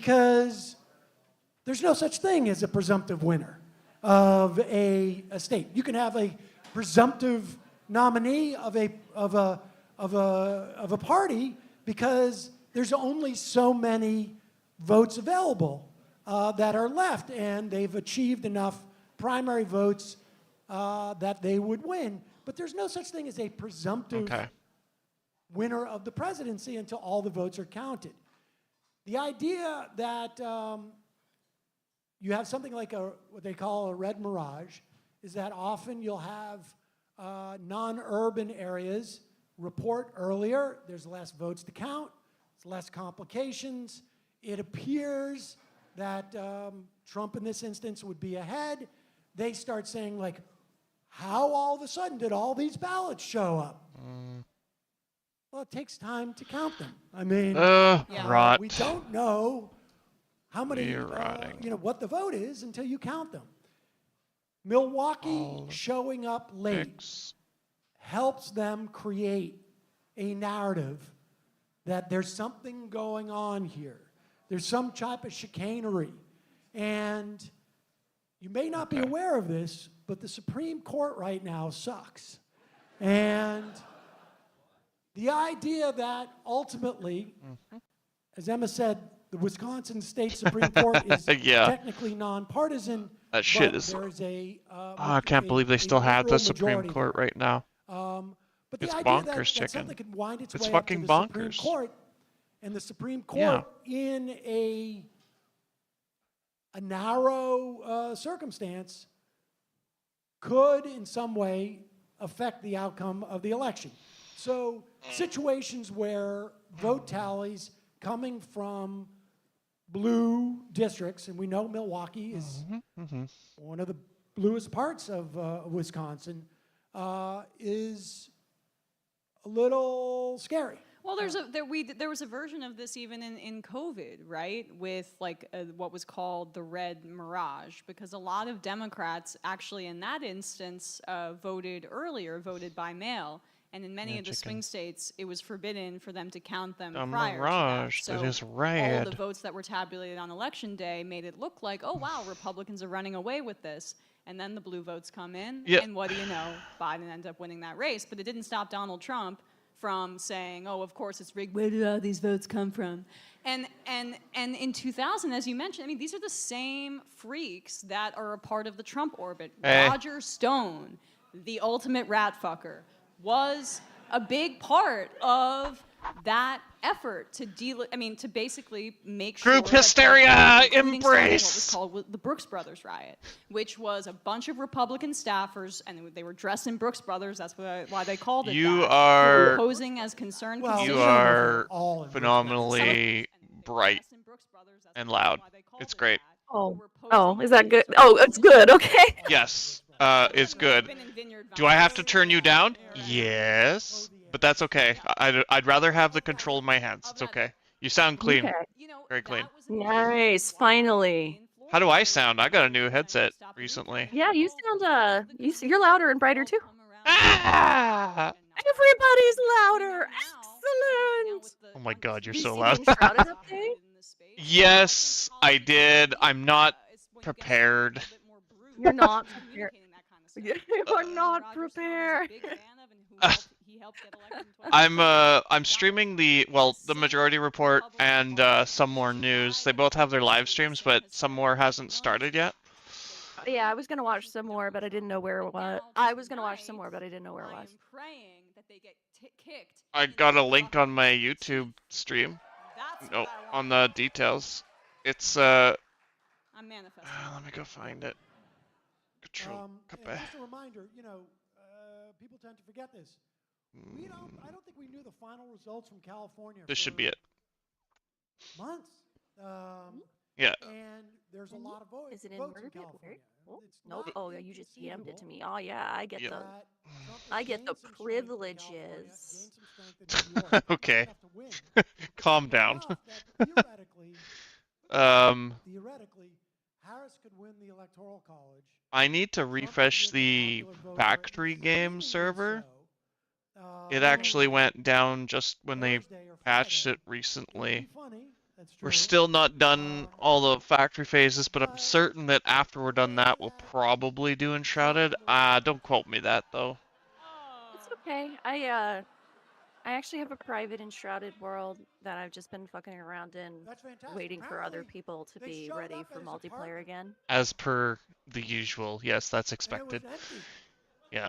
because there's no such thing as a presumptive winner of a state. You can have a presumptive nominee of a party because there's only so many votes available that are left, and they've achieved enough primary votes that they would win. But there's no such thing as a presumptive winner of the presidency until all the votes are counted. The idea that you have something like what they call a red mirage is that often you'll have non-urban areas report earlier. There's less votes to count. It's less complications. It appears that Trump in this instance would be ahead. They start saying, like, how all of a sudden did all these ballots show up? Well, it takes time to count them. I mean, rot. we don't know how many, what the vote is until you count them. Milwaukee showing up late helps them create a narrative that there's something going on here. There's some type of chicanery. And you may not be aware of this, but the Supreme Court right now sucks. And the idea that ultimately, as Emma said, the Wisconsin State Supreme Court is technically nonpartisan. That shit is... I can't believe they still have the Supreme Court right now. But it's the idea bonkers, that something could wind its way fucking up to the bonkers. Supreme Court, and the Supreme Court in a narrow circumstance could in some way affect the outcome of the election. So situations where vote tallies coming from blue districts, and we know Milwaukee is one of the bluest parts of Wisconsin, is a little scary. Well, there was a version of this even in COVID, right? With like what was called the red mirage, because a lot of Democrats actually in that instance voted by mail. And in many of the swing states, it was forbidden for them to count them prior mirage, to that. So that is rad. all the votes that were tabulated on election day made it look like, oh wow, Republicans are running away with this. And then the blue votes come in, and what do you know? Biden ended up winning that race. But it didn't stop Donald Trump from saying, oh, of course it's rigged. Where did all these votes come from? And in 2000, as you mentioned, I mean, these are the same freaks that are a part of the Trump orbit. Roger Stone, the ultimate rat fucker, was a big part of that effort to to basically make sure group hysteria embrace what was called the Brooks Brothers riot, which was a bunch of Republican staffers, and they were dressed in Brooks Brothers. That's why they called it. You that. are posing as concerned. You are phenomenally bright and loud. It's great. Oh, is that good? Oh, it's good. Okay. Yes, it's good. Do I have to turn you down? Yes. But that's okay. I'd rather have the control in my hands. It's okay. You sound clean. Okay. Very clean. Nice. Finally. How do I sound? I got a new headset recently. Yeah, you sound you're louder and brighter too. Ah! Everybody's louder. Excellent. Oh my God, you're Did you so see loud. the Enshrouded update? Yes, I did. I'm not prepared. You're not prepared. You're not prepared. I'm streaming the Majority Report and Some More News. They both have their live streams, but Some More hasn't started yet. Yeah, I was gonna watch some more, but I didn't know where it was. I was gonna watch some more, but I didn't know where it was. I got a link on my YouTube stream. No, on the details. It's I'm manifesting. Let me go find it. Control. Just a reminder, people tend to forget this. I don't think we knew the final results from California. This should be it. Months. Yeah. And there's a lot of votes. Is it in votes in Word? California. Nope. Oh, yeah, you just DM'd it to me. Oh yeah, I get the privileges. Okay. Calm down. Theoretically, Harris could win the Electoral College. I need to refresh the Factory Game server. It actually went down just when they patched it recently. That's true. We're still not done all the factory phases, but I'm certain that after we're done that, we'll probably do Enshrouded. Don't quote me that though. It's okay. I actually have a private Enshrouded world that I've just been fucking around in, That's fantastic. waiting for other Apparently, people to they be showed ready up for at his multiplayer apartment. again. As per the usual, yes, that's And it was expected. empty. Yeah.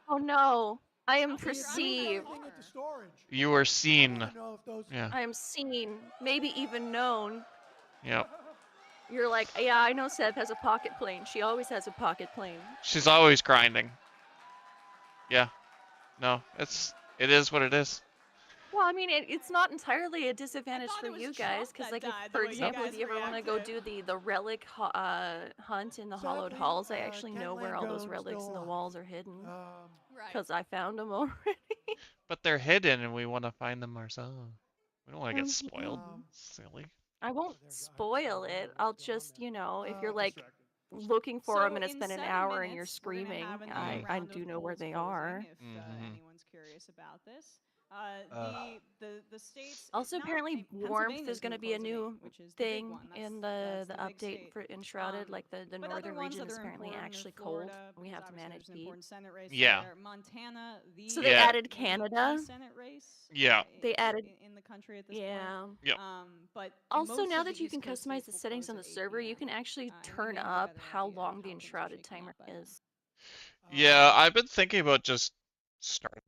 Oh no, I am How could you They didn't perceived. put anything into storage. You are I seen. wanna know if those. Yeah. I am seen, maybe even known. Yep. You're like, yeah, I know Seth has a pocket plane. She always has a pocket plane. She's always grinding. Yeah. No, it is what it is. Well, I mean, it's not entirely a disadvantage thought for it was you Trump guys, because, that like, if, died, the for way you example, guys if you ever want to go do reacted. the relic hunt in the hollowed Sadly, halls, I actually Ken know where all those Langone's relics still in the alive. walls are hidden, Right. because I found them already. But they're hidden and we want to find them ourselves. We don't want to get Mhm. spoiled. Um, Silly. I won't spoil it. I'll just, you know, if you're like Distracted. looking for them So and it's in been an 7 hour and you're minutes, we're gonna screaming, have another I round do of know where polls they closing, are. if Mhm. anyone's curious about this. The states. Also, not- apparently, warmth Pennsylvania's is going to be a close at 8, new which is the big thing one. in That's the the big update state. for Enshrouded. Like the But other northern ones region that is are apparently important are actually Florida, cold. We because have to obviously manage there's an heat. important Senate race Yeah. there. Montana, the So they Yeah. added Canada. Senate race. Yeah. They added in the country at this Yeah. point. Yep. But Also, most now of the that you East can Coast customize states the will settings close on the at 8 server, you p.m. can actually And we turn may have a up better how idea of long how the things are Enshrouded shaking timer out by then. is. Yeah, I've been thinking about just starting.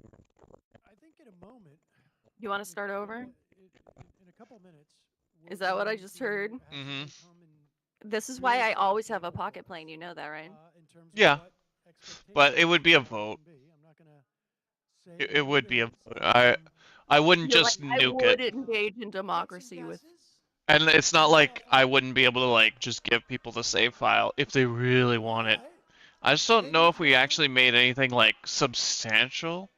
I think in a moment. You want to start over? In a couple minutes. Is that what I just heard? Mhm. This is why I always have a pocket plane. You know that, right? Yeah. But it would be a vote. It would be a vote. I wouldn't You're just like, I nuke would it. engage in democracy with. And it's not like I wouldn't be able to like just give people the save file if they really want it. I just don't know if we actually made anything like substantial.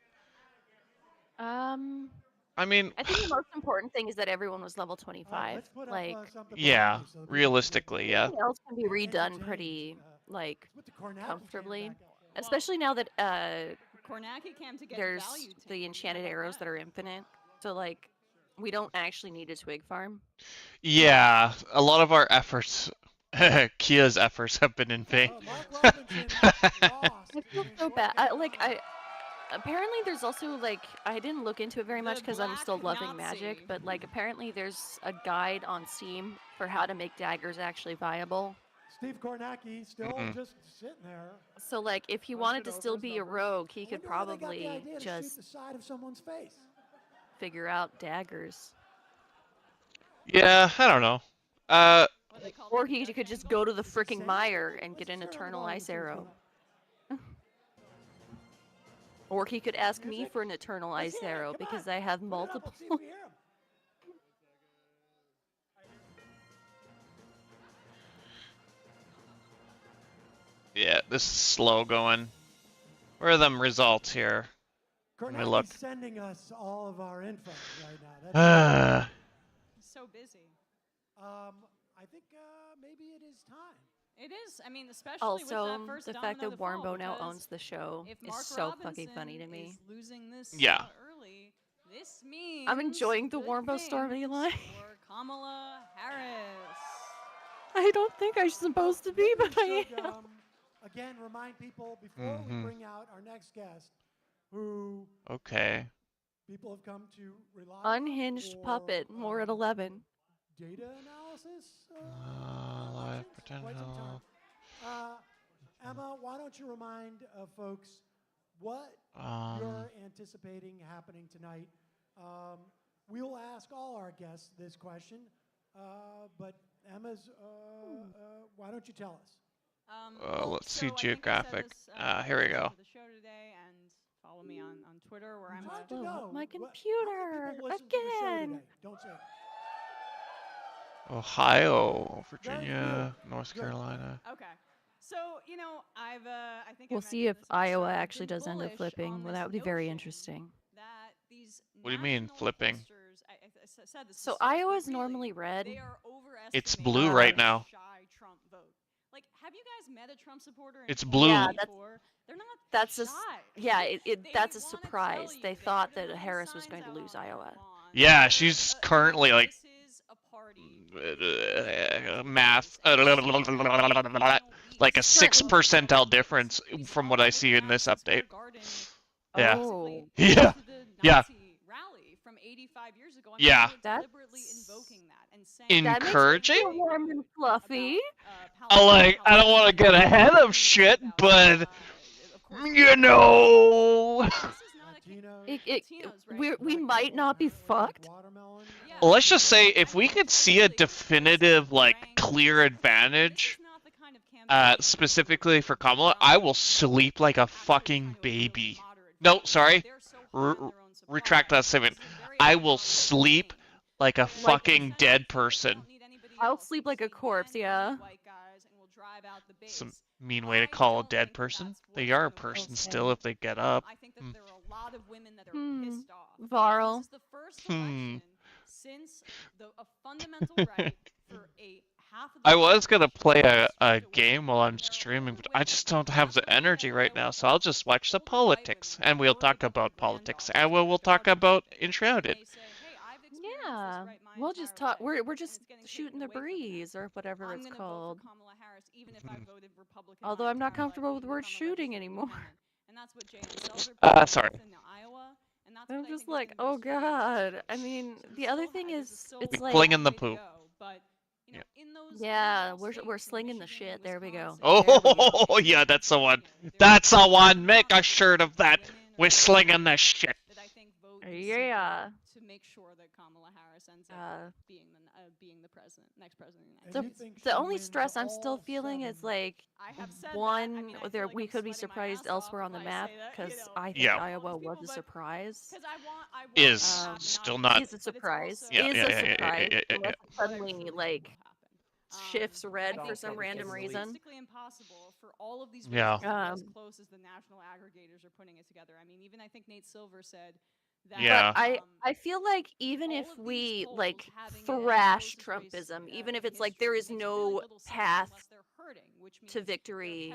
I mean, I think the most important thing is that everyone was level 25. Like, yeah, realistically, yeah. everything else can be redone pretty, like, comfortably. Especially now that Kornacki came to get there's value the taken. enchanted arrows that are infinite. So, like, we don't actually need a twig farm. Yeah, a lot of our efforts, Kia's efforts, have been in vain. I feel so bad. Apparently there's also, like, I didn't look into it very much because I'm still loving magic, but, like, apparently there's a guide on Steam for how to make daggers actually viable. Steve Kornacki still just sitting there. So, like, if he wanted to still be a rogue, he could probably just shoot the side of someone's face. figure out daggers. Yeah, I don't know. Or he could just go to the fricking mire and get an eternal ice arrow. Or he could ask me for an eternal ice arrow because I have multiple. Yeah, this is slow going. Where are them results here? Let me look. Kornacki's sending us all of our info right now. He's so busy. I think maybe it is time. It is. I mean, especially with Also, that first the fact domino that to fall, Warmbo now because owns the show if is Mark so Robinson fucking funny to me. is losing this Yeah. early, this means I'm enjoying the good Warmbo storyline. things for Kamala Harris. I don't think I'm supposed to be, but I should, am. Again, remind people before we bring out our next guest, who Okay. people have come to rely Unhinged for, Puppet, more at 11. Data analysis. Life quite some potential. time. Emma, why don't you remind folks what you're anticipating happening tonight? We will ask all our guests this question, but Emma's, why don't you tell us? Let's see so I think I said geographic. this, Here we go. for the show today, and follow me on Twitter where I'm I'd a like to Blow know up my how many computer people listen to the show again. today? Don't say it. Ohio, Virginia, Good. North Good. Carolina. Okay. So, you know, I think I We'll see mentioned if this at the Iowa start. I've actually been does end up bullish flipping. on Well, this that would be very notion interesting. that these What do you mean, national flipping? pollsters- I said this So to start, but Iowa's really, normally red. they are It's overestimating blue the right now. shy Trump vote. Like, have you guys met a Trump supporter in It's blue. Yeah, 2024? They're not That's shy. that's a They wanna surprise. tell They you, thought they're that gonna Harris run was going to signs lose out on their Iowa. lawn. Yeah, she's currently like This is a party. math, like a 6 percentile difference from what I see in this update. Yeah. Oh. Yeah. Yeah. From 85 years ago, yeah. deliberately invoking that and saying encouraging. That makes me feel warm and fluffy. I don't want to get ahead of shit, but you know. We might not be fucked. Well, let's just say if we could see a definitive, like, clear advantage, specifically for Kamala, I will sleep like a fucking baby. No, sorry. Retract that statement. I will sleep like a fucking dead person. I'll sleep like a corpse, yeah. Some mean way to call a dead person. They are a person still if they get up. Varl. I was gonna play a game while I'm streaming, but I just don't have the energy right now, so I'll just watch the politics, and we'll talk about politics, and we'll talk about Enshrouded. Yeah, we'll just talk. We're just shooting the breeze or whatever it's called. Although I'm not comfortable with the word shooting anymore. Sorry. I'm just like, oh god. I mean, the other thing is, it's like flinging the poop. Yeah, we're slinging the shit. There we go. Oh yeah, that's the one. That's the one. Make a shirt of that. We're slinging the shit. Yeah. To make sure that Kamala Harris ends up being the next president of the United States. The only stress I'm still feeling is like we could be surprised elsewhere on the map because I think Iowa was a surprise. Is still not. Is a surprise. Yeah. Suddenly like shifts red for some random reason. Impossible for all of these yeah. As close as the national aggregators are putting it together. I mean, even I think Nate Silver said. Yeah. But I feel like even if we like thrash Trumpism, even if it's like there is no path to victory,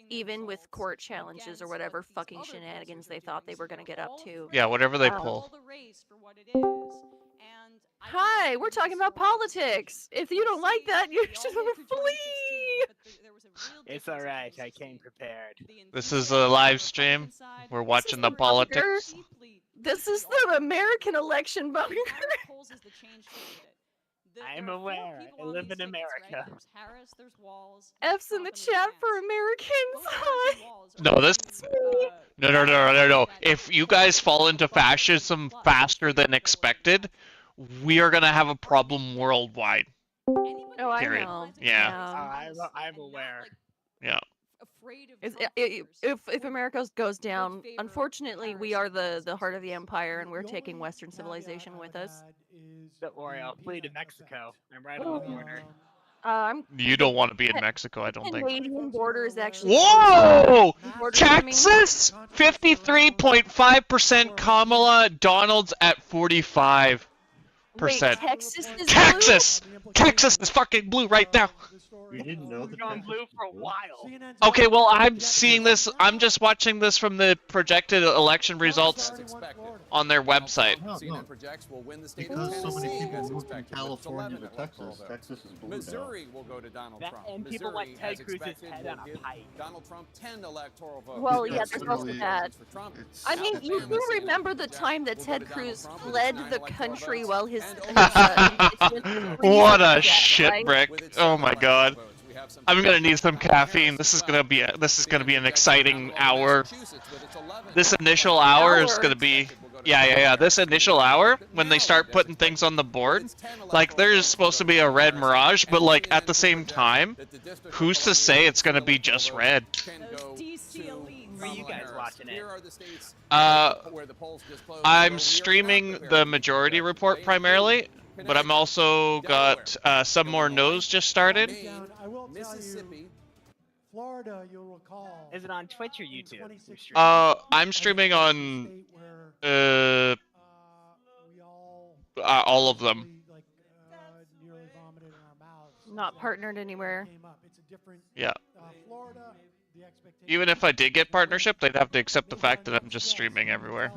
even with court challenges or whatever fucking shenanigans they thought they were going to get up to. Yeah, whatever they pull. Hi, we're talking about politics. If you don't like that, you should flee. It's alright, I came prepared. This is a live stream. We're watching the politics. This is the American election bunker. I'm aware. I live in America. F's in the chat for Americans. No, this. No. If you guys fall into fascism faster than expected, we are gonna have a problem worldwide. Oh, I Period. know. Yeah. I'm aware. Yeah. If America goes down, unfortunately, we are the heart of the empire, and we're taking Western civilization with us. Don't worry, I'll flee to Mexico. I'm right on the border. You don't want to be in Mexico, I don't think. Canadian border is actually. Whoa! Texas, 53.5% Kamala. Donald's at 45%. Wait, Texas is Texas! Blue? Texas is fucking blue right now. We didn't know that. Gone blue for a while. Okay, well, I'm seeing this. I'm just watching this from the projected election results on their website. No. Because so many people moved from California to Texas, Texas is blue Missouri will go to Donald Trump. And people want Ted Cruz's head on a pipe. Donald Trump 10 electoral votes. Well, yeah, there's also that. I mean, you do remember the time that Ted Cruz fled the country while his what a shit brick! Oh my god. I'm gonna need some caffeine. This is gonna be an exciting hour. This initial hour is gonna be this initial hour when they start putting things on the board, like there's supposed to be a red Mirage, but like at the same time, who's to say it's gonna be just red? Where are you guys watching it? I'm streaming the Majority Report primarily, but I'm also got Some More No's just started. I will tell you, Florida, you'll recall. Is it on Twitch or YouTube? I'm streaming on all of them. Not partnered anywhere. Yeah. Even if I did get partnership, they'd have to accept the fact that I'm just streaming everywhere.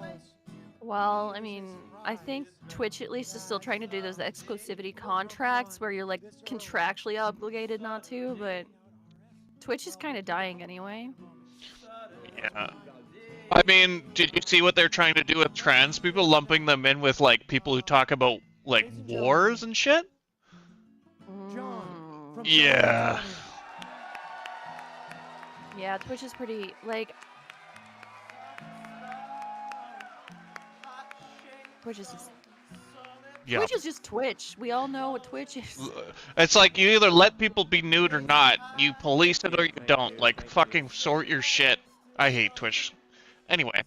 Well, I mean, I think Twitch at least is still trying to do those exclusivity contracts where you're like contractually obligated not to, but Twitch is kind of dying anyway. Yeah. I mean, did you see what they're trying to do with trans people, lumping them in with like people who talk about like wars and shit? Yeah. Yeah, Twitch is pretty, like... Twitch is just... Yeah. Twitch is just Twitch. We all know what Twitch is. It's like you either let people be nude or not. You police it or you don't. Like, fucking sort your shit. I hate Twitch. Anyway.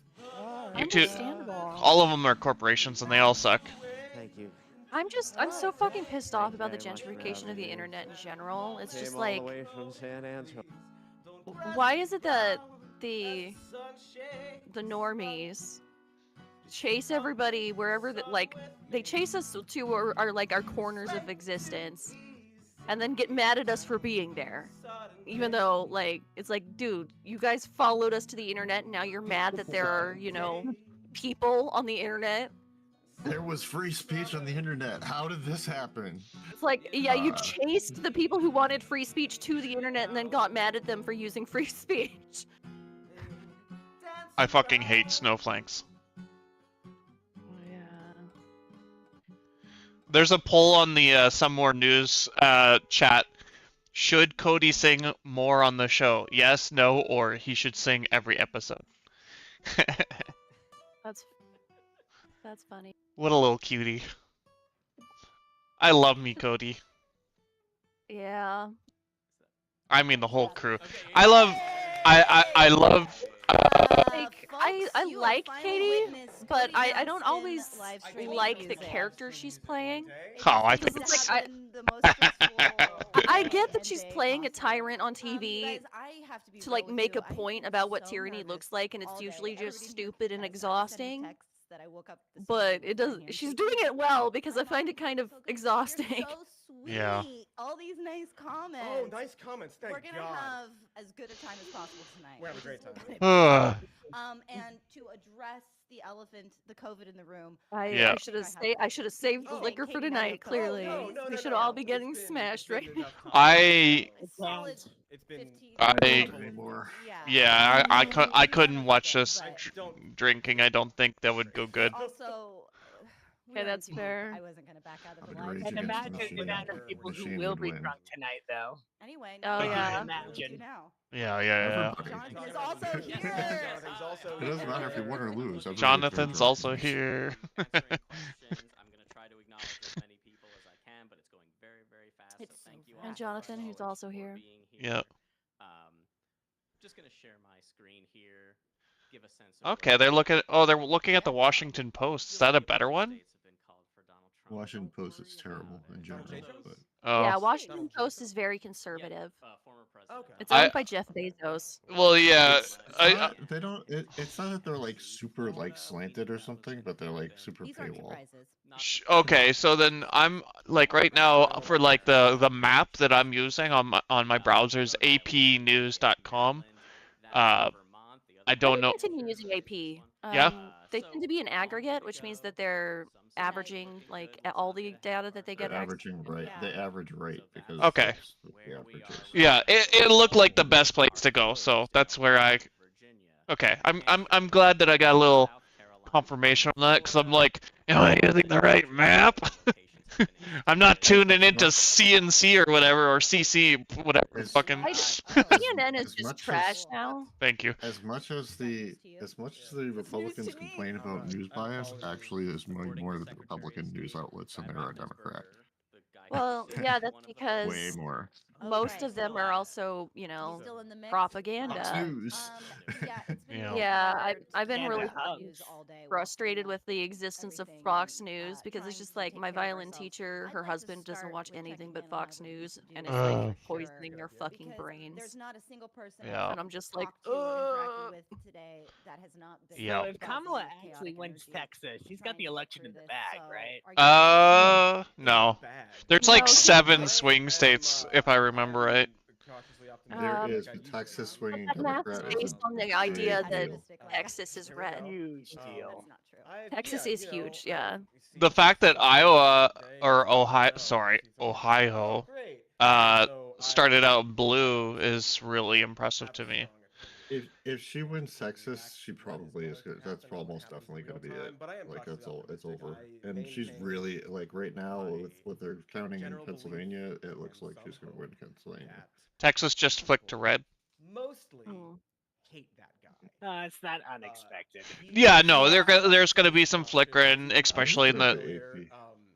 You two, all of them are corporations and they all suck. Thank you. I'm so fucking pissed off about the gentrification of the internet in general. It's just like... Why is it that the normies chase everybody wherever that, like, they chase us to our like our corners of existence and then get mad at us for being there, even though, like, it's like, dude, you guys followed us to the internet and now you're mad that there are, you know, people on the internet. There was free speech on the internet. How did this happen? It's like, yeah, you chased the people who wanted free speech to the internet and then got mad at them for using free speech. I fucking hate snowflakes. There's a poll on the Some More News chat. Should Cody sing more on the show? Yes, no, or he should sing every episode. That's funny. What a little cutie. I love me, Cody. Yeah. I mean the whole crew. I love Like, I like Katie, but I don't always like the character she's playing. Oh, I think It's like, I get that she's playing a tyrant on TV to, like, make a point about what tyranny looks like, and it's usually just stupid and exhausting. But it does. She's doing it well because I find it kind of exhausting. Yeah. All these nice comments. Oh, nice comments. Thank We're gonna God. have as good a time as possible tonight. We're having a great time. And to address the elephant, the COVID in the room. Yeah. I should have saved the liquor for tonight. Clearly, we should all be getting smashed right now. It's been Yeah, I couldn't watch this drinking. I don't think that would go good. Also, Okay, that's fair. I wasn't gonna back out of I would the live. rage And against the imagine the machine. amount of people who Machine will would be win. drunk tonight, though. Anyway, Oh, yeah. Imagine. now. Yeah. Jonathan is also here. Jonathan's also It doesn't matter if you win or lose. everybody's Jonathan's gonna also here. I'm gonna try to acknowledge as many people as I can, but it's going very, very fast. So thank you all And so Jonathan, who's much also for here. being here. Yep. Just gonna share my screen here. Give a sense of Okay, they're looking at the Washington Post. Is that a better one? Washington Post is terrible in general, but Oh. Yeah, Washington Post is very conservative. Former president. Okay. It's owned by Jeff Bezos. Well, yeah. it's not that they're like super like slanted or something, but they're like super These aren't paywall. surprises. Okay, so then I'm like right now for like the map that I'm using on my browser's apnews.com. I don't know. Continue using AP. Yeah? They tend to be an aggregate, which means that they're averaging like all the data that they get. They're averaging right. They average right because Okay. that's what the average is. Yeah, it looked like the best place to go, so that's where I. Okay, I'm glad that I got a little confirmation on that, because I'm like, am I using the right map? I'm not tuning into CNC or whatever, or CC, whatever. It's- Fucking. CNN is As just much trash as- now. Thank you. As much as the Republicans complain about news bias, actually there's more of the Republican news outlets than there are Democrat. Well, yeah, that's because Way more. most of them are also, you know, Still in the mix? propaganda. News. Yeah, it's been Yeah. really Yeah, hard I've been And really the hubs. news all day with frustrated with the existence of everything Fox and, News because it's trying just to like take my care of violin ourselves. teacher, I'd her like to husband doesn't start watch with anything checking but in on Fox our News, weekly and do it's Uh. like make sure poisoning their fucking because brains. There's not a single person Yeah. I've And I'm just like, talked to or interacted with today that has not been. Yeah. So if bouncing Kamala with actually chaotic wins energy. Texas, she's got the trying to election get in the through bag, this. right? So, are you No. bad. There's No, like she- 7 swing states, if I remember right. Cautiously There is, but Texas swinging That math Democrat is is based a on the idea big that deal. Texas is red. Huge deal. That's not true. Texas is huge, yeah. The fact that Iowa or Ohio, started out blue is really impressive to me. If she wins Texas, she probably is good. That's almost definitely going to be it. Like that's all. It's over. And she's really like right now with what they're counting in Pennsylvania, it looks like she's going to win Pennsylvania. Texas just flicked to red. Mostly Mm. hate that guy. No, it's not unexpected. Yeah, no, there's gonna be some flickering, especially in the.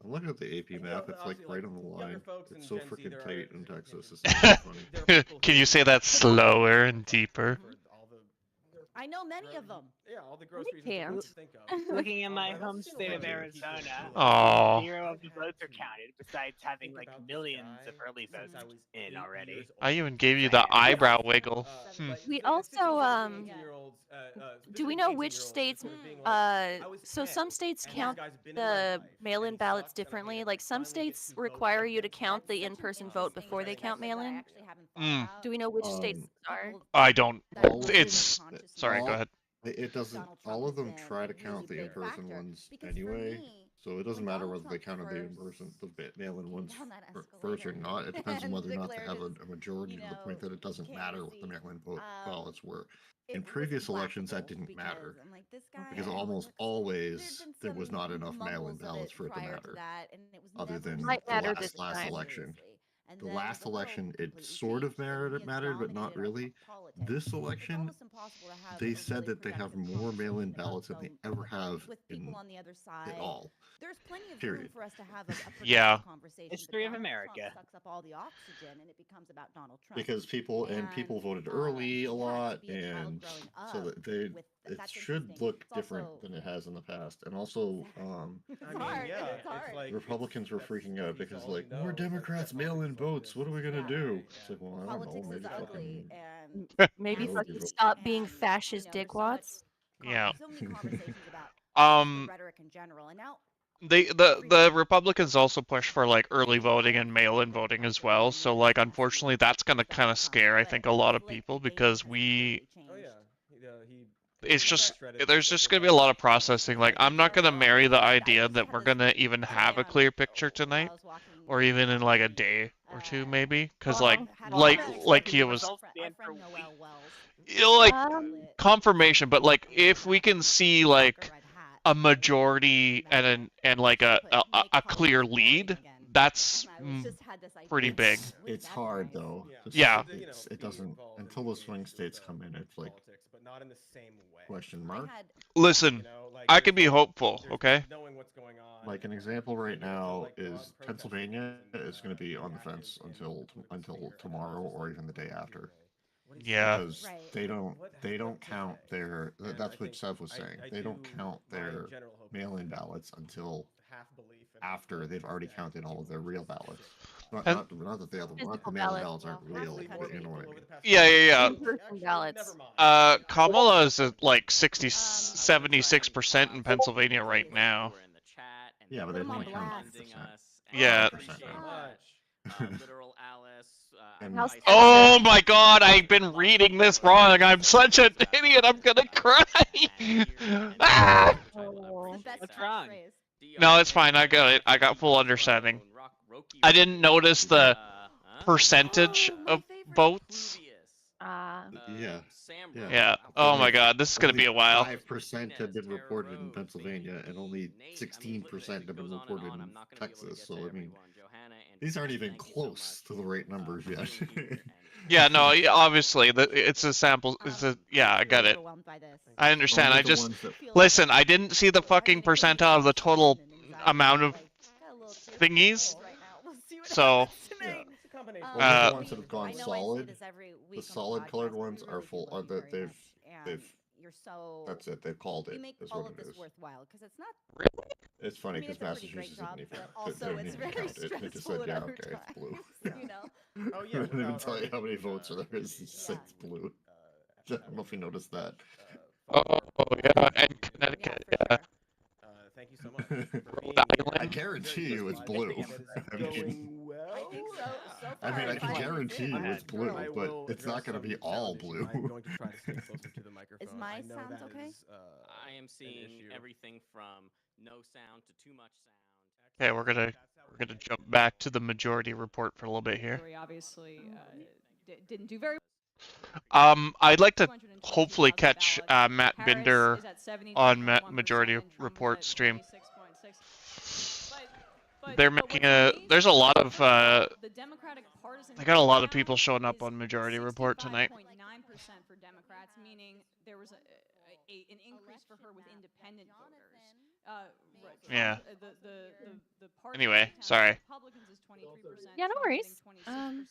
I'm looking at the AP map. It's like right on the line. It's so freaking tight in Texas. It's not funny. Can you say that slower and deeper? I know many of them. Yeah, all the groceries can't. you can think of. Looking at my home state of Arizona, Aw. 0 of the votes are counted, besides having like millions of early votes in already. I even gave you the eyebrow wiggle. We also, do we know which states, so some states count the mail-in ballots differently. Like some states require you to count the in-person vote before they count mail-in. Mm. Do we know which states are? I don't. All of It's. Sorry, go all- ahead. It doesn't. All of them try to count the in-person ones anyway, so it doesn't matter whether they counted the in-person, the mail-in ones first or not. It depends on whether or not they have a majority to the point that it doesn't matter what the mail-in ballots were. In previous elections, that didn't matter because almost always there was not enough mail-in ballots for it to matter. Other than Might matter this last time. election. The last election, it sort of mattered, but not really. This election, they said that they have more mail-in ballots than they ever have in at all. There's plenty of Period. room for us to have a Yeah. conversation. History but of Donald Trump America. sucks up all the oxygen, and it becomes about Donald Trump. Because people voted early a lot, and so that it that's should interesting. look It's different also- than it has in the past. And also, It's I mean, hard. yeah, It's hard. like Republicans were freaking out because all we like know more is that Democrats mail in votes. What are we gonna do? It's like, well, I don't know. Politics Maybe is ugly, fucking and Maybe Yeah. fucking stop being fascist dickwads. Yeah. So many conversations about Um. rhetoric in general, and now The Republicans also push for like early voting and mail-in voting as well. So like unfortunately that's gonna kind of scare I think a lot of people because oh yeah, he it's just there's just gonna be a lot of processing. Like I'm not gonna marry the idea that we're gonna even have a clear picture tonight or even in like a day or two maybe because like he was like confirmation but like if we can see like a majority and like a clear lead that's pretty big. It's hard though. Yeah. It doesn't until the swing states come in. It's like but not in the same way. question mark. Listen, I can be hopeful, okay? Knowing what's going on. Like an example right now is Pennsylvania is going to be on the fence until tomorrow or even the day after. Yeah. Because they don't count their. That's what Sev was saying. They don't count their mail-in ballots until after they've already counted all of their real ballots. Not that the mail-in ballots aren't real, but you know what I mean. Yeah. In-person ballots. Kamala is at like 76% in Pennsylvania right now. Yeah, but they Put 'em on only count blast. 1%. Yeah. 1% Literal Alice. And- How's Oh my god, I've been reading this wrong. I'm such an idiot. I'm gonna cry. Ah! Oh. What's wrong? No, it's fine. I got it. I got full understanding. I didn't notice the percentage of votes. Yeah. Yeah. Oh my god, this is gonna be a while. 5% have been reported in Pennsylvania, and only 16% have been reported in Texas. So I mean, these aren't even close to the right numbers yet. Yeah, no, obviously, it's a sample. Yeah, I got it. I understand. Only I the just ones that- listen. I didn't see the fucking percentile of the total amount of thingies. So, Only Uh, the ones that have gone solid. The solid colored ones are full. They've. That's it. They've called We it. make Is all what of it this is. worthwhile because it's not. It's funny I mean, because it's a pretty great Massachusetts job, didn't even. but also didn't it's even very count it. They just stressful said, at yeah, other okay, it's blue. times, you know. Oh They yeah. didn't even without tell you our, how many votes there is. It's blue. I don't know if you noticed that. oh yeah, and Connecticut. Yeah. Thank you so much. For being Rhode here. Island. I guarantee you it's blue. I mean, Going well. I think so. I mean, I can far, guarantee you it's blue, I but will it's not address going to be some all sound issues. blue. I'm going to try to stay closer to the microphone. my I know sound that okay? is, I am an seeing issue. everything from no sound to too much sound. Okay, we're gonna jump back to the majority report for a little bit here. Hillary obviously didn't do very. I'd like to 222,000 hopefully catch ballots. Matt Harris Binder is at on 73.1% majority and Trump is report at stream. 26.6. They're But making what's amazing there's a lot is of the Democratic partisan they got a lot of breakdown people showing up is on majority report tonight. 65.9% for Democrats, meaning there was an increase for her with independent voters. Right, Yeah. The party Anyway, breakdown for sorry. Republicans is 23%. Yeah, no Trump worries. getting 26%,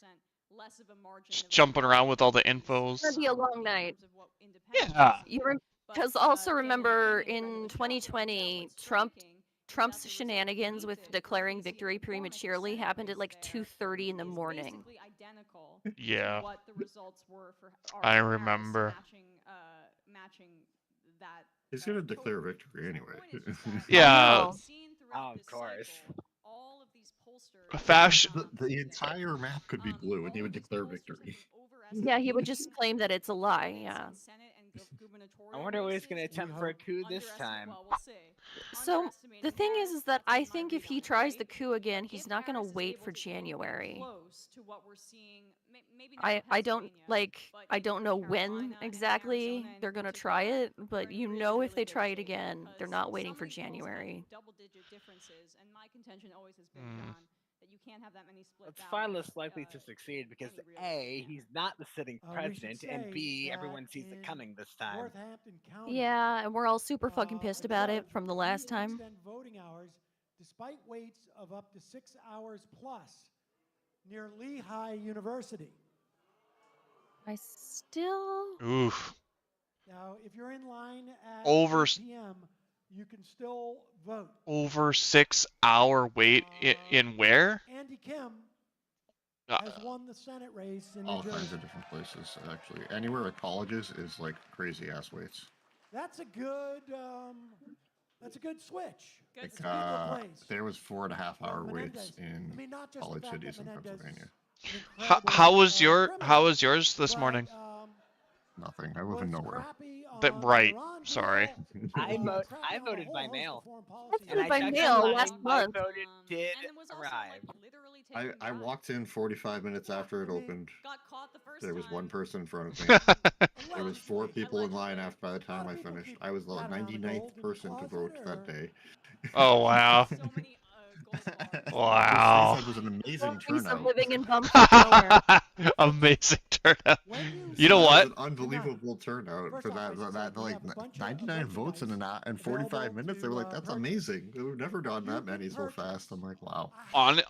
less of a margin Just of jumping around with all the It's infos. Gonna be a long night. in terms of what independents Yeah. support. Because But, also Daniel remember Inman, friend in of the show, points out 2020, what's striking is Trump's that the results shenanigans with beat it declaring for victory McCormick, the prematurely Senate happened at race like there 2:30 in the is morning. basically identical Yeah. to what the results were for I Harris, remember. matching that. He's going to vote. declare victory So anyway. my point is that Yeah. we've seen throughout Oh, of this course. cycle, all of these pollsters, The entire map could be blue and he would declare victory. Yeah, he would just claim that it's a lie. Yeah. I wonder what he's going to attempt for a coup this time. Well, we'll see. So the thing is that I That's my think if read he on it, tries right? the coup again, he's If not going to Harris is wait able for to come January. close to what we're seeing, maybe not in I don't Pennsylvania, like but I in don't know when Carolina and exactly Arizona in they're gonna try particular, it, but we're in you really, know if really they good try it shape again, they're because not waiting some for of these polls get January. double-digit differences, and my contention always has been, Mm. John, that you can't have that many split That's far ballots, less likely to succeed because any real A, extent. he's not the sitting We should president, and say B, that everyone sees it in coming this time. Northampton County, Yeah, and we're all super fucking a pissed about it judge from the refused last to time. extend voting hours despite waits of up to 6 hours plus near Lehigh University. I still Oof. Now, if you're in line at Over 8 p.m., you can still vote. over 6 hour wait in where? Andy Kim Uh, has won the Senate race in New All Jersey. kinds of different places, actually. Anywhere at colleges is like crazy ass waits. That's a good switch. Good It's Like, a good replace. there was 4.5 hour waits Menendez. I in mean, not just the college fact that cities in Menendez is Pennsylvania. an how incredible, was criminal, how was yours this but, morning? Nothing. I live was in nowhere. crappy That on right. Iran Sorry. deal, I crappy I on a voted whole by host of mail. foreign I policy voted by issues. mail my last month. voted did and there was also, arrive. like, literally taking I ballots. walked in 45 minutes after it opened. Got caught the first There was time. one person in front of me. There was 4 Allegedly. people in line after by the time I people finished. keep I was the that around the 99th golden person to vote closet, that or- day. Oh wow. So many gold bars. Wow. It was an amazing He's turnout. living in bumfuck nowhere. Amazing turnout. When You know It was what? an unbelievable turnout First for off, I should say that we like have a bunch of 99 votes in nights an hour and 45 available minutes. They were to, like, "That's purchase. amazing. We've never done You that can many so purchase. fast." I'm like, "Wow."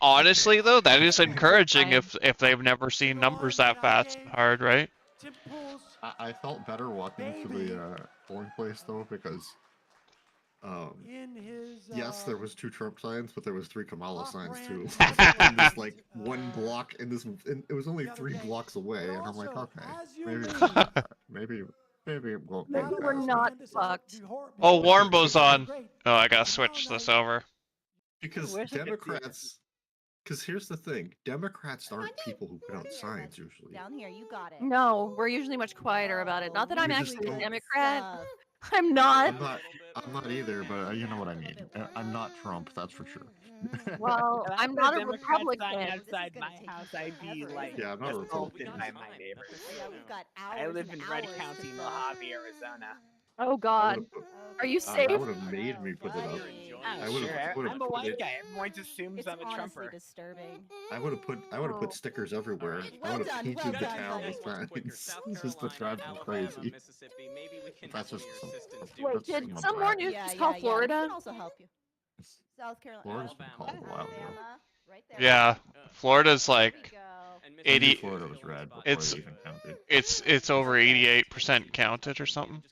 Honestly though, that is encouraging Fine. if they've never seen numbers that fast hard, right? Tim Pool's I felt better walking to Baby. the polling place though because in his yes, there was 2 Trump signs, but there was 3 Kamala signs too. off-brand in this music, like one block in this, and it was only the other 3 day. blocks away, But and I'm like, also, okay, as you maybe, leave, maybe it won't be Maybe not as we're only fast. not Menendez is fucked. Oh, before- Warmbo's on. Great. Oh, I gotta Tomorrow switch this night, over. Because wish I could see it. Democrats, because here's the thing, Democrats aren't people who put out signs usually. Down here, you got it. No, we're usually much quieter about it. Not that I'm You just actually a don't- Democrat. Stuff. I'm not. I'm not either, but you know what I mean. I'm not Trump, that's for sure. Well, If I I'm had not a Democrat sign Republican. outside This is my gonna take house, I'd be forever, like isn't Yeah, I'm not a assaulted Republican. by my neighbors. Yeah, we've got I hours live and in Red hours County, to Mojave, Arizona. Oh God. Are you That safe? would have made me put it up. Ah, I would've- sure. would've I'm a put white it- guy. Everyone just assumes It's I'm a honestly Trumper. disturbing. I would have put stickers everywhere. I Well would have done, painted well the done, town buddy. with signs. Just to drive them crazy. That's just some. Wait, that's did some some more brat. news Yeah, just yeah, call yeah. We Florida? can also help you. South Carolina. Florida's been called a while ago. Alabama, right there. Yeah, Florida's There we like go. I knew 80 Florida was red before It's- they even counted. it's over 88% counted or something.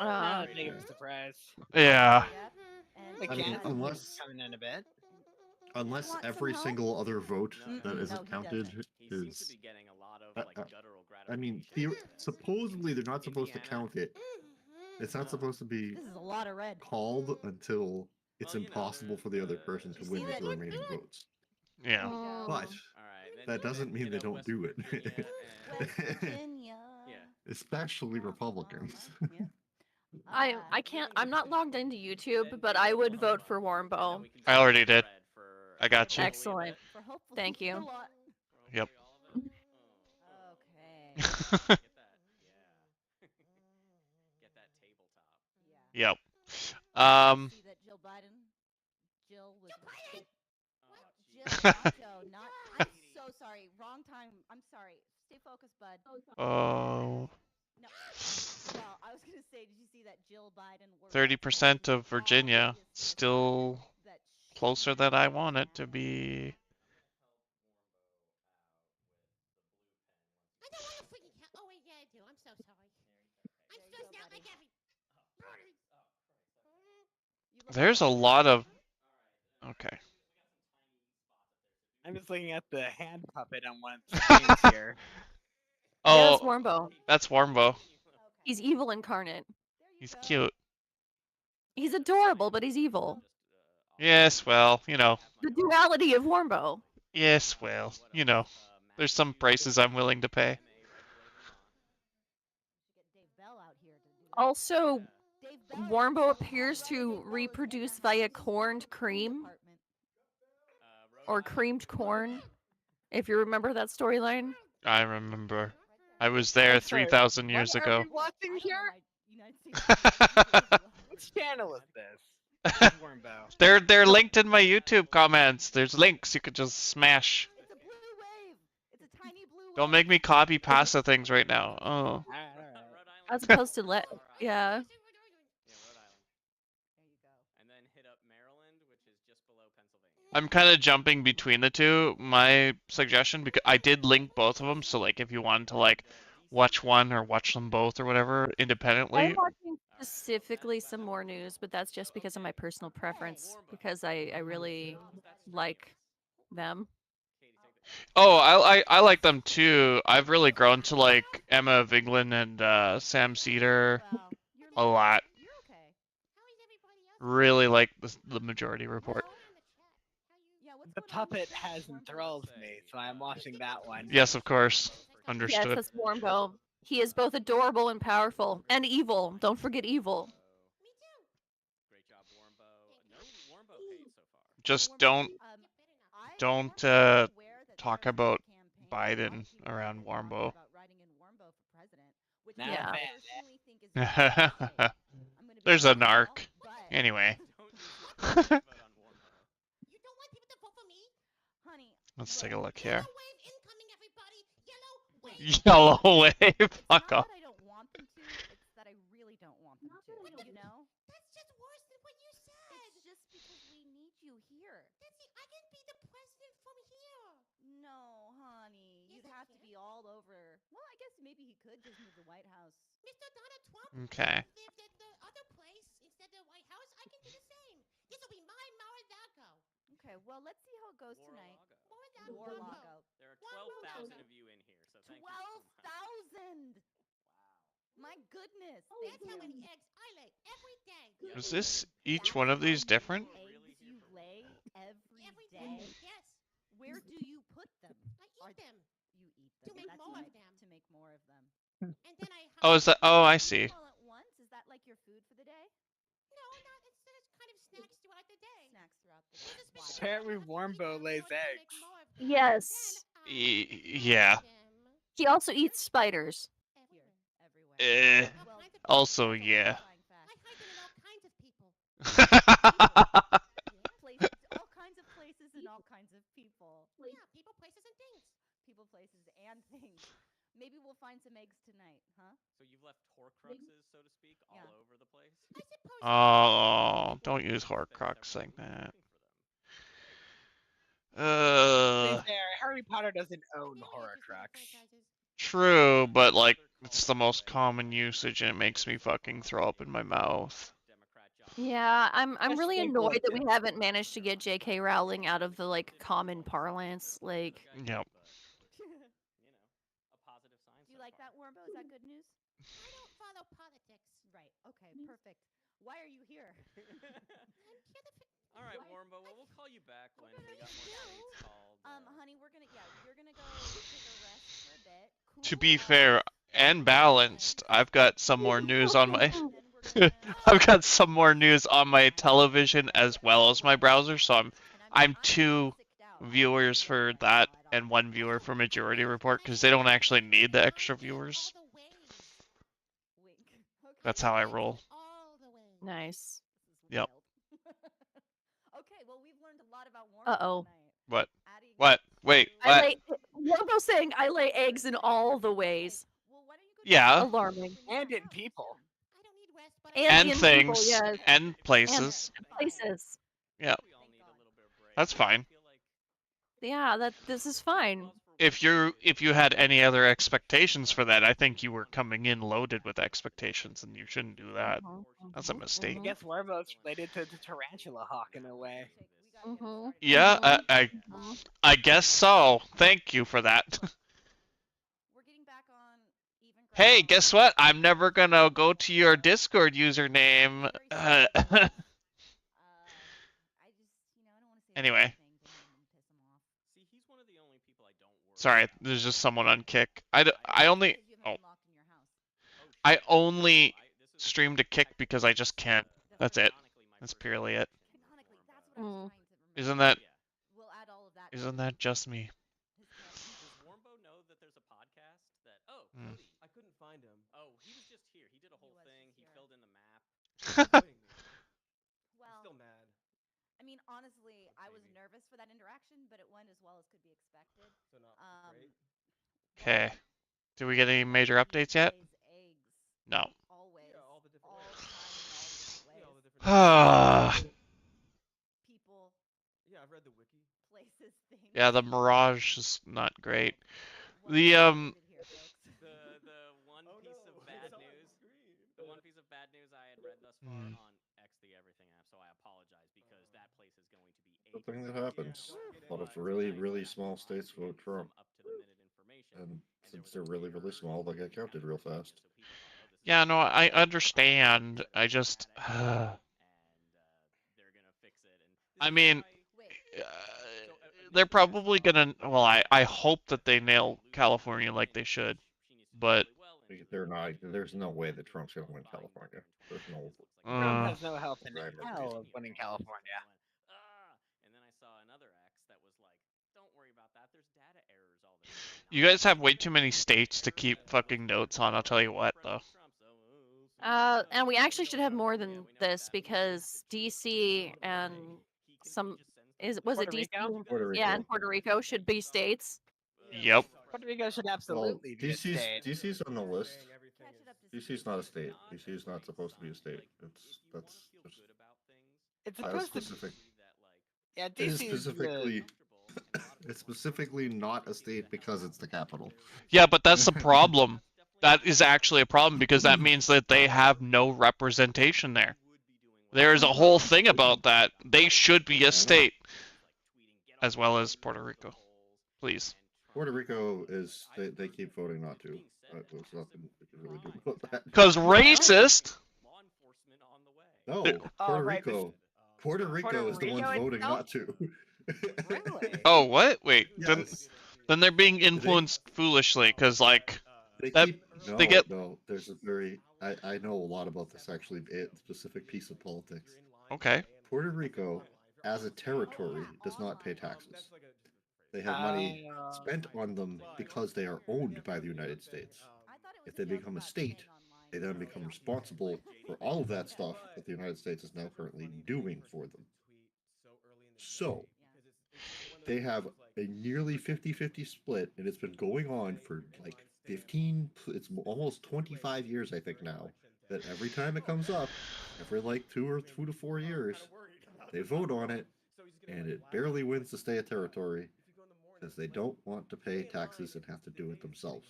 I don't think I'm surprised. Yeah. Yep. And The I mean, Kansas unless- is coming in a bit. Unless Want every some help? single other vote Mm-mm, that no, isn't he counted doesn't. He seems to is. be getting a lot of uh, like uh, guttural I mean, gratification. supposedly they're not supposed to Indiana. count it. It's not supposed to be This is a lot of red. called until it's Well, you know, impossible for the other person to You win see with that? the remaining votes. Yeah. Mm. But All right, then that doesn't mean they don't do it. West Virginia. Especially Republicans. I can't. I'm not logged into YouTube, but I would vote for Warmbo. I already did. I got you. Excellent. Thank you. Yep. Okay. Yep. See that Jill Biden. Jill was. Jill Nacho, not. I'm so sorry. Wrong time. I'm sorry. Stay focused, bud. Oh. No. Well, I was gonna say, did you see that Jill Biden? 30% of Virginia. Still closer than I want it to be. I don't want to freaking count. Oh wait, yeah, I do. I'm so sorry. I'm stressed out like every. There's a lot of. Okay. I'm just looking at the hand puppet on one of the screens here. Oh, That's Warmbo. that's Warmbo. He's evil incarnate. He's cute. He's adorable, but he's evil. Yes, well, you know. The duality of Warmbo. Yes, well, you know. There's some prices I'm willing to pay. Also, Warmbo appears to reproduce via corned cream. Or creamed corn. If you remember that storyline. I remember. I was there 3,000 years What ago. are we watching here? Which channel is this? Warmbo. They're linked in my YouTube comments. There's links you could just smash. It's a blue wave. It's a tiny blue wave. Don't make me copy pasta things right now. Oh. Alright. As opposed to yeah. I'm kind of jumping between the two. My suggestion, because I did link both of them, so like if you wanted to like watch one or watch them both or whatever independently. I'm watching specifically some more news, but that's just because of my personal preference. Because I really like them. Oh, I like them too. I've really grown to like Emma of England and Sam Cedar a lot. Really like the Majority Report. The puppet has enthralled me, so I'm watching that one. Yes, of course. Yes, Understood. that's Warmbo. He is both adorable and powerful. And evil. Don't forget evil. Just don't talk about Biden around Warmbo. Not a Yeah. fan. There's an arc. Anyway. Let's take a look here. Yellow wave. Fuck off. I don't want them to. It's that I really don't want them to. You know? That's just worse than what you said. It's just because we need you here. I can be the president from here. No, honey. You'd have to be all over. Well, I guess maybe he could just move the White House. Mr. Donald Trump Okay. lived at the other place instead of the White House. I can do the same. This will be my Mar-a-Lago. Okay, well, let's see how it goes tonight. Mar-a-Lago. There are 12,000 of you in here, so thank you. 12,000! My goodness. That's how many eggs I lay every day. Is this each one of these different? Eggs you lay every day? Yes. Where do you put them? I eat them. You eat them. To make That's more of enough them. To make more of them. And then I Oh, is that? Oh, I see. All at once? Is that like your food for the day? No, not. It's kind of snacks throughout the day. Snacks throughout the day. Wow. Apparently Warmbo lays eggs. Yes. Yeah. He also eats spiders. Eh. Also, yeah. I hide them in all kinds of people. Places, all kinds of places and all kinds of people. Yeah, people, places, and things. People, places, and things. Maybe we'll find some eggs tonight, huh? So you've left Horcruxes, so to speak, all Yeah. over the place? I suppose. Oh, don't use Horcrux like that. Harry Potter doesn't own Horcrux. True, but like it's the most common usage, and it makes me fucking throw up in my mouth. Yeah, I'm Just really think annoyed like that we it. haven't managed to get J.K. Rowling out of the like common parlance. Like, Yep. A positive sign. Do you like that, Warmbo? Is that good news? I don't follow politics. Right. Okay, perfect. Why are you here? All right, Warmbo. Well, we'll call you back when we got more things called. Honey, you're gonna go take a rest for a bit. To be fair and balanced, I've got some more news on my I've got some more news on my television as well as my browser, so I'm 2 viewers for that and 1 viewer for Majority Report because they don't actually need the extra viewers. That's how I roll. Nice. Yep. Okay, well we've learned a lot about Uh-oh. What? What? Wait, what? Warbo saying I lay eggs in all the ways. Yeah. Alarming. And in people. And in things. people, yes. And places. And places. Yeah. That's fine. Yeah, this is fine. If you had any other expectations for that, I think you were coming in loaded with expectations, and you shouldn't do that. That's a mistake. I guess Warbo's related to the Tarantula Hawk in a way. Yeah, I guess so. Thank you for that. Hey, guess what? I'm never gonna go to your Discord username. Anyway. Sorry, there's just someone on Kick. I only stream to Kick because I just can't. That's it. That's purely it. Isn't that just me? I couldn't find him. Oh, he was just here. He did a whole thing. He filled in the map. Well, Still mad. I mean, honestly, I was nervous for that interaction, but it went as well as could be expected. So not great. Okay. Did we get any major updates yet? No. Always. Yeah, all the different All the time, in all the different ways. People, Yeah, I've read the wiki. places, things. Yeah, the Mirage is not great. The The one piece of bad news. The one piece of bad news I had read thus far on X the Everything app, so I apologize because that place is going to be The thing that happens. A lot of really, really small states vote Trump. And since they're really, really small, they get counted real fast. Yeah, no, I understand. I just I mean, they're probably gonna. Well, I hope that they nail California like they should, but They're not. There's no way that Trump's gonna win California. There's no. Trump has no help in Right. hell of winning California. And then I saw another X that was like, don't worry about that. There's data errors all the time. you guys have way too many states to keep fucking notes on. I'll tell you what, though. And we actually should have more than this because DC and was Puerto it DC? Rico? Puerto Rico. Yeah, and Puerto Rico should be states. Yep. Puerto Rico should absolutely be a state. DC's on the list. DC's not a state. DC's not supposed to be a state. That's It's Iowa supposed to. specific. Yeah, It is DC is specifically. It's specifically not a state because it's the capital. Yeah, but that's the problem. That is actually a problem because that means that they have no representation there. There's a whole thing about that. They should be a state, as well as Puerto Rico. Please. Puerto Rico is. They keep voting not to. There's nothing we can really do about that. Because racist. No, Oh, Puerto right, Rico. Puerto Rico is the one Rico voting itself? not to. Really? Oh, what? Wait. Yes. Then they're being influenced foolishly because, like, They that- keep, no, they get- no. There's a very. I know a lot about this actually. A specific piece of politics. okay. Puerto Rico, as a territory, does not pay taxes. They have money spent on them because they are owned by the United States. If they become a state, they then become responsible for all of that stuff that the United States is now currently doing for them. So, they have a nearly 50-50 split, and it's been going on for like 15, it's almost 25 years, I think now, that every time it comes up, every like 2 to 4 years, they vote on it, and it barely wins to stay a territory, because they don't want to pay taxes and have to do it themselves.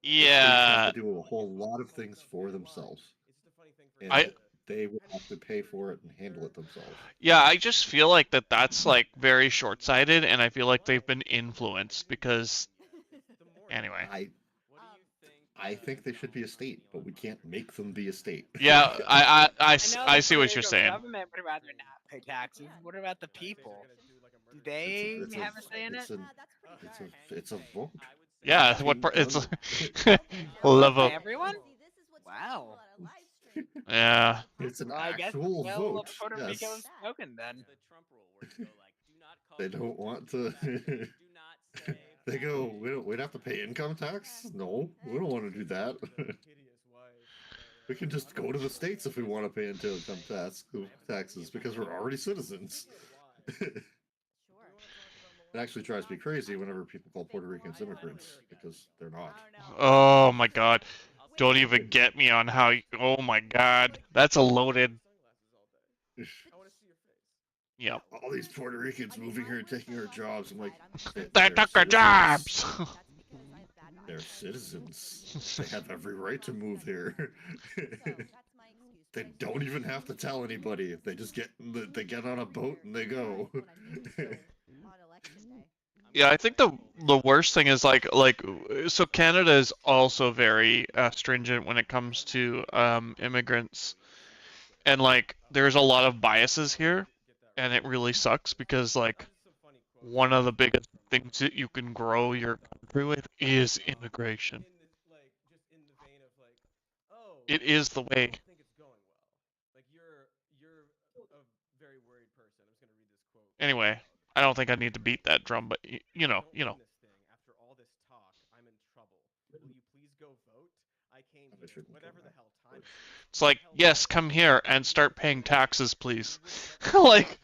They Yeah. have to do a whole lot of things for themselves. And I- they will have to pay for it and handle it themselves. Yeah, I just feel like that's like very short-sighted, and I feel like they've been influenced because. Anyway. I think they should be a state, but we can't make them be a state. Yeah, I know see the what Puerto you're Rico saying. Government would rather not pay taxes. What about the people? Do they It's a- have a say in it's it? It's a vote. Yeah, what Being it's done. love By a everyone? Wow. yeah. It's an Well, I guess actual well vote. of Puerto Yes. Rico is spoken then. The Trump rule where you go like, do not call They don't want to. do not say They go. We'd have to pay income tax. No, we don't want to do that. We can just go to the states if we want to pay into income taxes because we're already citizens. It actually drives me crazy whenever people call Puerto Ricans immigrants because they're not. Oh my god. Don't even get me on how oh my god. That's a loaded. Yep. All these Puerto Ricans moving here and taking our jobs. I'm like, They took our jobs. They're citizens. They have every right to move here. They don't even have to tell anybody. They just get on a boat and they go. Yeah, I think the worst thing is like so Canada is also very stringent when it comes to immigrants, and like there's a lot of biases here, and it really sucks because like one of the biggest things that you can grow your country with is immigration. It is the way. Anyway, I don't think I need to beat that drum, but you know. After all this talk, I'm in trouble. Will you please go vote? I came here, whatever the hell time. It's like, yes, come here and start paying taxes, please. Like,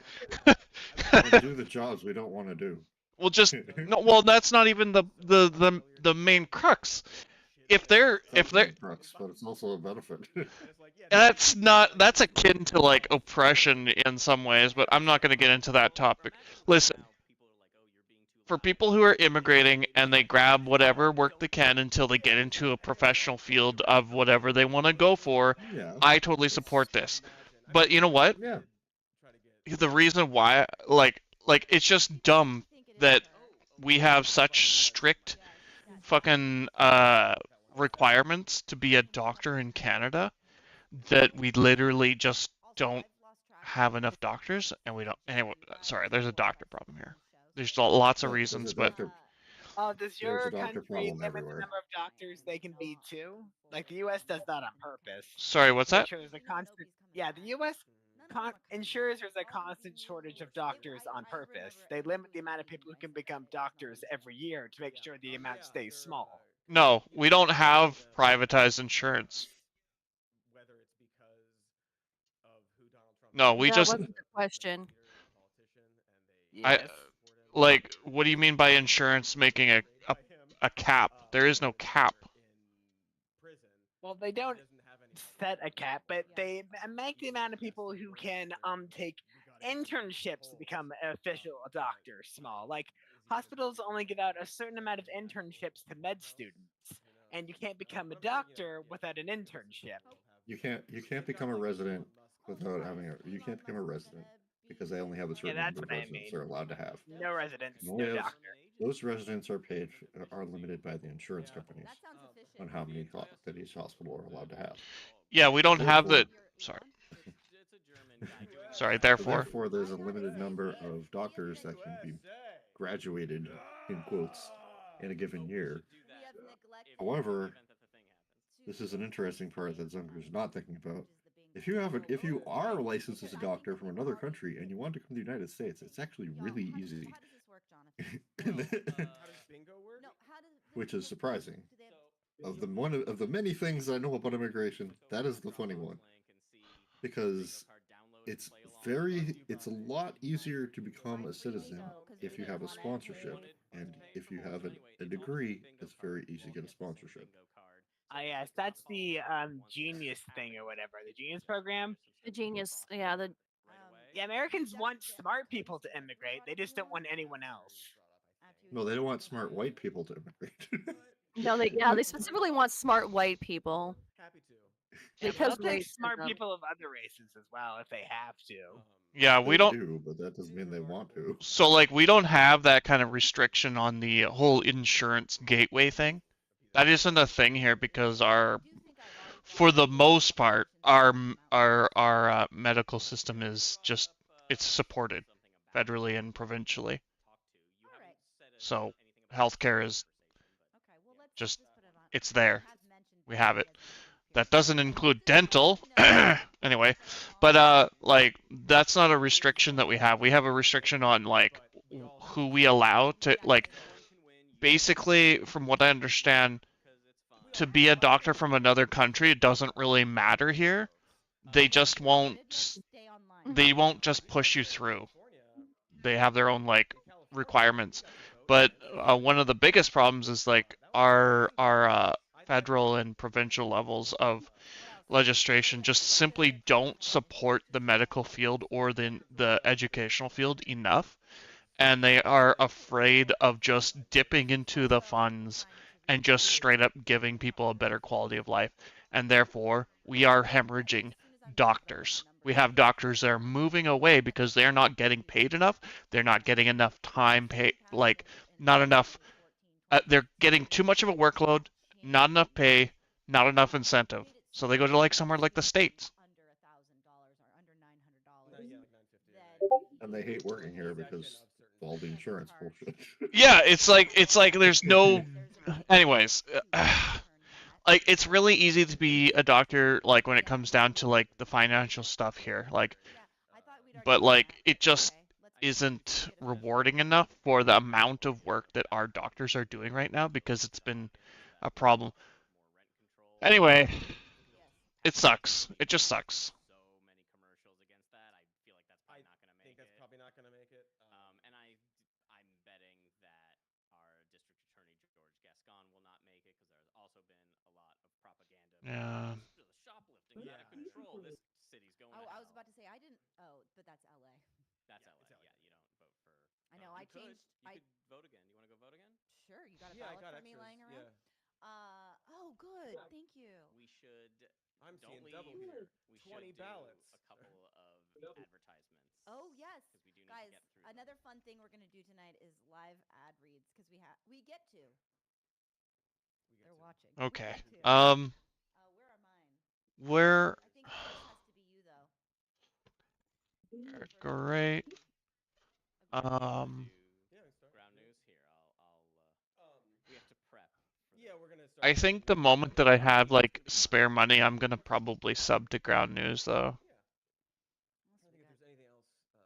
And do the jobs we don't want to do. well, just no. Well, that's not even the main crux. If they're Crux, but it's also a benefit. that's akin to like oppression in some ways, but I'm not going to get into that topic. Listen, for people who are immigrating and they grab whatever work they can until they get into a professional field of whatever they want to go for, Yeah. I totally support this. But you know what? Yeah. The reason why, like it's just dumb that we have such strict fucking requirements to be a doctor in Canada that we literally just don't have enough doctors, and we don't. Anyway, sorry, there's a doctor problem here. There's lots of reasons, but Does your There's a doctor country problem limit the everywhere. number of doctors they can be too? Like the U.S. does that on purpose. sorry, what's Make that? sure there's a constant. Yeah, the U.S. ensures there's a constant shortage of doctors on purpose. They limit the amount of people who can become doctors every year to make sure the amount stays small. No, we don't have privatized insurance. No, we That just wasn't the question. Yes. like. What do you mean by insurance making a cap? There is no cap. Well, they don't set a cap, but they make the amount of people who can take internships to become official doctors small. Like hospitals only give out a certain amount of internships to med students, and you can't become a doctor without an internship. You can't become a resident without having a. You can't become a resident because they only have a certain that's number of what I residents mean. they're allowed to have. No residents, And only no those- doctor. Those residents are limited by the insurance companies on how many that each hospital are allowed to have. Yeah, we don't have the. Therefore- Sorry, therefore. Therefore, there's a limited number of doctors that can be graduated, in quotes, in a given year. However, this is an interesting part that Zunger's not thinking about. If you are licensed as a doctor from another country and you want to come to the United States, it's actually really easy. Which is surprising. Of the many things I know about immigration, that is the funny one. Because it's a lot easier to become a citizen if you have a sponsorship, and if you have a degree, it's very easy to get a sponsorship. Yes, that's the Genius thing or whatever, the Genius program. The Genius, yeah, Yeah, Americans want smart people to immigrate. They just don't want anyone else. No, they don't want smart white people to immigrate. no, they specifically want smart white people. Because they'll take smart racism. people of other races as well if they have to. Yeah, we They don't. do, but that doesn't mean they want to. So like we don't have that kind of restriction on the whole insurance gateway thing. That isn't a thing here because for the most part, our medical system is just it's supported. federally and provincially. Alright. So healthcare is Okay, well, just, put it on. it's there. Has mentioned We have it. as That doesn't include dental. Anyway, but like that's not a restriction that we have. We have a restriction on like who we allow to like basically from what I understand to be a doctor from another country it doesn't really matter here. They just won't stay online. they won't just push you through. They have their own like requirements. But one of the biggest problems is like our federal and provincial levels of legislation just simply don't support the medical field or the educational field enough, and they are afraid of just dipping into the funds and just straight up giving people a better quality of life, and therefore we are hemorrhaging doctors. We have doctors that are moving away because they're not getting paid enough. They're not getting enough time pay, like not enough. They're getting too much of a workload, not enough pay, not enough incentive. So they go to like somewhere like the States. And they hate working here because of all the insurance bullshit. Yeah, it's like there's no. Anyways, like it's really easy to be a doctor like when it comes down to like the financial stuff here, like, but like it just isn't rewarding enough for the amount of work that our doctors are doing right now because it's been a problem. Anyway, it sucks. It just sucks. Yeah. Shoplifting out of control. This city's going. Oh, I was about to say I didn't. Oh, but that's LA. That's LA. Yeah, you don't vote for. I know. I changed. You could vote again. You want to go vote again? Sure. You got a Yeah, I ballot got for me extras. laying around. Yeah. Oh, good. Thank you. We should. I'm don't seeing leave. double here. We 20 should ballots. do a couple of advertisements. Oh yes, Because we do need guys. to get through Another fun thing we're gonna do tonight is live ad reads because we get to. They're watching. We Okay. get to. Where are mine? Where? I think first has to be you though. Great. Ground news here. We have to prep. Yeah, we're gonna start. I think the moment that I have like spare money, I'm gonna probably sub to Ground News though.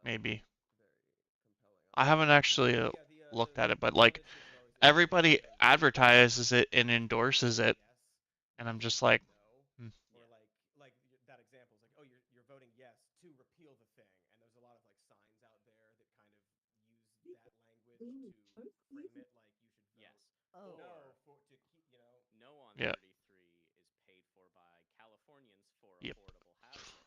Maybe. I haven't actually looked at it, but like everybody advertises it and endorses it, and I'm just like, Or like that example is like, oh, you're voting yes to repeal the thing, and there's a lot of like signs out there that kind of use that language to frame it like you should vote. Yes. Oh. No, to keep, No on Yeah. 33 is paid for by Californians for Yep. affordable housing,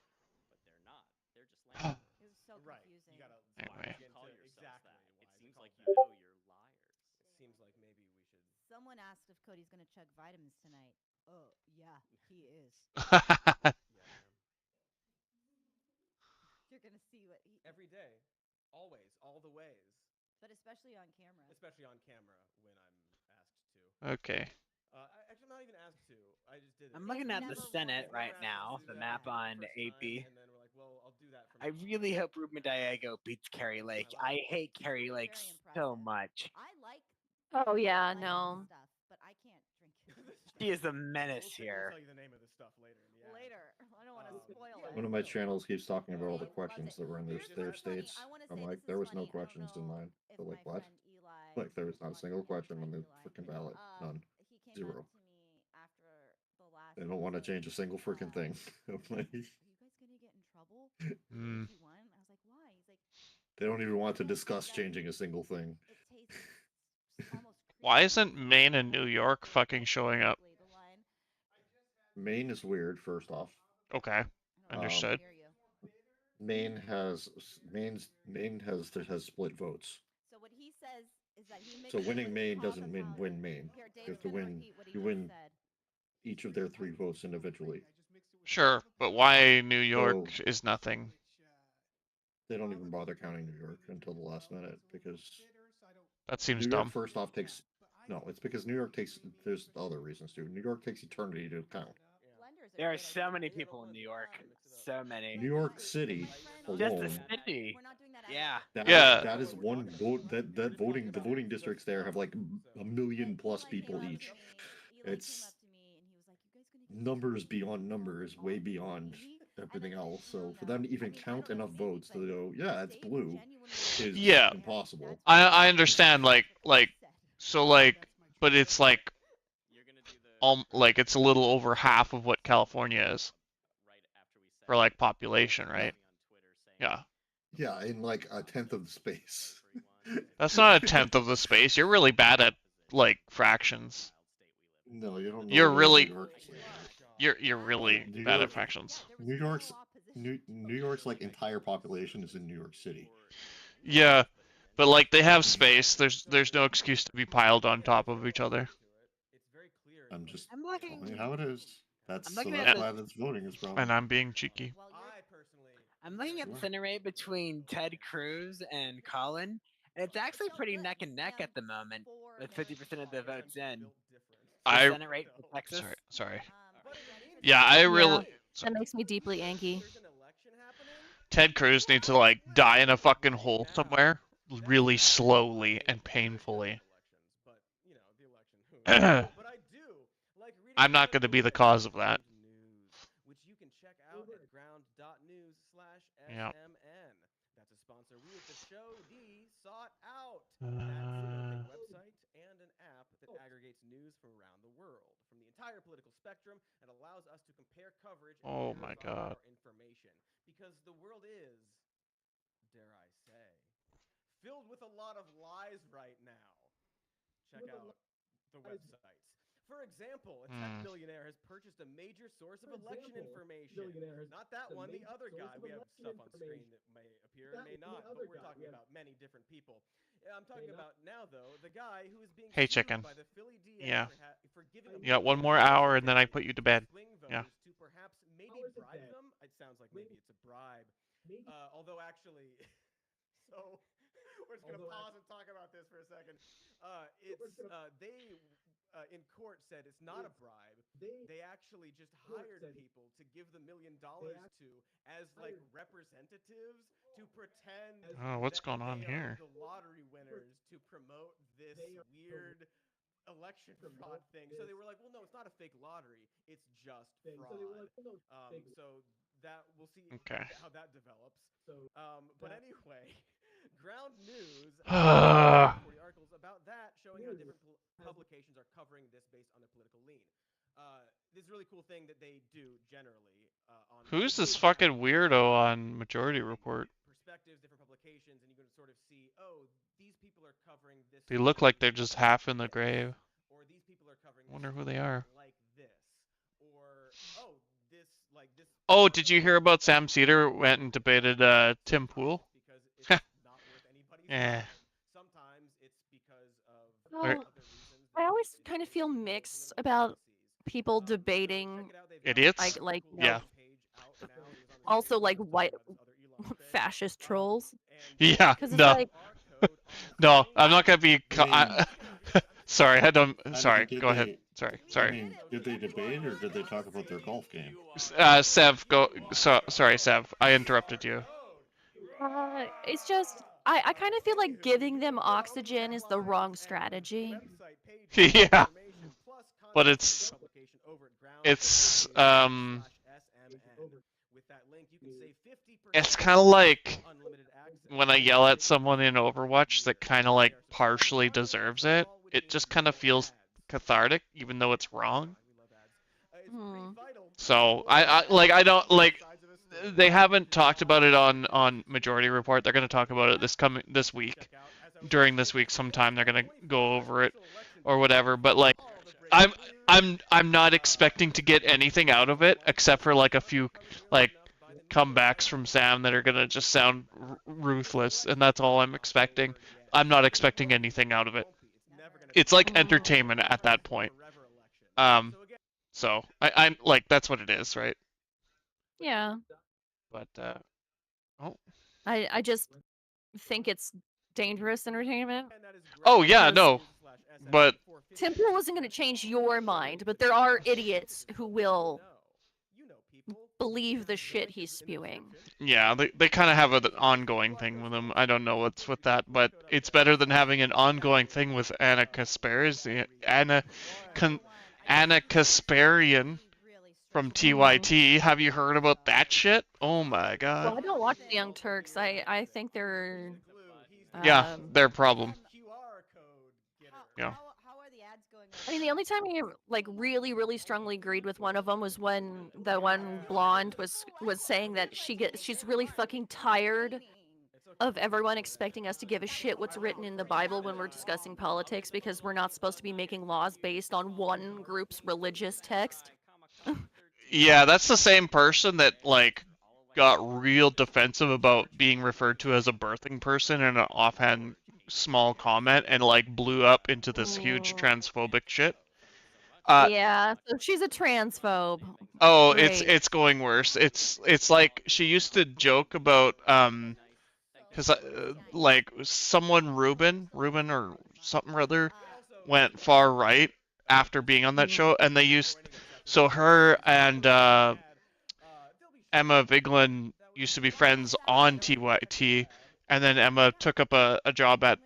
but they're not. They're just landlords. It was so Right. confusing. You gotta Anyway. Call yourselves exactly that. why It is seems called like that? you're liars. It seems like maybe we should. Someone asked if Cody's gonna chug vitamins tonight. Oh yeah, he is. You're gonna see what he. Every day, always, all the ways, But especially on camera. especially on camera when I'm asked to. okay. Actually, I'm not even asked to. I just did it. I'm looking at the never Senate was right around now, to the do map that. on First AP. time, and then we're like, well, I'll do that from I now on. really hope Ruben Diego beats Carrie Lake. I hate Carrie Lake Very so impressive. much. I like. Oh yeah, I like no. Stuff, but I can't drink it. She is a We'll menace we'll here. tell you the name of the stuff later in the ad. Later. I don't want to spoil it. One of my channels keeps talking about all the Loves questions it. that were in their Here's their what's funny. states. I wanna I'm say like, this there is was no funny. I don't questions in know mine. if They're my like, what? friend Eli Like there was not a watched single it. question on the Eli. freaking ballot. None. He came Zero. up to me after the last. They don't want to episode, change a single freaking thing. I'm like, Are you guys gonna get in trouble? Mm. If you won? I was like, why? He's like, they don't even want to "Well, discuss that- changing a single thing. it tastes almost Why creepy." isn't Maine and New York fucking showing up? Basically, the line. Maine is weird. First off, Okay, I don't know if I can understood. hear you. Maine has split votes. So what he says is that he makes So it winning with Maine top doesn't of mean powder. win Maine. Here, You have Dave's to gonna win. repeat what he You just win said. each of their 3 votes individually. Sure, but why New York is nothing? They don't even bother counting New York until the last minute because That seems New York dumb. first off takes. No, it's because New York takes. There's other reasons too. New York takes eternity to count. Blenders There are great so many ideas. people in New York. So many. New York City Just alone. the city. We're not doing that Yeah. That is one vote. The voting districts there have like 1 million plus people each. It's numbers beyond numbers, way beyond everything else. So for them to even count enough votes to go, yeah, it's blue, is impossible. I understand, so but it's like it's a little over half of what California is for like population, right? Yeah. Yeah, in like a tenth of the space. That's not a tenth of the space. You're really bad at like fractions. No, you don't know. You're what really New York is. you're really New bad York- at fractions. New York's like entire population is in New York City. Yeah, but like they have space. There's no excuse to be piled on top of each other. I'm just I'm looking. telling you how it is. That's I'm so looking that's at why this voting is wrong. And I'm being cheeky. I'm looking at the center rate between Ted Cruz and Colin, and it's actually pretty neck and neck at the moment, with 50% of the votes in. The Senate rate for Texas. Sorry. Yeah, I really. That makes me deeply angry. Ted Cruz needs to like die in a fucking hole somewhere, really slowly and painfully. I'm not going to be the cause of that. Which you can check out at ground.news/SMN. Yeah. That's a sponsor we at the show sought out. That's a website and an app that aggregates news from around the world, from the entire political spectrum, and allows us to compare coverage and Oh my verify God. our information. Because the world is, dare I say, filled with a lot of lies right now. Check out the websites. For example, a tech billionaire has purchased a major source of election information. Not that one, the other guy. We have stuff on screen that may appear and may not, but we're talking about many different people. I'm talking about now, though, the guy who is being Hey, sued chicken. by the Philly DA Yeah. for giving You got one more hour and then I put you to bed. swing Yeah. voters to perhaps maybe bribe them. It sounds like maybe it's a bribe. Although actually, so we're just gonna pause and talk about this for a second. They in court said it's not a bribe. They actually just hired people to give the $1 million to as like representatives to pretend. Oh, what's that going on they here? are the lottery winners to promote this weird election fraud thing. So they were like, well, no, it's not a fake lottery. It's just fraud. So that we'll see Okay. how that develops. But anyway, Ground News 40 articles about that showing how different publications are covering this based on their political lean. This is a really cool thing that they do generally. On Who's this fucking weirdo on Majority Report? perspectives, different publications, and you can sort of see, oh, these people are covering this. They look like they're just half in the grave. Or these people are covering. Wonder this who they are. Like this, or oh, this like this. Oh, did you hear about Sam Cedar went and debated Tim Pool? Because it's not worth anybody's Yeah. time. Sometimes it's because of Well, other reasons. I always kind of feel mixed about people debating, Idiots? like Yeah. also like white fascist trolls. Yeah. Because it's No. like, No, I'm not gonna be. Sorry, I don't. I mean, Sorry, did go ahead. they- Sorry, I sorry. mean, did they debate or did they talk about their golf game? Sev, go. Sorry, Sev. I interrupted you. it's just I kind of feel like giving them oxygen is the wrong strategy. Yeah. But it's kind of like when I yell at someone in Overwatch that kind of like partially deserves it. It just kind of feels cathartic, even though it's wrong. So I don't like. They haven't talked about it on Majority Report. They're gonna talk about it this week. During this week, sometime they're gonna go over it or whatever. But like, I'm not expecting to get anything out of it except for like a few like comebacks from Sam that are gonna just sound ruthless, and that's all I'm expecting. I'm not expecting anything out of it. It's like entertainment at that point. So I'm like, that's what it is, right? Yeah. But I just think it's dangerous entertainment. oh yeah, no, but Temple wasn't going to change your mind, but there are idiots who will believe the shit he's spewing. Yeah, they kind of have an ongoing thing with him. I don't know what's with that, but it's better than having an ongoing thing with Anna Kasparian. Anna Kasparian from TYT. Have you heard about that shit? Oh my god. Well, I don't watch the Young Turks. I think they're. Yeah, their problem. Yeah. I mean, the only time I like really strongly agreed with one of them was when the one blonde was saying that she's really fucking tired of everyone expecting us to give a shit what's written in the Bible when we're discussing politics because we're not supposed to be making laws based on one group's religious text. Yeah, that's the same person that like got real defensive about being referred to as a birthing person in an offhand small comment and like blew up into this huge transphobic shit. Yeah, so she's a transphobe. Oh, Great. it's going worse. It's like she used to joke about cuz like someone Ruben or something or other went far right after being on that show, and they used so her and Emma Vigeland used to be friends on TYT, and then Emma took up a job at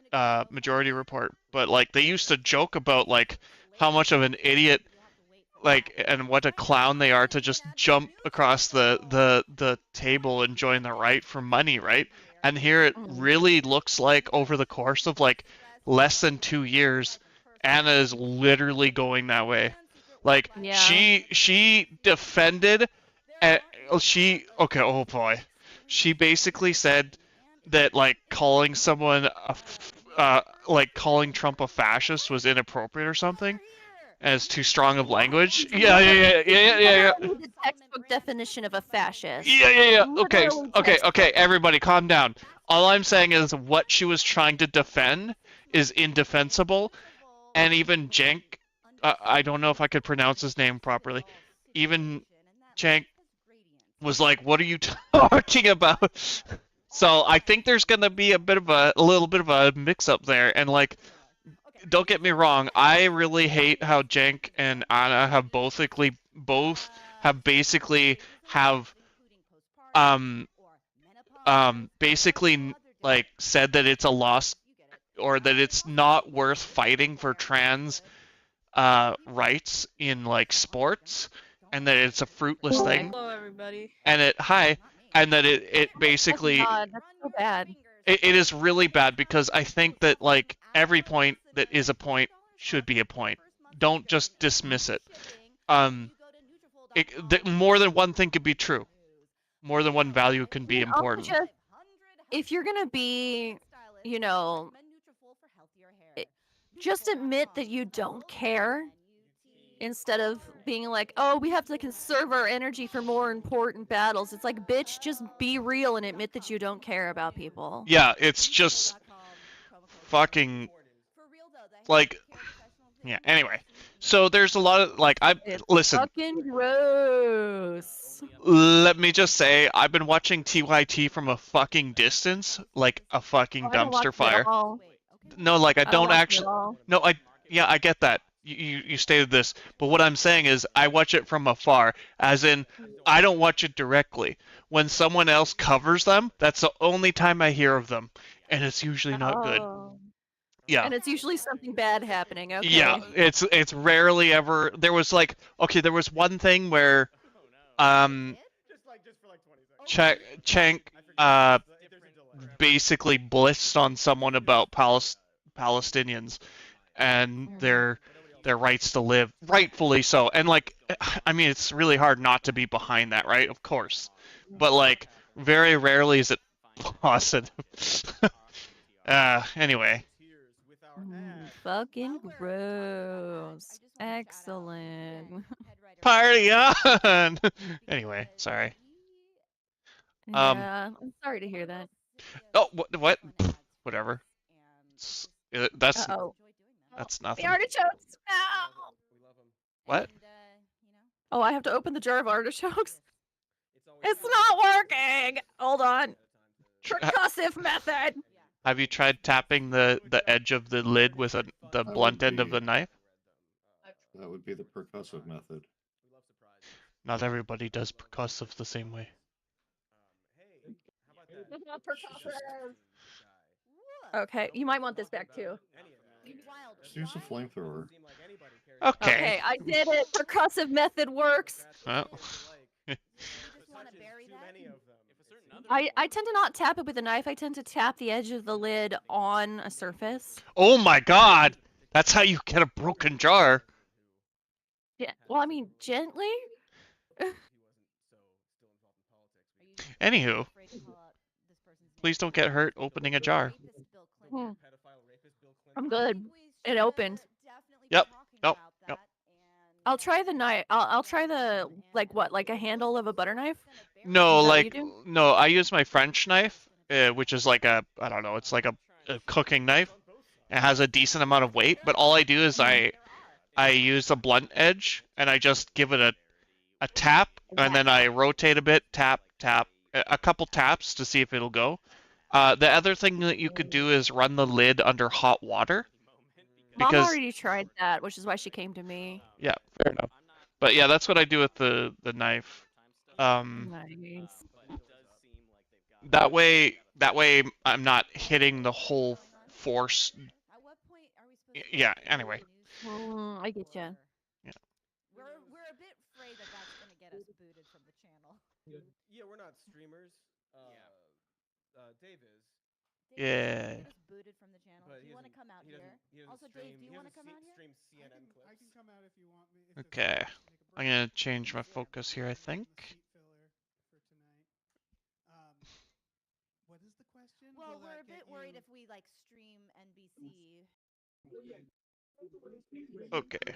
Majority Report. But like they used to joke about like how much of an idiot like and what a clown they are to just jump across the table and join the right for money, right? And here it really looks like over the course of like less than 2 years, Anna is literally going that way. Like she defended oh boy. She basically said that like calling someone like calling Trump a fascist was inappropriate or something as too strong of language. Yeah. The textbook definition of a fascist. Yeah. Okay, everybody calm down. All I'm saying is what she was trying to defend is indefensible, and even Cenk, I don't know if I could pronounce his name properly, even Cenk was like, what are you talking about? So I think there's gonna be a little bit of a mix-up there, and like, don't get me wrong, I really hate how Cenk and Anna have basically like said that it's a loss or that it's not worth fighting for trans rights in like sports, and that it's a fruitless thing. Hello, everybody. And that it basically God, that's so bad. it is really bad because I think that like every point that is a point should be a point. Don't just dismiss it. More than one thing could be true. More than one value can be important. If you're gonna be, just admit that you don't care. Instead of being like, oh, we have to conserve our energy for more important battles. It's like, bitch, just be real and admit that you don't care about people. Yeah, it's just fucking like, yeah. Anyway, so there's a lot of like, listen. Fucking gross. Let me just say, I've been watching TYT from a fucking distance, like a fucking dumpster fire. No, like I don't actually. No, I get that. You stated this, but what I'm saying is I watch it from afar, as in I don't watch it directly. When someone else covers them, that's the only time I hear of them, and it's usually not good. Yeah. And it's usually something bad happening. Okay. Yeah, it's rarely ever. There was one thing where Cenk basically blitzed on someone about Palestinians and their rights to live, rightfully so. And like, I mean, it's really hard not to be behind that, right? Of course. But like, very rarely is it positive. Anyway. Fucking gross. Excellent. Party on! Anyway, sorry. Yeah, I'm sorry to hear that. Oh, what? Whatever. That's nothing. The artichokes! No! What? Oh, I have to open the jar of artichokes? It's not working! Hold on. Percussive method! Have you tried tapping the edge of the lid with the blunt end of the knife? That would be the percussive method. Not everybody does percussive the same way. Hey, how about that? Okay, you might want this back too. Just use a flamethrower. Okay. Okay, I did it. Percussive method works. Well. I tend to not tap it with a knife. I tend to tap the edge of the lid on a surface. Oh my god! That's how you get a broken jar. Yeah. Well, I mean, gently. Anywho, please don't get hurt opening a jar. I'm good. It opened. Yep. Yep. Yep. I'll try the knife. I'll try the like a handle of a butter knife. No, Is that what like you do? no. I use my French knife, which is like a I don't know. It's like a cooking knife. It has a decent amount of weight, but all I do is I use the blunt edge and I just give it a tap, and then I rotate a bit, tap, tap, a couple taps to see if it'll go. The other thing that you could do is run the lid under hot water. Mom Because already tried that, which is why she came to me. yeah, fair enough. But yeah, that's what I do with the knife. Nice. That way I'm not hitting the whole force. Yeah. Anyway. I get you. Yeah. We're a bit afraid that that's gonna get us booted from the channel. Yeah, we're not streamers. Dave is. Yeah. Get us booted from the channel. But Do he you want to doesn't- come out he doesn't- here? he doesn't Also, stream- Dave, do he you want to doesn't come out here? stream CNN clips. I can come out if you want me. Okay. I'm gonna change my focus here, I think. What is the question? Well, Will we're a that bit get worried you- if we like stream NBC. Okay.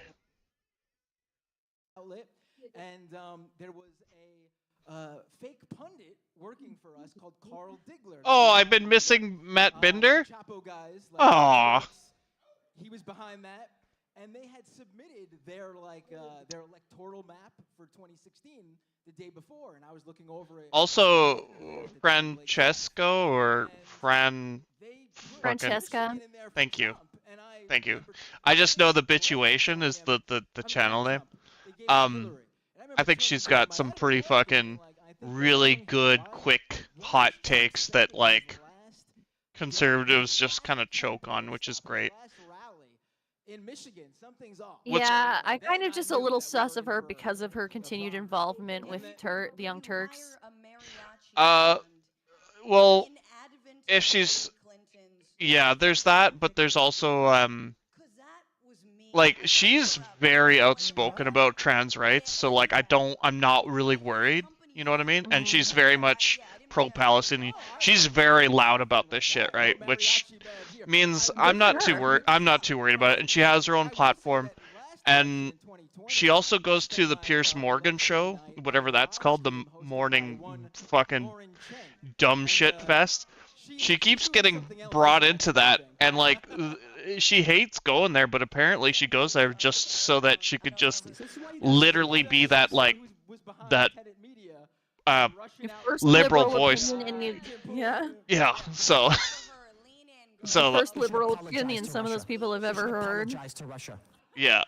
Outlet, and there was a fake pundit working for us called Carl Diggler. Oh, I've been missing Matt Binder. Chapo guys. Aw. He was behind that, and they had submitted their their electoral map for 2016 the day before, and I was looking over it. Also, Francesco or fucking- Francesca. Thank you. Thank you. I just know the Bituation is the channel name. I think she's got some pretty fucking really good, quick, hot takes that like conservatives just kind of choke on, which is great. In Michigan, something's off. Yeah, I kind of just a little sus of her because of her continued involvement with the Young Turks. Well, if she's, yeah, there's that, but there's also like she's very outspoken about trans rights, so like I'm not really worried. You know what I mean? And she's very much pro-Palestinian. She's very loud about this shit, right? Which means I'm not too worried about it. And she has her own platform, and she also goes to the Piers Morgan show, whatever that's called, the morning fucking dumb shit fest. She keeps getting brought into that, and like she hates going there, but apparently she goes there just so that she could just literally be that like that liberal voice. Yeah, so First liberal opinion some of those people have ever heard. Yeah.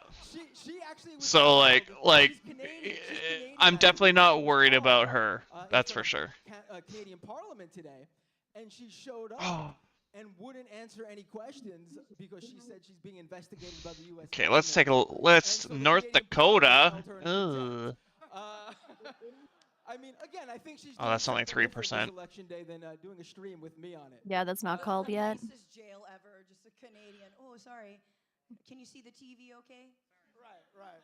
So like I'm definitely not worried about her. That's for sure. Canadian Parliament today, and she showed up and wouldn't answer any questions because she said she's being investigated by the U.S. Okay, let's North Dakota. Ugh. I mean, again, I think she's. Oh, that's only 3%. Election day than doing a stream with me on it. Yeah, that's not called yet. Nicest jail ever, just a Canadian. Oh, sorry. Can you see the TV okay? Right.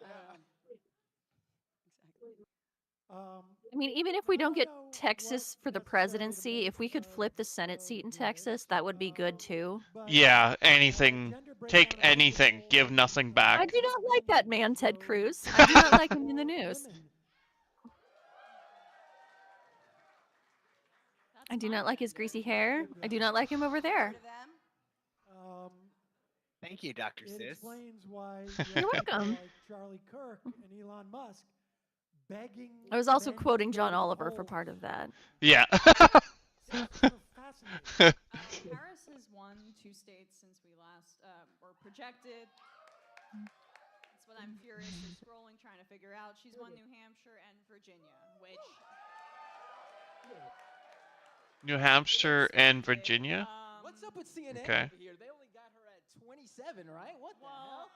I mean, even if we don't get Texas for the presidency, if we could flip the Senate seat in Texas, that would be good too. Yeah, anything. Take anything. Give nothing I back. do not like that man, Ted Cruz. I do not like him in the news. I do not like his greasy hair. I do not like him over there. Thank you, Dr. It Sis. explains why You're welcome. like Charlie Kirk and Elon Musk begging. I was also quoting John Oliver for part of that. Yeah. Harris has won 2 states since we last were projected. That's what I'm furiously scrolling, trying to figure out. She's won New Hampshire and Virginia, which New Hampshire and Virginia. What's up with CNN Okay. over here? They only got her at 27, right? What the hell?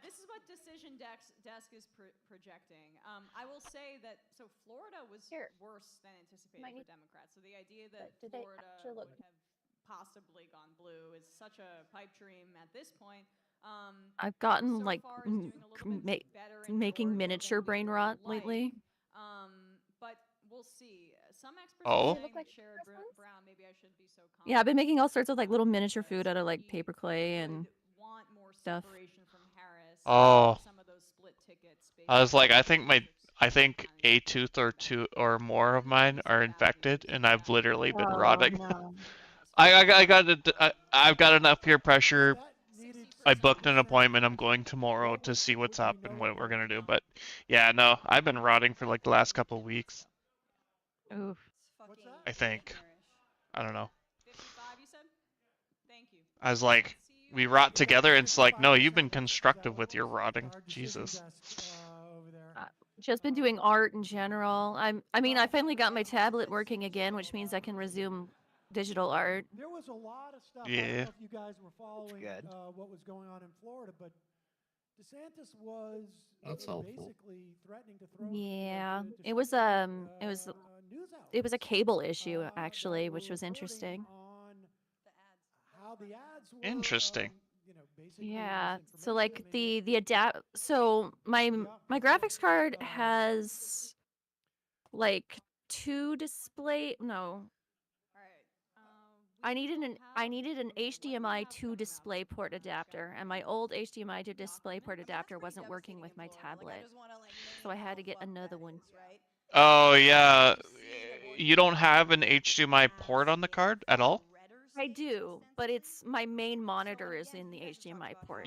this is what Decision Desk is projecting. I will say that Florida was worse than anticipated for Democrats. So the idea that Florida would have possibly gone blue is such a pipe dream at this point. I've gotten so like far is doing a little bit better in making Georgia miniature than we brain would rot like. lately. But we'll see. Some experts Oh. are saying that Sherrod Brown, maybe I should be so confident. Yeah, I've been making all sorts of like little miniature food out of like paper clay and want more stuff. separation from Harris. Oh. Some of those split tickets. I was like, I think a tooth or two or more of mine are infected, and I've literally been rotting. No. I've got enough peer pressure. I booked an appointment. I'm going tomorrow to see what's up and what we're gonna do. But yeah, no, I've been rotting for like the last couple of weeks. Oof. I think. I don't know. 55, you said? Thank you. I was like, we rot together, and it's like, no, you've been constructive with your rotting. Jesus. Just been doing art in general. I mean, I finally got my tablet working again, which means I can resume digital art. There was a lot of stuff. I Yeah. don't know if you guys were following good. what was going on in Florida, but DeSantis was That's helpful. basically threatening to throw. Yeah, to it was shut um, down, it was news it was a outlets, cable issue that actually, were which was reporting interesting. on how the ads were, Interesting. basically Yeah, so misinformation, like maybe the adapt. So my graphics card has like two display. No, All right. I needed an HDMI to display port adapter, and my old HDMI to display port adapter wasn't working with my tablet, so I had to get another one. Oh yeah. You don't have an HDMI port on the card at all? I do, but it's my main monitor is in the HDMI port.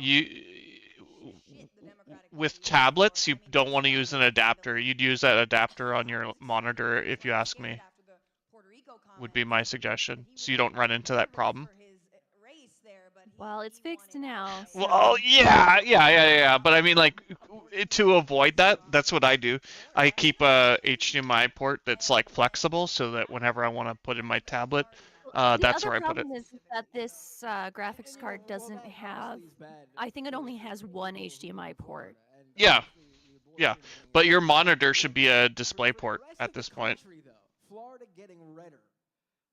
With tablets, you don't want to use an adapter. You'd use that adapter on your monitor, if you ask me. Would be my suggestion, so you don't run into that problem. Well, it's fixed now. Well, yeah. But I mean, like, to avoid that, that's what I do. I keep a HDMI port that's like flexible, so that whenever I want to put in my tablet, that's where I put it. The other problem is that this graphics card doesn't have. I think it only has one HDMI port. Yeah. But your monitor should be a display port at this point. Florida getting redder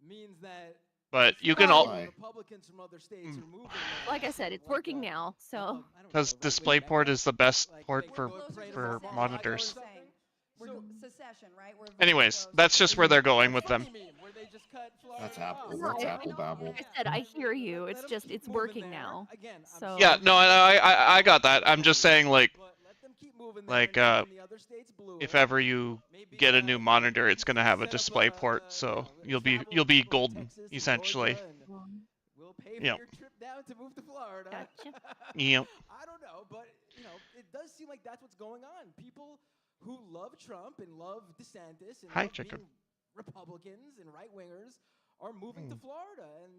means that. But you can all. Republicans from other states are moving. Like I said, it's working now, so. Because DisplayPort is the best port for monitors. Anyways, that's just where they're going with them. That's Apple. That's Apple babble. Like I said, I hear you. It's just it's working now. So. Yeah, no, I got that. I'm just saying, like, if ever you get a new monitor, it's gonna have a display port, so you'll be golden, essentially. We'll pay for Yep. your trip down to move to Florida. Yep. I don't know, but it does seem like that's what's going on. People who love Trump and love DeSantis and Hi, love chicken. being Republicans and right wingers are moving to Florida, and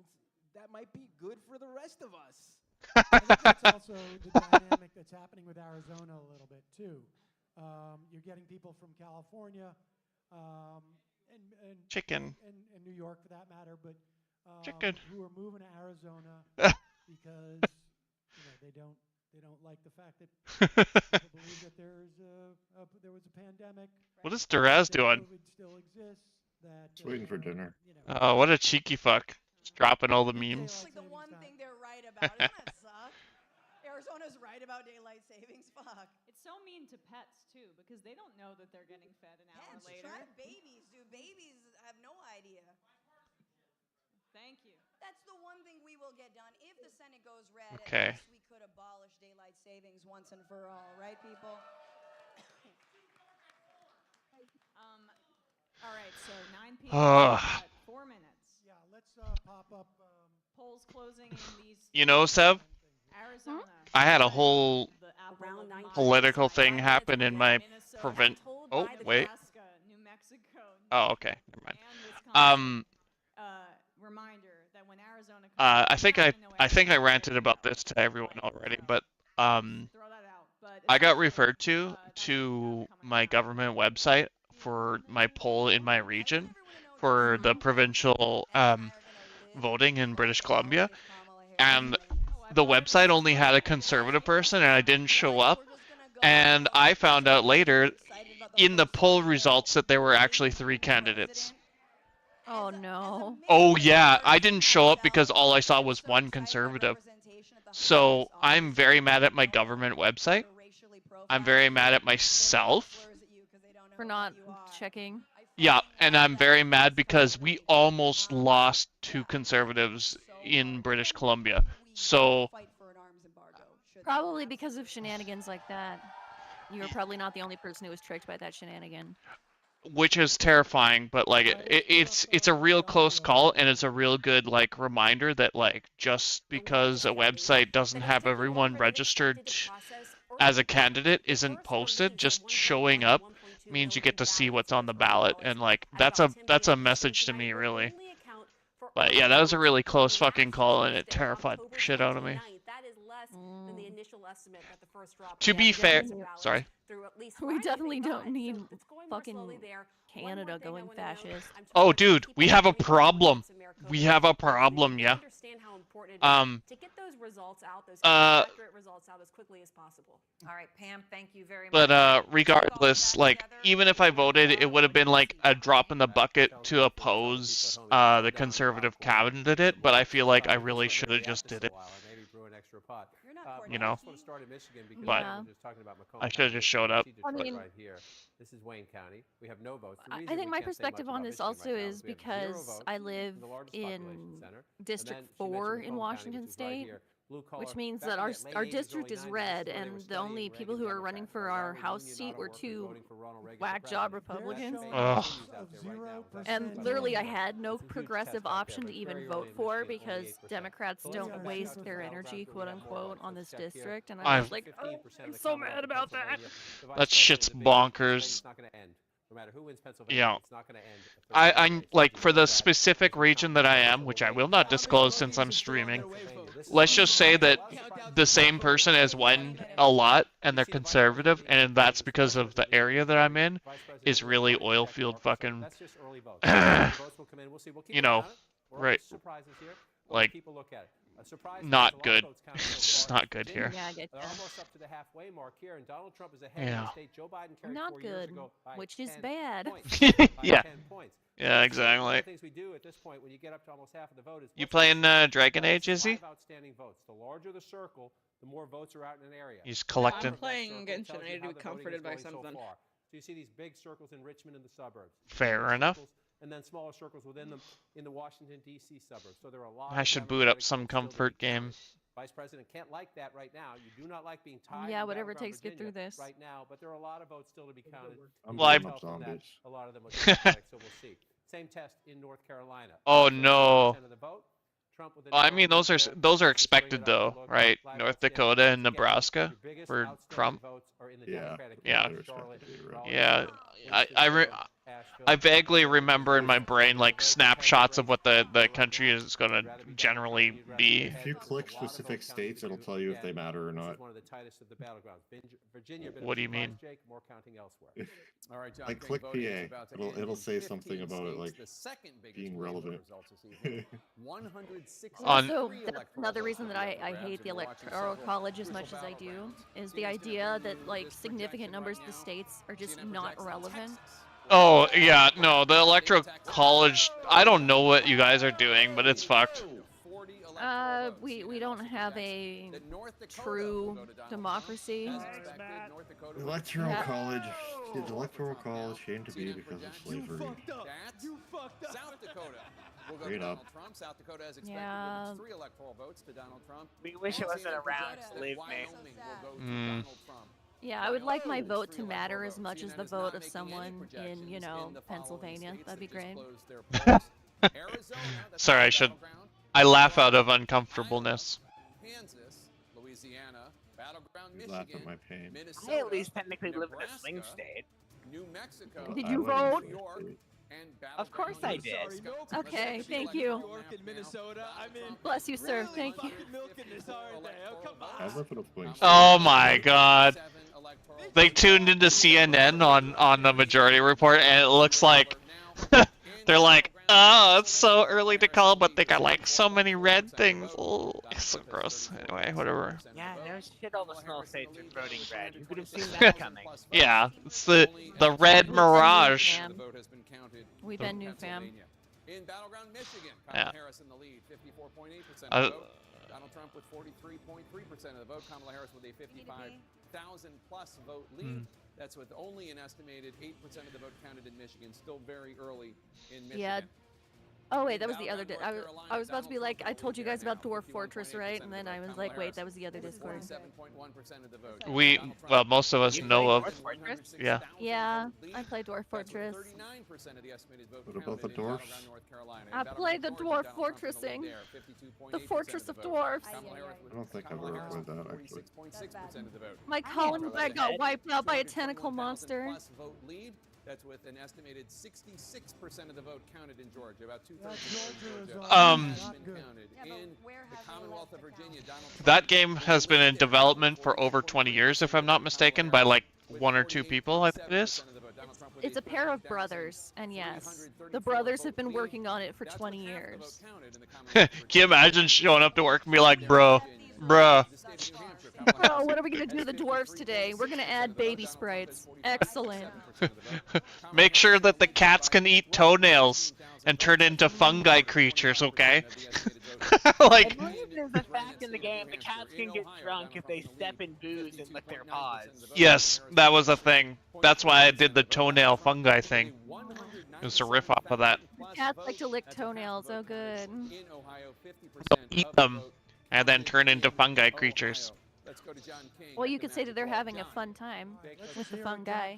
that might be good for the rest of us. I think that's also the dynamic that's happening with Arizona a little bit too. You're getting people from California, and Chicken. and New York for that matter, but Chicken. who are moving to Arizona because they don't like the fact that people believe that there was a pandemic. What is Derez doing? COVID still exists. That Just waiting for dinner. Oh, what a cheeky fuck. Just dropping all the memes. Like the one thing they're right about. Doesn't that suck? Arizona's right about daylight savings. Fuck. It's so mean to pets too, because they don't know that they're getting fed an hour Pets, later. try babies, dude. Babies have no idea. Thank you. That's the one thing we will get done. If the Senate goes red, Okay. at least we could abolish daylight savings once and for all, right, people? All right, so 9 p.m. Ugh. 4 minutes. Yeah, let's pop up. Polls closing in these. You know, Seb, Arizona. I had a whole the apple of my political eye. thing happen in my Minnesota, prevent. Oh, wait. Nebraska, New Mexico. Oh, okay. Never mind. And Wisconsin. Reminder that when Arizona comes I think I know think I everything. ranted about this to everyone already, but Throw that out. I got referred to my government website for my poll in my region for the provincial voting in British Columbia, and the website only had a conservative person, and I didn't show up. And I found out later in the poll results that there were actually 3 candidates. Oh no. Oh yeah, I didn't show up because all I saw was 1 conservative. So I'm very mad at my government website. I'm very mad at myself For not checking. Yeah, and I'm very mad because we almost lost 2 conservatives in British Columbia. So Probably because of shenanigans like that. You were probably not the only person who was tricked by that shenanigan. which is terrifying, but like it's a real close call, and it's a real good like reminder that like just because a website doesn't have everyone registered as a candidate isn't posted, just showing up means you get to see what's on the ballot, and like that's a message to me really. But yeah, that was a really close fucking call, and it terrified the shit out of me. To be fair, sorry. We definitely don't need fucking Canada going fascist. Oh, dude, we have a problem. We have a problem, yeah. To get those results out, those accurate results out as quickly as possible. All right, Pam, thank you very much. But regardless, like even if I voted, it would have been like a drop in the bucket to oppose the conservative candidate. But I feel like I really should have just did it. You know, but I should have just showed up. I mean, This is Wayne County. We have no votes. I think my perspective on this also is because I live in District 4 in Washington State, which means that our district is red, and the only people who are running for our House seat were 2 whack job Republicans. Ugh. And literally I had no progressive option to even vote for because Democrats don't waste their energy, quote unquote, on this district. And I was like, oh, I'm so mad about that. That shit's bonkers. Yeah. I'm like, for the specific region that I am, which I will not disclose since I'm streaming, let's just say that the same person has won a lot and they're conservative, and that's because of the area that I'm in is really oil field fucking, you know, right, like, not good. It's just not good here. Yeah, I get They're that. almost up to the halfway mark here, and Donald Trump is ahead Yeah. of the state. Joe Biden carried Not 4 years good, ago by which is 10 bad. points. Yeah. 10 points. Yeah, exactly. One of the things we do at this point, when you get up to almost half of the vote, is You what's playing the Dragon Age, is he? 5 outstanding votes. The larger the circle, the more votes are out in an area. He's collecting. I'm playing Genshin. I need to be comforted by something. So you see these big circles in Richmond and the suburbs. Fair Smaller enough. circles, and then smaller circles within them in the Washington D.C. suburbs. So there are a lot. I of should boot up Democratic some votes still to be comfort counted. game. Vice President can't like that right now. You do not like being tied. Yeah, in whatever it battleground takes to get through Virginia this. right now, but there are a lot of votes still to be counted. I'm Well, voting I- up zombies. A lot of them are Democratic, so we'll see. Same test in North Carolina. Oh, 70% no. of the vote. Trump with a Well, I no mean, those are there. those are Just to show you expected that I though, look, right? 5 North outstanding Dakota and votes. Again, Nebraska your biggest for outstanding Trump. votes are in the Yeah. Democratic Yeah. counties, They're Charlotte, expected to be, right. Yeah, Winston-Salem, Asheville. I vaguely remember in my brain like snapshots of what the country is gonna generally be. If you click specific states, it'll tell you if they matter or This is not. one of the tightest of the battlegrounds. Virginia, been a What do you surprise, mean? Jake, more counting elsewhere. All right, John, Like, King click voting is PA, about to it'll- end it'll in say something 15 about it, states, like, the second biggest being poll relevant. results this evening. 163 Also, that's electoral another votes reason that are I up for grabs hate the in watching Electoral several College as much crucial as I do, battlegrounds. is the idea that like significant numbers of the states are just not relevant. Oh yeah, no, the Electoral College. I don't know what you guys are doing, but it's fucked. We don't have a true democracy. Electoral Yeah. college. The electoral college came to be because of slavery. South Dakota. We'll go Straight to up. Donald Trump. South Dakota has expected Yeah. 3 electoral votes to Donald Trump. We wish it wasn't Montana around, projects that believe me. Wyoming will go to Mm. Donald Trump. Yeah, I would like my vote to matter as Votes. much as CNN the is vote not of making someone any in, projections you know, in the following Pennsylvania. states That'd be that just great. closed their polls. Arizona, that's Sorry, I the should. battleground. I laugh out of uncomfortableness. Kansas, Louisiana, battleground You laugh at Michigan, my pain. Minnesota, I at least technically live in a swing Nebraska, state. New Mexico, Did I you live in vote? New York, state. Of course I did. Okay, thank you. New York and Minnesota. I mean, Bless you, sir. really Thank you. fucking milking this, aren't they? Oh, come on. I live in a place. Oh my god. They tuned into CNN on the majority report, and it looks like they're like, oh, it's so early to call, but they got like so many red things. Oh, it's so gross. Anyway, whatever. Yeah, no shit, all the small states are voting red. Who could have seen that coming? Yeah, it's the red mirage. We've been new fam. In battleground Michigan, Yeah. Kamala Harris in the lead, 54.8% of the vote. Donald Trump with 43.3% of the vote. Kamala Harris with a 55,000 plus vote lead. That's with only an estimated 8% of the vote counted in Michigan. Still very early in Michigan. Yeah. Oh wait, that was the other. I was about to be like, I told you guys about Dwarf Fortress, right? And then I was like, wait, that was the other Discord. 47.1% of the vote. Well, most of us know of. Yeah. Yeah, I play Dwarf Fortress. 39% of the estimated vote What about the counted in dwarfs? battleground North Carolina. I play the Dwarf Fortressing. The Fortress of Dwarfs. I don't think I've ever played that actually. 6.6% of the vote. My colony bag got wiped out by a tentacle monster. Plus vote lead. That's with an estimated 66% of the vote counted in Georgia. About 2/3 of Georgia has been counted. In the Commonwealth of Virginia, Donald Trump That game has been in development for over 20 years, if I'm not mistaken, by like 1 or 2 people, I think it is. It's a pair of brothers, and yes, the brothers have been working on it for 20 years. Can you imagine showing up to work and be like, bruh. Bro, what are we gonna do to the dwarves today? We're gonna add baby sprites. Excellent. Make sure that the cats can eat toenails and turn into fungi creatures, okay? Like, There's a fact in the game: the cats can get drunk if they step in booze and lick their paws. yes, that was a thing. That's why I did the toenail fungi thing. It was a riff off of that. Cats like to lick toenails. Oh, good. Don't eat them and then turn into fungi creatures. Well, you could say that they're having a fun time with the fungi.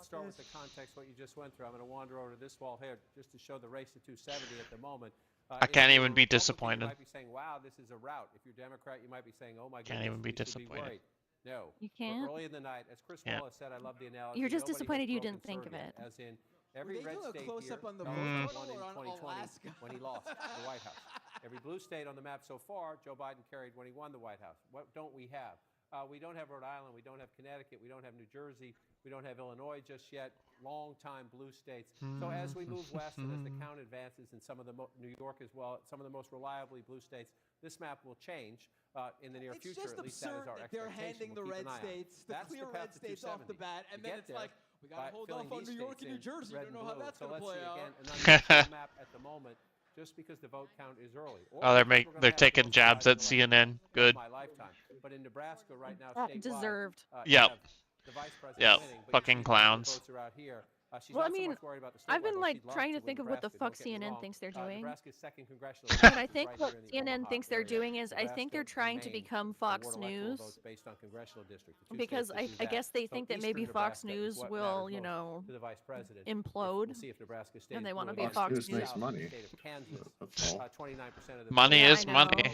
Start with the context what you just went through. I'm going to wander over to this wall here just to show the race to 270 at the moment. I can't even be disappointed. You might be saying, wow, this is a rout. If you're Democrat, you might be saying, oh my goodness, Can't even be we should disappointed. worried. No. You can't? Early in the night, as Chris Yeah. Wallace said, I love the analogy. You're just nobody disappointed has you broken didn't think of third yet, it. As in, every Were they red doing a state close-up here on the won vote in or on 2020 Alaska? when he lost the White House. Every blue state on the map so far, Joe Biden carried when he won the White House. What don't we have? We don't have Rhode Island, we don't have Connecticut, we don't have New Jersey, we don't have Illinois just yet, long-time blue states. So as we move west and as the count advances in some of the New York as well, some of the most reliably blue states, this map will change in the near It's future. just At least that is absurd our that they're expectation. handing the We'll keep red an eye on it. states, the That's clear path red to states off the 270. bat, and To then get it's there like, we by gotta hold filling off on these New York states and New in Jersey. We red don't know and how blue. that's So gonna let's play see out. again an unusual map at the moment, just because the vote count is early. Or Oh, because we're gonna they're have taking both jabs sides at of the election CNN. Good. my lifetime. But in Nebraska right now, That statewide, deserved. you Yep. have the vice president Yep. winning, but you Fucking see the clowns. votes are out here. She's Well, I not so mean, much worried about the I've statewide been vote. like She'd love trying to win think of what the Nebraska, fuck don't get me CNN wrong. thinks they're doing. Nebraska's second congressional And district I is think right what here in the CNN Omaha thinks they're area. doing is I think they're Nebraska trying to and Maine become award Fox electoral News. votes based on congressional district. The two Because states that do I that. guess they So think that Eastern maybe Fox Nebraska is News what will, matters you most know, to the vice president. implode. We'll see if Nebraska stays And they want to blue be again. Fox News makes News. money. State of Kansas, That's all. 29% of the Money Yeah, is I money. know.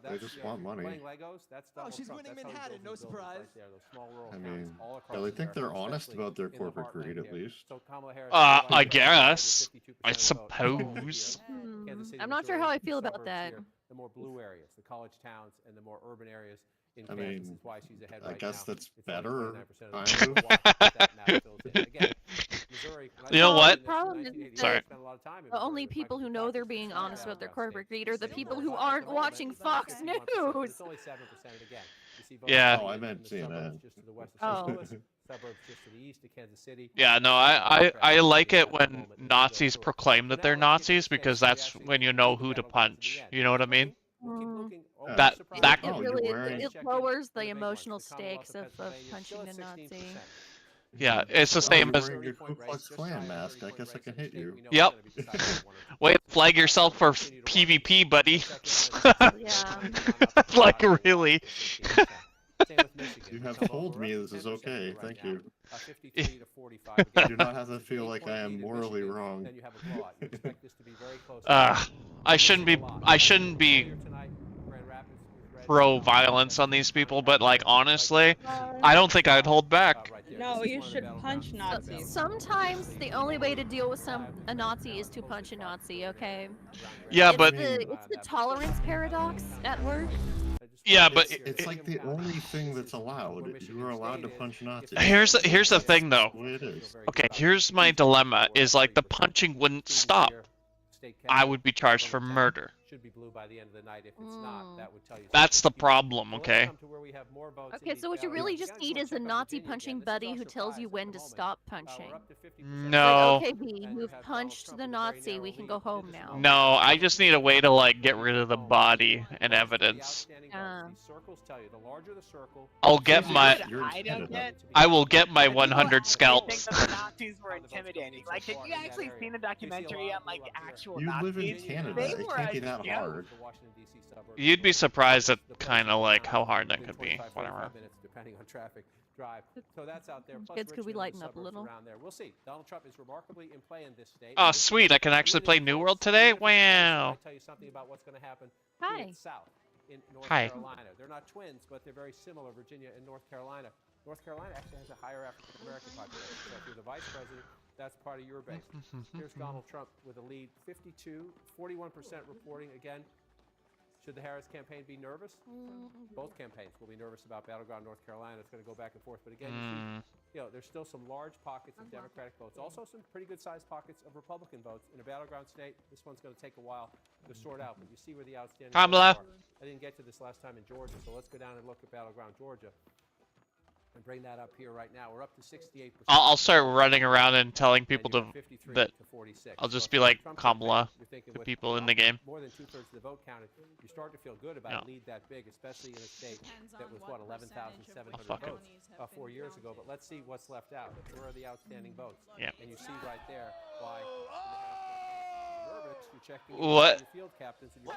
They just want money. Playing Legos, that's Oh, Donald she's Trump. winning That's how he Manhattan, builds no his buildings surprise. right there, those small rural I towns mean, all across yeah, they think America, they're honest especially about their in the corporate heartland greed at here. least. So Kamala Harris I is right guess. there, 52% I of the vote. suppose. Kansas City, I'm not sure Missouri, how I feel the about suburbs that. here, the more blue areas, the college towns, and the more urban areas in I Kansas mean, is why she's ahead I right guess now. that's It's only better, 29% of the kind vote. of. We'll watch if that map fills in. Again, Missouri, when I You know started what? doing this in Problem is 1988, that I spent a lot of time in The Missouri only with people Michael who know they're Dukakis, being who's honest down about their in corporate state. greed are the Still people more who black at aren't the moment. watching It's Fox 51%, but News. It's only 7% again. You see votes Yeah. coming Oh, I in meant from the suburbs CNN. just to the west of Oh. St. Louis, suburbs just to the east of Kansas City. Yeah, no, I like it when Nazis proclaim that they're Nazis because that's when you know who to punch. You know what I mean? That It Oh, really you're wearing- it lowers the emotional stakes of punching a Nazi. Yeah, it's the Oh, same you're as. wearing your Ku Klux Klan mask. I guess I can hit you. Yep. Wait, flag yourself for PvP, buddy. Like really. You have told me this is okay. Thank you. 53 to 45 I again. do not have to feel like I am morally wrong. Then you have a blowout. You expect this to be very close. I shouldn't be pro violence on these people, but like honestly, I don't think I'd hold back. there. No, This is you one of the should battleground punch cities. Nazis. Sometimes the only way to deal with a Nazi is to punch a Nazi. Okay. Yeah, It's but it's the tolerance paradox at work. yeah, but It's like the only thing that's allowed. You are allowed to punch Nazis. here's the thing though. That's the way it is. Okay, here's my dilemma: is like the punching wouldn't stop. I would be charged for murder. Should be blue by the end of the night. If it's not, that would tell you. That's the problem. Okay. Okay, so what you really just need is a Nazi punching buddy who tells you when to stop punching. No. Like, okay, V, you've punched the Nazi. We can go home now. No, I just need a way to like get rid of the body and evidence. I'll get my. I will get my 100 scalps. I think the Nazis were intimidating. Like, have you actually seen a documentary on like actual You Nazis? live in Canada. They It were can't a be that joke. hard. You'd be surprised at kind of like how hard that could be. Whatever. Depending on traffic drive. So that's out there. Plus Kids, could we Richmond and lighten up a suburbs little? around there. We'll see. Donald Trump is remarkably in play in this state. Oh, sweet! I can actually play New World today. Wow. I'll tell you something about what's going to happen Hi. to the south in North Hi. Carolina. They're not twins, but they're very similar, Virginia and North Carolina. North Carolina actually has a higher African American population. So if you're the vice president, that's part of your base. Here's Donald Trump with a lead, 41% reporting again. Should the Harris campaign be nervous? Both campaigns will be nervous about battleground North Carolina. It's going to go back and forth. But again, you know, there's still some large pockets of Democratic votes. Also some pretty good-sized pockets of Republican votes in a battleground state. This one's going to take a while to sort out. But you see where the outstanding Kamala. votes are. I didn't get to this last time in Georgia, so let's go down and look at battleground Georgia. And bring that up here right now. We're up to 68%. I'll start running around and telling people to that. I'll just be like Kamala to people in the game. More than 2/3 of the vote counted. You start to feel good about a lead that big, especially in a state that was what 11,700 votes 4 years ago. But let's see what's left out. Where are the outstanding votes? Yeah. And you see right there why. You're checking What? your field captains and your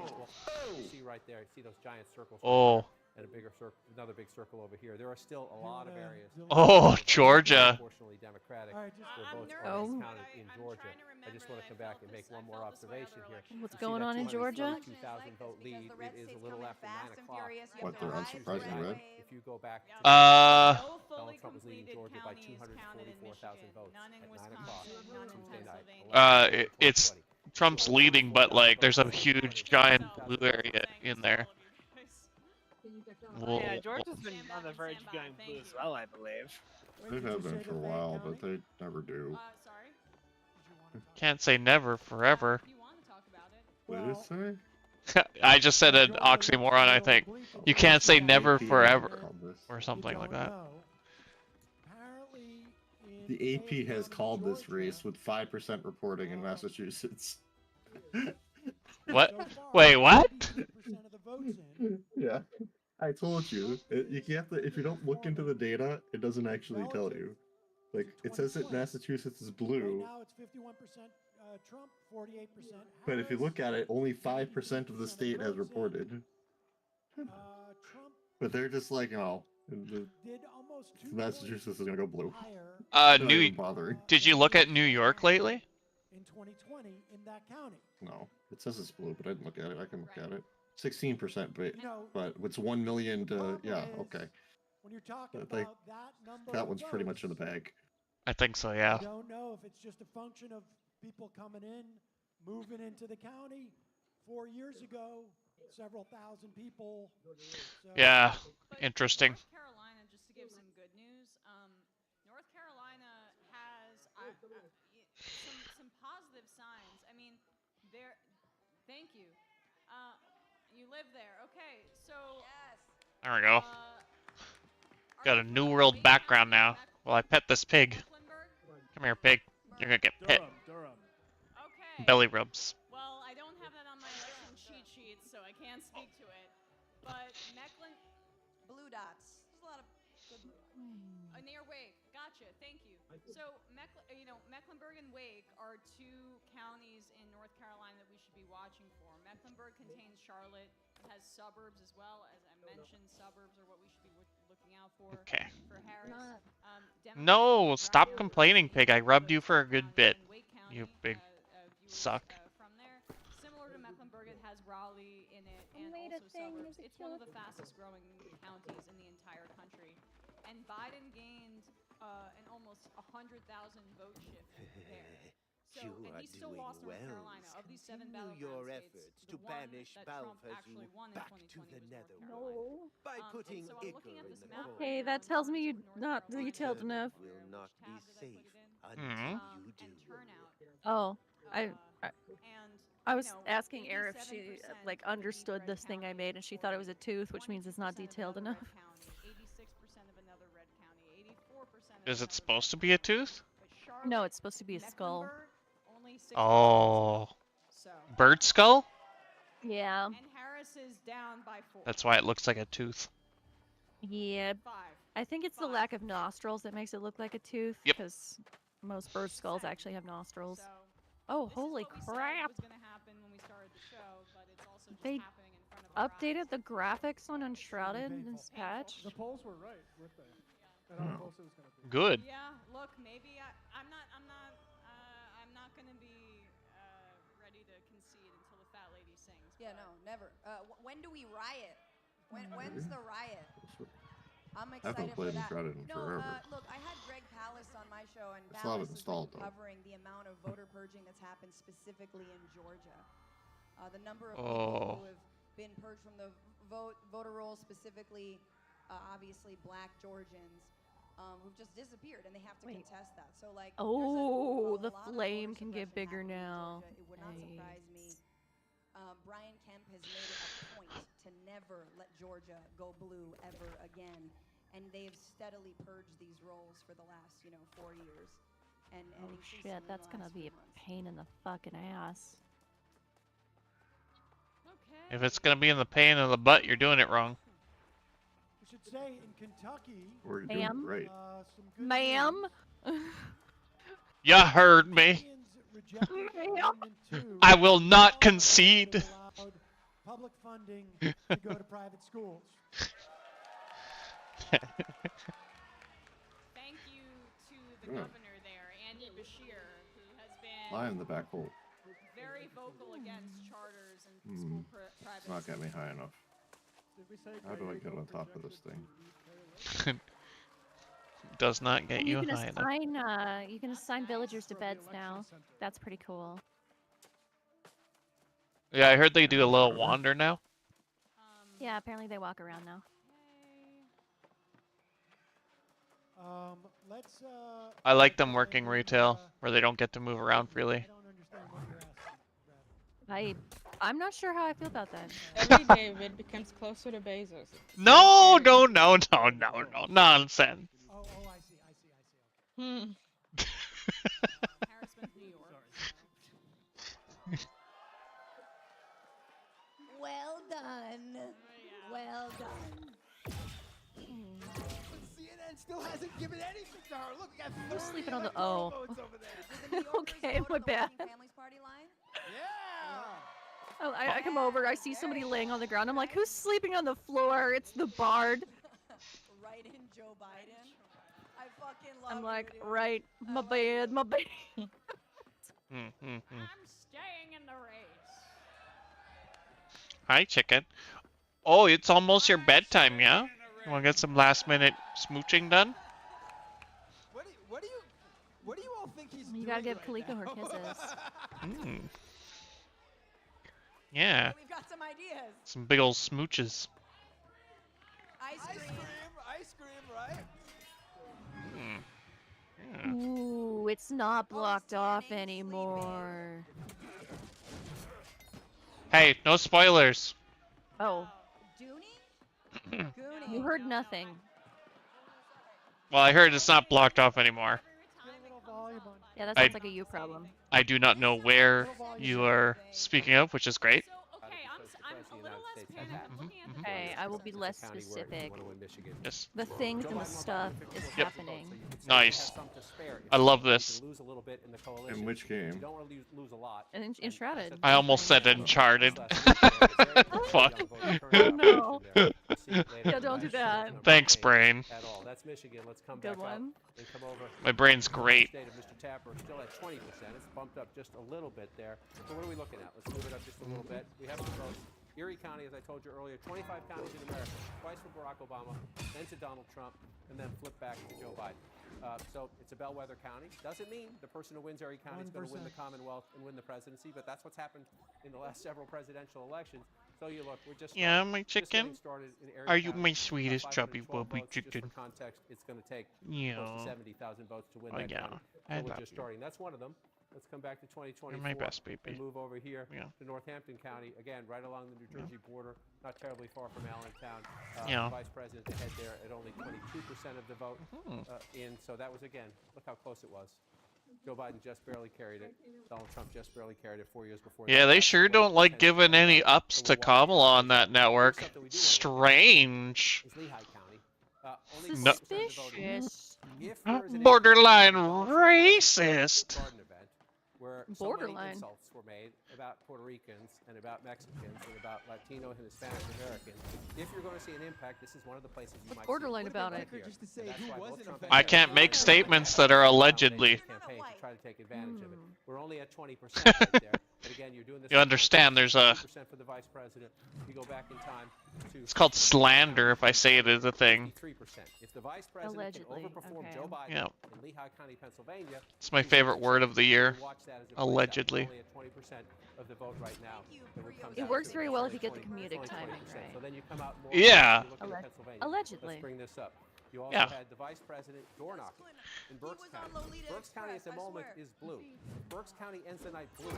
people. You see right there. See those giant circles. Oh. And a bigger circle, another big circle over here. There are still a lot of areas. Oh, Georgia. Unfortunately, Democratic. Where votes are miscounted in Georgia. I just want to come back and make one more observation here. What's going on in Georgia? 2,000 vote lead. It is a little after 9 o'clock. What, they're unsurprisingly red? If you go back to Donald Trump was leading Georgia by 244,000 votes at 9 o'clock Tuesday night. It's Trump's leading, but like there's a huge giant blue area in there. Yeah, Georgia's been on the verge of going blue as well, I believe. They have been for a while, but they never do. Can't say never forever. What did it say? I just said an oxymoron, I think. You can't say never forever or something like that. The AP has called this race with 5% reporting in Massachusetts. What? Wait, what? Yeah. I told you. You can't. If you don't look into the data, it doesn't actually tell you. Like it says that Massachusetts is blue. Now it's 51% Trump, 48%. But if you look at it, only 5% of the state has reported. But they're just like, oh, Massachusetts is gonna go blue. Did you look at New York lately? In 2020, in that county. No, it says it's blue, but I didn't look at it. I can look at it. 16%, but it's 1 million to yeah. Okay. When you're talking Like, about that number, that one's pretty much in the bag. I think so, yeah. I don't know if it's just a function of people coming in, moving into the county. 4 years ago, several thousand people. So. Yeah, interesting. North Carolina, just to give some good news, North Carolina has some positive signs. I mean, there. Thank you. You live there, okay? So. There we go. Got a New World background now. Well, I pet this pig. Come here, pig. You're gonna get pet. Okay. Belly rubs. Well, I don't have that on my election cheat sheet, so I can't speak to it. But Blue dots. There's a lot of good near Wake. Gotcha. Thank you. So, Mecklenburg and Wake are two counties in North Carolina that we should be watching for. Mecklenburg contains Charlotte. It has suburbs as well. As I mentioned, suburbs are what we should be looking out for. Okay. For Harris. No, stop complaining, pig. I rubbed you for a good bit. You big suck. From there, similar to Mecklenburg, it has Raleigh in it and also suburbs. It's one of the fastest growing counties in the entire country. And Biden gained an almost 100,000 vote shift there. So, and he still lost North Carolina. Of these 7 battleground states, the one that Trump actually won in 2020 was North Carolina. By putting so I'm looking at this map. Okay, that tells me you're not detailed enough. will not be safe Mhm. until you do. And turnout. Oh, I And was asking Air if she like understood this thing I made, and she thought it was a tooth, which means it's not detailed enough. 86% of another red county, 84% Is it supposed to be a tooth? No, it's supposed to be a skull. only 6%. Oh. So. Bird skull? Yeah. And Harris is down by 4. That's why it looks like a tooth. Yeah. 5. I think it's the lack of nostrils that makes it look like a tooth, Yep. because most bird skulls actually have nostrils. So, Oh, this is holy what we said crap! was gonna happen when we started the show, but it's also just They happening in front of our updated eyes. the graphics on Unshrouded in this patch. The polls were right, weren't they? And how close it was going to be. Good. Yeah, look, maybe I'm not gonna be ready to concede until the fat lady sings. Yeah, no, never. When do we riot? When's the riot? I'm I excited haven't for played that. Uncharted in No, forever. Look, I had Greg Palast on my show, and I still have Palast it has installed, been though. covering the amount of voter purging that's happened specifically in Georgia. The number of Oh. people who have been purged from the voter rolls, specifically, obviously, black Georgians, who've just disappeared, and they have to contest that. So, like, Oh, there's the a lot of flame voter can get suppression bigger happening in now. Georgia. It would not surprise me. Brian Kemp has made it a point to never let Georgia go blue ever again, and they've steadily purged these rolls for the last, 4 years. And Oh increasingly shit, in that's the gonna last be few a months. pain in the fucking ass. Okay. If it's gonna be in the pain in the butt, you're doing it wrong. We should say in Kentucky, Or you're doing it Ma'am? right. some good Ma'am? Ya heard me. rejected Amendment 2 I will not concede. that allowed public funding to go to private schools. Thank you to the Yeah. governor there, Andy Bashir, who has been Lie in the back hole. very vocal against charters and Hmm. school private. It's not getting me high enough. Did we say How do I Gregory get Pope on top of rejected this thing? the Taylor? Does not get And you you can high enough. assign villagers to beds now. That's pretty cool. Yeah, I heard they do a little wander now. Yeah, apparently they walk around now. Let's. I like them working retail, where they don't get to move around freely. I don't understand what you're asking, Brad. I'm not sure how I feel about that. Every day, Vid becomes closer to Bezos. No, nonsense. Oh, I see. Hmm. Harrisburg, New York. Well done. Well done. CNN still hasn't given anything to her. Look, we got 30 sleeping on the electoral O. votes over there. Did the New Yorkers Okay, vote my on the bad. Working Families Party line? Yeah. Oh, I come over, I see somebody laying on the ground. I'm like, who's sleeping on the floor? It's the bard. Right in Joe Biden. I fucking love I'm you, like, dude. right, my bed, my bed. I'm staying in the race. Hi, chicken. Oh, it's almost your bedtime, yeah? You wanna get some last minute smooching done? What do you all think he's You doing gotta give right Kaliko her now? kisses. Yeah, We've got some ideas. some big old smooches. Ice cream. Ice cream, right? Yeah. Ooh, it's not blocked off anymore. Hey, no spoilers. Oh, Dooney? Goonie. you heard nothing. Well, I heard it's not blocked off anymore. Yeah, that I- sounds like a you problem. I do not know where you are speaking of, which is great. So, okay, I'm a little less panicked. I'm looking at the Okay, I will be less County where you specific. wanna win Michigan. Yes. The things and the stuff is Yep. happening. So you can say you Nice. have some to spare. If I you love want, you this. can lose a little bit in the coalition. In which You game? don't want to lose a lot. And And Enshrouded. I almost said Uncharted. Fuck. No. Yeah, don't do that. Thanks, brain. At all. That's Michigan. Let's come Good back up one. and come over. My brain's great. State of Mr. Tapper still at 20%. It's bumped up just a little bit there. So what are we looking at? Let's move it up just a little bit. We have some votes. Erie County, as I told you earlier, 25 counties in America, twice for Barack Obama, then to Donald Trump, and then flip back to Joe Biden. So it's a bellwether county. Doesn't mean the person who wins Erie County is going to win the Commonwealth and win the presidency, but that's what's happened in the last several presidential elections. So you look, we're just yeah, my just chicken. Are you my sweetest chubby bubby chicken? For context, it's going to take Yeah. close to 70,000 votes to win Oh that yeah, county. I So we're love just you. starting. That's one of them. Let's come back to 2024. You're my best baby. And move over here Yeah. to Northampton County. Again, right along the New Jersey border, not terribly far from Allentown. Yeah. The vice president ahead there at only 22% of the vote in. So that was, again, look how close it was. Joe Biden just barely carried it. Donald Trump just barely carried it 4 years before. Yeah, they sure don't like giving any ups to Kamala on that network. Strange. Is Lehigh County. No. Suspicious. If there is an Borderline racist. garden event where so many Borderline. insults were made about Puerto Ricans and about Mexicans and about Latino and Hispanic Americans, if you're going to see an impact, this is one of the places you might borderline see about it? here. Just to say And that's who why both wasn't Trump affected. I can't make statements that are allegedly. campaign to try to take advantage of it. We're only at 20% right there. But again, you're doing this You understand? There's a. 20% for the vice president. You go back in time to It's called slander if I say it is a thing. 53%. If the vice president Allegedly, can overperform okay. Joe Biden Yeah. in Lehigh County, Pennsylvania, It's my favorite word of the year. watch that as it plays out. Allegedly. Only at 20% of the vote right now. That would come It down works to very well if you get the 20, comedic 20%. timing So right. then you come out more. Yeah. you look at Alleg- Pennsylvania. allegedly. Let's bring this up. You also Yeah. had the vice president door knocking in Berks County. Berks County at the moment is blue. If Berks County ends the night blue,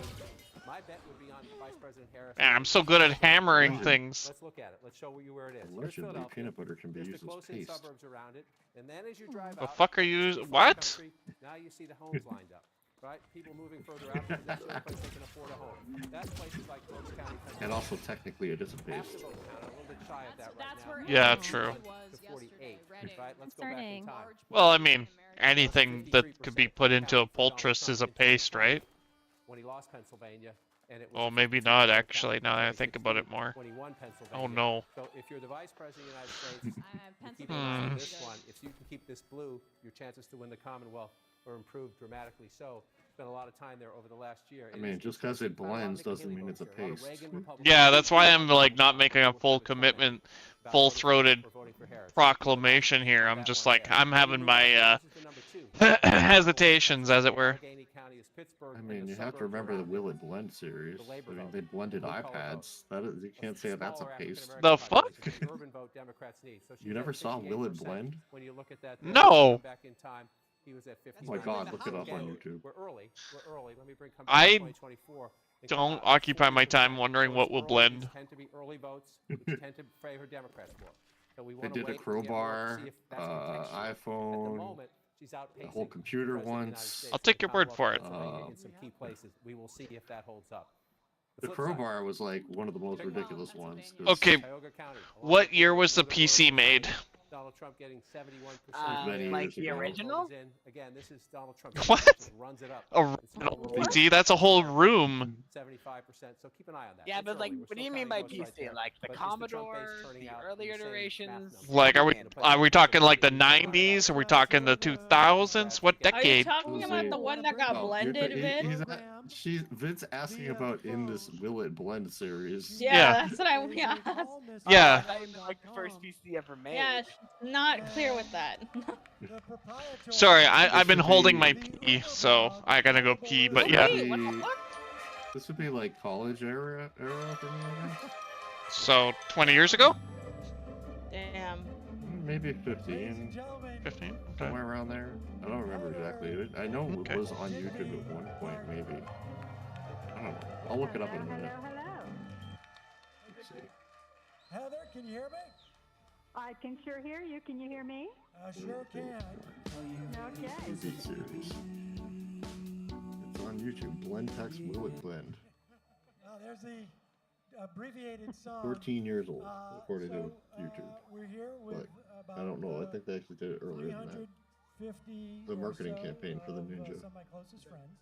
my bet would be on Vice President Harris. Man, I'm so good at hammering things. Let's look at it. Let's show you where it is. Here's Allegedly, Philadelphia. peanut butter can be Here's used the as close-in paste. suburbs around it, and then as you drive The out, fuck are you? to the What? country, now you see the homes lined up, right? People moving further out because that's the only place they can afford a home. That's places like Berks County, And also, technically, it is a half paste. the vote count, a little bit shy of that right That's now. where Yeah, Amazon true. was To 48, yesterday, right? Let's go back in Concerning. time. Well, I mean, anything that could be put into a poultice is a paste, right? When he lost Pennsylvania, and it was Well, a maybe 52% not count actually. Now that I think about it 2016, more. 21 Pennsylvania. Oh no. So if you're the vice president of the United States, you keep Pennsylvania an eye on Hmm. this one. If you can keep this blue, your chances to win the Commonwealth are improved dramatically. So spent a lot of time there over the last year. I mean, just because it blends doesn't mean it's a paste. Yeah, that's why I'm like not making a full commitment, full-throated proclamation here. I'm just like I'm having my hesitations, as it were. I mean, you have to remember the Will It Blend series. I mean, they blended iPads. That is, you can't say that's a paste. The fuck? You never saw Will It Blend? When you look at that, No. back in time, he was at 50. Oh my God, look it up on YouTube. We're early. We're early. Let me bring I 2024. don't occupy my time wondering what will blend. Tend to be early votes, which tend to favor Democrats more. So we They want did a crowbar, iPhone, the whole computer once. I'll take your word for it. In some key places, we will see if that holds up. The crowbar was like one of the most ridiculous ones. 'cause Okay, what year was the PC made? Donald Trump getting 71%. Many like years the ago. original? Again, this is Donald Trump. What? Runs it up. A see, that's a whole room. 75%. So keep an eye on that. Yeah, It's but like, early. We're what do still you mean counting by votes right PC? there. Like the But is the Trump base Commodore, turning the out earlier the same math iterations? numbers? Like, are we talking like the 90s? Are we talking the 2000s? What Are you decade? talking about the one that got No, blended, Vid? Vince asking about in this Will It Blend series. Yeah, that's what I. Yeah, Yeah. Like the first PC ever made. yeah, not clear with that. Sorry, I've been holding my pee, so I gotta go pee. But yeah. Wait, what the fuck? This would be like college era for me, I guess. So 20 years ago? Damn. Maybe 15. 15? Okay. Somewhere around there. I don't remember exactly. I know it was on YouTube at one point, maybe. I don't know. I'll look it up in a minute. Let's see. Heather, can you hear me? I can sure hear you. Can you hear me? I sure can. Okay. Music series. It's on YouTube. Blend Text Will It Blend. There's the abbreviated song. 14 years old, according to YouTube. We're here with But I don't know. I think they actually did it earlier than that. 350 The or marketing so campaign for the of, Ninja. some of my closest friends.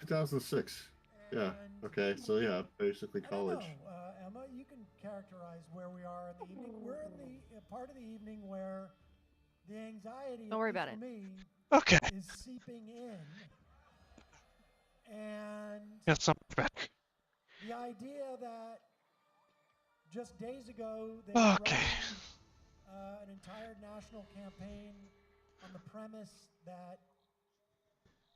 2006. Yeah. Okay. So yeah, basically college. I don't know, Emma, you can characterize where we are in the evening. We're in the part of the evening where the anxiety Don't worry at least about for it. me, Okay. is seeping in. And Got something back. The idea that just days ago they were running, an entire national campaign on the premise that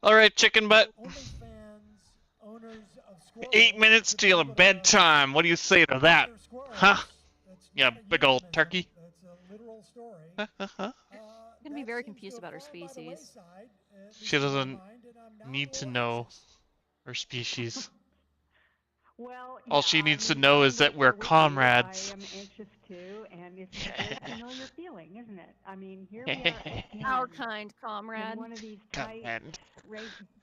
All right, chicken butt. OnlyFans owners of squirrels 8 minutes till your bedtime. What do you say to that? Huh? Yeah, big old turkey. That's a literal story. I'm gonna be very confused about her species. She doesn't need to know her species. Well, All she needs to know is that we're comrades. I am anxious too, and it's a very familiar feeling, isn't it? I mean, here we are again Our kind comrade. in one of these tight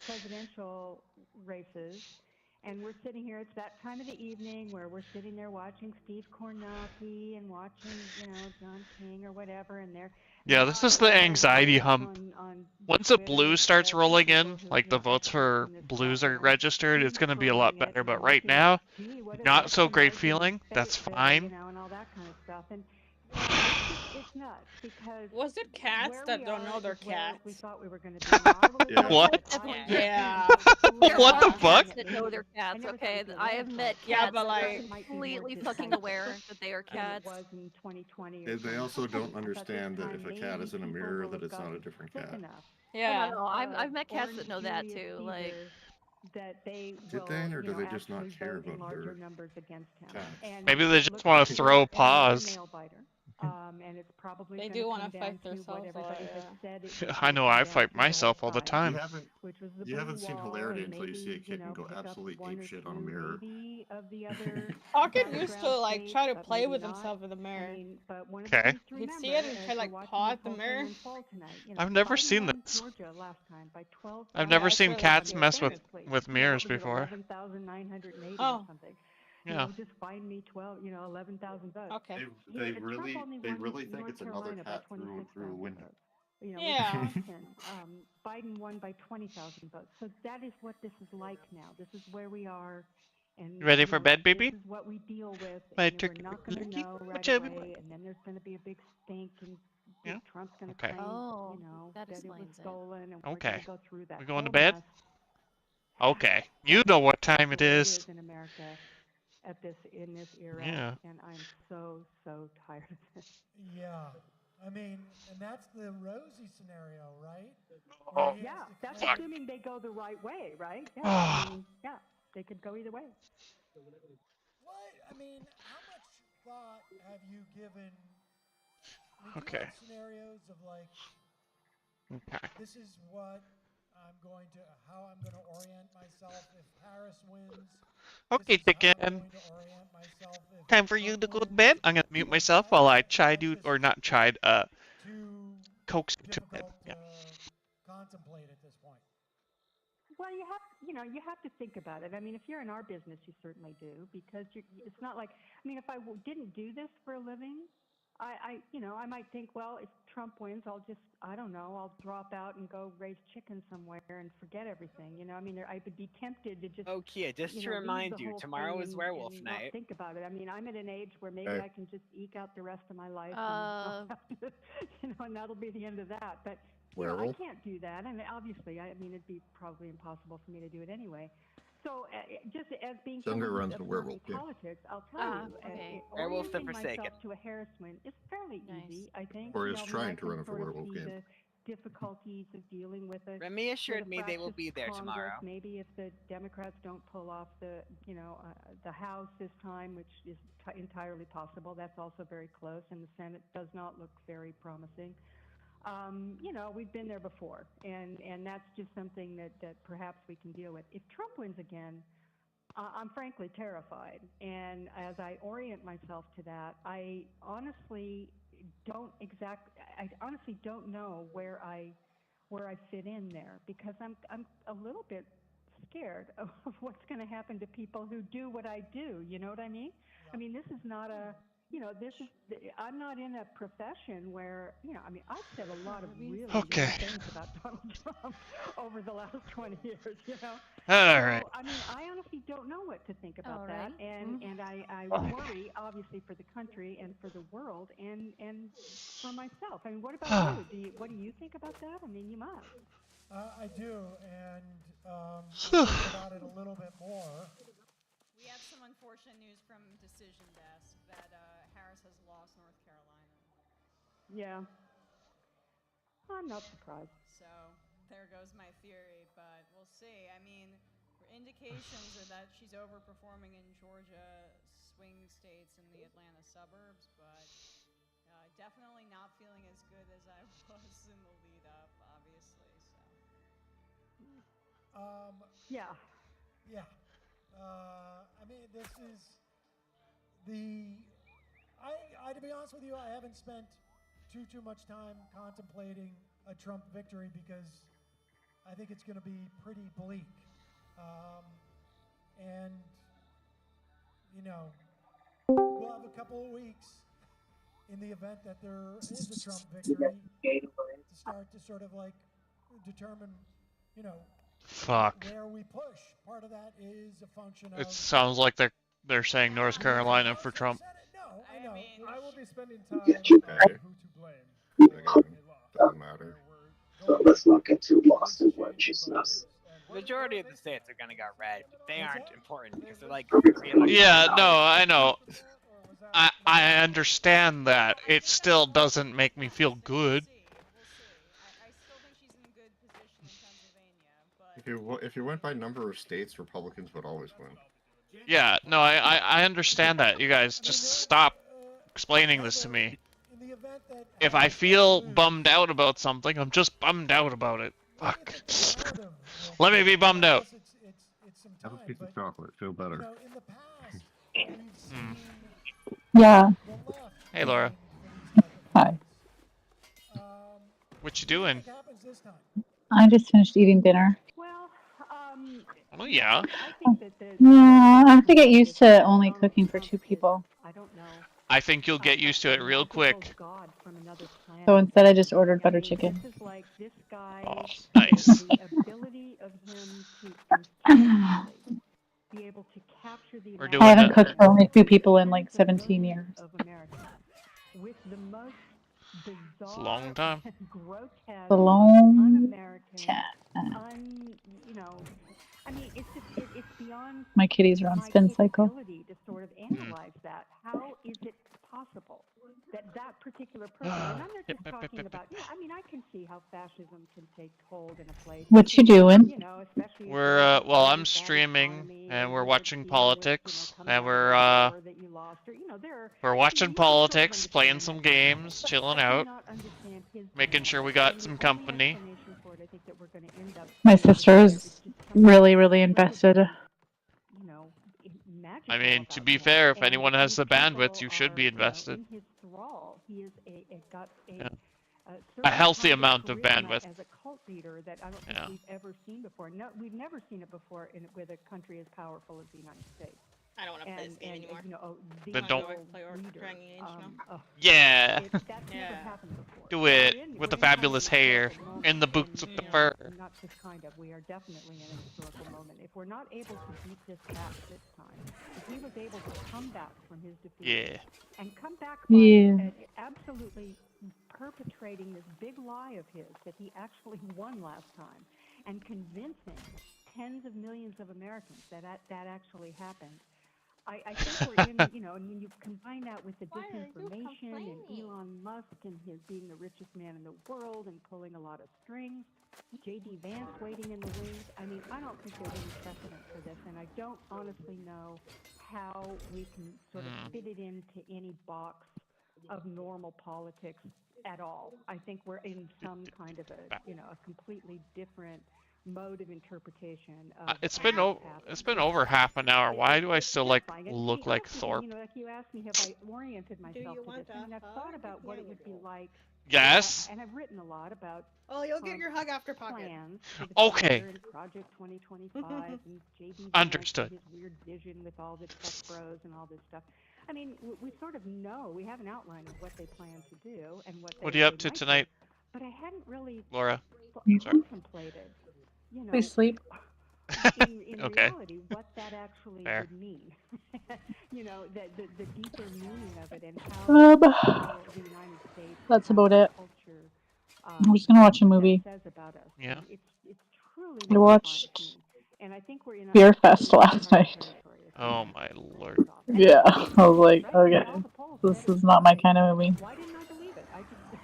presidential races, and we're sitting here. It's that time of the evening where we're sitting there watching Steve Kornacki and watching, John King or whatever, and they're Yeah, this is the anxiety hump. Once the blue starts rolling in, like the votes for blues are registered, it's going to be a lot better. But right now, not so great feeling. That's fine. and all that kind of stuff. And it's nuts because Was it cats that don't know their cats? we thought we were going to be. What? Yeah. What the fuck? That know their cats, okay? I have met cats Yeah, but that are like completely fucking aware that they are cats. Was in 2020. They also don't understand that if a cat is in a mirror, that it's not a different cat. Yeah. No, I've met cats that know that too. Like, that they Did will, they, or do they just not actually care vote in about larger their numbers against him. cats? And Maybe they just look want at to it, throw and he's a paws. nail biter. And it's probably They gonna do want come to down fight to what themselves a lot, everybody has said it was I know gonna I come fight down to myself all the fight, time. which was the You haven't blue seen wall, hilarity and until you see a maybe, kitten go pick up absolutely one or apeshit on a two mirror. maybe of the other Pocket used to battleground like try to states, but play maybe with not. himself in the mirror. I mean, but one of the Okay. things to He'd see remember it and as try we're like watching paw the at the polls mirror. unfold tonight, I've never Biden seen won this. Georgia last time by 12 I've points. never it's seen really cats cute. mess Famously, with mirrors what was it, before. 11,980 Oh. or something. Yeah. Just find me 11,000 votes. Okay. They Trump really, only they won really think North it's another Carolina by cat through a 26,000 window. votes. Yeah. Wisconsin, Biden won by 20,000 votes. So that is what this is like now. This is where we are. And You ready for bed, baby? This is what we deal with. My And turkey we're not going to turkey? know right Whichever away. And then there's going to be a big stink, and Yeah. Trump's going to Okay. claim, Oh, that that it was explains it. stolen, and we're Okay. going to go through that. We going to whole bed? mess. Okay. You know what time it It is. is in America in this era, Yeah. and I'm so tired of this. Yeah. I mean, and that's the rosy scenario, right? Oh. Yeah, that's Fuck. assuming they go the right way, right? Yeah, Ah. I mean, yeah, they could go either way. What? I mean, how much thought have you given? I mean, do you Okay. have scenarios of like, Okay. this is what how I'm going to orient myself if Harris wins. Okay, chicken. Time for you to go to bed. I'm gonna mute myself while I chide you, or not chide, coax you to bed. Yeah. Contemplate at this point. Well, you have to think about it. I mean, if you're in our business, you certainly do, because it's not like, I mean, if I didn't do this for a living, I might think, well, if Trump wins, I'll drop out and go raise chickens somewhere and forget everything. I mean, I would be tempted to just. Oh, Kia, just to leave remind the you, whole tomorrow thing is and werewolf not night. think about it. I mean, I'm at an age where maybe Hey. I can just eke out the rest of my life, and, and that'll be the end of that. But I Werewolf? can't do that, and obviously, it'd be probably impossible for me to do it anyway. So, just as being Younger someone runs who's the observing werewolf game. politics, I'll tell you, okay. Werewolf the orienting Forsaken. myself to a Harris win is fairly easy, I think. Or You is know, I mean, trying I to can run for sort of werewolf see game. the difficulties of dealing with a Remy assured with a me they will fractious be there Congress. tomorrow. Maybe if the Democrats don't pull off the House this time, which is entirely possible, that's also very close, and the Senate does not look very promising. We've been there before, and that's just something that perhaps we can deal with. If Trump wins again, I'm frankly terrified, and as I orient myself to that, I honestly don't know where I fit in there, because I'm a little bit scared of what's going to happen to people who do what I do. You know what I mean? I mean, this is not I'm not in a profession where, I've said a lot of really Okay. mean things about Donald Trump over the last 20 years, All right. So, I honestly don't know what to think about All that, right. and I worry, obviously, for the country and for the world and for myself. I mean, what about you? What do you think about that? I mean, you must. I do, and think about it a little bit more. We have some unfortunate news from Decision Desk that Harris has lost North Carolina. Yeah. I'm not surprised. So there goes my theory, but we'll see. I mean, indications are that she's overperforming in Georgia swing states in the Atlanta suburbs, but definitely not feeling as good as I was in the lead up, obviously. So. Yeah. Yeah. I mean, this is I to be honest with you, I haven't spent too much time contemplating a Trump victory because I think it's going to be pretty bleak. And, you know, we'll have a couple of weeks in the event that there is a Trump victory to start to sort of like determine, you know, Fuck. where we push. Part of that is a function of... It sounds like they're saying North Carolina for Trump. No, I know. I will be spending time Okay. on who to blame. Doesn't matter. So let's not get too lost in what she says. Majority of the states are gonna get red, but they aren't important because they're like. Yeah, no, I know. I understand that. It still doesn't make me feel good. If you went by number of states, Republicans would always win. Yeah, no, I understand that. You guys just stop explaining this to me. If I feel bummed out about something, I'm just bummed out about it. Fuck. Let me be bummed out. Have a piece of chocolate. Feel better. Yeah. Hey, Laura. Hi. What you doing? I just finished eating dinner. Oh, yeah. Yeah, I have to get used to only cooking for 2 people. I think you'll get used to it real quick. So instead I just ordered butter chicken. Oh, nice. We're doing I haven't it. cooked for only 2 people in like 17 years. It's a long time. A long time. I mean, it's just, it's beyond My kitties are on spin cycle. ability to sort of analyze that. How is it possible that that particular person, and I'm not just talking about, yeah, I mean, I can see how fascism can take hold in a place. What you doing? You know, especially if We're there's well, a I'm bad streaming economy and or we're you're watching dealing with, politics coming and out of we're a war that you lost, or, there are, we're watching politics, playing some games, chilling out, not understand his making sure we got some company. for it, I think that we're going to end up My sister is really invested. I mean, to be fair, if anyone has the bandwidth, you should be invested. in his thrall. He is got Yeah. certain A healthy kind of amount of charisma bandwidth. as a cult leader that I don't think Yeah. we've ever seen before. No, we've never seen it before with a country as powerful as the United States. I don't want to play this game anymore. The Then don't- world play Orc leader, Dragon Age now. Yeah. That's never Yeah. happened before. Do We're it in- with we're the in kind of fabulous a hair historical moment, and the boots with the fur. Not just kind of. We are definitely in a historical moment. If we're not able to beat this back this time, if he was able to come back from his defeat Yeah. and come back by Yeah. absolutely perpetrating this big lie of his that he actually won last time and convincing tens of millions of Americans that actually happened. I think we're in, and when you combine that with the disinformation and Elon Musk and his being the richest man in the world and pulling a lot of strings, J.D. Vance waiting in the wings, I mean, I don't think there's any precedent for this, and I don't honestly know how we can sort of fit it into any box of normal politics at all. I think we're in some kind of a completely different mode of interpretation. It's been over half an hour. Why do I still look like Thorpe? Like you asked me, have I oriented myself to this? I mean, I've thought about what it would be like. Yes. And I've written a lot about. Oh, you'll get your hug after pocket. Plans for the Okay. future and Project 2025 and JD Understood. Vance and his weird vision with all the tech bros and all this stuff. I mean, we sort of know, we have an outline of what they plan to do and what. What are you up to might do, tonight, But I hadn't really Laura? Sorry. contemplated. Please sleep. In Okay. reality, what that actually Fair. would mean. The deeper meaning of it and how Um, how the United States. That's how about our it. Culture, I'm just gonna watch a movie. says about us. Yeah. It's truly I watched and I think we're in Beer Fest last night. Oh my lord. Yeah, I was like, okay, this is not my kind of movie. Why didn't I believe it?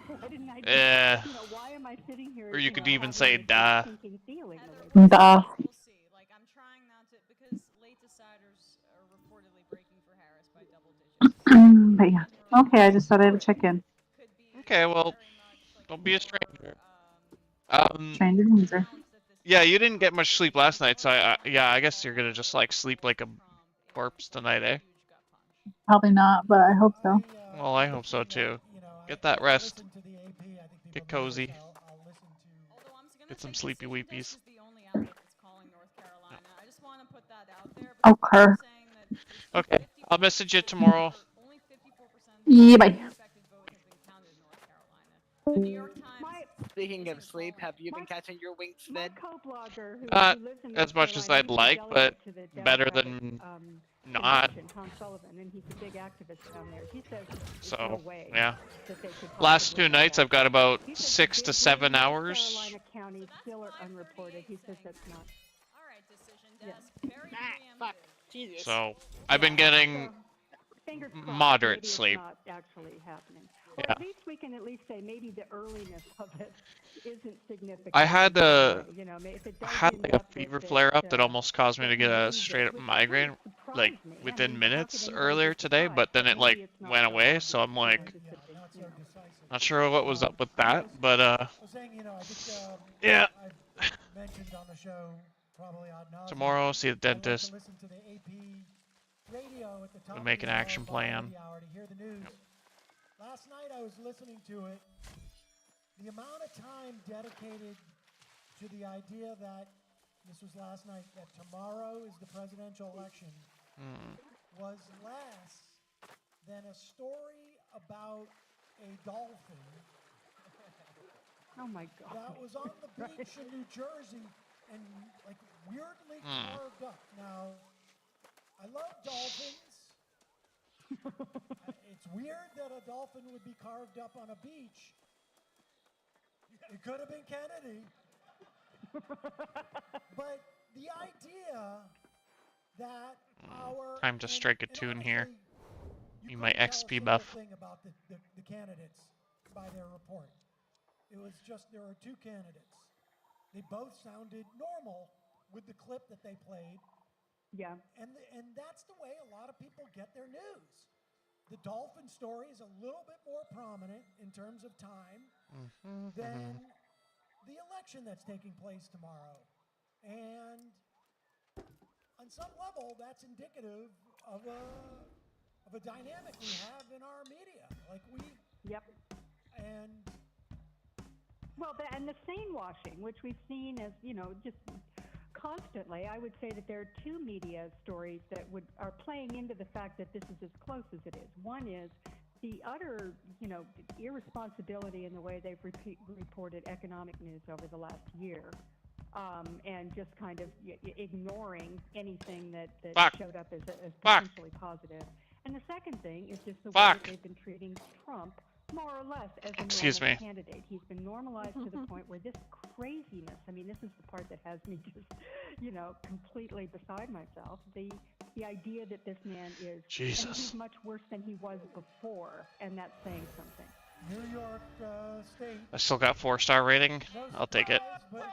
Why didn't I? Why am I sitting here? Or you could even say duh. Sinking feeling Duh. We'll see. Like, I'm trying not to, because late deciders are reportedly breaking for Harris by double digits. But yeah, okay, I just thought I'd check in. Okay, well, don't be a stranger. Stranger danger. Yeah, you didn't get much sleep last night, so yeah, I guess you're gonna just like sleep like a corpse tonight, eh? Probably not, but I hope so. Well, I hope so too. Get that rest. Get cozy. Get some sleepy weepies. Okay. Okay, I'll message you tomorrow. Yeah, bye. Speaking of sleep, have you been catching your winks, Ned? Not as much as I'd like, but better than not. So, yeah. Last 2 nights I've got about 6 to 7 hours. So, I've been getting moderate sleep. Or at least we can at least say maybe the earliness of it isn't significant. I had like a fever flare up that almost caused me to get a straight up migraine, like within minutes earlier today, but then it like went away, so I'm like, not sure what was up with that, but yeah. Tomorrow, see the dentist. We make an action plan. Last night I was listening to it. The amount of time dedicated to the idea that, this was last night, that tomorrow is the presidential election was less than a story about a dolphin. Oh my God. That was on the beach in New Jersey and like weirdly carved up. Now, I love dolphins. It's weird that a dolphin would be carved up on a beach. It could have been Kennedy. But the idea that time to strike a tune here. Be my XP buff. Thing about the candidates by their report. It was just there are 2 candidates. They both sounded normal with the clip that they played. Yeah. And that's the way a lot of people get their news. The dolphin story is a little bit more prominent in terms of time than the election that's taking place tomorrow. And on some level, that's indicative of a dynamic we have in our media. Like Yep. And well, and the sane washing, which we've seen as, just constantly. I would say that there are 2 media stories that are playing into the fact that this is as close as it is. One is the utter, irresponsibility in the way they've reported economic news over the last year, and just kind of ignoring anything that showed up as potentially positive. And the second thing is just the way that they've been treating Trump more or less as a normal candidate. He's been normalized to the point where this craziness, I mean, this is the part that has me just, completely beside myself. The idea that this man is he's much worse than he was before, and that's saying something. New York State. I still got 4-star rating. I'll take it. And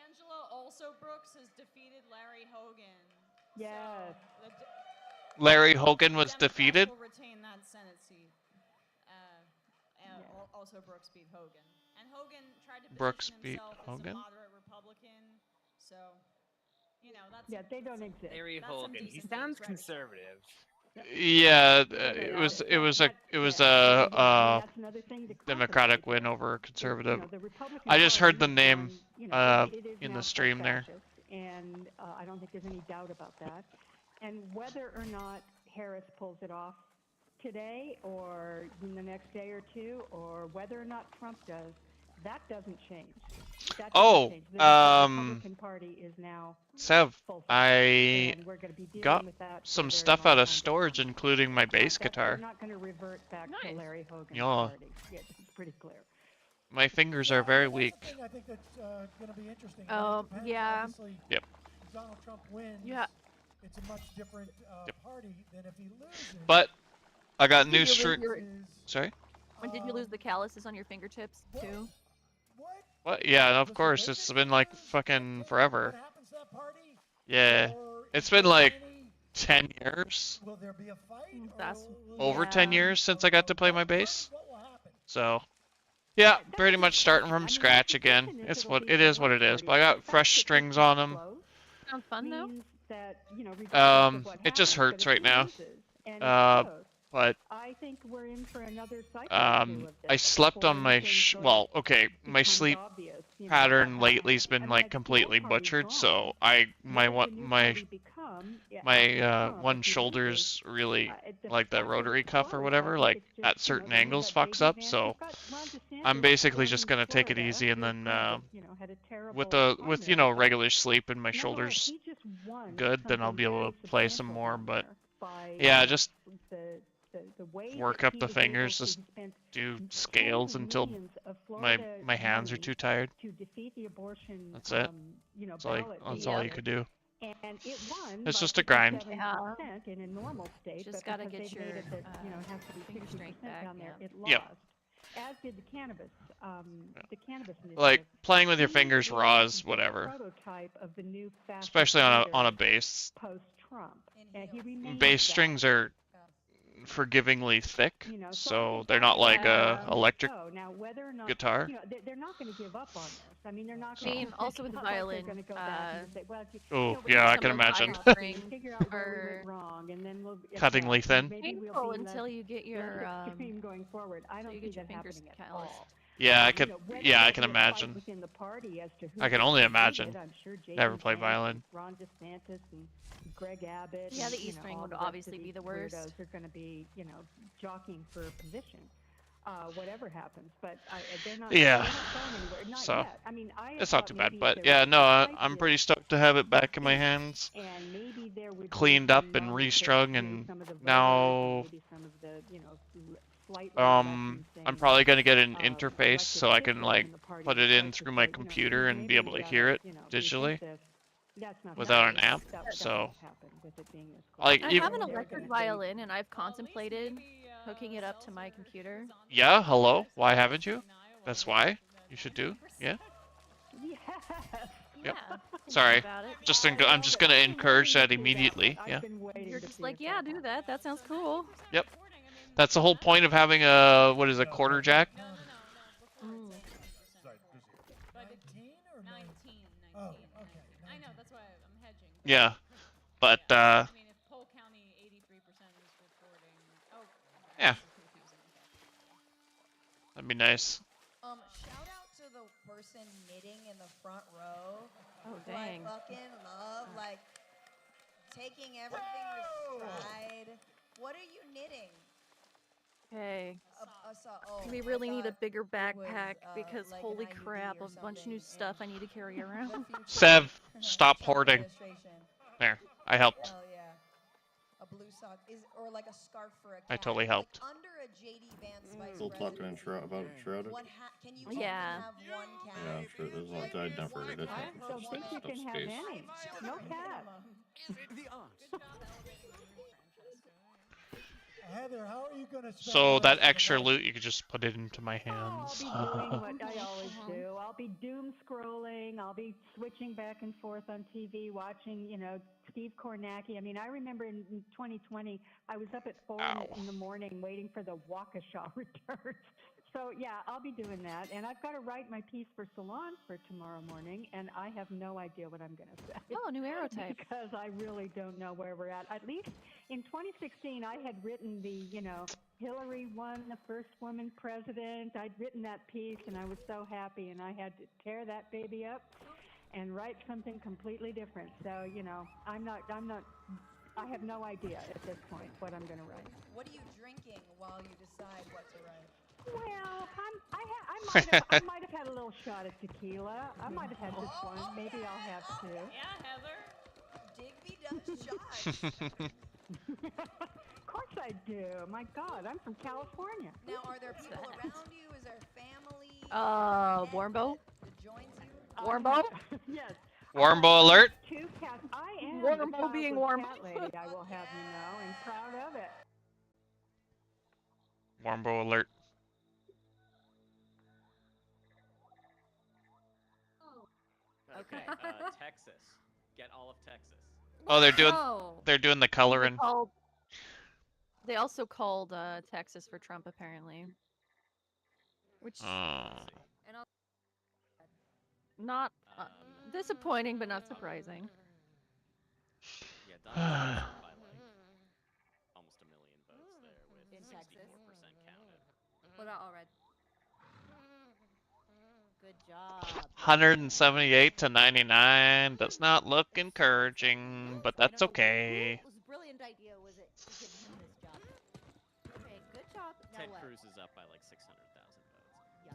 Angela also Brooks has defeated Larry Hogan. Yes. Larry Hogan was defeated? Will retain that Senate seat. Also Brooks beat Hogan. And Hogan tried to position himself as a moderate Republican. So, that's... Yeah, they don't exist. Larry Hogan. He sounds conservative. Yeah, it was a Democratic win over a conservative. I just heard the name in the stream there. And I don't think there's any doubt about that. And whether or not Harris pulls it off today or in the next day or 2, or whether or not Trump does, that doesn't change. That doesn't change. The Republican Party is now Sev, I and we're going to be dealing got with that some for a stuff very out long of storage, including my bass guitar. We're not going to revert back to Larry Hogan's Yeah. party. Yeah, it's pretty clear. My fingers are very weak. I think that's going to be interesting. Yeah. Obviously, Yep. Donald Trump wins. Yeah. it's a much different party than if he loses. But I got Did new you lose string. your- Sorry. When did you lose the calluses on your fingertips too? What? Yeah, of course. It's been like fucking forever. Yeah, it's been like 10 years. Will there be a fight? That's Over 10 years since I got to play my bass. So, yeah, pretty much starting from scratch again. It's what it is. What it is. But I got fresh strings on them. Sounds fun though. It just hurts right now. But I think we're in for another cycle I slept on my my sleep pattern lately's been like completely butchered. So my one shoulder's really like that rotary cuff or whatever, like at certain angles fucks up. So I'm basically just gonna take it easy, and then with regular sleep and my shoulders good, then I'll be able to play some more. But yeah, just work up the fingers, just do scales until my hands are too tired. That's it. That's all you could do. It's just a grind. Yeah. In a normal state, Just but gotta because get they made your, it that, has to be finger 50% strength back, down there, yeah. it lost. Yep. As did the cannabis. The cannabis Like initiative. playing with your He fingers is raw is the whatever. prototype of the new fascist Especially on leader a bass. post-Trump. And he remains Bass that. strings are forgivingly thick, so they're not like a electric Now, whether or not, guitar. they're not going to give up on this. I mean, they're not I going mean, also with the violin, Oh, yeah, I can imagine. are wrong, and then we'll, Cuttingly thin. maybe we'll painful be until less- you get your less extreme going forward. I don't you see get your that fingers happening at calloused. all. Yeah, I could. Whether Yeah, I there'll can be a fight imagine. within the party as to who I can gets only elected, imagine. I'm sure J.D. Never played Vance, violin. Ron DeSantis and Greg Abbott. Yeah, and, the you E know, string all would the rest of obviously be these the worst. weirdos are going to be, jockeying for a position. Whatever happens, but they're not. Yeah. They're not going anywhere. Not So yet. I mean, I it's thought not too bad. maybe But there yeah, was no, a I'm fight pretty stoked to have it back in my hands, and maybe there would be cleaned some up and moments restrung, through and some of the voters, now maybe some of the, slightly I'm lessons probably in, gonna get an elected interface so I can officials like in the party put it in versus through my the, computer and be maybe able to we hear it gotta, digitally resist this. That's not without an happening. app. That So won't happen with it being this close. like I if, have an electric violin, and I've contemplated hooking it up to my computer. yeah, hello. Why haven't you? That's why you should do. Yeah. Yes. Yep. Yeah. Sorry. About it. I'm just gonna encourage that immediately. Yeah. You're just like, yeah, do that. That sounds cool. Yep. That's the whole point of having a quarter jack. Mm. Oh, okay. I know, that's why I'm hedging. Yeah. But I mean, if Polk County 83% is reporting. Oh, yeah. That'd be nice. Shout out to the person knitting in the front row. Oh, who I dang. fucking love, like taking everything with stride. What are you knitting? Okay. Oh, We I really need a thought bigger it was, backpack because like an holy IUD crap, or a bunch of new something, stuff I need to carry around. Sev, stop hoarding. Illustration. There, I helped. Hell yeah. A blue sock or like a scarf for a cat. I totally Like, helped. under a JD Vance vice Still talking in about Shrouded. can you Yeah. have one cat? Yeah, I'm sure there's a lot. I never heard it. I don't think you can have any. No cat. Heather, how are you going to spend So the that rest of the extra night? loot, you could just put it into my hands. I'll be doing what I always do. I'll be doom scrolling. I'll be switching back and forth on TV, watching, Steve Kornacki. I mean, I remember in 2020, I was up at 4 in the morning waiting for the Waukesha returns. So, yeah, I'll be doing that. And I've got to write my piece for Salon for tomorrow morning, and I have no idea what I'm going to say. Oh, new Aerotype. Because I really don't know where we're at. At least in 2016, I had written the, Hillary won the first woman president. I'd written that piece, and I was so happy, and I had to tear that baby up and write something completely different. So, I have no idea at this point what I'm going to write. What are you drinking while you decide what to write? Well, I might have had a little shot of tequila. I might have had just one. Maybe I'll have two. Yeah, Heather. Digby does shots. Of course I do. My God, I'm from California. Now, are there people around you? Is there family? Warmbo? That joins you? Warmbo? Yes. Warmbo alert. Two cats. I am Warmbo the childhood being warm. cat lady, I will have you know, and proud of it. Warmbo alert. Okay, Texas. Get all of Texas. Oh, Oh. they're doing the coloring. They also called Texas for Trump apparently, which not disappointing, but not surprising. Yeah, Donald Trump's up by like almost 1 million votes there with In Texas? 64% counted. What about all red? Good job. 178 to 99 does not look encouraging, but that's okay. Whose brilliant idea was it to give him this job? Okay, good job. Now Ted what? Cruz is up by like 600,000 votes. Yeah.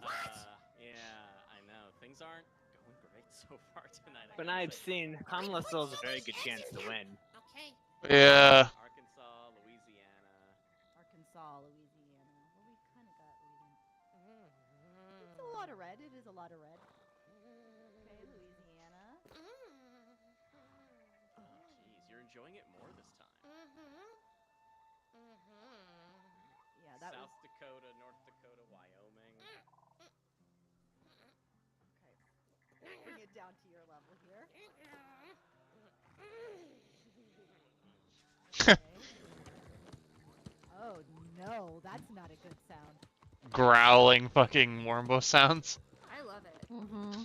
Yeah, I know. Things aren't going great so far tonight. But I've seen Kamala still has a very good chance to win. Okay. Yeah. Arkansas, Louisiana. Arkansas, Louisiana. Well, we kind of got Louisiana. It's a lot of red. It is a lot of red. Okay, Louisiana. Jeez, you're enjoying it more this time. Yeah, that South was. Dakota, North Dakota, Wyoming. Okay. Bring it down to your level here. Okay. Oh no, that's not a good sound. Growling fucking Warmbo sounds. I love it. Mm-hmm.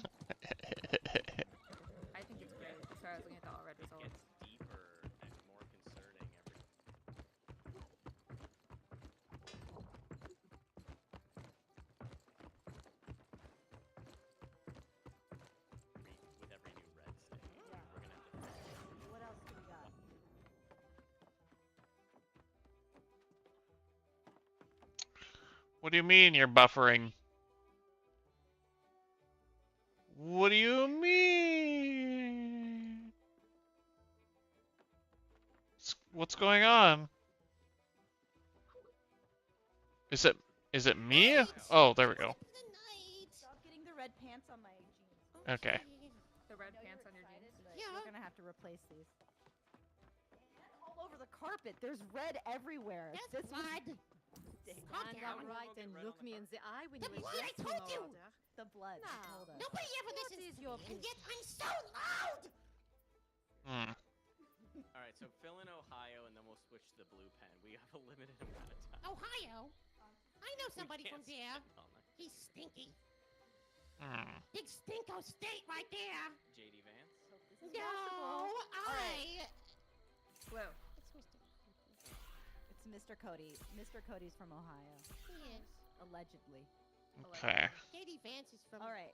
I think it's great. Sorry, I was looking at the all red results. It gets deeper and more concerning every. With every new red state, we're gonna have to. What else do we got? What do you mean you're buffering? What do you mean? What's going on? Is it me? Oh, there we go. Stop getting the red pants on my jeans. Okay. The red pants on your jeans. Yeah. We're gonna have to replace these. All over the carpet. There's red everywhere. That's blood. Stand upright and look me in the eye when The you blood, I address me, told you. Marauder. The blood. Now, Hold on. Nobody ever What listens is to your me, and yet I'm business? so loud. Hmm. All right, so fill in Ohio, and then we'll switch to the blue pen. We have a limited amount of time. Ohio. I know somebody can't from there. spend all night. He's stinky. Hmm. Big stinko state right there. JD Vance. No, I. Blue. It's Mr. Cody. Mr. Cody's from Ohio. He is. Allegedly. Okay. JD Vance is from. All right.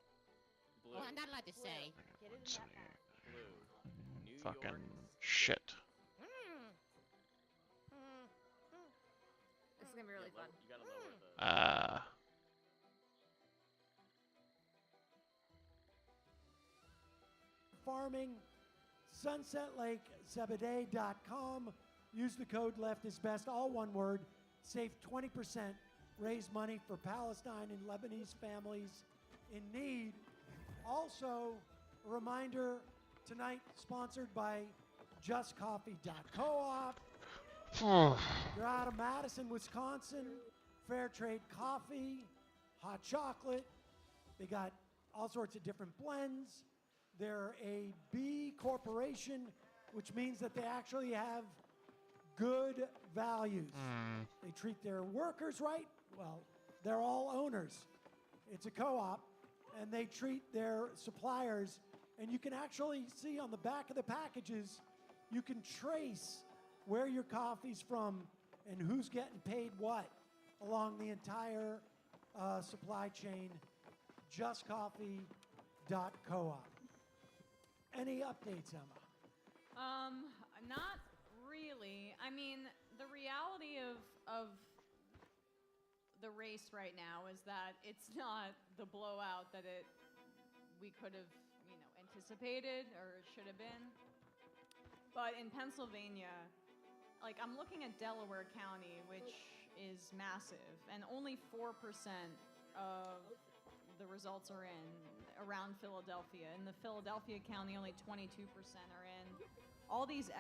Blue. Well, I'm not allowed to say. Get it in that map. Blue. New Fucking York. shit. This is gonna be really fun. You gotta lower the. Farming, sunsetlakezebedee.com. Use the code LEFTISBEST, all one word. Save 20%. Raise money for Palestine and Lebanese families in need. Also, a reminder tonight, sponsored by JustCoffee.coop. They're out of Madison, Wisconsin. Fair trade coffee, hot chocolate. They got all sorts of different blends. They're a B corporation, which means that they actually have good values. They treat their workers right. Well, they're all owners. It's a co-op, and they treat their suppliers, and you can actually see on the back of the packages, you can trace where your coffee's from and who's getting paid what along the entire supply chain. JustCoffee.coop. Any updates, Emma? Not really. I mean, the reality of the race right now is that it's not the blowout that we could have, anticipated or should have been. But in Pennsylvania, like I'm looking at Delaware County, which is massive, and only 4% of the results are in. around Philadelphia. In the Philadelphia County, only 22% are in. All these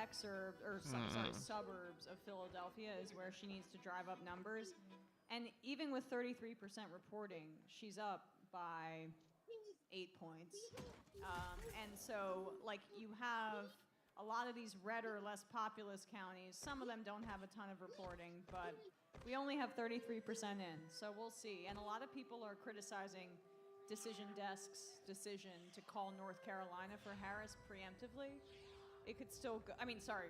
suburbs of Philadelphia is where she needs to drive up numbers. And even with 33% reporting, she's up by 8 points. And so, like, you have a lot of these red or less populous counties. Some of them don't have a ton of reporting, but we only have 33% in, so we'll see. And a lot of people are criticizing Decision Desk's decision to call North Carolina for Harris preemptively. It could still go,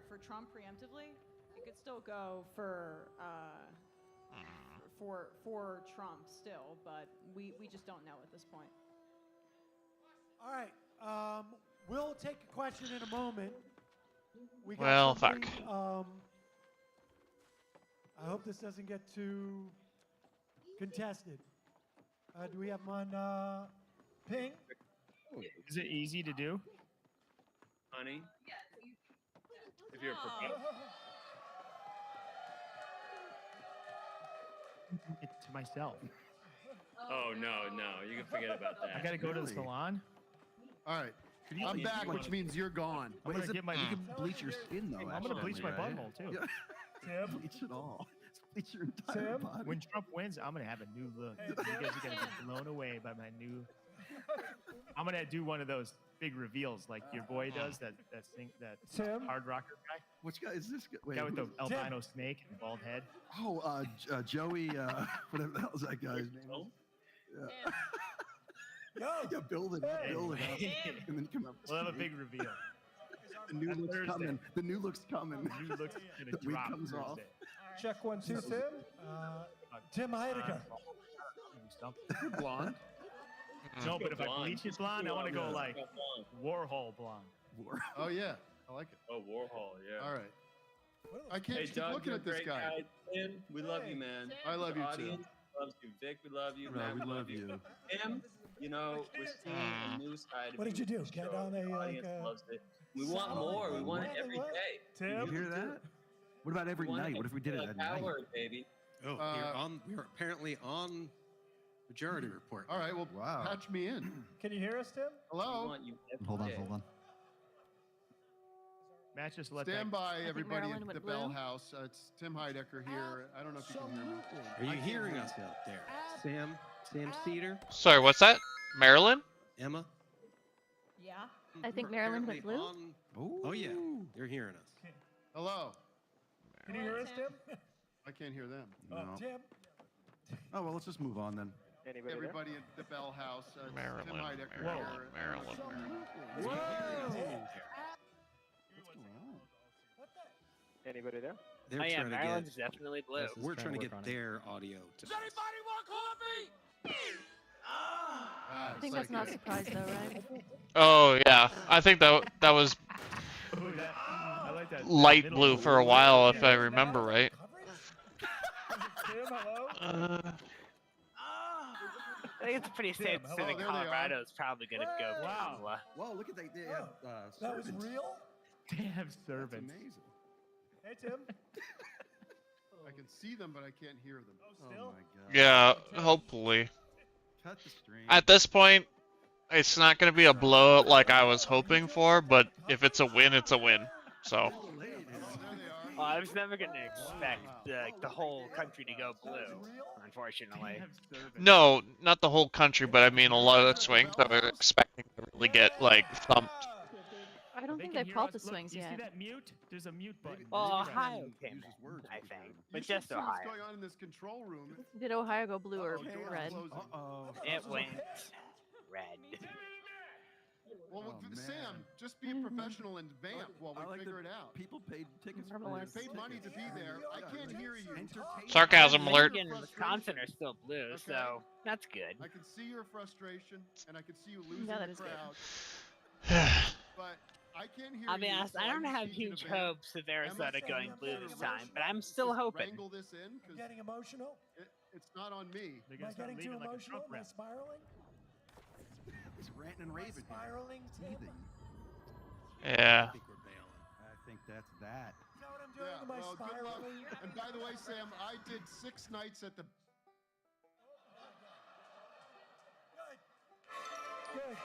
for Trump preemptively. It could still go for Trump still, but we just don't know at this point. All right. We'll take a question in a moment. We got Well, something, fuck. I hope this doesn't get too contested. Do we have them on ping? Is it easy to do? Honey? If you're prepared. It to myself. Oh, no. You can forget about that. I gotta go to the salon. All right. I'm back, which means you're gone. I'm gonna get my. You can bleach your skin though. I'm gonna bleach my butthole too. Tim, bleach it all. Bleach your entire body. When Trump wins, I'm gonna have a new look. You guys are gonna get blown away by my new. I'm gonna do one of those big reveals like your boy does. That hard rocker guy. Which guy is this guy? Wait, Guy with the albino snake and bald head. Oh, Joey. Whatever the hell is that guy's name? Yeah, build it up, and then come up. We'll have a big reveal. The new look's Thursday. coming. The new look's coming. The new look's gonna The week drop comes off. Thursday. Check 1, 2, Tim. Tim Heidecker. You're blonde. No, but if I Blonde. bleach it blonde, I want to go like Warhol blonde. Oh yeah, I like it. Oh, Warhol, yeah. All right. I can't Hey, keep Doug, looking you're at a this great guy. Tim, we love you, man. I love The you, too. audience loves you. Vic, we love you. No, Matt, we we love you. Tim, we're seeing a new side of What did you do? the Get show. on The a, audience like, loves it. We want more. We want it every day. You hear that? What about every We want night? What if we did it at night? Power, baby. Oh, we're apparently on Majority Report. All right, well, Wow. patch me in. Can you hear us, Tim? We Hello. want you every Hold on, day. hold on. Matt just let Stand that. by, everybody Marilyn at went the Bell blue. House. It's Tim Heidecker here. I don't know if you can hear me. Are you hearing us out there? Sam Cedar, Sorry, what's that? Maryland? Emma? Yeah. I think We're Maryland went apparently blue. Oh yeah, they're hearing us. Hello. Can you hear us, Tim? I can't hear them. No. Tim. Oh well, let's just move on then. Everybody at the Bell House. It's Tim Maryland, Heidecker Maryland, here. Maryland. Anybody there? They're Oh yeah, trying to Maryland's get. definitely blue. We're trying to get their audio to. I think that's not a surprise though, right? Oh yeah, I think that was I like that. light middle blue for a while, if I remember right. Tim, hello? I think it's pretty safe to say hello, that there they are. Colorado's probably gonna go Wow. blue. Whoa, look at that. They have That was servants. real? Damn That's servants. amazing. Hey, Tim. I can see them, but I can't hear them. Oh Still? my god. Yeah, hopefully. Cut the string. At this point, it's not going to be a blowout like I was hoping for, but if it's a win, it's a win. So, Oh, there they are. I was never gonna expect the whole country to go blue, unfortunately. Damn servants. no, not the whole country, but I mean a lot of the swings I was expecting to really get, like, thumped. I don't think can they've hear called us. the Look, swings you yet. see that mute? There's a mute button. Well, Press it. Ohio Use came his in, words I to think, You but should just see what's Ohio. going on in this control room. Did Ohio go blue or Uh-oh, doors red? closing. Uh-oh. It went red. Well, Oh, Sam, man. just be a professional and vamp while I we like figure that it out. People paid tickets. You Marvelous. paid money to be there. I can't hear you. Sarcasm alert. Michigan and Wisconsin are still blue, Okay. so that's good. I can see your frustration, and I can see you losing Yeah, that the is good. crowd. But I can't hear I'll be you. honest, so I don't just have need you to huge vamp. hopes of Arizona Emma, going I'm blue getting this time, emotional. but I'm still Just hoping. Wrangle this in, because Getting emotional? it's not on me. They're Am I gonna start getting too leaving like a emotional? Trump Am I rep. spiraling? He's ranting and Am I raving. spiraling, Tim? Is Yeah. I think we're bailing. I think that's that. that what I'm doing? Yeah, Am I well, good luck. spiraling? And by the way, Sam, I did 6 nights at the. Good.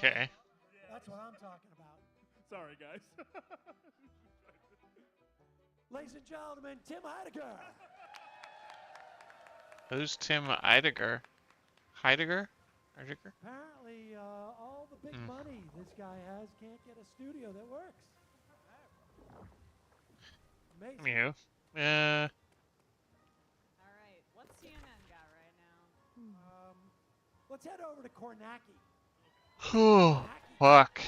Okay. That's what I'm talking about. Sorry, guys. Ladies and gentlemen, Tim Heidegger. Who's Tim Heidegger? Heidegger? Heidegger? Apparently, all the big money this guy has can't get a studio that works. Amazing. Mew. All right, what's CNN got right now? Let's head over to Kornacki. Fuck.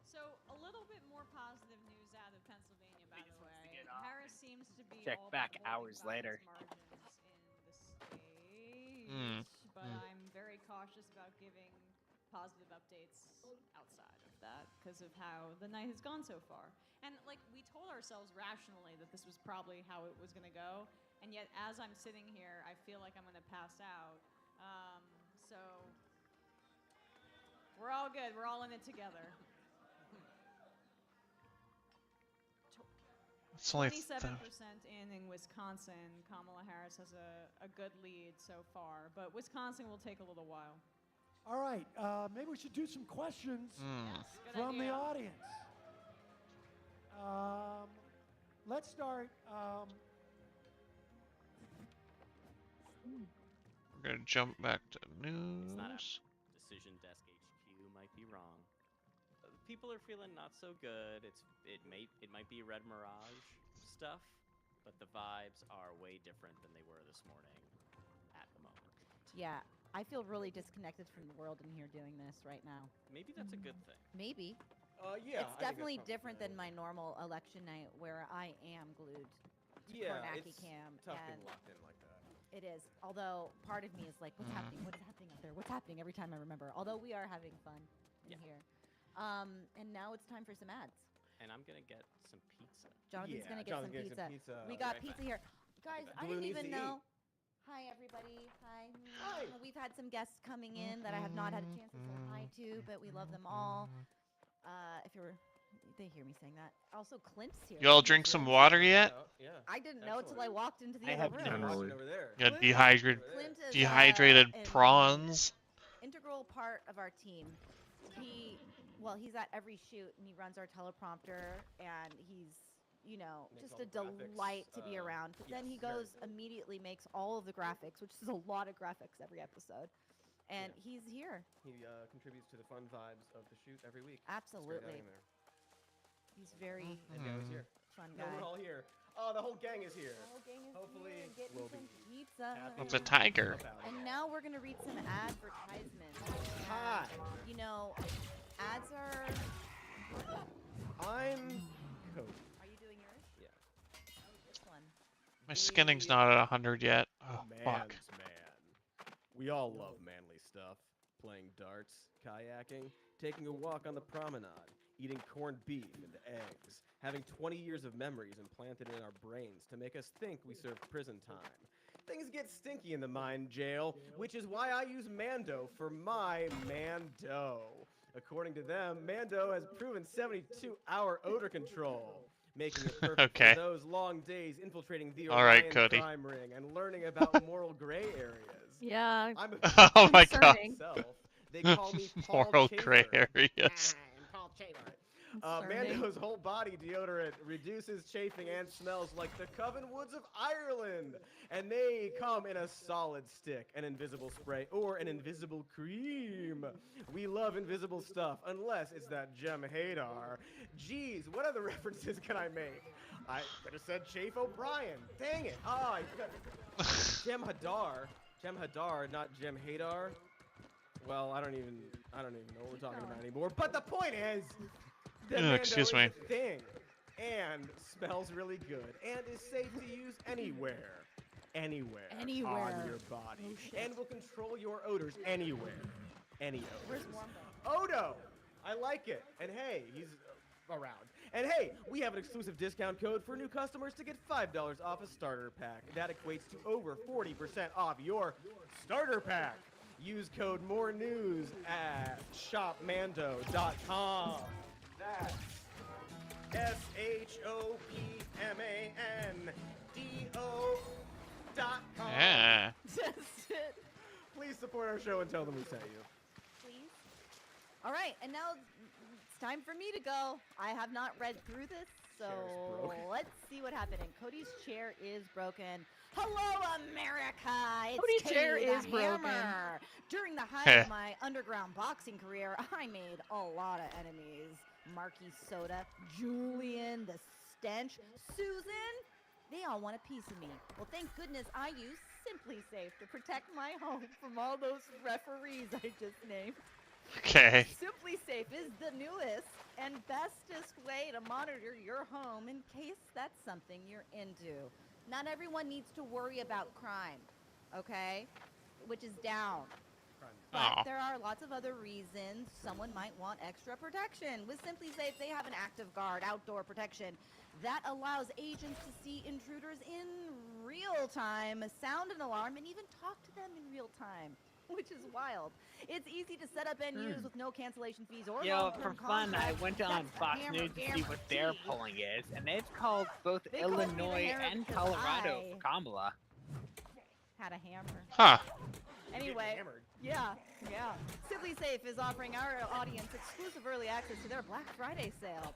So a little bit more positive news out of Pennsylvania, by the way. Harris seems to be Check all back but holding hours back later. his margins in the state, but I'm very cautious about giving positive updates outside of that because of how the night has gone so far. And like we told ourselves rationally that this was probably how it was going to go, and yet as I'm sitting here, I feel like I'm going to pass out. So we're all good. We're all in it together. It's only 27% in Wisconsin. Kamala Harris has a good lead so far, but Wisconsin will take a little while. All right, maybe we should do some questions Yes, good from the idea. audience. Let's start. We're gonna jump back to It's not a news. decision desk HQ might be wrong. People are feeling not so good. It might be Red Mirage stuff, but the vibes are way different than they were this morning at the moment. Yeah, I feel really disconnected from the world in here doing this right now. Maybe that's a good thing. Maybe. Yeah, It's definitely different than my normal election night where I am glued to Kornacki Cam. And locked in like that. it is. Although part of me is like, what's happening? What is happening up there? What's happening every time I remember? Although we are having fun in here. And now it's time for some ads. And I'm gonna get some pizza. Jonathan's gonna get some pizza. We I'll got be right pizza back. here. Guys, I didn't even know. Hi, everybody. Hi. We've had some guests coming in that I have not had a chance to say hi to, but we love them all. They hear me saying that. Also, Clint's here. Y'all drink some water yet? I didn't know till I walked into the I other have room. generally. Over there. Got dehydrated, Clint is, dehydrated an prawns. Integral part of our team. He's at every shoot and he runs our teleprompter and he's, Makes just all a the graphics, delight to be around. But then he goes immediately makes all of the graphics, which is a lot of graphics every episode. And he's here. He contributes to the fun vibes of the shoot every week. Absolutely. He's very And now he's here. fun No, guy. we're all here. Oh, the whole gang is here. The whole gang is Hopefully, here getting we'll some be pizza. It's a tiger. And now we're gonna read some advertisements. Hi. Ads are. I'm Cody. Are you doing yours? Yeah. This one. My skinning's not at 100 yet. Oh, fuck. Man's man. We all love manly stuff. Playing darts, kayaking, taking a walk on the promenade, eating corned beef and eggs, having 20 years of memories implanted in our brains to make us think we serve prison time. Things get stinky in the mine jail, which is why I use Mando for my Mando. According to them, Mando has proven 72-hour odor control, making it perfect Okay. for those long days infiltrating the All right, Orion Cody. crime ring and learning about moral gray areas. Yeah. I'm a Oh my god. myself. They call me Paul Moral gray Chamber. areas. Paul Chamber. Mando's whole body deodorant reduces chafing and smells like the Coven Woods of Ireland. And they come in a solid stick, an invisible spray, or an invisible cream. We love invisible stuff, unless it's that Jem Hadar. Geez, what other references can I make? I could have said Chafe O'Brien. Dang it. Oh, Jem Hadar. Jem Hadar, not Jem Hadar. Well, I don't even know what we're talking about anymore. But the point is, that Mando Excuse is me. a thing, and smells really good, and is safe to use anywhere on your body, and will control your odors anywhere, any odors. Where's Wombo? Odo, I like it, and hey, he's around. And hey, we have an exclusive discount code for new customers to get $5 off a starter pack. That equates to over 40% off your starter pack. Use code MORENEWS at shopmando.com. That's SHOPMANDO.com. Yeah. That's it. Please support our show and tell them we sent you. Please. All right, and now it's time for me to go. I have not read through this, so let's see what happened. And Cody's chair is broken. Hello, America! It's Cody's Katie chair the is broken. Hammer. During the height of my underground boxing career, I made a lot of enemies. Marky Soda, Julian, the Stench, Susan. They all want a piece of me. Well, thank goodness I use Simply Safe to protect my home from all those referees I just named. Okay. Simply Safe is the newest and bestest way to monitor your home in case that's something you're into. Not everyone needs to worry about crime, okay? Which is down. But there are lots of other reasons someone might want extra protection. With Simply Safe, they have an active guard outdoor protection that allows agents to see intruders in real time, sound an alarm, and even talk to them in real time, which is wild. It's easy to set up and use with no cancellation fees or For fun, I went on Fox News to see what their polling is, and they've called both Illinois and Colorado for Kamala. Had a hammer. Huh. Anyway, yeah. Simply Safe is offering our audience exclusive early access to their Black Friday sale.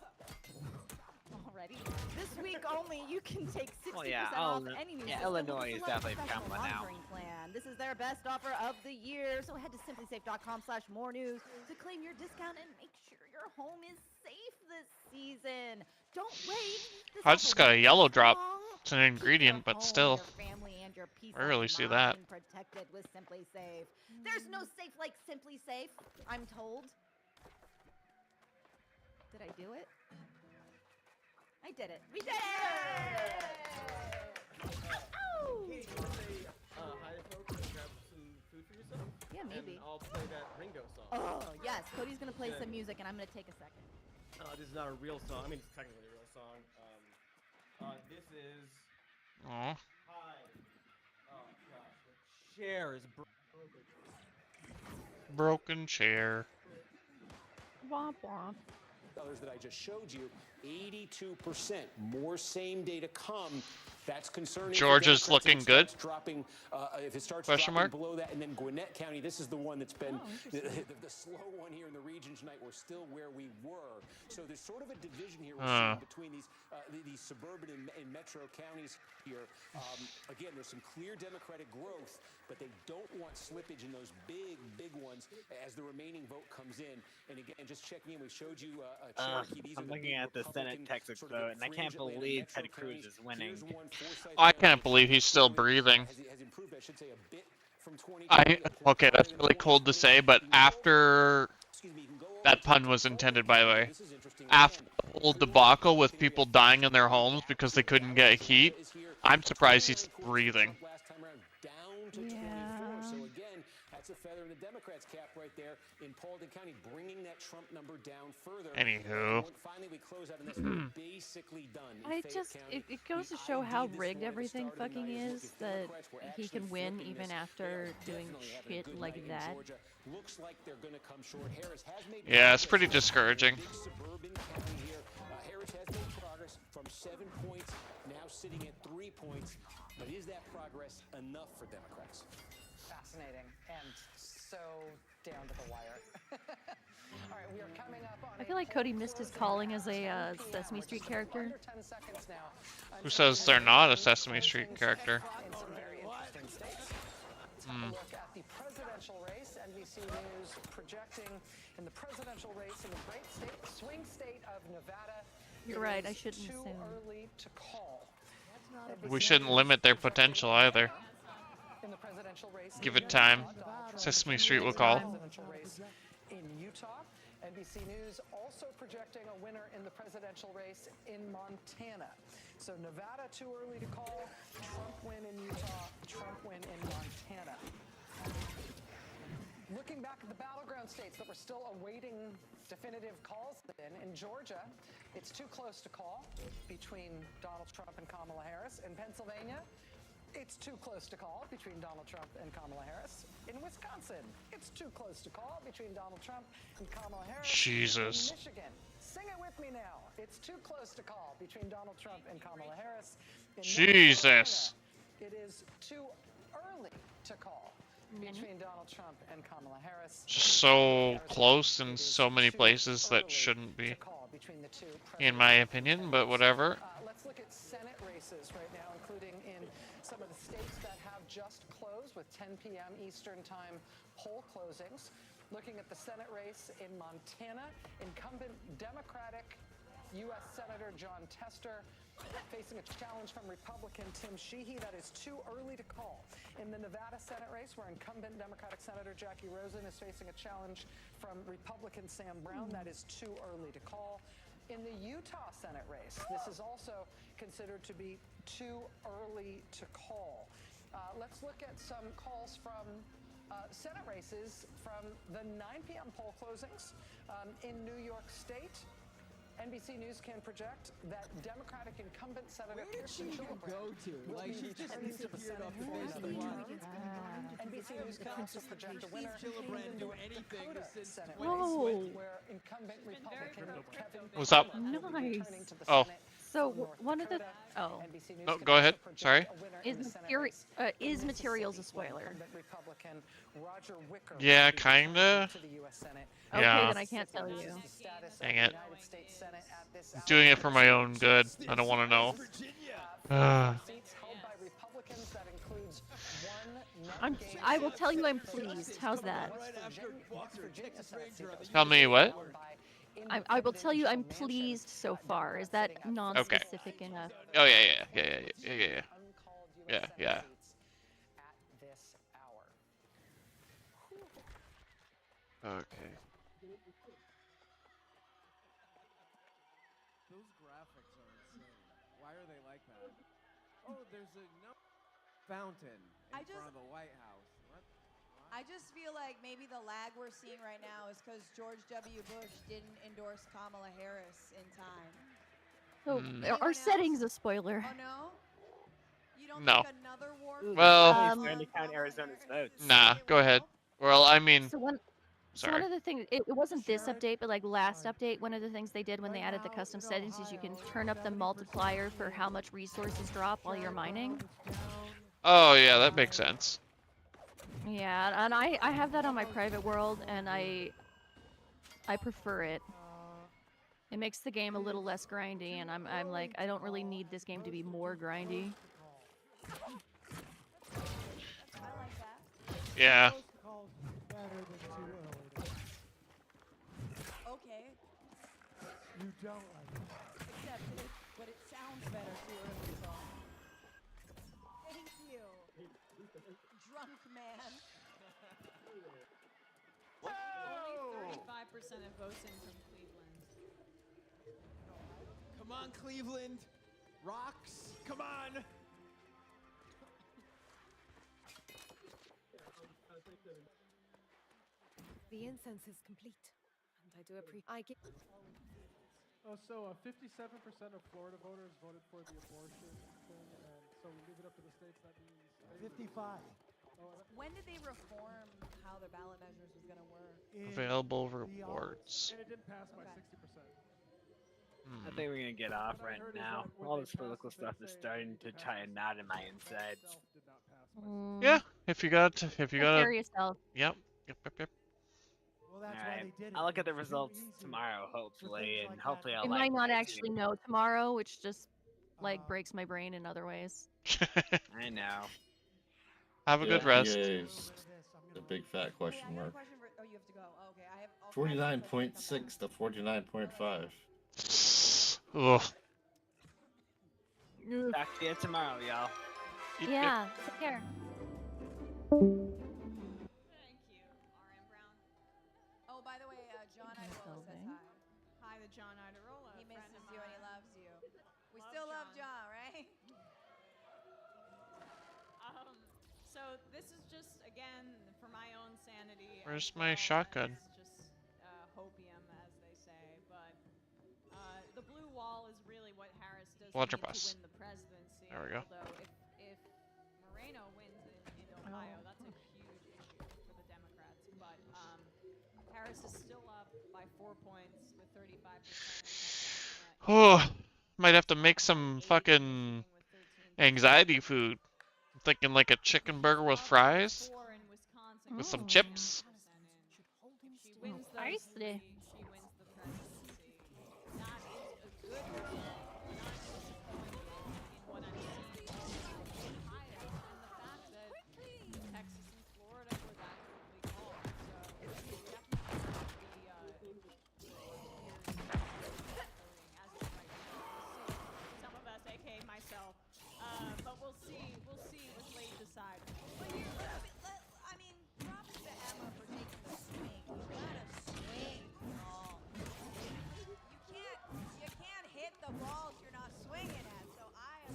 Already. This week only, you can take 60% off any new system Illinois with is a definitely professional Kamala now. monitoring plan. This is their best offer of the year, so head to simplysafe.com/more news to claim your discount and make sure your home is safe this season. Don't wait. This I just got a yellow drop. It's an Keep your ingredient, but home, still. your family, and your peace Rarely of see that. mind protected with Simply Safe. There's no safe like Simply Safe, I'm told. Did I do it? I did it. We did it! Ow! Katie, you want to say hi to folks and grab some food for yourself? Yeah, maybe. And I'll play that Ringo song. Oh, yes. Cody's going to play Good. some music, and I'm going to take a second. This is not a real song. I mean, it's technically a real song. This is... Aw. Hi. Oh, gosh. The chair is broken. Broken chair. Womp womp. Others that I just showed you, 82% more same day to come. That's concerning. Georgia's looking good? Dropping, if it starts Question mark? below that, and then Gwinnett County, this is the one that's been the slow one here in the region tonight. We're still where we were. So there's sort of a division here we're seeing between these suburban and metro counties here. Again, there's some clear Democratic growth, but they don't want slippage in those big ones as the remaining vote comes in. And again, just checking in, we showed you Cherokee. These I'm are looking at the Senate Texas vote, and I can't believe Ted Cruz is winning. I can't believe he's still breathing. Okay, that's really cold to say, but after that pun was intended, by the way, after the whole debacle with people dying in their homes because they couldn't get heat, I'm surprised he's breathing. So again, that's a feather in the Democrats' cap right there in Paulding County, bringing that Trump number down further. Anywho. Finally, we close out on this. We're basically done. It goes to show how rigged everything fucking is that he can win even after doing shit like that. Looks like they're going to come short. Harris has made Yeah, it's pretty discouraging. suburban county here. Harris has made progress from 7 points, now sitting at 3 points. But is that progress enough for Democrats? Fascinating and so down to the wire. All right, we are coming up on I feel like Cody missed his calling as a Sesame Street character. Who says they're not a Sesame Street character? Look at the presidential race. NBC News projecting in the presidential race in the great state, swing state of Nevada. You're right, I shouldn't assume. Too early to call. We shouldn't limit their potential either. In the presidential race Give it time. Sesame Street will call. Presidential race in Utah. NBC News also projecting a winner in the presidential race in Montana. So Nevada too early to call. Trump win in Utah. Trump win in Montana. Looking back at the battleground states that we're still awaiting definitive calls in Georgia, it's too close to call between Donald Trump and Kamala Harris. In Pennsylvania, it's too close to call between Donald Trump and Kamala Harris. In Wisconsin, it's too close to call between Donald Trump and Kamala Harris. Jesus. In Michigan, sing it with me now. It's too close to call between Donald Trump and Kamala Harris. In Jesus. North Carolina, it is too early to call between Donald Trump and Kamala Harris. Just so close in so many places that shouldn't be, in my opinion, but whatever. Let's look at Senate races right now, including in some of the states that have just closed with 10 p.m. Eastern Time poll closings. Looking at the Senate race in Montana, incumbent Democratic U.S. Senator John Tester facing a challenge from Republican Tim Sheehy. That is too early to call. In the Nevada Senate race, where incumbent Democratic Senator Jackie Rosen is facing a challenge from Republican Sam Brown, that is too early to call. In the Utah Senate race, this is also considered to be too early to call. Let's look at some calls from Senate races from the 9 p.m. poll closings in New York State. NBC News can project that Democratic incumbent Senator Kirsten Gillibrand will be returning to the Senate for another term. NBC News can also project a winner in the North Dakota Senate race, where incumbent Republican Kevin What's up? Nice. Oh. So one of the No, go ahead. Sorry. Is materials a spoiler? Yeah, kinda. Okay, Yeah. then I can't tell you. Dang it. I'm doing it for my own good. I don't want to know. I will tell you I'm pleased. How's that? Tell me what? I will tell you I'm pleased so far. Is that non-specific enough? Oh yeah. Okay. Those graphics are insane. Why are they like that? Oh, there's a fountain in front of the White House. What? I just feel like maybe the lag we're seeing right now is because George W. Bush didn't endorse Kamala Harris in time. So our setting's a spoiler. Oh no? You don't No. think another war? Well, Starting to count Arizona's votes. nah. Go ahead. Well, I mean, So one sorry. of the things, it wasn't this update, but like last update, one of the things they did when they added the custom settings is you can turn up the multiplier for how much resources drop while you're mining. Oh yeah, that makes sense. Yeah, and I have that on my private world, and I prefer it. It makes the game a little less grindy, and I'm like, I don't really need this game to be more grindy. Yeah. Okay. You don't like it. Accepted, but it sounds better too early, so. Thank you. Drunk man. Only 35% of votes in from Cleveland. Come on, Cleveland. Rocks. Come on. The incense is complete, and I do appreciate. Oh, so 57% of Florida voters voted for the abortion thing, and so we leave it up to the states. That means 55. When did they reform how the ballot measures was going to work? Available rewards. And it didn't pass by 60%. I think we're gonna get off right now. All this political stuff is starting to tie a knot in my insides. Yeah, if you got, Prepare yourself. Yep. Well, that's All why right. they did it. I'll look at the It was results easy. tomorrow, hopefully, things and like hopefully that. I'll I like might not it actually too. know tomorrow, which just like breaks my brain in other ways. I know. Have a good rest. is a big fat question I got a mark. question for, oh, you have to go. Oh, okay, I have all kinds of questions. 49.6 to 49.5. Ugh. Talk to you tomorrow, y'all. Yeah, take care. Thank you, RM Brown. Oh, by the way, John Idarola says hi. Hi to John Idarola. He friend misses of you and he mine. loves you. We still love John, right? So this is just again for my own sanity. Where's as my well shotgun? as just hopium, as they say. But the blue wall is really what Harris does need Blunderbuss. to win the presidency. There we go. Although if Moreno wins in Ohio, that's a huge issue for the Democrats. But Harris is still up by 4 points with 35%. Oh, might have to make some fucking anxiety food. I'm thinking like a chicken burger with fries. with some chips. She wins those Ice. she wins the presidency. That is a good result. Not disappointed in what I'm seeing Ohio, and the fact that Texas and Florida were that quickly called. So it's definitely as of right now. Some of us, aka myself, but we'll see with late decide. But I mean, props to Emma for taking the swing. You gotta swing, y'all. You can't hit the balls you're not swinging at. So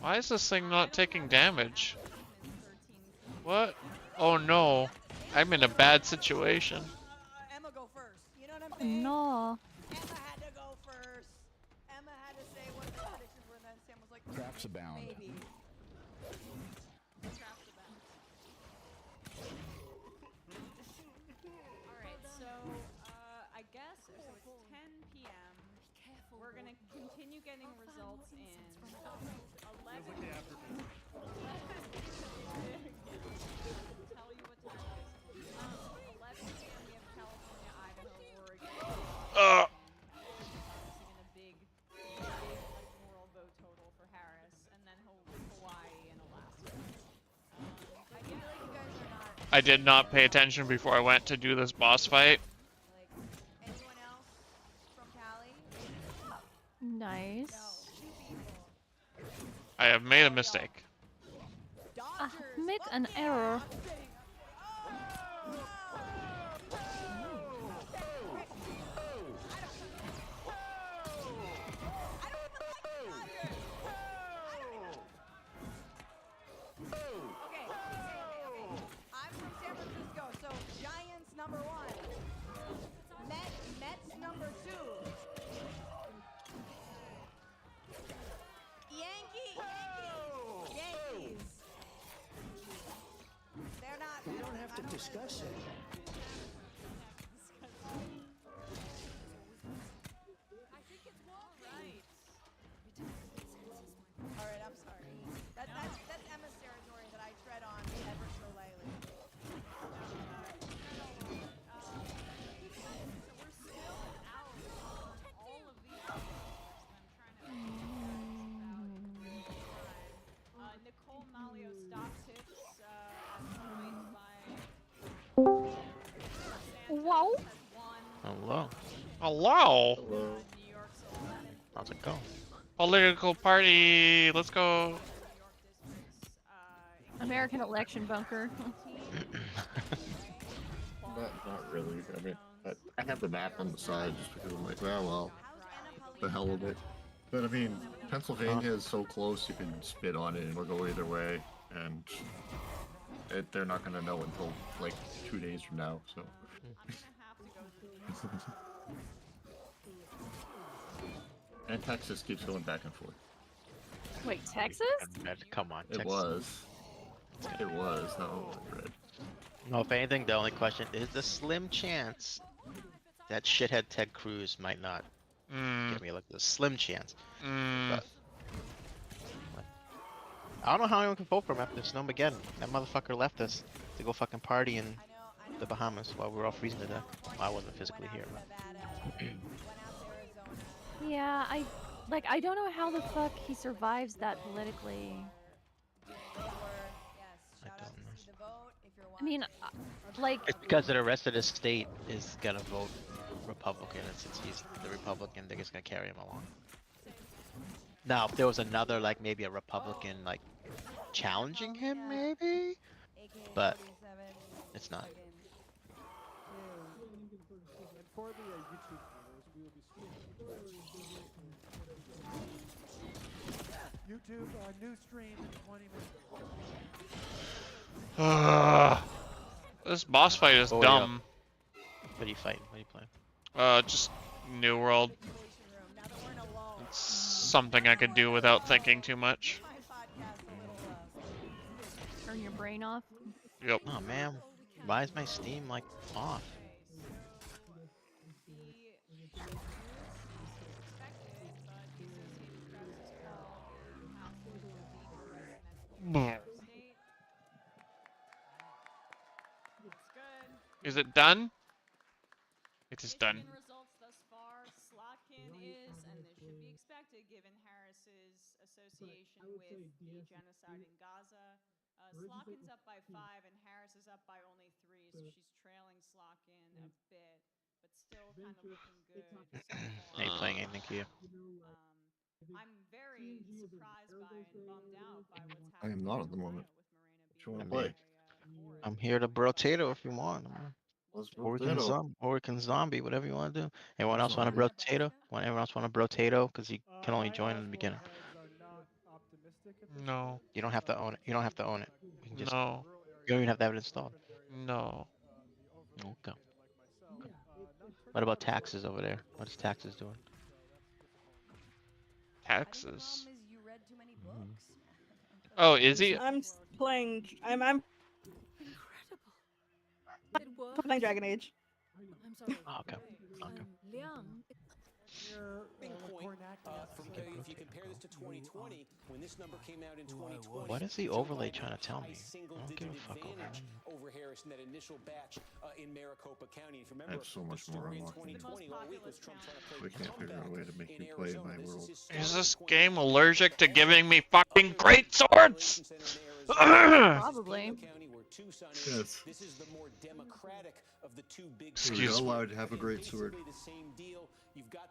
Why is this thing not taking damage? What? Oh no. I'm in a bad situation. Emma go first. You know what I'm saying? No. Emma had to go first. Emma had to say what the predictions were, and then Sam was like, Traps abound. maybe. Alright, so I guess so it's 10 p.m. We're gonna continue getting results in 11. Tell you what time it is. 11 p.m. we have California, Idaho, Oregon. Obviously in a big like moral vote total for Harris, and then Hawaii and Alaska. I feel like you guys are not. I did not pay attention before I went to do this boss fight. Anyone else from Cali? Nice. I have made a mistake. Made an error. Okay. I'm from San Francisco, so Giants number 1. Mets number 2. Yankees. They're not. We don't have to discuss it. I think it's right. All right, I'm sorry. That's Emma's territory that I tread on ever so lightly. Nicole Malio stops hits by Wow. Hello. Hello. How's it go? Political party. Let's go. American election bunker. Not really. I mean, I have the map on the side just because I'm like, well, the hell with it. But I mean, Pennsylvania is so close, you can spit on it and it'll go either way, and they're not gonna know until like 2 days from now. So. And Texas keeps going back and forth. Wait, Texas? Come on, It Texas. was. It was. No, red. No, if anything, the only question is the slim chance that shithead Ted Cruz might not give me like the slim chance. But I don't know how anyone can vote for him after Snowmageddon. That motherfucker left us to go fucking party in the Bahamas while we were all freezing to death. Well, I wasn't physically here, but... Yeah, I don't know how the fuck he survives that politically. I mean, like... It's because the rest of the state is gonna vote Republican, and since he's the Republican, they're just gonna carry him along. Now, if there was another, like, maybe a Republican, like, challenging him, maybe? But, it's not. For the YouTube viewers, we will be streaming. YouTube, new stream in 20 minutes. This boss fight is dumb. What are you fighting? What are you playing? Just New World. It's something I could do without thinking too much. Turn your brain off. Yep. Oh man, why is my Steam like off? Is it done? It is done. Results thus far, Slotkin is, and this should be expected given Harris's association with the genocide in Gaza. Slotkin's up by 5 and Harris is up by only 3, so she's trailing Slotkin a bit, but still kind of looking good. Are you playing anything here? I'm very surprised by and bummed out by what's I am not at the moment. What you want to I mean, play? I'm here to brotato if you want. Let's Or we can zombie, whatever you want to do. Anyone else want to Zombie. brotato? Anyone else want to brotato? Because you can only join in the beginning. No. You don't have to own it. You don't have to own it. You can just, No. You don't even have to have it installed. No. Okay. What about taxes over there? What is taxes doing? Taxes. Oh, is he? I'm playing. I'm playing Dragon Age. I'm sorry. Oh, okay. Liang. Big point. If you compare this to 2020, when this number came out in 2020, What is the overlay trying to tell me? I don't give a fuck over Harris in that initial batch in Maricopa County. If you I remember, have so much more unlocked. 2020 all week was Trump trying to play We can't figure out a way to make me play in my world. Is this game allergic to giving me fucking great swords? Probably. Yes. This is the more democratic of the two big. Excuse You're me. allowed to have a great sword.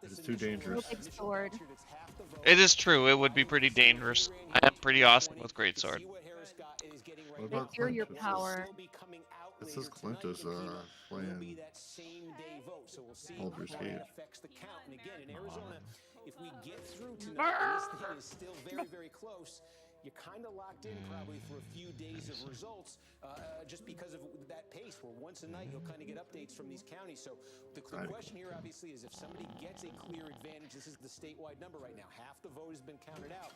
It is too dangerous. Big sword. It is true. It would be pretty dangerous. I am pretty awesome with great sword. What about You're your Clint? power. It says Clint is playing Baldur's Gate. If we get through tonight, and this thing is still very, very close. You're kind of locked in probably for a few days of results, just because of that pace. Where once a night you'll kind of get updates from these counties. So the question here, obviously, is if somebody gets a clear advantage. This is the statewide number right now. Half the vote has been counted out.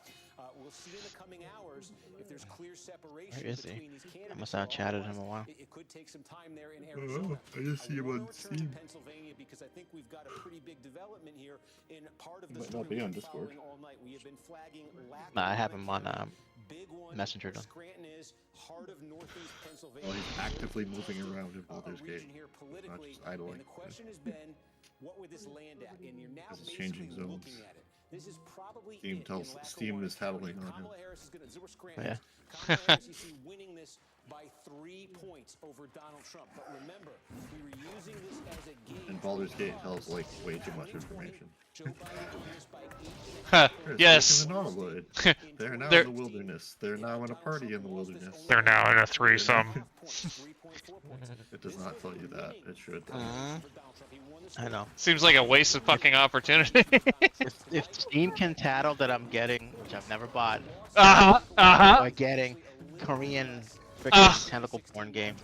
We'll see in the coming hours if there's clear separation Where is he? between these candidates. I must not chatted him a while. It could take some time there in Arizona. I just see him on Steam. Pennsylvania, because I think we've got a pretty big development here in part of He the might not story be on we've been Discord. following all night. We have been flagging lack Nah, I of have him on big one. Messenger done. Scranton is heart of northeast Pennsylvania. Well, he's actively moving around in Baldur's region Gate, here not politically. just idling. And the question has been, what would this land at? And you're now This is basically changing zones. looking at it. This is probably Steam tells Steam is tattling on him. Kamala Harris is going to zero Scranton. Yeah. Kamala Harris, you see, winning this by 3 points over Donald Trump. But remember, we were using this as a game. And Baldur's Gate tells like way too much information. Yes. They're now They're- in the wilderness. They're now in a party in the wilderness. They're now in a threesome. It does not tell you that. It should. I know. Seems like a waste of fucking opportunity. If Steam can tattle that I'm getting, which I've never bought, by getting Korean freaking tentacle porn game.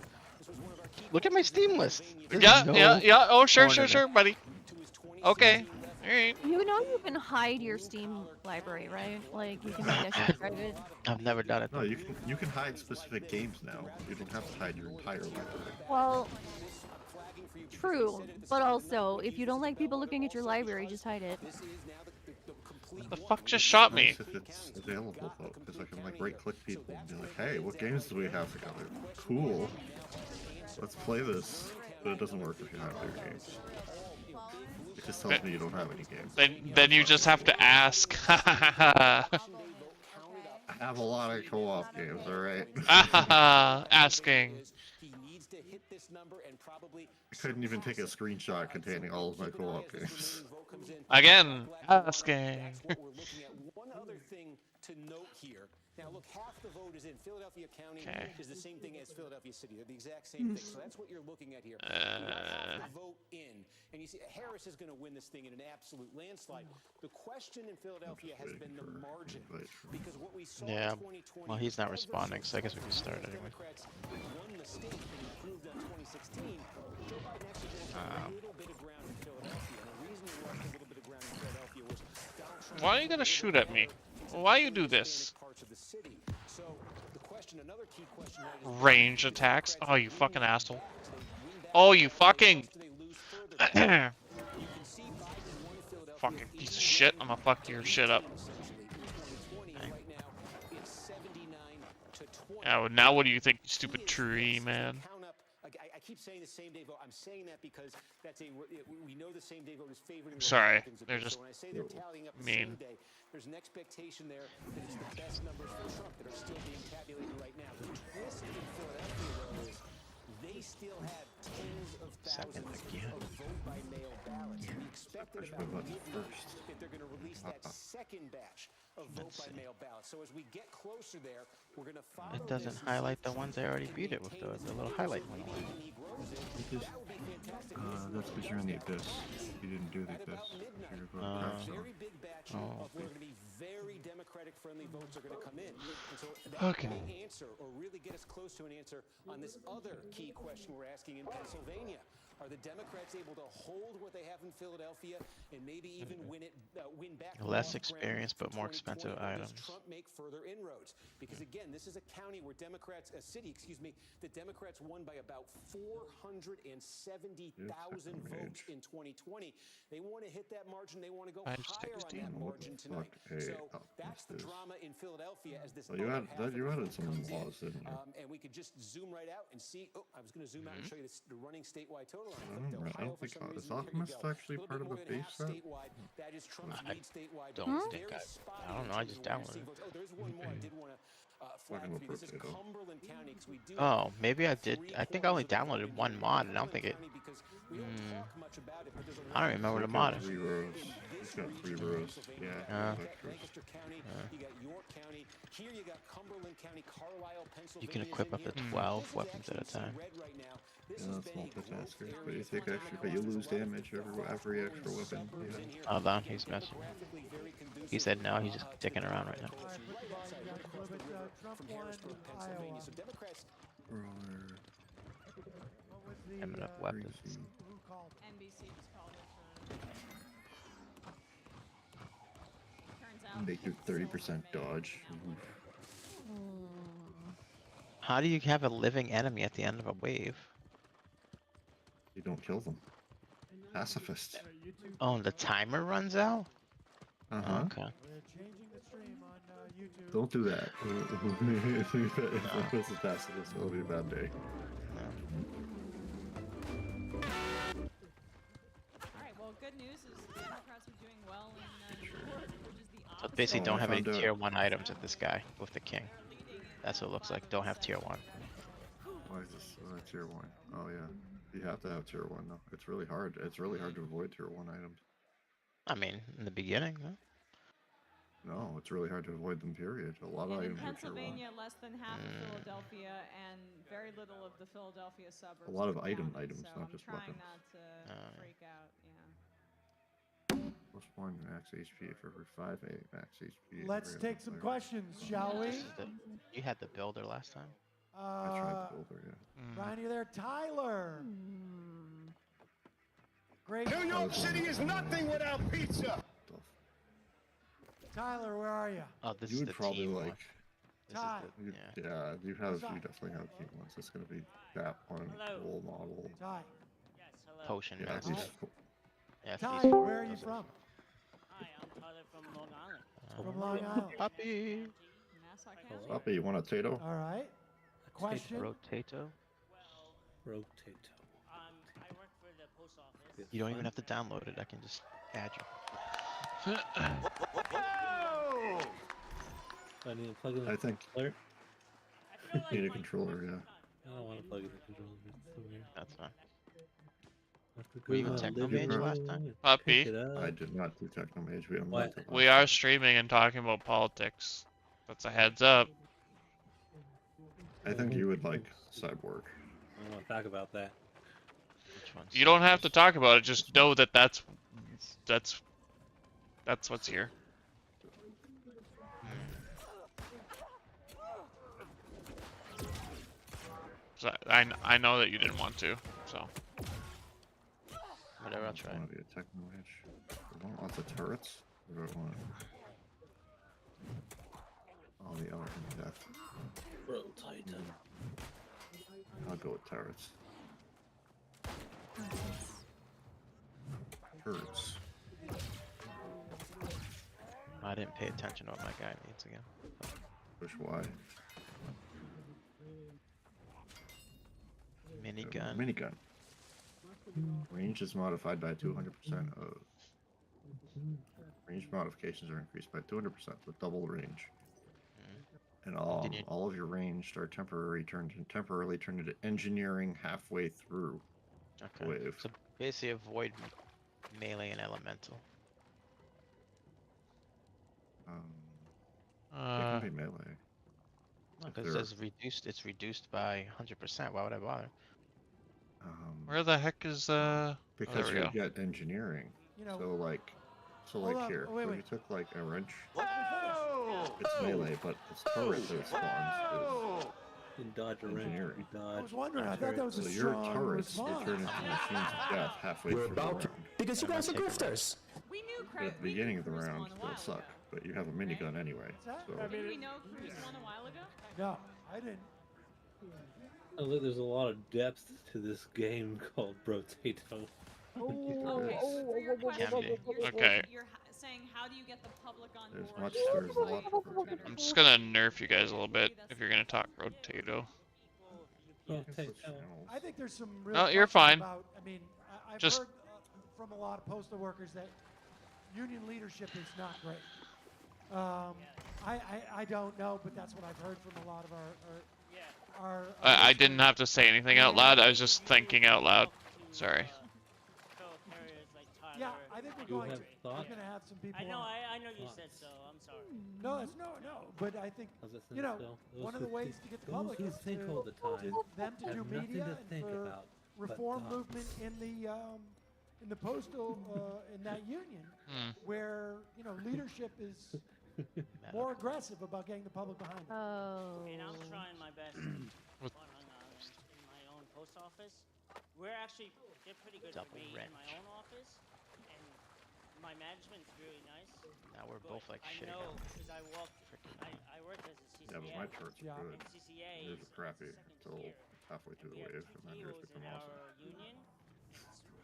Look at my Steam list. There's Yeah, no yeah. Oh, sure, porn sure, in sure, it. buddy. Okay. Alright. You know you can hide your Steam library, right? Like you can make that shit private. I've never done it. No, you can hide specific games now. You don't have to hide your entire library. Well, true, but also if you don't like people looking at your library, just hide it. The fuck just shot me? Nice if it's available though, because I can like right-click people and be like, "Hey, what games do we have together? Cool. Let's play this." But it doesn't work if you have your games. It just tells me you don't have any games. Then you just have to ask. I have a lot of co-op games, alright? Asking. I couldn't even take a screenshot containing all of my co-op games. Again, asking. One other thing to note here. Now, look, half the vote is in Philadelphia County. Is the same thing as Philadelphia City. They're the exact same thing. So that's what you're looking at here. Half the vote in, and you see Harris is going to win this thing in an absolute landslide. The question in Philadelphia has been the margin, because what we saw Yeah. in 2020. Well, he's not responding, so I guess we can start anyway. Democrats won the state and improved on 2016. Joe Biden actually lost a little bit of ground in Philadelphia, and the reason he lost a little bit of ground in Philadelphia was Donald Trump. Why are you gonna shoot at me? Why you do this? Range attacks? Oh, you fucking asshole. Oh, you fucking... fucking piece of shit. I'm gonna fuck your shit up. Yeah, well, now what do you think, you stupid tree, man? keep saying the same day vote. I'm saying that because that's we know the same day vote is favoring the Sorry, Republicans a they're bit. just So when I say they're tallying up the mean. same day, there's an expectation there that it's the best numbers for Trump that are still being tabulated right now. The twist in Philadelphia, though, is they still have tens of thousands of vote-by-mail ballots. We expected about midnight that they're going to release that second batch of vote-by-mail ballots. So as we get closer there, we're going to follow It doesn't highlight the ones I already beat it with the little highlight one. Because, that's because you're in the abyss. You didn't do the abyss. You're going to very big batch of where going to be very Democratic-friendly votes are going to come in. And so that may answer or really get us close to an answer on this other key question we're asking in Pennsylvania. Are the Democrats able to hold what they have in Philadelphia and maybe even win back? Less experienced but more expensive items. Does Trump make further inroads? Because again, this is a county where Democrats, a city, excuse me, the Democrats won by about 470,000 votes in 2020. They want to hit that margin. They want to go higher on that margin tonight. So that's the drama in Philadelphia as this. You added some laws, didn't you? And we could just zoom right out and see. Oh, I was going to zoom out and show you the running statewide total. I don't think is Optimist actually part of the base set? I don't think I don't know. I just downloaded it. Oh, there's one more I did want to flag for you. This is Cumberland County because we do. Oh, maybe I did. I think I only downloaded one mod, and I don't think it. I don't remember the mod. Three rows. It's got 3 rows. Yeah. You got York County. Here you got Cumberland County, Carlisle, Pennsylvania. You can equip up to 12 weapons at a time. Yeah, that's multitasker. But you take extra, but you lose damage every extra weapon. Yeah. Hold on, he's messing. He said no, he's just dicking around right now. Having enough weapons. NBC just called it. Turns out. They do 30% dodge. How do you have a living enemy at the end of a wave? You don't kill them. Pacifist. Oh, and the timer runs out? Uh-huh. Okay. Don't do that. If it's a pacifist, it'll be a bad day. Alright, well, good news is the Democrats are doing well in New York, which is the So opposite. basically don't have any tier 1 items at this guy with the king. That's what it looks like. Don't have tier 1. Why is this tier 1? Oh yeah. You have to have tier 1 though. It's really hard. It's really hard to avoid tier 1 items. I mean, in the beginning, huh? No, it's really hard to avoid them, period. A lot of And in items are tier 1. Pennsylvania, less than half of Philadelphia and very little of the Philadelphia suburbs. A lot of are items, counted, so not I'm just trying weapons. not to freak out, yeah. Plus 1 max HP for 5 max HP. Let's take some questions, shall we? You had the builder last time. I tried the builder, yeah. Ryan, you there? Tyler. Great. New York City is nothing without pizza. Tyler, where are you? Oh, this You is would the probably team like. one. Ty. Yeah, you definitely have team ones. It's gonna be that one role model. Ty. Potion Yeah, master. Yeah, Ty, these 4 where are you does it. from? Hi, I'm Tyler from Long Island. From Long Island. Puppy. Nassau County. Puppy, you want a potato? All right. Question. Rotato. Rotato. I work for the post office. You don't even have to download it. I can just add you. I need to plug in I think. controller. You need a controller, yeah. I don't want to plug in the controller. It's so weird. That's fine. I have to Were you go in out, Techno live Mage it last up, time? and Puppy. pick it up. I did not do Technomage. We haven't What? done it We are streaming and talking about politics. That's a heads up. I think you would like Cyborg. I don't want to talk about that. Which one's You don't have to talk about it. Just know that that's what's here. So I know that you didn't want to. So Whatever, I'll try. I want to be a Technomage. I want lots of turrets. Or do I want all the other in depth? Rotato. I'll go with turrets. Turrets. I didn't pay attention to what my guy needs again. Push Y. Minigun. Minigun. Range is modified by 200% of. Range modifications are increased by 200% with double range. And all of your ranged are temporarily turned into engineering halfway through the wave. So basically avoid melee and elemental. It can be melee. Because it says reduced. It's reduced by 100%. Why would I bother? Where the heck is Because there we you go. get engineering. You know, So like here, wait, if wait. you took like a wrench, it's melee, but its turret that it spawns You dodge a is wrench. engineering. You dodge. I was wondering. I thought that was a So your strong turrets get response. turned into machines of death halfway through the round. Because you guys are grifters. We knew But at the beginning of the round, they'll suck. But you have a minigun anyway. So Didn't we know Cruz won a while ago? No, I didn't. Oh, look, there's a lot of depth to this game called Brotato. Okay, so for your question, you're saying how do you get the public on board? there's a lot of Brotato. I'm just gonna nerf you guys a little bit if you're gonna talk Rotato. I think there's some real No, you're questions fine. About, I mean, I've Just- heard from a lot of postal workers that union leadership is not great. I don't know, but that's what I've heard from a lot of our I didn't have to say anything out loud. I was just thinking out loud. Sorry. Yeah, I think we're going to have some people. I know, on. I know you said so. I'm sorry. No, it's no. But I think one of the ways to get the public is think to, all the time them to have do nothing media to and think for about but reform thoughts. movement in the postal in that union, where leadership is more aggressive about getting the public behind it. Oh. And I'm trying my best in my own post office. They're pretty good with me in my own office. And my management's really nice. Now we're both like I shitting know, out. because I worked as a CCA. Yeah, but my turret's are good. And CCA Yours are crappy until halfway through the wave, and then yours become awesome. Union,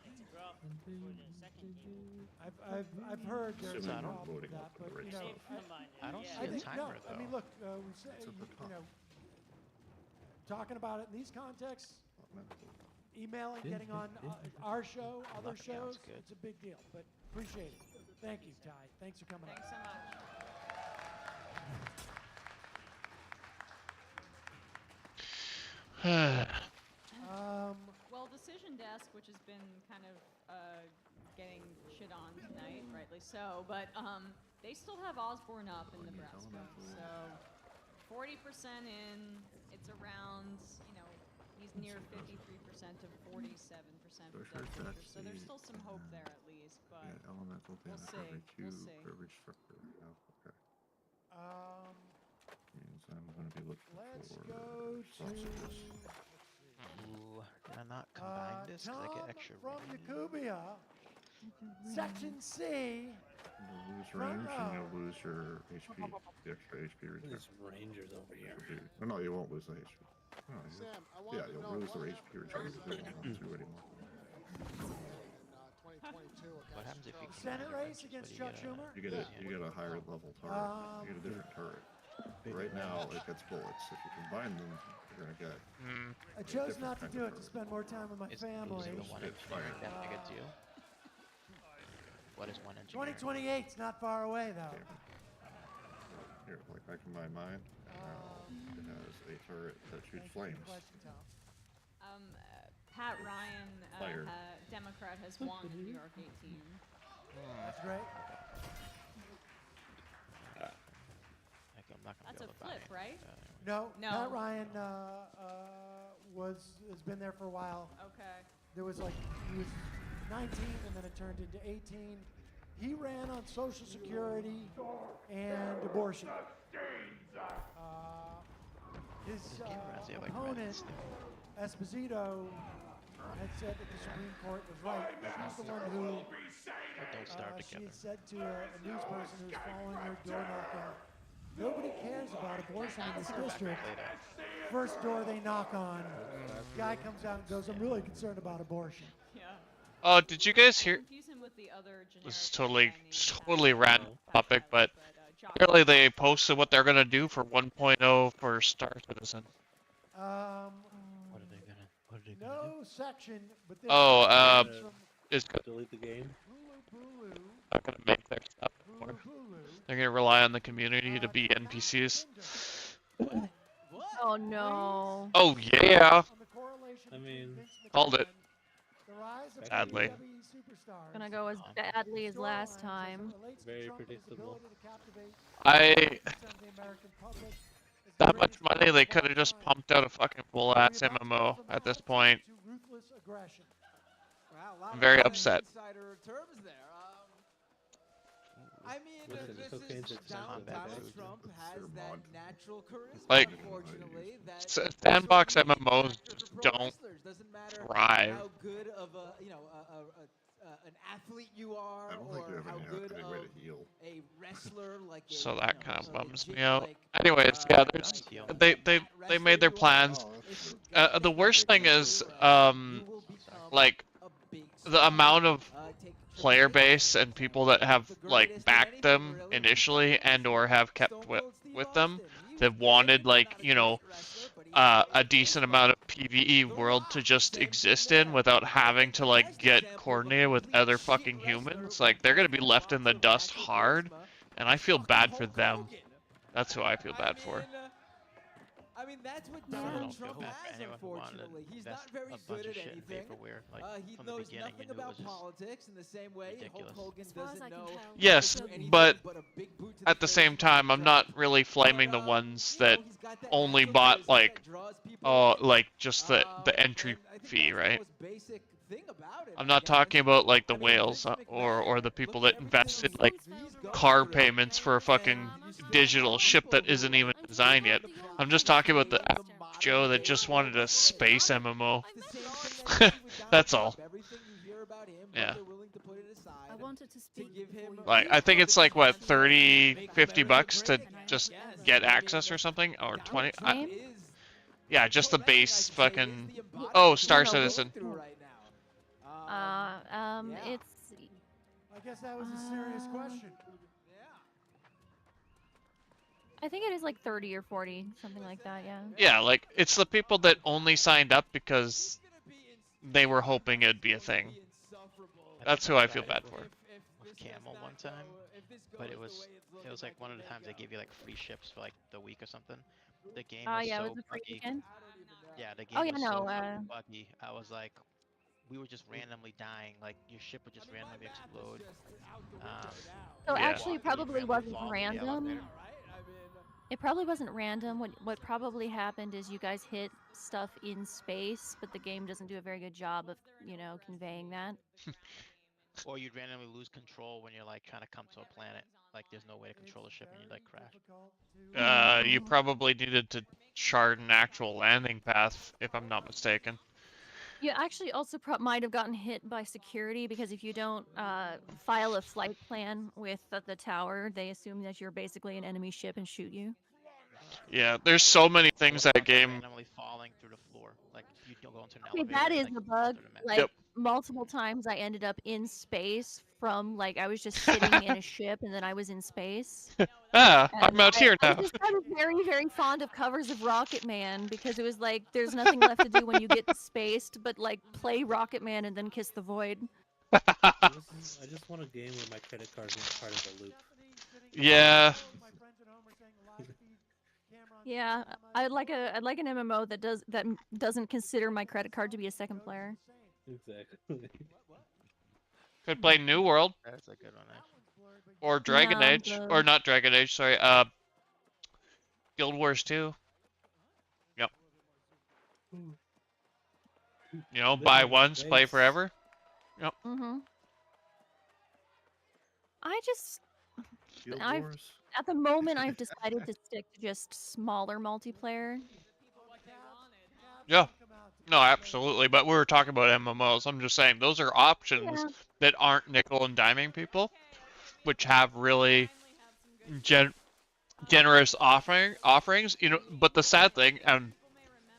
it's rough for the second team. I've heard there's a Assuming I'm problem with voting that, for the but right stuff. I don't see I a think timer no. though. I mean, look, we say talking about it in these contexts, emailing, getting on our show, other shows, it's a big deal. But appreciate it. Thank you, Ty. Thanks for coming. Thanks so much. Well, Decision Desk, which has been kind of getting shit on tonight, rightly so, but they still have Osborne up in Nebraska. So 40% in, it's around, he's near 53% to 47% for Death Voters. So there's still some hope there at least, but Yeah, elemental damage every two for every structure. Oh, okay. Means I'm going to be looking Let's for go sausages. Ooh, did I not combine this? Cause I get Tom extra from range. Yakubia, Section C. You'll lose range and you'll lose your HP, the extra HP return. There's rangers over here. No, you won't lose the HP. No, Sam, I want yeah, to you'll know lose the what HP return because you won't do anymore. What happens if you Senate combine race ranges? against What Chuck do Schumer? You get a higher level turret. You get a different turret. Right now, it gets bullets. If you combine them, you're gonna get. I chose not to do it to spend more time with my family. Losing the one engineering that big a deal? What is one engineering? 2028's not far away though. Here, like I combine mine. It has a turret that shoots flames. Pat Ryan, Fire. Democrat, has won in New York 18. That's great. I'm not gonna That's be a able to buy flip, it. right? No, No. Pat Ryan has been there for a while. Okay. There was he was 19 and then it turned into 18. He ran on Social Security and abortion. His opponent, Esposito, had said that the Supreme Court was right. She's the one who Don't starve she together. had said to a news person who was following her door knocking, nobody cares about abortion in this district. First door they knock on, guy comes out and goes, I'm really concerned about abortion. Yeah. Oh, did you guys hear? Confuse him with the other This is totally random topic, but apparently they posted what they're gonna do for 1.0 for Star Citizen. What are they no section, but this Oh, comes from is delete the game. not gonna make their stuff more. They're gonna rely on the community to be NPCs. Oh no. Oh yeah, I mean, called it. the rise of Sadly. WWE superstars. Gonna go as badly as last time. very predictable. That much money, they could have just pumped out a fucking full ass MMO at this point. I'm very upset. I mean, Listen, this cocaine's is a Donald combat Trump has that natural charisma, Like, unfortunately, that sandbox so many MMOs actors just for pro don't wrestlers. Doesn't matter thrive. how good of a, an athlete you are, I don't think or they have how any good good of way to heal. a wrestler, like a, So that kind of a bums me legit, out. like, Anyways, yeah, there's they made their plans. The worst thing is like the amount of player base and people that have like backed them initially and or have kept with them that wanted like, you know, a decent amount of PvE world to just exist in without having to like get coordinated with other fucking humans. Like they're gonna be left in the dust hard, and I feel bad for them. That's who I feel bad for. I mean, that's what I Donald don't feel Trump bad for has, anyone who wanted to unfortunately. He's invest not very a bunch good of at shit in anything. vaporware. Like, He from the knows beginning, nothing you knew it about was just politics in the same way Hulk ridiculous. Hogan doesn't know. Yes, but at the same time, I'm not really flaming the ones that only bought like, like just the entry fee, right? I'm not talking about like the whales or the people that invested like car payments for a fucking digital ship that isn't even designed yet. I'm just talking about the average Joe that just wanted a space MMO. That's all. Yeah. I wanted to speak before you Like, I think it's like, what, 30, 50 bucks to just get access or something? Or 20? Yeah, just the base fucking... Oh, Star Citizen. It's. I guess that was a serious question. I think it is like 30 or 40, something like that, yeah. Yeah, like, it's the people that only signed up because they were hoping it'd be a thing. That's who I feel bad for. With Camel one time, but it was like one of the times they gave you like free ships for like the week or something. The game was yeah, so it was a free buggy. weekend. Yeah, the game Oh, yeah, was no, so fucking buggy. I was like, we were just randomly dying. Like your ship would just randomly explode. So Yeah. actually, it probably wasn't fall in the random. elevator. It probably wasn't random. What probably happened is you guys hit stuff in space, but the game doesn't do a very good job of, conveying that. Or you'd randomly lose control when you're like trying to come to a planet. Like there's no way to control the ship and you like crash. You probably needed to chart an actual landing path, if I'm not mistaken. You actually also might have gotten hit by security because if you don't file a flight plan with the tower, they assume that you're basically an enemy ship and shoot you. Yeah, there's so many things that game. Randomly falling through the floor. Like you don't go into an Okay, elevator. that is like, a bug. Like Yep. multiple times I ended up in space from like I was just sitting in a ship and then I was in space. I'm out here I now. was very, very fond of covers of Rocket Man because it was like there's nothing left to do when you get spaced but like play Rocket Man and then kiss the void. I just want a game where my credit card is part of the loop. Yeah. Yeah, I'd like an MMO that doesn't consider my credit card to be a second player. Exactly. Could play New World. That's a good one, actually. Or Dragon No, Age. the- Or not Dragon Age, sorry. Guild Wars 2. Yep. You know, buy once, play forever. Yep. Mhm. I just Guild I've Wars? at the moment I've decided to stick to just smaller multiplayer. Yeah. No, absolutely. But we were talking about MMOs. I'm just saying those are options Yeah. that aren't nickel and diming people, which have really generous offerings. You know, but the sad thing, and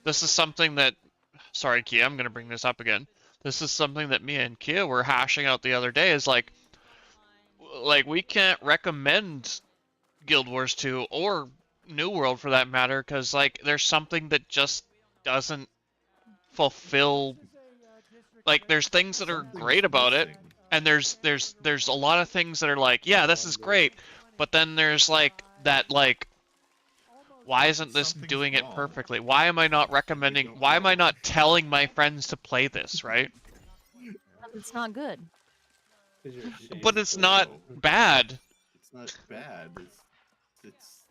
this is something that, sorry, Kia, I'm gonna bring this up again. This is something that me and Kia were hashing out the other day. Is like we can't recommend Guild Wars 2 or New World for that matter, because like there's something that just doesn't fulfill. Like, there's things that are great about it, and there's a lot of things that are like, yeah, this is great, but then there's like that like, why isn't this doing it perfectly? Why am I not recommending? Why am I not telling my friends to play this? Right? It's not good. But it's not bad. It's not bad. It's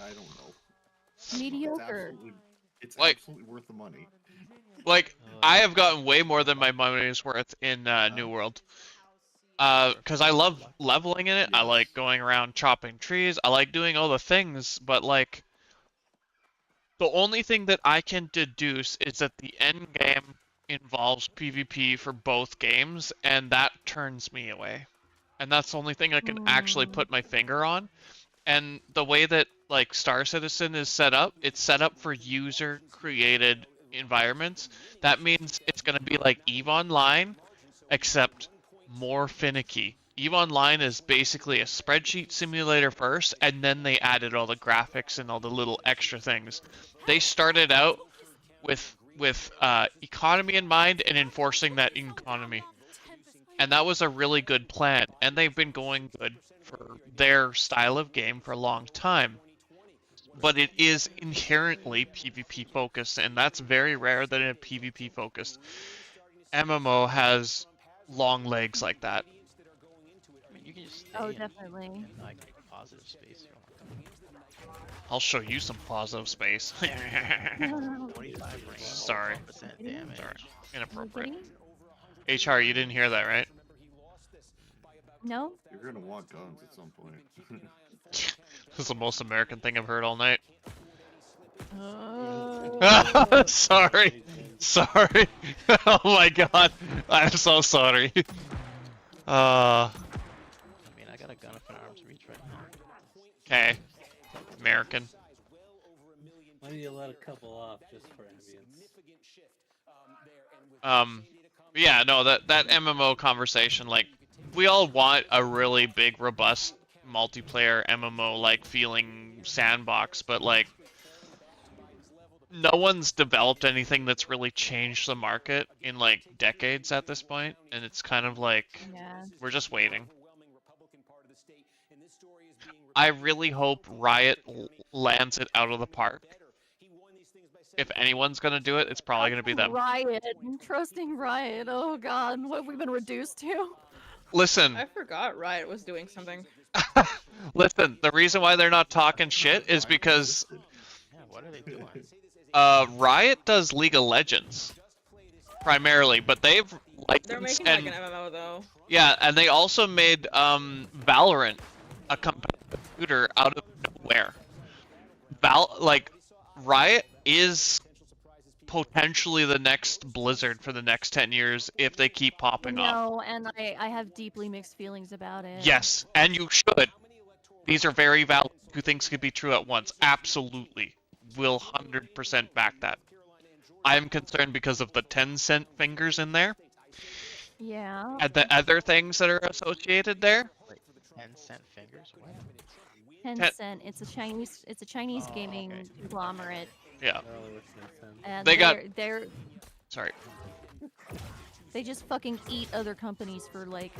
I don't know. Mediocre. It's Like- absolutely worth the money. Like, I have gotten way more than my money's worth in New World. Because I love leveling in it. I like going around chopping trees. I like doing all the things, but like, the only thing that I can deduce is that the end game involves PvP for both games, and that turns me away. And that's the only thing I can actually put my finger on. And the way that like Star Citizen is set up, it's set up for user-created environments. That means it's going to be like EVE Online, except more finicky. EVE Online is basically a spreadsheet simulator first, and then they added all the graphics and all the little extra things. They started out with economy in mind and enforcing that economy. And that was a really good plan, and they've been going good for their style of game for a long time. But it is inherently PvP focused, and that's very rare that in a PvP focused MMO has long legs like that. I mean, you can just stay Oh, in, definitely. in, like positive space. I'll show you some positive space. 25 range. Sorry. 1% damage. Sorry. Inappropriate. HR, you didn't hear that, right? No? You're gonna want guns at some point. This is the most American thing I've heard all night. Sorry. Sorry. Oh my god. I'm so sorry. I mean, I got a gun up in arm's reach right now. Okay. American. Why do you let a couple off just for ambience? Yeah, no, that MMO conversation, like, we all want a really big, robust multiplayer MMO like feeling sandbox, but like, no one's developed anything that's really changed the market in like decades at this point, and it's kind of like, we're just waiting. I really hope Riot lands it out of the park. If anyone's gonna do it, it's probably gonna be them. Riot. I'm trusting Riot. Oh god, what have we been reduced to? Listen. I forgot Riot was doing something. Listen, the reason why they're not talking shit is because Yeah, what are they doing? Riot does League of Legends primarily, but they've They're licensed making like an MMO though. yeah, and they also made Valorant a competitive shooter out of nowhere. Riot is potentially the next Blizzard for the next 10 years if they keep popping off. No, and I have deeply mixed feelings about it. Yes, and you should. These are very valid. Two things could be true at once. Absolutely. Will 100% back that. I am concerned because of the Tencent fingers in there. Yeah. And the other things that are associated there. 10-cent fingers? What? Tencent. It's a Chinese gaming conglomerate. Yeah. And They got. they're Sorry. they just fucking eat other companies for like,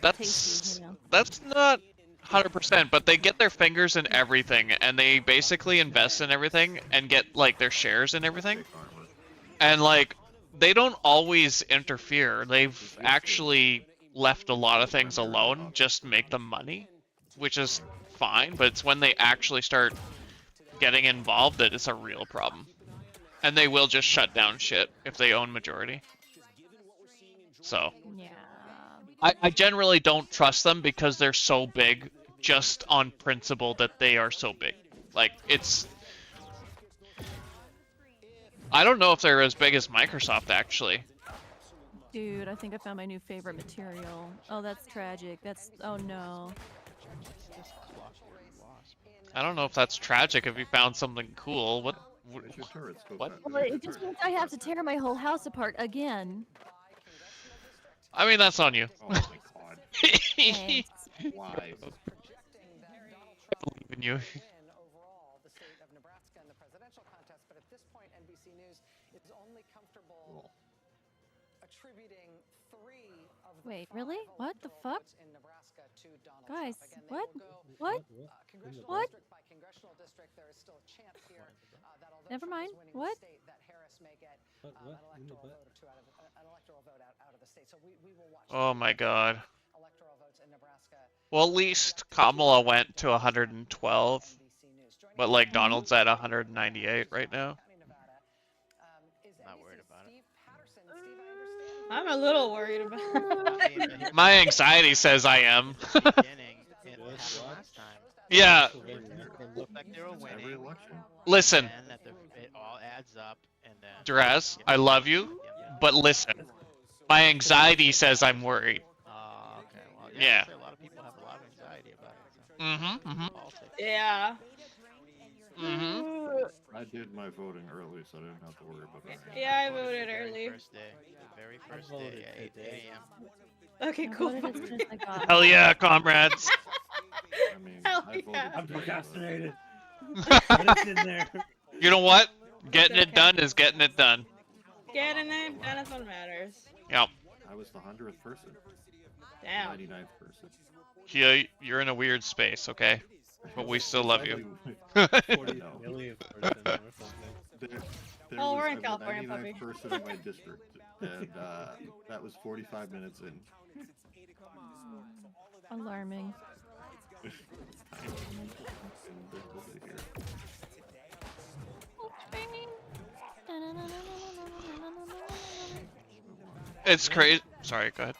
That's tasty, that's not 100%, but they get their fingers in everything, and they basically invest in everything and get like their shares in everything. And like, they don't always interfere. They've actually left a lot of things alone just to make them money, which is fine. But it's when they actually start getting involved that it's a real problem. And they will just shut down shit if they own majority. So. Yeah. I generally don't trust them because they're so big just on principle that they are so big. Like, it's... I don't know if they're as big as Microsoft, actually. Dude, I think I found my new favorite material. Oh, that's tragic. Oh no. I don't know if that's tragic if you found something cool. What? Well, it just means I have to tear my whole house apart again. I mean, that's on you. Oh my god. Thanks. Why? I believe in you. is only comfortable attributing 3 of the Wait, 5 really? What the electoral fuck? votes in Nebraska to Donald Guys, Trump. Again, they what? will go, What? congressional What? district by congressional district. There is still a chance here that although Never Trump mind. is winning What? the state, that Harris may get What? an What? In the electoral butt? vote or two an electoral vote out of the state. So we will watch. Oh my god. Electoral votes in Nebraska. Well, at least Kamala went to 112, but like Donald's at 198 right now. Not worried about it. I'm a little worried about it. My anxiety says I am. Beginning, it happened last time. Yeah. It looked like they were winning. Listen, And then it all adds up, and then. Dress, I love you, but listen, my anxiety says I'm worried. Okay. Well, Yeah. A lot of people have a lot of anxiety about it. So. Mm-hmm. Mm-hmm. Politics. Yeah. Mm-hmm. I did my voting early, so I didn't have to worry about that. Yeah, I voted early. The very first day at 8 a.m. Okay, cool. Hell yeah, comrades. I mean, Hell I voted yeah. I'm today, procrastinated. It's in there. You know what? Getting it done is getting it done. Getting it done is what matters. Yep. I was the 100th person. Damn. 99th person. Yeah, you're in a weird space, okay? But we still love you. 40 millionth person or something. There Oh, was we're in a California, 99th puppy. person in my district, and that was 45 minutes in. Alarming. It's crazy. Sorry, go ahead.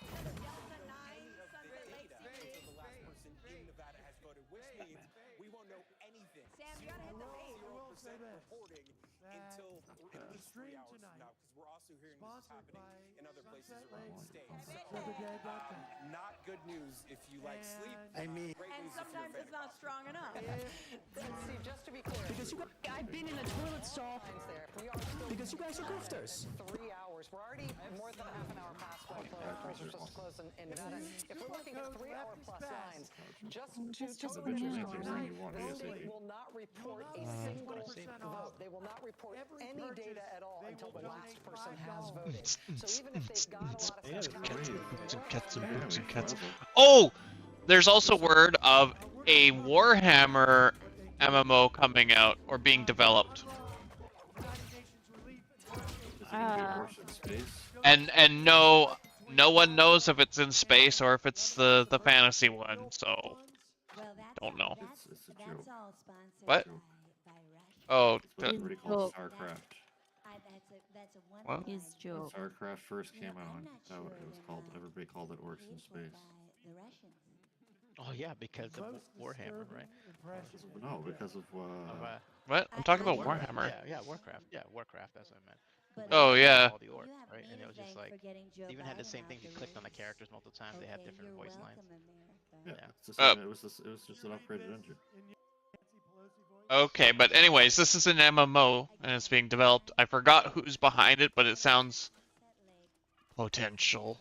Not good news if you like sleep. I mean, and sometimes it's not strong enough. See, just to be clear, Because I've been in a toilet stall. we are still Because you guys are goofters. 3 hours. We're already more than a half an hour past when polls are supposed to close in Nevada. If we're looking at 3 hour plus lines, just to they will not report a single vote. They will not report any data at all until the last person has voted. So even if they've got a lot of Oh! There's also word of a Warhammer MMO coming out or being developed. And no one knows if it's in space or if it's the fantasy one, so don't know. What? Oh, Already called StarCraft. What? When StarCraft first came out, it was called. Everybody called it Orcs in Space. Oh yeah, because of Warhammer, right? No, because of What? I'm talking about Warhammer. Yeah, Warcraft. Yeah, Warcraft. That's what I meant. Oh yeah. All the orcs, right? And it was just like, they even had the same thing. If you clicked on the characters multiple times, they had different voice lines. Yeah, it's the same, it was just an upgraded engine. Okay, but anyways, this is an MMO and it's being developed. I forgot who's behind it, but it sounds potential.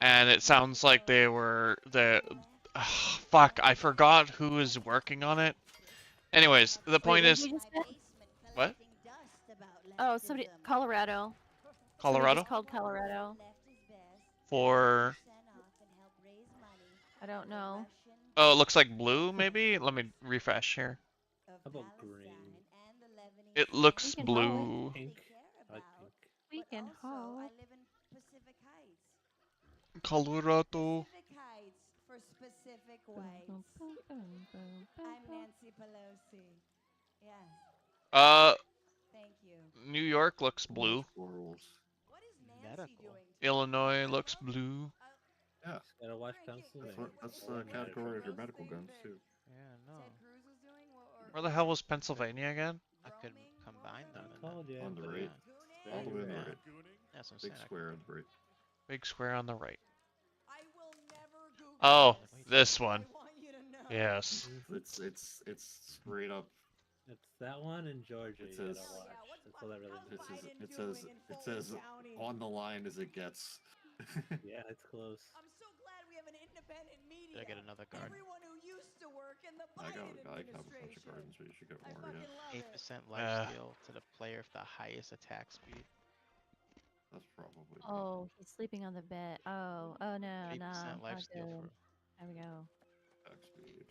And it sounds like they were fuck, I forgot who is working on it. Anyways, the point is what? Oh, somebody Colorado. Colorado? Somebody just called Colorado. For I don't know. oh, it looks like blue maybe? Let me refresh here. How about green? It looks We can blue. Pink? I like pink. We can hope. Colorado. For specific ways. I'm Nancy Pelosi. Yes. Thank you. New York looks blue. What is Nancy doing? Illinois looks blue. Yeah. Gotta watch Pennsylvania. That's the category of your medical guns too. Yeah, no. Where the hell was Pennsylvania again? I could combine them. On the right. All the way on the right. That's what I'm Big saying. square on the right. Big square on the right. Oh, this one. Yes. It's straight up. It's that one in Georgia. It You says. gotta watch. That's all I really It says on the line as it gets. Yeah, it's close. I'm so glad we have an independent media. Did I get another guard? Everyone who used to work in the I have a bunch of gardens, but you should get more. Yeah, 8% lifesteal to the player with the highest attack speed. that's probably. Oh, he's sleeping on the bed. Oh, oh no, 8% no. Not lifesteal good. for There we go. Attack speed.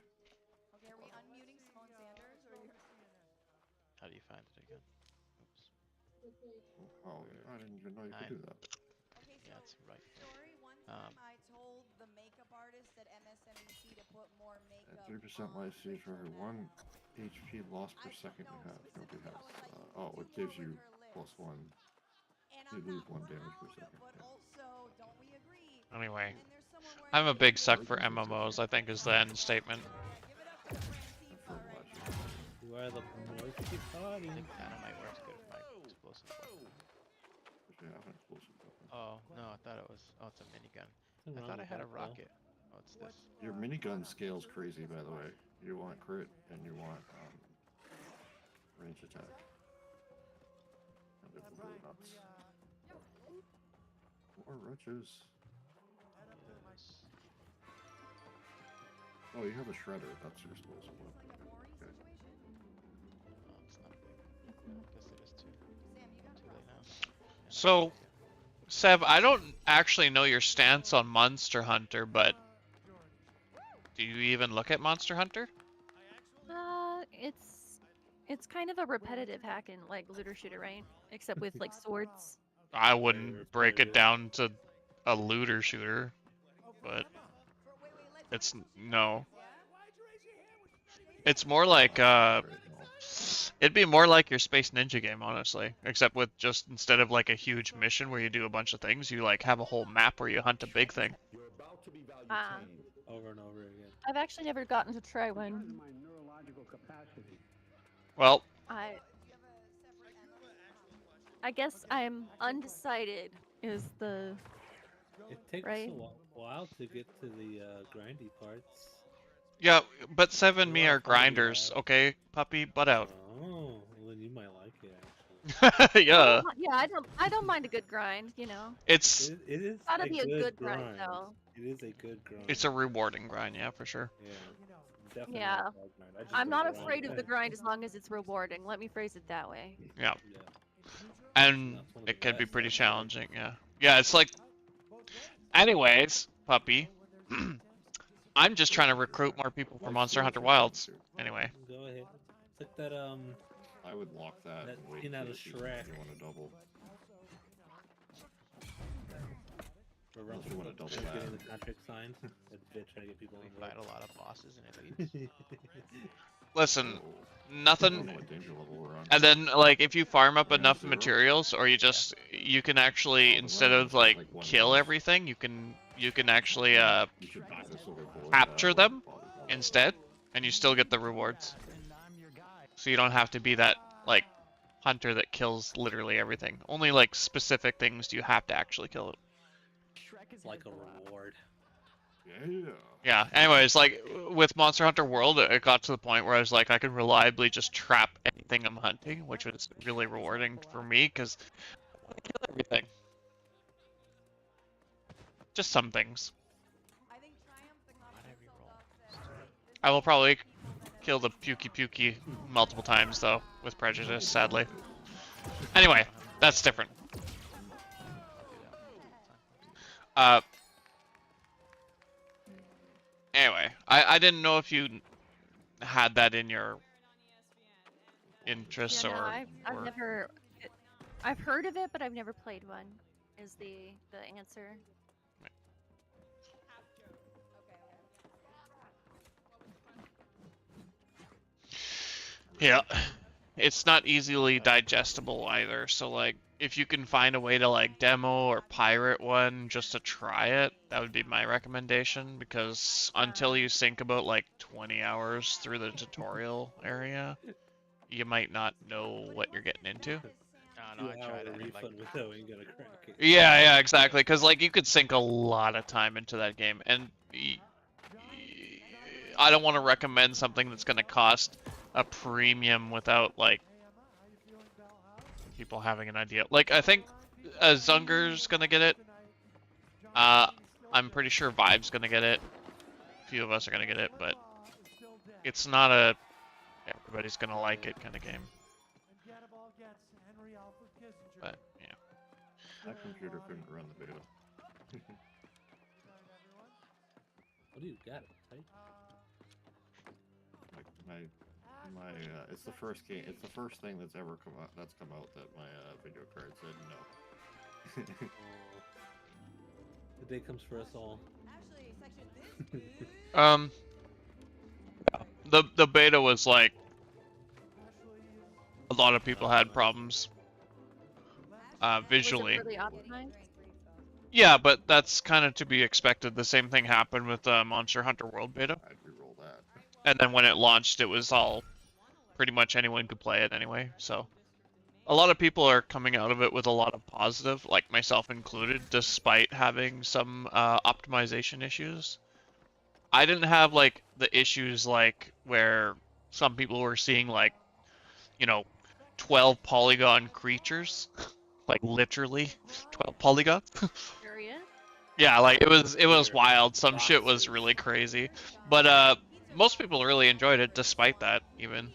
Okay, are we unmuting Simone Sanders or you're How do you find it again? Oops. Oh, I didn't even know you could do that. Okay, Yeah, it's right. story. One time I told the makeup artist at MSNBC to put more makeup. 3% life steal for every 1 HP lost per second you have. Nobody has. Oh, it gives you +1. You lose 1 damage per second. Yeah. Anyway, I'm a big suck for MMOs, I think is the end statement. You are the Morty party. I think Dynamite works good with my explosive weapon. Oh, no, I thought it was... Oh, it's a minigun. I thought I had a rocket. Oh, it's this. Your minigun scales crazy, by the way. You want crit and you want range attack. And it will go nuts. More roaches. Oh, you have a shredder. That's your explosive weapon. Okay. Oh, it's not big. I guess it is too late now. So, Seb, I don't actually know your stance on Monster Hunter, but do you even look at Monster Hunter? It's kind of a repetitive hack and like looter shooter, right? Except with like swords. I wouldn't break it down to a looter shooter, but it's no. It's more like it'd be more like your Space Ninja game, honestly, except with just instead of like a huge mission where you do a bunch of things, you like have a whole map where you hunt a big thing. Over and over again. I've actually never gotten to try one. Well, I guess I'm undecided is the It takes right? a while to get to the grindy parts. yeah, but Sev and me are grinders, okay, puppy, butt out. Oh, well, then you might like it actually. Yeah. Yeah, I don't mind a good grind, you know. It's It is Gotta a be a good grind. grind though. It is a good grind. it's a rewarding grind, yeah, for sure. Yeah, definitely. Yeah. a hard grind. I just I'm don't not grind afraid of the it. grind as long as it's rewarding. Let me phrase it that way. Yeah. And it can be pretty challenging, yeah. Yeah, it's like anyways, puppy. I'm just trying to recruit more people for Monster Hunter Wilds. Anyway. Go ahead. It's like that I would lock that. that and wait scene out till of you Shrek. want to double. Where Unless you want to double Russell's getting that. the contract signed. That bitch trying to get people We on fight a lot of bosses and elites. Listen, I don't nothing. know what danger level we're on. And then, like, if you farm up enough materials, or you can actually, instead of like kill everything, you can actually You should buy this over bullet, capture them body blow. instead, and you still get the rewards. So you don't have to be that like hunter that kills literally everything. Only like specific things do you have to actually kill it. It's like a reward. Yeah. Yeah. Anyways, like with Monster Hunter World, it got to the point where I was like, I can reliably just trap anything I'm hunting, which was really rewarding for me because I want to kill everything. Just some things. I will probably kill the Pukey multiple times though, with prejudice, sadly. Anyway, that's different. Anyway, I didn't know if you had that in your interests Yeah, no, or. I've never. I've heard of it, but I've never played one. Is the answer? Yeah, it's not easily digestible either. So like, if you can find a way to like demo or pirate one just to try it, that would be my recommendation. Because until you sink about like 20 hours through the tutorial area, you might not know what you're getting into. No, I tried it. Like, Window, you gotta crack it. Yeah, exactly. Because like you could sink a lot of time into that game, and I don't want to recommend something that's going to cost a premium without like people having an idea. Like I think Zunger's gonna get it. I'm pretty sure Vibe's gonna get it. A few of us are gonna get it, but it's not a everybody's gonna like it kind of game. But yeah. That computer couldn't run the beta. What do you got? Like my it's the first game. It's the first thing that's ever come out. That's come out that my video card said no. The day comes for us all. The beta was like a lot of people had problems visually. Was it really optimized? Yeah, but that's kind of to be expected. The same thing happened with Monster Hunter World beta. I'd re-roll that. And then when it launched, it was all pretty much anyone could play it anyway. So a lot of people are coming out of it with a lot of positive, like myself included, despite having some optimization issues. I didn't have like the issues like where some people were seeing like, 12 polygon creatures, like literally 12 polygons. Yeah, like it was wild. Some shit was really crazy, but most people really enjoyed it despite that even.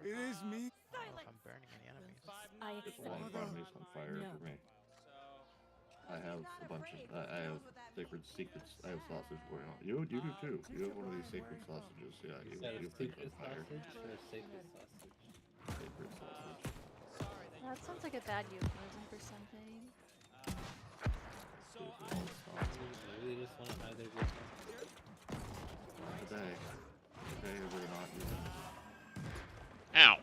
It is me. I'm burning any enemies. It's a lot of enemies on fire for me. I have a bunch of. I have sacred secrets. I have sausage going on. You do too. You have one of these sacred sausages. Yeah, you think on fire. Sacred sausage. Sacred sausage. That sounds like a bad euphemism for something. Really just want to hide their good stuff. Today we're not using it. Ow.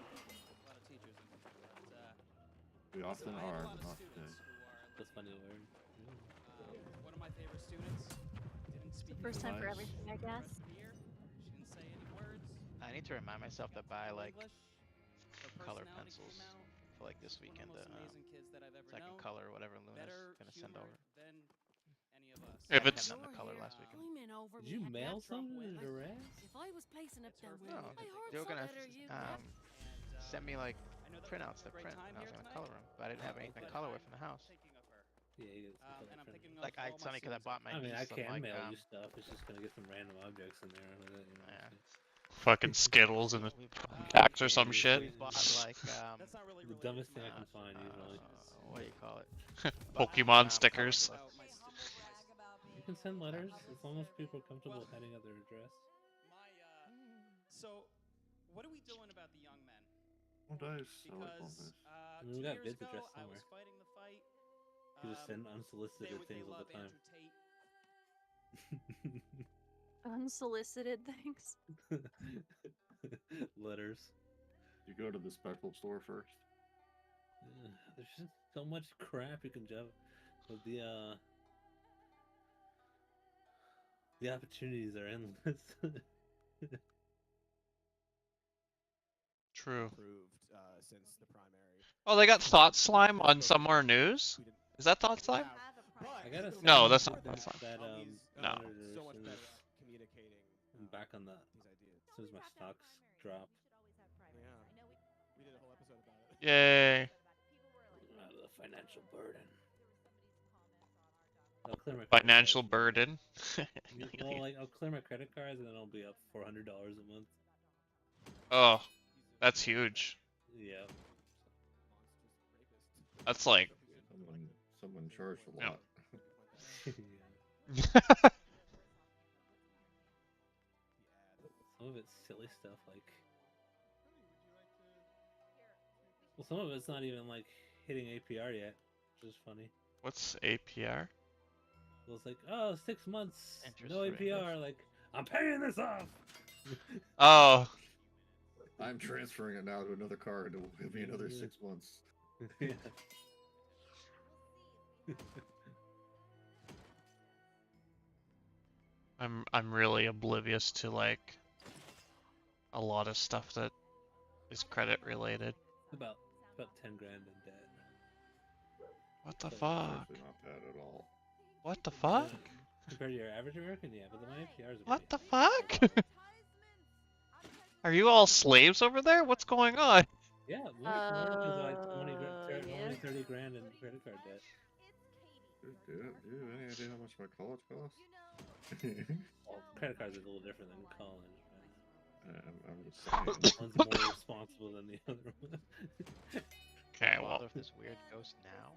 We often are, but not today. That's funny word. One of my favorite students didn't speak. First time for everything, I guess. She didn't say any words. I need to remind myself to buy like Her color personality pencils came out. for like this weekend. One of the most amazing kids that I've ever So I can known. color whatever Luna's Better gonna send humor over. than any of us. If I it's had nothing to color last weekend. Did you mail something to Durant? If I was placing it there, No, they were gonna send me like printouts to print, and I was gonna color them, but I didn't have anything to color with in the house. Yeah, you get And I'm thinking Like of all it's my funny because I bought my I mean, I niece some, can like, mail you stuff. It's just gonna get some random objects in there. Yeah. Fucking Skittles and a packs or some shit. We bought like That's not really The dumbest thing I can find usually. what do you call it? Pokemon stickers. You can send letters as long as people are comfortable heading up their address. So, what are we doing about the young men? Oh, dice. I like all Because this. I mean, we 2 got years bids ago, addressed I somewhere. was fighting the fight. You just send unsolicited they things all love the time. Andrew Tate. Unsolicited things. Letters. You go to the Speckle store first. There's just so much crap you can jump with the opportunities are endless. True. Since the primary. Oh, they got Thought Slime on Somewhere News? Is that Thought Slime? I gotta say, No, that's not that, Thought Slime. that No. monitors So much and better this- communicating I'm back on that. these ideas. As soon as my stocks drop. Yeah. We did a whole episode about it. Yay. Out of the financial burden. I'll clear my credit Financial cards. burden. Well, like I'll clear my credit cards and then I'll be up $400 a month. Oh, that's huge. Yeah. That's like. Someone charged a Yeah. lot. Some of it's silly stuff like. Well, some of it's not even like hitting APR yet, which is funny. What's APR? Well, it's like, oh, 6 months, Interest no rate. APR. Like, I'm paying this off. Oh. I'm transferring it now to another card. It will give me another 6 months. Yeah. I'm really oblivious to like a lot of stuff that is credit related. About 10 grand in debt. What the So, fuck? Actually not bad at all. What the fuck? Compared to your average American, yeah, but my APR is. What the fuck? Are you all slaves over there? What's going on? Yeah, most Americans are like 20, yes. 30 30 grand in credit card debt. Do you have any idea how much my college costs? Well, credit cards is a little different than college. I'm just saying. One's more responsible than the other one. Okay, Bother well, with this weird ghost now.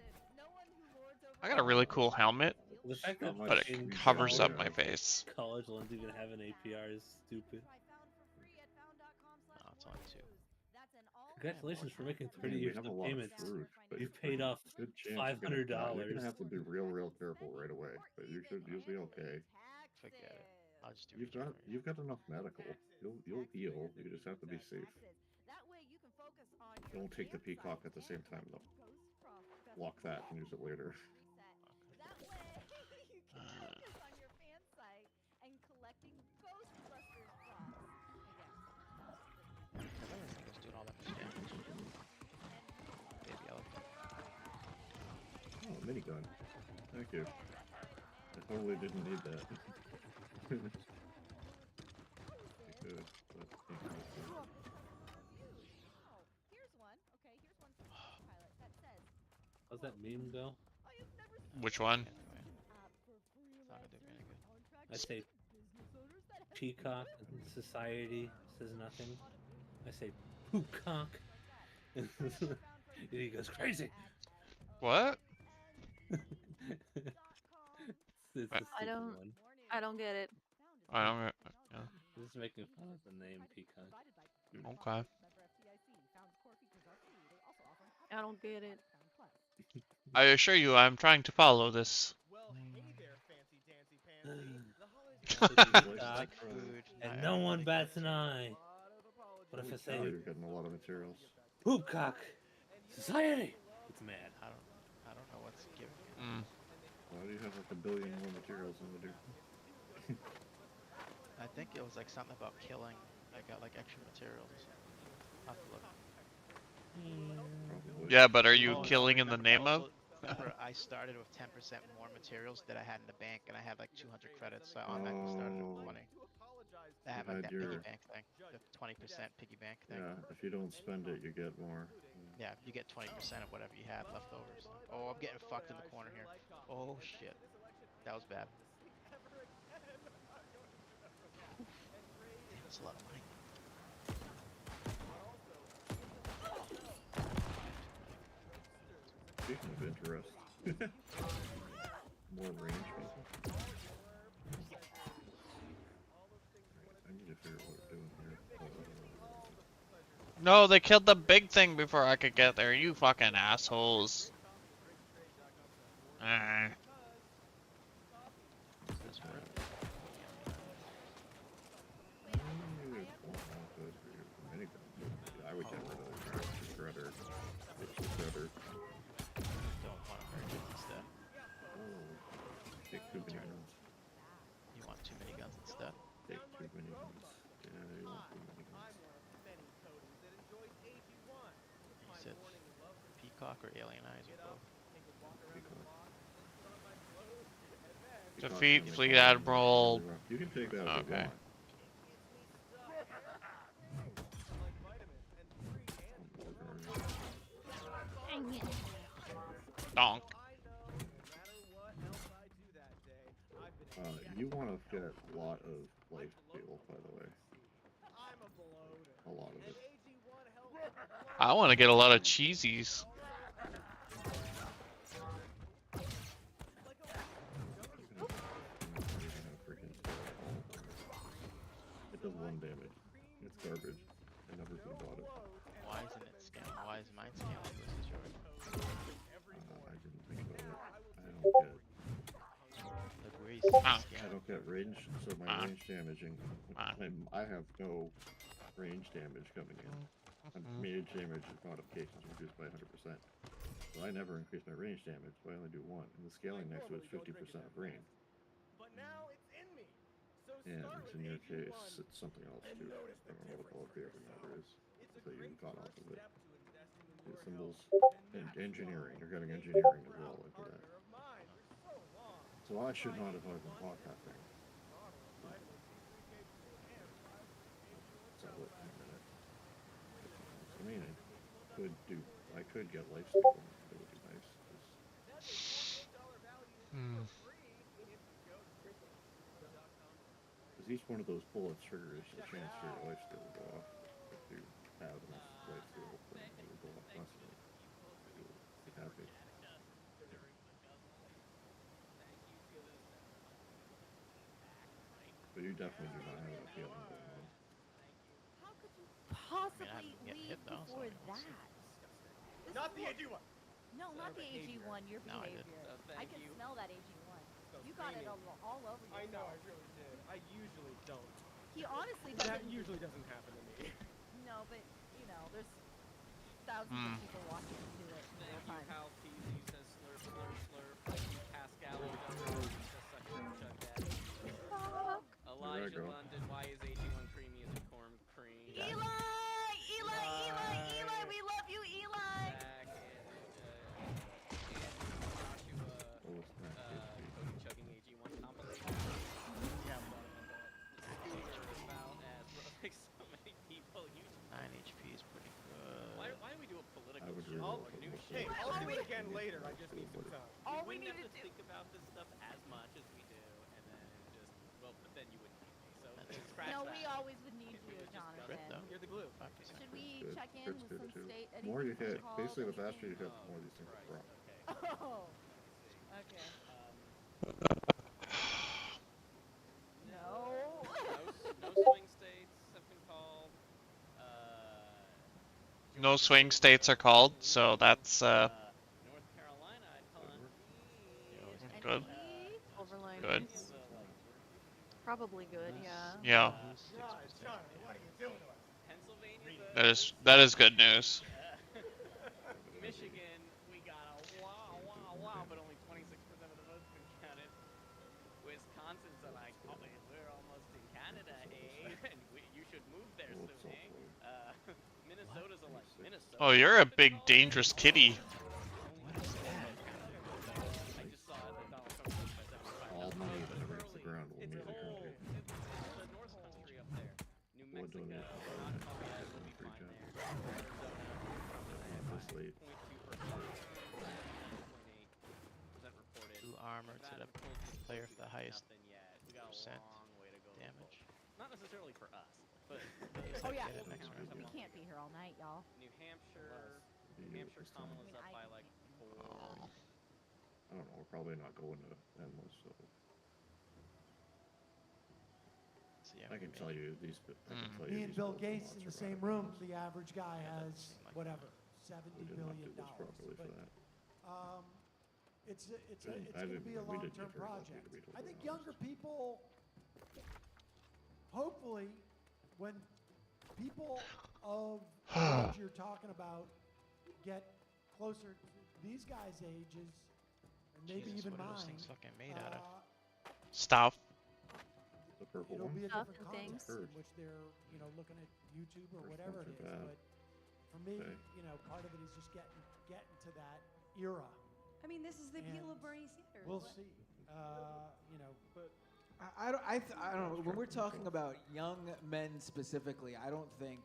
I got a really cool helmet, The fact that but it fucking covers up college- my face. College ones even have an APR is stupid. Oh, it's only 2. Congratulations for making I 30 mean, we years have a of lot of payments. fruit, but You paid off good chance $500. You're gonna have to be real careful right away, but you'll be okay. Forget it. I'll just do You've got enough medical. You'll heal. You just have to be safe. Don't take the peacock at the same time though. Lock that and use it later. Just doing all that much damage. Baby elephant. Oh, minigun. Thank you. I totally didn't need that. I could, but How's that meme go? Which one? It's not gonna do me any good. I say peacock and society says nothing. I say poopcock. And he goes crazy. What? It's a I stupid don't. one. I don't get it. I don't. Yeah. Just making fun of the name peacock. Okay. I don't get it. I assure you, I'm trying to follow this. Like food, and no one bats an eye. What if I say you're getting a lot of materials. poopcock society? It's mad. I don't know what's giving it. Why do you have like a billion more materials than we do? I think it was like something about killing. I got like extra materials. I'll have to look. Probably. Yeah, but are you Oh, killing in the name of? Remember, I started with 10% more materials that I had in the bank, and I had like 200 credits, so I automatically started with 20. I have like that piggy bank thing, the 20% piggy bank thing. Yeah, if you don't spend it, you get more. Yeah, you get 20% of whatever you have left over. So. Oh, I'm getting fucked in the corner here. Oh shit, that was bad. Damn, that's a lot of money. Speaking of interest, more range people. I need to figure out what we're doing here. No, they killed the big thing before I could get there. You fucking assholes. I would get rid of the shredder. It's the shredder. Don't want to hurt it instead. Oh, take too many guns. You want too many guns instead? Take too many guns. Yeah, you want too many guns. You said peacock or alien eyes or both? Defeat Fleet Admiral. You can take that if you Okay. want. Donk. You want to get a lot of life steal, by the way. A lot of it. I want to get a lot of cheesies. It does 1 damage. It's garbage. I never could have bought it. Why isn't it scaling? Why is mine scaling versus yours? I didn't think about it. I don't get. Like where you I don't get range, so my range damaging. I have no range damage coming in. Mage damage modifications reduced by 100%. So I never increase my range damage, so I only do 1. And the scaling next to it is 50% of range. And in your case, it's something else too. I don't know what all the other number is that you got off of it. The symbols and engineering. You're getting engineering as well into that. So I should not have even bought that thing. Sell it in a minute. I mean, I could get life steal. That would be nice. Because each one of those bullets triggers a chance for your life steal to go off. If you have enough life steal, then it will go off constantly. You'll be happy. But you definitely do not have that feeling going on. How could you possibly get leave hit, though, so before I don't see. that? This Not is the what- AG one. No, not the AG one. Your No, I behavior. didn't. I can smell that AG one. You got it all over yourself. I know, I really did. I usually don't. He honestly That doesn't. usually doesn't happen to me. No, but you know, there's thousands of people watching you do it in real time. Hal Peasy says slurp, slurp, slurp. Thank you, Pascal. Says such a chug daddy. Elijah go. London, why is AG1 creamy as a corn cream? Eli, we love you, Eli. Zach and Joshua, Oh, it's not Cody chugging AG1 compilation. Yeah, About as like so many people. 9 HP is pretty good. Why do we do a political I would show? really Or like new to shit? Hey, I'll do it again later. I just need some time. All we we wouldn't need have to to do. think about this stuff as much as we do, and then just but then you wouldn't need me. So scratch No, that. we always would need you, Crit, though. Jonathan. You're the glue. Should we good. check in Crit's with good some too. state? The more you anything hit, called basically the anything? faster you hit, the more these things will drop. Oh. Okay. No. No swing states have been called. No swing states are called, so that's North Carolina, I'd call it. good. Overline. Good. Probably good, yeah. Yeah, What are you doing to us? Pennsylvania, that is good news. Michigan, we got a wow, but only 26% of the votes been counted. Wisconsin's like, oh, we're almost in Canada, eh? And you should move there soon, eh? Minnesota's a like, Minnesota. Oh, you're a big dangerous kitty. I just saw that Donald Trump was by 75. All money that ever hits the ground will It's immediately come cold. to you. It's the North Country up there. New Blood Mexico, donation. not Colorado, will be Free fine job. there. Arizona, Not this late. 0.2%. 0.8% reported. 2 armor to the Nevada, player for the highest nothing yet. We got a percent long way to go. damage. Not necessarily for us, but Oh yeah. Get it next round. We can't be here all night, y'all. New Hampshire, You New get Hampshire this time. Kamala's up by like 4. I don't know, we're probably not going to endless, so So yeah, I can maybe tell you these. I can tell you Me and these Bill builds will Gates not in the survive same room, endless. the average guy has whatever, We $70 did not billion. do this properly for But that. it's Didn't- I going to didn't- be a we didn't long-term get very lucky, project. to be I totally think honest. younger people, hopefully, when people of the age you're talking about get closer to these guys' ages, and maybe Jesus, even what are those mine, things fucking made out of? Stuff. The purple it'll one. be a Stuff different and things. context in which they're, looking at YouTube or First whatever ones it are is. bad. But for me, Okay. part of it is just getting to that era. I mean, this is the appeal And of Bernie Sanders. We'll What- see. But I don't know. When we're talking about young men specifically, I don't think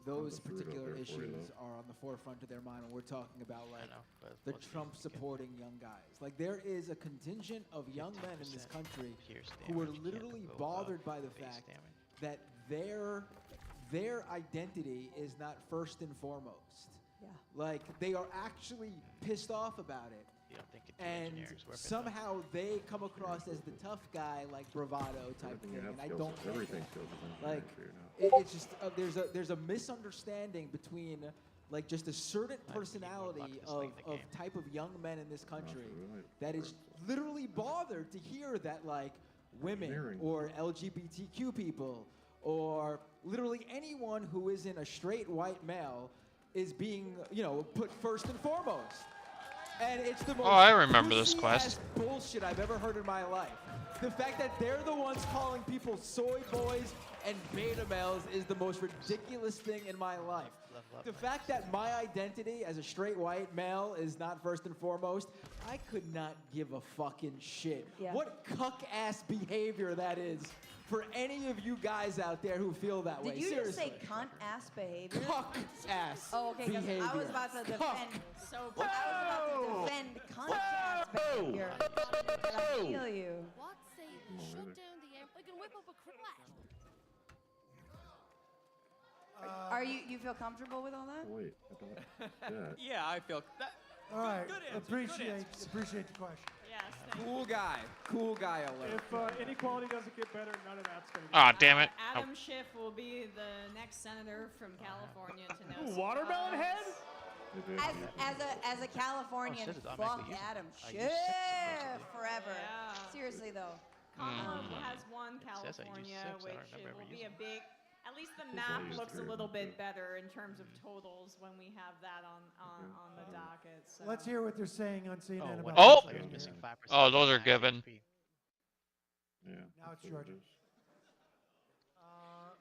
those the food up particular there for you, issues though. are on the forefront of their mind when we're talking about I like know, but the what do you Trump get? supporting young guys. Like there is a contingent of young men in this 15% country pierce who are damage can't literally go above bothered by the base fact damage. that their identity is not first and foremost. Yeah. Like they are actually pissed off about it. You don't think it's And engineering's worth it, though? somehow they come across as the tough guy, like bravado type Everything thing, you have and I skills- don't get everything that. skills is Like engineering for you now. it's just there's a misunderstanding between like just a certain personality of type of young men in this country that is literally bothered to hear that like women Engineering. or LGBTQ people or literally anyone who isn't a straight white male is being put first and foremost. And it's the most I remember this pussy-ass quest. bullshit I've ever heard in my life. The fact that they're the ones calling people soy boys and beta males is the most ridiculous thing in my life. The fact that my identity as a straight white male is not first and foremost, I could not give a fucking shit. Yeah. What cuck-ass behavior that is for any of you guys out there who feel that way. Did you just say Seriously. cunt-ass behavior? Cuck-ass Oh, okay, because behavior. I was about to defend. Cuck. So I was about to defend cunt-ass behavior. And I feel you. No, either. They can whip up a criminal Are you feel comfortable with all that? Wait, I don't. Yeah, I feel that. All right, Good answer, good appreciate answer. the question. Yes. Cool guy alert. If inequality doesn't get better, none of that's gonna. Aw, damn it. Adam Schiff will be the next senator from California to know. some Watermelon laws. head? As a Californian, shit, it's fuck automatically used. Adam I Schiff used six supposedly. forever. Yeah. Seriously though. Kamala has won It says I used California, six, I don't which remember it will ever be a using big. At least the I map used looks a three, little but- bit better in terms of totals when we have that on the docket. So. Let's hear what they're saying on CNN about Oh! this. Like it's missing 5%. Oh, those are given. Yeah. Now it's that's what Georgia. it is.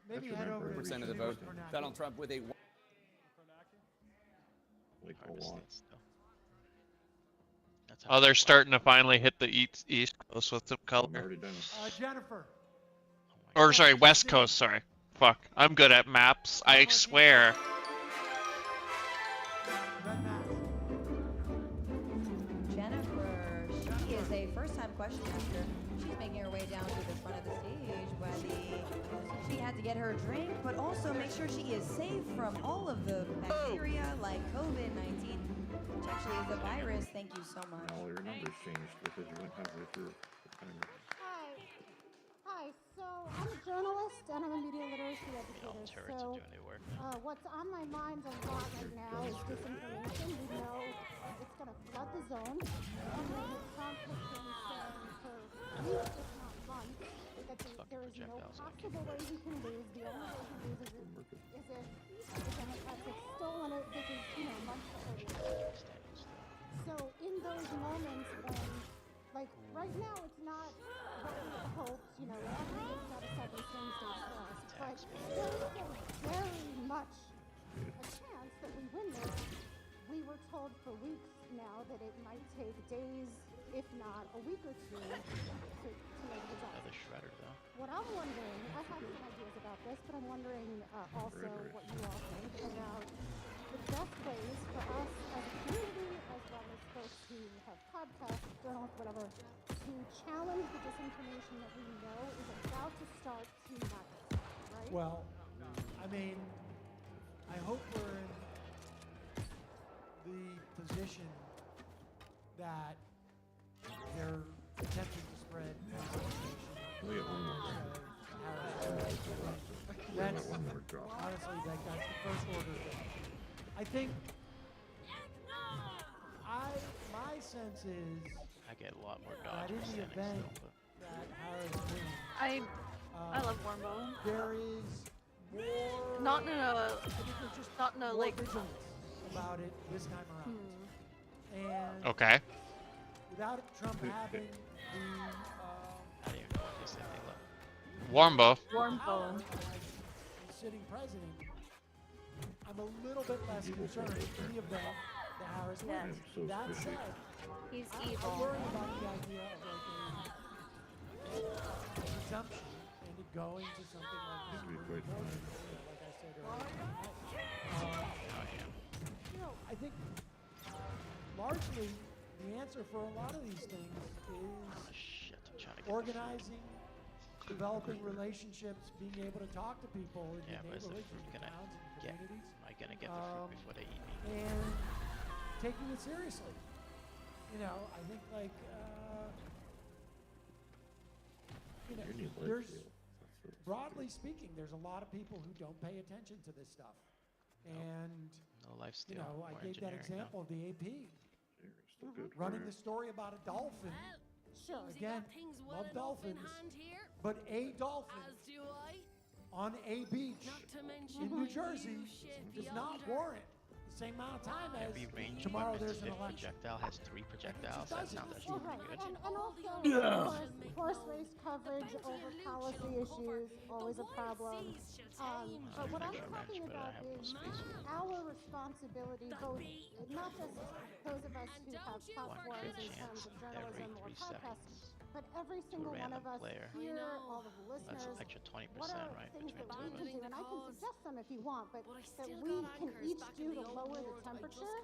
Maybe That's head your over to number. Percent of the Shooter's vote. Vernacular. Donald Trump with a. Like a Hard to lot. state still. That's how Oh, they're starting to finally hit the East Coast with some I'm color. already done. Jennifer. Or, sorry, West Coast, sorry. Fuck. I'm good at maps, I swear. Red map. Jennifer, she is a first-time question asker. She's making her way down to the front of the stage while she had to get her drink, but also make sure she is safe from all of the bacteria like COVID-19, which actually is a virus. Thank you so much. Now all your numbers changed because you went halfway through. Hi, so I'm a journalist and I'm a media literacy all educator. turrets So are doing their work. what's on my mind a lot right now is disinformation. We know it's going to flood the zone. And then Trump has been saying for weeks, if not months, that there is no possible way he can lose. The only way he loses is if the Democrats have stolen it. This is, months earlier. So in those moments when, like, right now it's not what we had hoped, everything's not a second swing state for us, but there is still very much a chance that we win this. We were told for weeks now that it might take days, if not a week or two, to make the result. Another shredder though. What I'm wondering, I have some ideas about this, but I'm wondering also what you all think about the best ways for us as a community, as well as folks who have podcasts, journals, whatever, to challenge the disinformation that we know is about to start to manifest, right? Well, I mean, I hope we're in the position that they're attempting to spread misinformation. We got one more. That's one more drop. honestly, like, that's the first order thing. I think my sense is I get a lot more that dodge in the percentage event still, that Harris wins, I love Warmbo. there is more. Not in a I think there's just not in a more like vigilance about it this time around. And Okay. without Trump having the I didn't even know what they said they left. Warmbo. power as sitting president, I'm a little bit less concerned in the event that Harris Yes. wins. So That squishy. said, he's I evil. worry about the idea of like a presumption and it going to something like this. Should be quite fine. Like I said earlier. I think largely the answer for a lot of these things is organizing, developing relationships, being able to talk to people in Yeah, your but is the neighborhoods, fruit in your gonna towns, and your get? communities. Am I gonna get the fruit before they eat me? And taking it seriously. I think like, You need life there's, steal. That's broadly speaking, there's a lot of people who don't pay attention to this stuff. And, No life steal. I more gave that engineering, example of the AP. still good for Running it. the story about a dolphin. Sure. Again, love dolphins, but a dolphin on a beach in New Jersey does not warrant the same amount of time as Every range tomorrow weapon's there's an fifth election. projectile has 3 projectiles. That sounds actually Well, pretty right. good. And also, Yeah. horse race coverage over policy issues, always a problem. But what I'm talking about is our responsibility, both not just those of us who have platforms in terms of journalism or podcasts, but every single one of us here, all of the That's listeners, an extra 20%, what are right? things Between that two we of us. can do, and I can suggest some if you want, but that we can each do to lower the temperature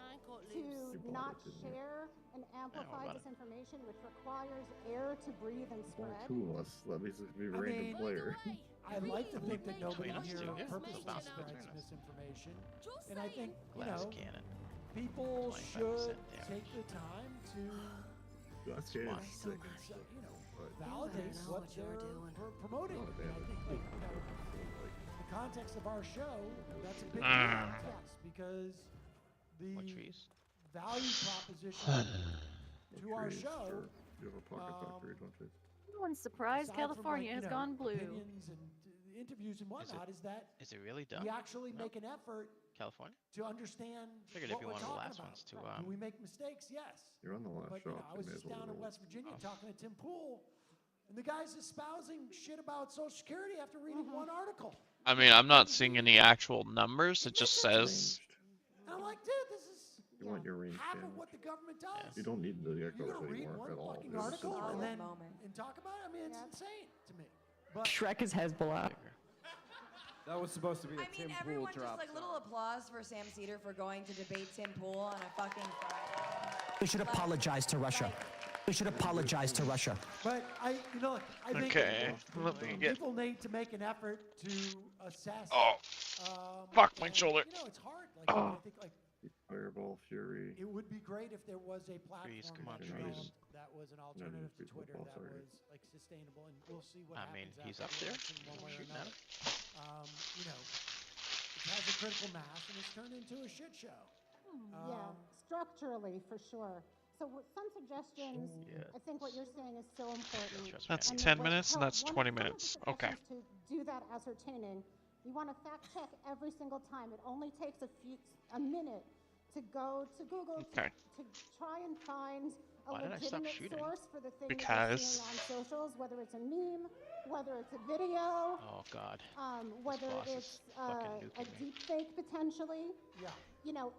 to not share and amplify run it. disinformation, which requires air to breathe and Only spread. 2 of us. That means it could be a I random mean- player. I like to think that nobody Between us here two, yeah. purposely Bounce spreads between us. misinformation. And I think, you Glass know, cannon. people 25% should damage. take the time to That's good. Smart. you know, validate what they're promoting. Oh, And I damn. think, like, you know, the context of our show, that's a big deal, Ah. yes, because the More trees. value proposition to our Trees, show, sure. You have a pocket factory, don't you? Everyone's surprised aside from, like, California you has know, gone blue. opinions and interviews and whatnot, is that Is it really done? we actually No? make an effort California? to understand Figured what it'd be we're one of the talking last about. ones to, Do we make mistakes? Yes. You're on the last But you know, shop. I You was may just as well down in roll. West Virginia talking to Tim Pool, and the guy's espousing shit about Social Security after reading one article. I mean, I'm not seeing any actual numbers. It just says. And I'm like, dude, this is You want your range half of damage. what the government does. You don't need the You're echoes gonna read anymore one at all. fucking There's article just- and then and talk about it. I mean, it's insane to me. But Shrek is Hezbollah. That was supposed to be a I Tim mean, Pool everyone drop. just like little applause for Sam Cedar for going to debate Tim Pool on a fucking Friday. They should apologize to Russia. They should apologize to Russia. But I think Okay, let me get. people need to make an effort to assess. Oh, fuck my and, shoulder. You know, it's hard. Like, Oh. I think like Fireball, Fury. it would be great if there was a platform Trees, come on, that trees. developed that was an alternative to trees, Twitter football, that sorry. was like sustainable, and we'll see what I happens. mean, he's after up the there. election, one way or Shooting at another. You know, it has a critical mass, and it's turned into a shit show. Yeah, structurally for sure. So some suggestions. Yeah. I think what you're saying is so important. That's And 10 what minutes and help- that's one of- 20 some of the minutes. Okay. suggestions To do that ascertaining, you want to fact check every single time. It only takes a minute to go to Google Okay. to try and find a Why did I stop legitimate shooting? source for the thing that you're Because- seeing on socials, whether it's a meme, whether it's a video, Oh God. whether boss is it's fucking a nuking me. deep fake potentially. Yeah. You know,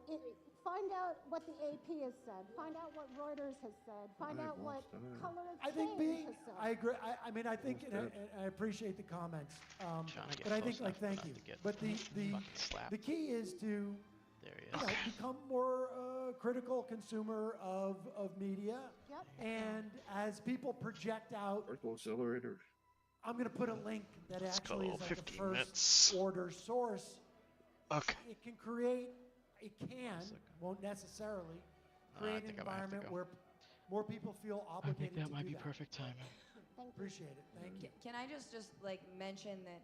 find out what the AP has said. Find out what Reuters has said. Find Right, out what lost that. Color of I think Change has said. I agree. I mean, I think, and Almost I appreciate the comments. Trying to get But I close think, like, enough thank not you. to get But the fucking slapped. the key is to There he you know, is. become more critical consumer of media. Yep. And as people project out, Vertical accelerator. I'm going to put a link that Let's actually go is like a 15 first minutes. order source. Okay. It can create, won't necessarily, create an think I might have to environment go. where more people feel I obligated think that to might do be that. perfect timing. Appreciate it. Thank you. Can I just like mention that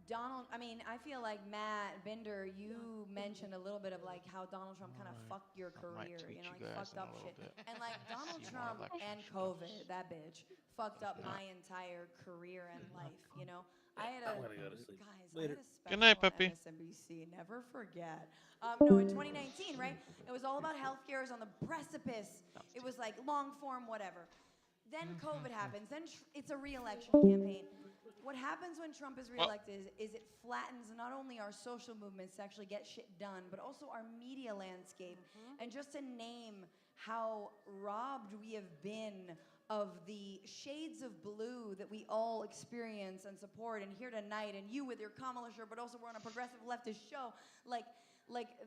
Donald? I mean, I feel like Matt Bender, you mentioned a little bit of like how Donald Trump kind of fucked your might career, tweet you know, you like guys fucked in a up little shit. bit. And like Donald See more Trump election and stuff. COVID, that bitch fucked up my entire career and life. You know, I had a I'm gonna go to sleep. guys. Later. I had a Good night, special Peppy. on MSNBC. Never forget. No, in 2019, right? It was all about healthcare. It was on the precipice. It was like long form, whatever. Then COVID happens. Then it's a re-election campaign. What happens when Trump is reelected is it flattens not only our social movements to actually get shit done, but also our media landscape. And just to name how robbed we have been of the shades of blue that we all experience and support and here tonight, and you with your Kamala shirt, but also we're on a progressive leftist show, like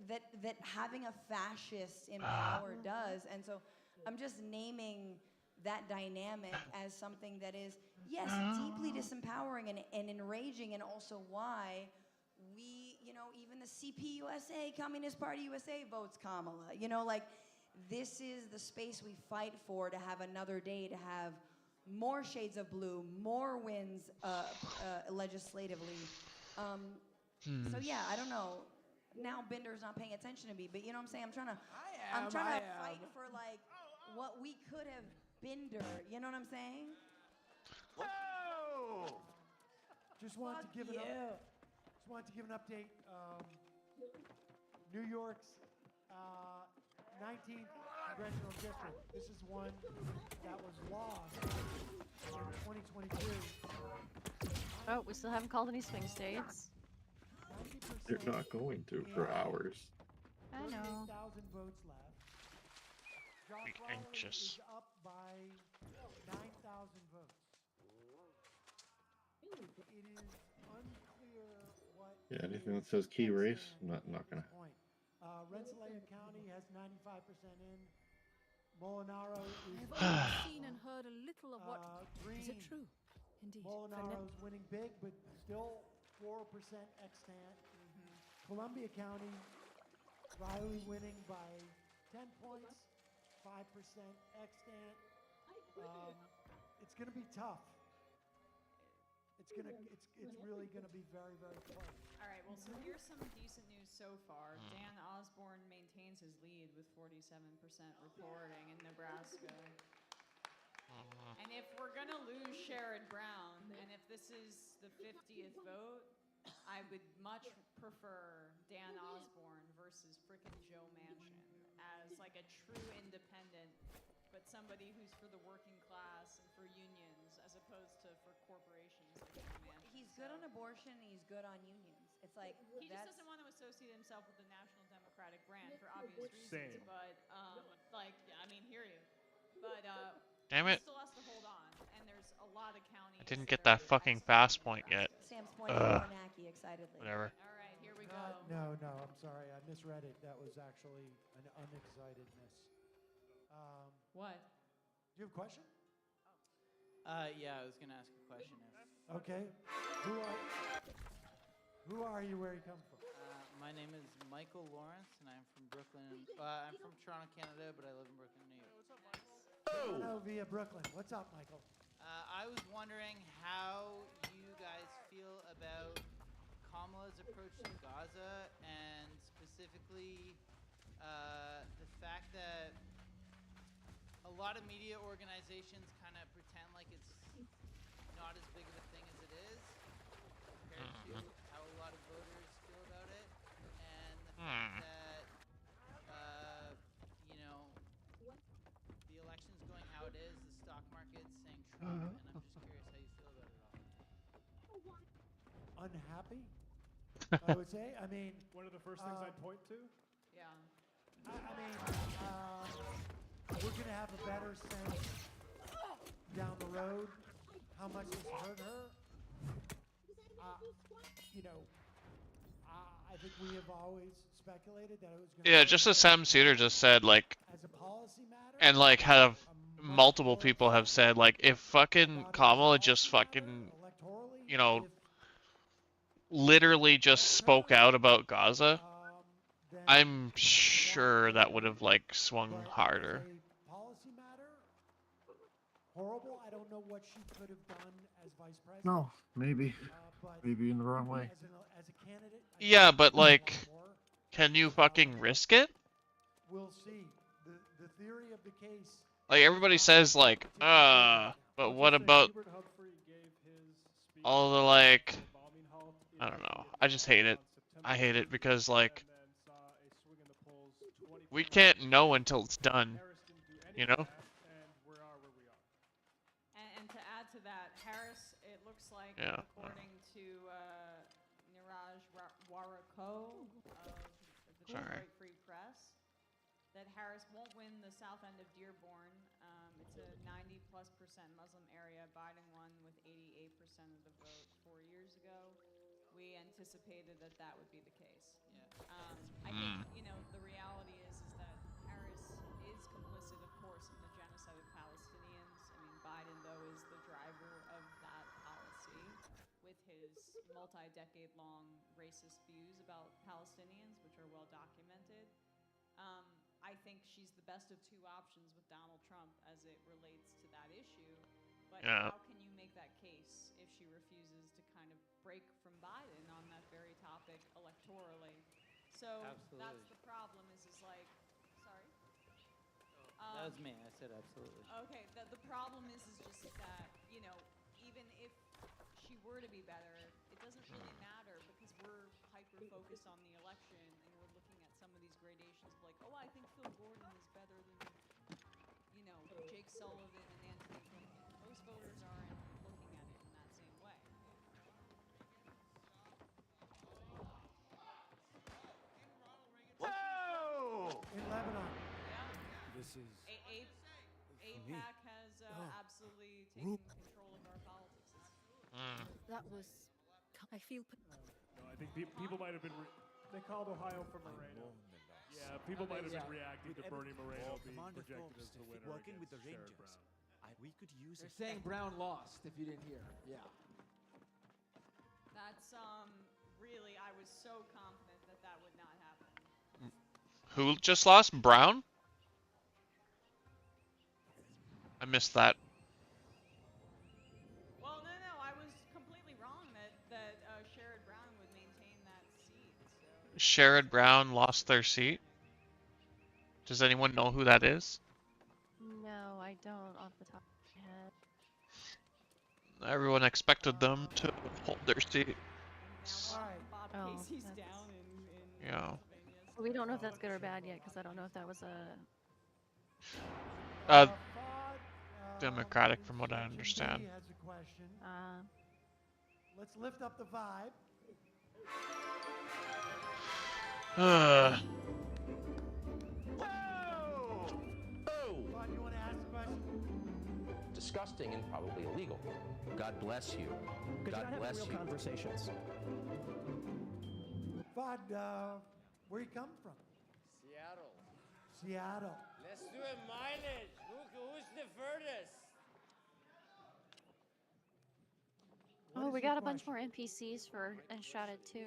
that having a fascist in power does. And so I'm just naming that dynamic as something that is, yes, deeply disempowering and enraging, and also why we, you know, even the CPUSA, Communist Party USA, votes Kamala. You know, like, this is the space we fight for, to have another day, to have more shades of blue, more wins legislatively. So yeah, I don't know. Now Bender's not paying attention to me, but you know what I'm saying? I'm trying to fight for like what we could have Bender. You know what I'm saying? Just wanted to give an update. New York's 19th congressional district. This is one that was lost in 2022. Oh, we still haven't called any swing states. They're not going to for hours. I know. 8,000 votes left. Josh Be Rowley anxious. is up by 9,000 votes. It is unclear what. Yeah, anything that says key race, I'm not gonna. Point. Rensselaer County has 95% in. Molinaro is. I've only seen and heard a little of what. Is it Green true? Indeed. Molinaro's winning big, but still 4% extant. Columbia County, Riley winning by 10 points, 5% extant. It's going to be tough. It's really going to be very, very close. All right, well, so here's some decent news so far. Dan Osborne maintains his lead with 47% reporting in Nebraska. And if we're going to lose Sherrod Brown, and if this is the 50th vote, I would much prefer Dan Osborne versus frickin' Joe Manchin as like a true independent, but somebody who's for the working class and for unions as opposed to for corporations like Joe Manchin. He's good on abortion. He's good on unions. It's like He just doesn't want to associate himself with the National Democratic brand for obvious reasons. Same. But like, yeah, I mean, hear you. But Damn he it. still has to hold on, and there's a lot of counties. I didn't get that fucking fast point yet. Sam's pointing at Kornacki excitedly. Whatever. All right, here we go. No, I'm sorry. I misread it. That was actually an unexcitedness. What? Do you have a question? Yeah, I was gonna ask a question. Okay. Who are you? Where you come from? My name is Michael Lawrence, and I'm from Brooklyn. I'm from Toronto, Canada, but I live in Brooklyn, New York. Toronto via Brooklyn. What's up, Michael? I was wondering how you guys feel about Kamala's approach to Gaza, and specifically the fact that a lot of media organizations kind of pretend like it's not as big of a thing as it is, compared to how a lot of voters feel about it, and the fact that, you know, the election's going how it is, the stock market's saying Trump, and I'm just curious how you feel about it all. Unhappy, I would say. I mean, One of the first things I'd point to. Yeah. I mean, we're going to have a better sense down the road how much this hurt her. You know, I think we have always speculated that it was going to Yeah, just as Sam Cedar just said, like, as a policy matter. and like have multiple people have said, like, if fucking Kamala just fucking, you know, literally just spoke out about Gaza, I'm sure that would have like swung harder. Policy matter, horrible. I don't know what she could have done as vice president. No, maybe. Maybe in the wrong way. As a candidate. Yeah, but like, can you fucking risk it? We'll see. The theory of the case. Like everybody says, like, but what about all the like? I don't know. I just hate it. I hate it because like we can't know until it's done. You know? And to add to that, Harris, it looks like, Yeah. according to Niraj Warako of the Sorry. Detroit Free Press, that Harris won't win the south end of Dearborn. It's a 90+% Muslim area. Biden won with 88% of the vote 4 years ago. We anticipated that that would be the case. I think, you know, the reality is that Harris is complicit, of course, in the genocide of Palestinians. I mean, Biden, though, is the driver of that policy with his multi-decade-long racist views about Palestinians, which are well documented. I think she's the best of two options with Donald Trump as it relates to that issue. But Yeah. how can you make that case if she refuses to kind of break from Biden on that very topic electorally? So that's the problem is like, sorry? That was me. I said absolutely. Okay, the problem is just that, you know, even if she were to be better, it doesn't really matter because we're hyper-focused on the election and we're looking at some of these gradations of like, oh, I think Phil Gordon is better than, you know, Jake Sullivan and Anthony Blinken. Most voters aren't looking at it in that same way. Whoa! In Lebanon. This is. AIPAC has absolutely taken control of our politics. That was. I feel. No, I think people might have been. They called Ohio for Moreno. Yeah, people might have been reacting to Bernie Moreno being projected as the winner working with against the Sherrod Rangers. Brown. We could use They're saying Brown lost, if you didn't hear. Yeah. That's really, I was so confident that that would not happen. Who just lost? Brown? I missed that. Well, no, I was completely wrong that Sherrod Brown would maintain that seat. So. Sherrod Brown lost their seat. Does anyone know who that is? No, I don't off the top of my head. Everyone expected them to hold their seat. Bob Oh, Casey's that's- down in Yeah. Pennsylvania. Well, we don't know if that's good or bad yet, because I don't know if that was a... Democratic, from what I understand. Has a question. Uh, Let's lift up the vibe. Ugh. Vaughn, you want to ask a question? Disgusting and probably illegal. God bless you. God bless you. Conversations. Vaughn, where you come from? Seattle. Seattle. Let's do a mileage. Who's the furthest? oh, we got a bunch more NPCs for Enshrouded too.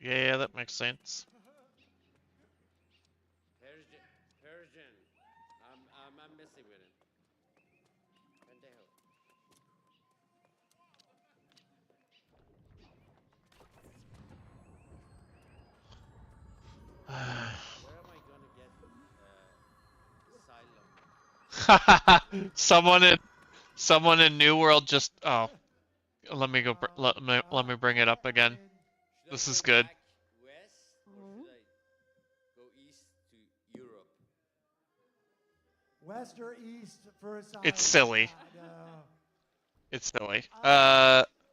Yeah, that makes sense. Persian. I'm messing with it. Pendejo. Where am I gonna get asylum? someone in New World just let me go let me bring it up again. This is good. West or should I go east to Europe? West or east for asylum? It's silly. No. It's silly.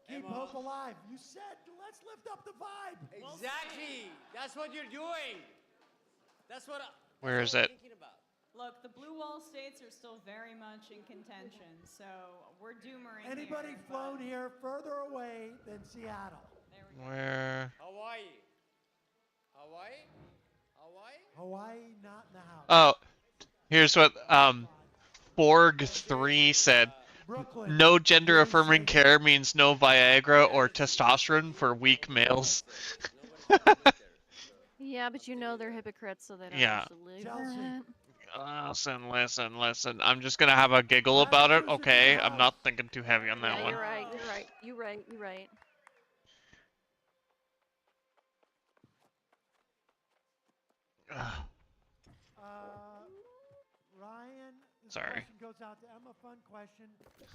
Keep hope alive. You said let's lift up the vibe. Exactly. That's what you're doing. That's what. Where is it? Thinking about. Look, the Blue Wall states are still very much in contention, so we're doomering Anybody here, flown here further away than Seattle? Where? Hawaii. Hawaii. Hawaii. Hawaii, not in the house. Oh, here's what Borg3 said. Brooklyn. No gender affirming care means no Viagra or testosterone for weak males. Yeah, but you know they're hypocrites, so they don't Yeah. actually. Listen. I'm just gonna have a giggle about it, okay? I'm not thinking too heavy on that Yeah, one. you're right. Ryan, this Sorry. question goes out to Emma. Fun question.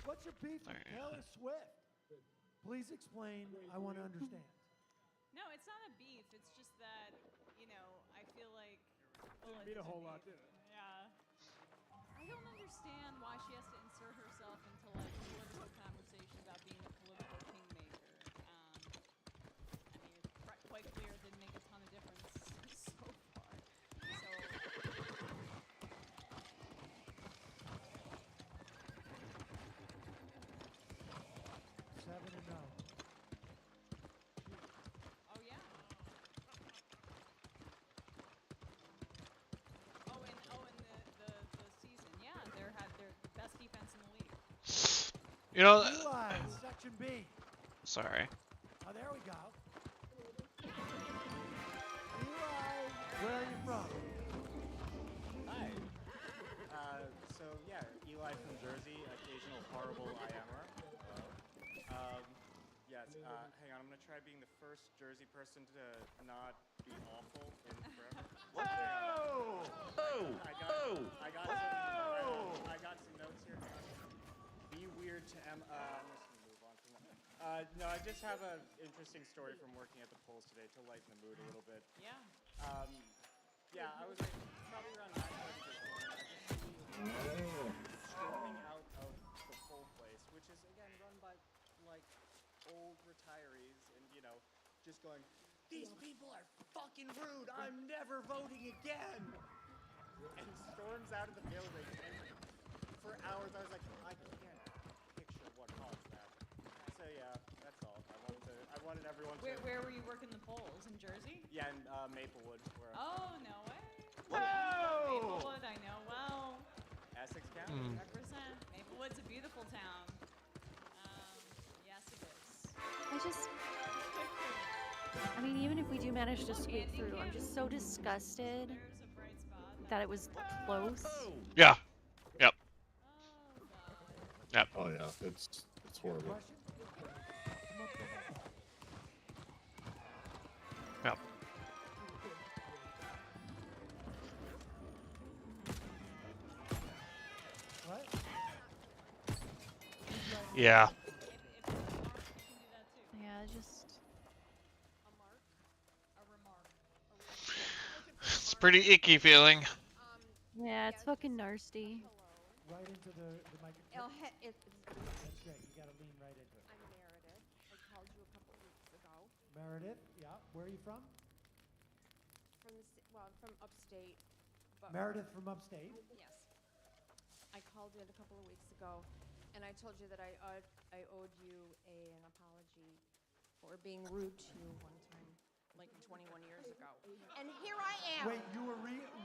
What's your beef with Sorry. Taylor Swift? Please explain. I want to understand. No, it's not a beef. It's just that, I feel like. Didn't mean a whole lot, did it? Yeah. I don't understand why she has to insert herself into like a political conversation about being a political kingmaker. It's quite clear it didn't make a ton of difference so far. So. 7-0. Oh yeah. The season, yeah, they're the best defense in the league. Eli, section B. Sorry. Oh, there we go. Eli, where are you from? Hi. So yeah, Eli from Jersey, occasional horrible IMer. Yes, hang on, I'm gonna try being the first Jersey person to not be awful in forever. I got some notes here. Be weird to I'm just gonna move on from that. No, I just have an interesting story from working at the polls today to lighten the mood a little bit. Yeah. Yeah, I was probably around 9:30 storming out of the poll place, which is again run by like old retirees, and just going, these people are fucking rude. I'm never voting again. And storms out of the building, and for hours I was like, I can't picture what caused that. So yeah, that's all. I wanted everyone to. Where were you working the polls? In Jersey? Yeah, in Maplewood. Where Oh, no way. Whoa! Maplewood, I Represent. Maplewood's a beautiful town. Yes, it is. I mean, even if we do manage to squeak through, I'm just so disgusted that it was close. Yeah. Yep. Yep. Oh yeah, it's horrible. Yep. What? Yeah. Yeah, just. It's pretty icky feeling. Yeah, it's fucking nasty. Right into the microphone. That's great. You gotta lean right into it. I'm Meredith. I called you a couple weeks ago. Meredith, yeah. Where are you from? From upstate. But Meredith from upstate. Yes. I called you a couple of weeks ago, and I told you that I owed you an apology for being rude to you one time, like 21 years ago. And here I am. Wait, you were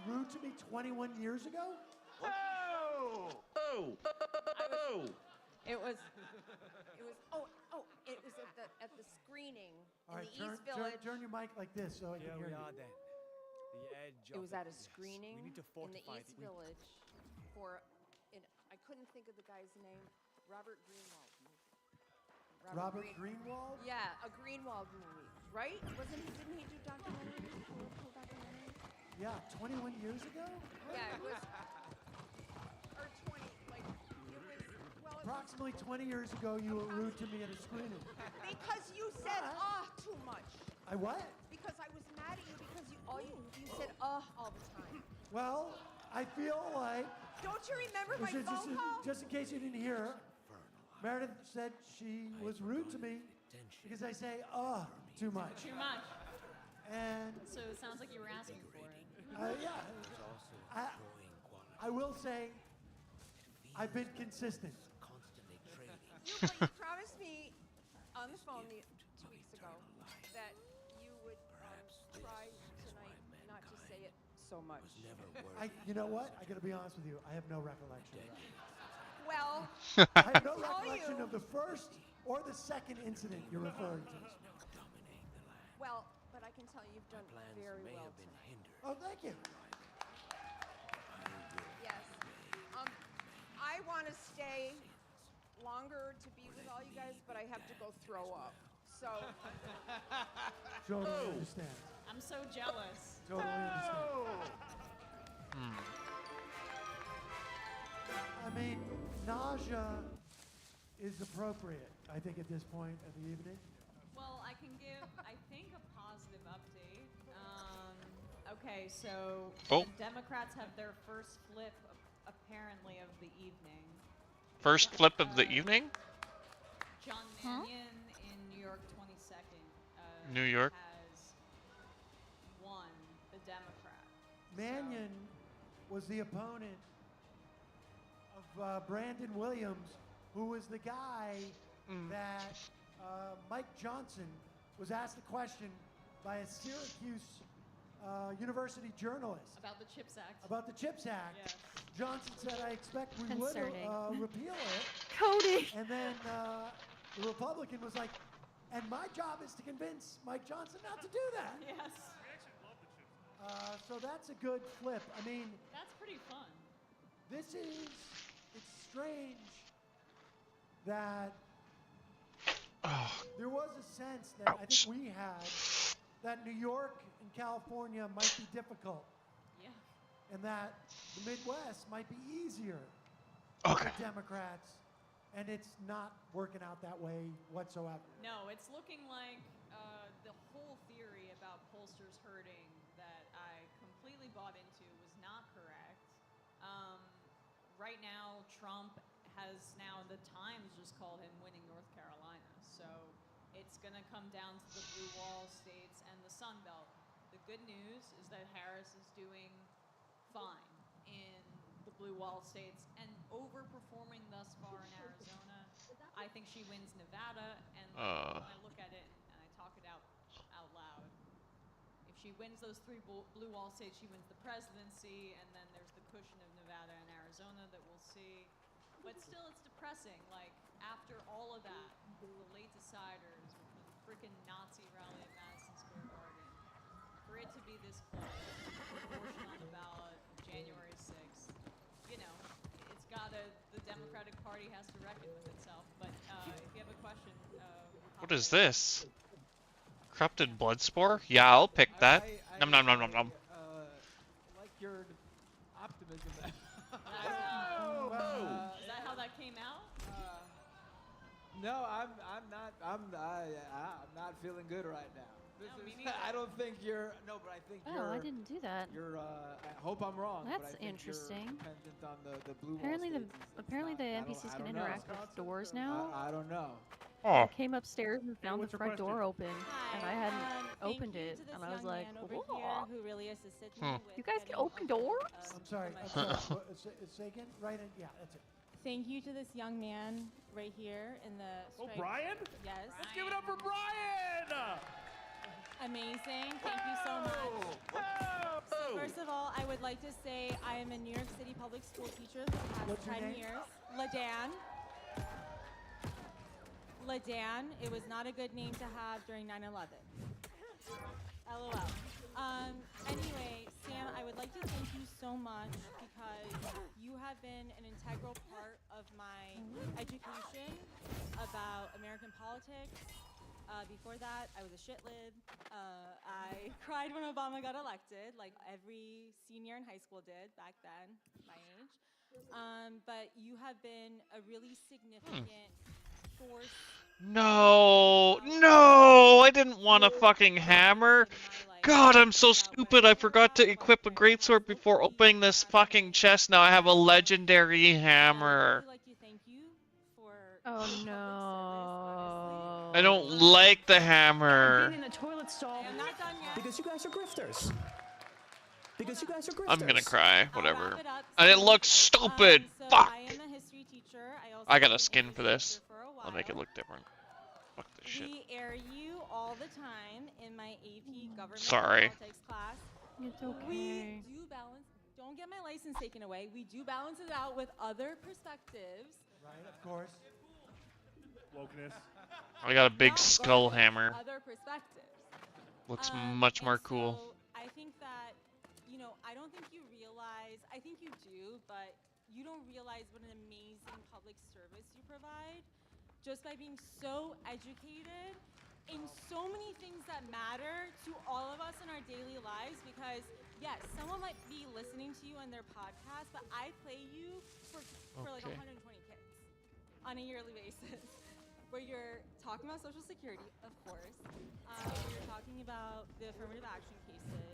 rude to me 21 years ago? Oh! Oh! Oh! It was at the screening All right, in the East Village. turn your mic like this so I can hear you. then. The edge It of was the at a place. screening We need to in the fortify East Village for, I couldn't think of the guy's name, Robert Greenwald movie. Robert Greenwald? Yeah, a Greenwald movie, right? Didn't he do documentaries, political documentaries? Yeah, 21 years ago? Yeah, it was, or 20, like, it was, well, it was, Approximately 20 years ago, you were rude to me at a screening. because you said, too much. I what? Because I was mad at you because you said, all the time. Well, I feel like... Don't you remember my phone call? Just in case you didn't hear, Meredith said she was rude to me because I say, too much. Too much. And... So it sounds like you were asking for it. Yeah. I will say, I've been consistent. You promised me on the phone 2 weeks ago that you would try tonight not to say it so much. You know what? I got to be honest with you. I have no recollection of that. Well, I have no tell recollection you. of the first or the second incident you're referring to. Well, but I can tell you've done very well tonight. Oh, thank you. Yes. I want to stay longer to be with all you guys, but I have to go throw up. So. Totally understand. I'm so jealous. Totally understand. I mean, nausea is appropriate, I think, at this point of the evening. Well, I can give, I think, a positive update. Okay, so the Democrats have their first flip, apparently, of the evening. First flip of the evening? John Mannion in New York 22nd. New York? Has won the Democrat. Mannion was the opponent of Brandon Williams, who was the guy that Mike Johnson was asked a question by a Syracuse University journalist About the CHIPS Act. about the CHIPS Act. Yes. Johnson said, I expect we would Concerning. repeal it. Cody! And then the Republican was like, and my job is to convince Mike Johnson not to do that. Yes. So that's a good flip. I mean, That's pretty fun. it's strange that there was a sense that I think we had that New York and California might be difficult. Yeah. And that the Midwest might be easier Okay. for Democrats, and it's not working out that way whatsoever. No, it's looking like the whole theory about pollsters hurting that I completely bought into was not correct. Right now, Trump has the Times just called him winning North Carolina. So it's going to come down to the blue wall states and the Sun Belt. The good news is that Harris is doing fine in the blue wall states and overperforming thus far in Arizona. I think she wins Nevada, and when I look at it and I talk it out loud, if she wins those 3 blue wall states, she wins the presidency, and then there's the cushion of Nevada and Arizona that we'll see. But still, it's depressing. Like, after all of that, the late deciders, the freaking Nazi rally at Madison Square Garden, for it to be this close, abortion on the ballot, January 6th, you know, it's gotta, the Democratic Party has to reckon with itself. But if you have a question, What is this? Corrupted blood spore? Yeah, I'll pick that. Nom nom nom nom nom. Like your optimism. Is that how that came out? No, I'm not feeling good right now. I don't think you're. No, but I think you're. Oh, I didn't do that. You're. I hope I'm wrong. That's but I think interesting. You're dependent on the blue Apparently the NPCs can interact with doors now. I don't know. Oh. I came upstairs and found the front door open, and I hadn't opened it, and I was like, "Whoa, who really assisted Hmm. you guys can open doors?" I'm sorry. Say again. Right in. Yeah, that's it. Thank you to this young man right here in the. Oh, Brian? Yes. Let's give it up for Brian! Amazing. Thank you so much. So first of all, I would like to say I am a New York City public school teacher for the past What's your 10 name? years. LaDan. LaDan. It was not a good name to have during 9/11. LOL. Anyway, Sam, I would like to thank you so much because you have been an integral part of my education about American politics. Before that, I was a shitlid. I cried when Obama got elected, like every senior in high school did back then, my age. But you have been a really significant force. No, no, I didn't want a fucking hammer. God, I'm so stupid. I forgot to equip a greatsword before opening this fucking chest. Now I have a legendary hammer. Oh no. I don't like the hammer. In a toilet stall because you guys are grifters. Because you guys are grifters. I'm gonna cry, whatever. And it looks stupid. Fuck. I am a history teacher. I got a skin for this. I'll make it look different. Fuck this shit. We air you all the time in my AP government Sorry. politics class. It's okay. We do balance. Don't get my license taken away. We do balance it out with other perspectives. Right, of course. Wokeness. I got a big skull hammer. Other perspectives. Looks much more cool. So I think that, you know, I don't think you realize, I think you do, but you don't realize what an amazing public service you provide just by being so educated in so many things that matter to all of us in our daily lives. Because yes, someone might be listening to you on their podcast, but I play you for like 120 kids on a yearly basis. Where you're talking about Social Security, of course. You're talking about the affirmative action cases.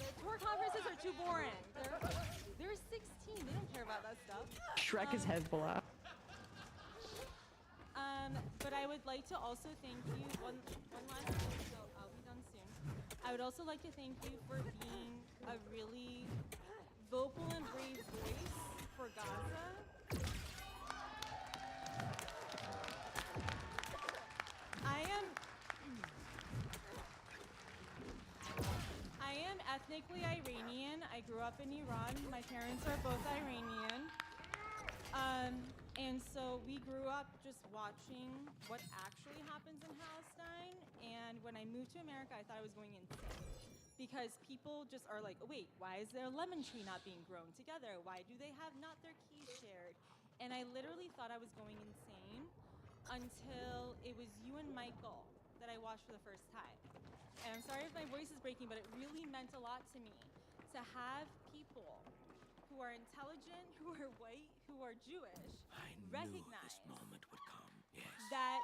The tour conferences are too boring. They're 16. They don't care about that stuff. Shrek is Hezbollah. But I would like to also thank you. One last thing, so I'll be done soon. I would also like to thank you for being a really vocal and brave voice for Gaza. I am ethnically Iranian. I grew up in Iran. My parents are both Iranian. And so we grew up just watching what actually happens in Palestine. And when I moved to America, I thought I was going insane. Because people just are like, oh, wait, why is there a lemon tree not being grown together? Why do they have not their keys shared? And I literally thought I was going insane until it was you and Michael that I watched for the first time. And I'm sorry if my voice is breaking, but it really meant a lot to me to have people who are intelligent, who are white, who are Jewish, recognize that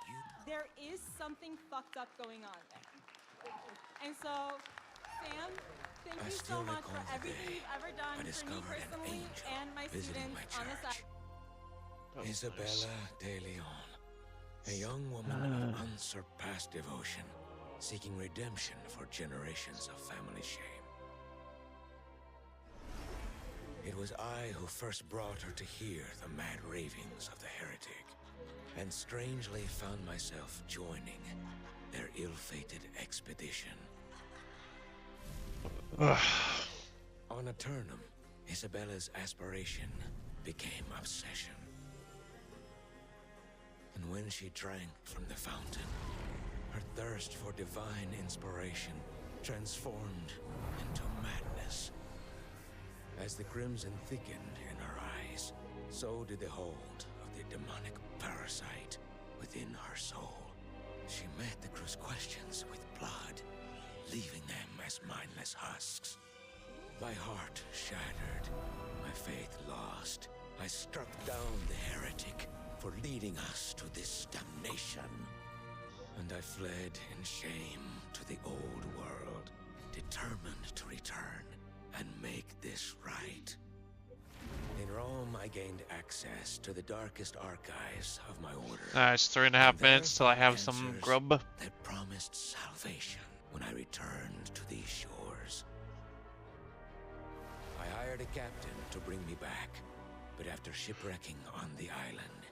there is something fucked up going on there. And so, Sam, thank you so much for everything you've ever done for me personally and my students on the side. Isabella de Leon, a young woman of unsurpassed devotion, seeking redemption for generations of family shame. It was I who first brought her to hear the mad ravings of the heretic, and strangely found myself joining their ill-fated expedition. On Eternum, Isabella's aspiration became obsession. And when she drank from the fountain, her thirst for divine inspiration transformed into madness. As the crimson thickened in her eyes, so did the hold of the demonic parasite within her soul. She met the crew's questions with blood, leaving them as mindless husks. My heart shattered, my faith lost. I struck down the heretic for leading us to this damnation. And I fled in shame to the old world, determined to return and make this right. In Rome, I gained access to the darkest archives of my order. It's 3.5 minutes till I have some grub. That promised salvation when I returned to these shores. I hired a captain to bring me back, but after shipwrecking on the island,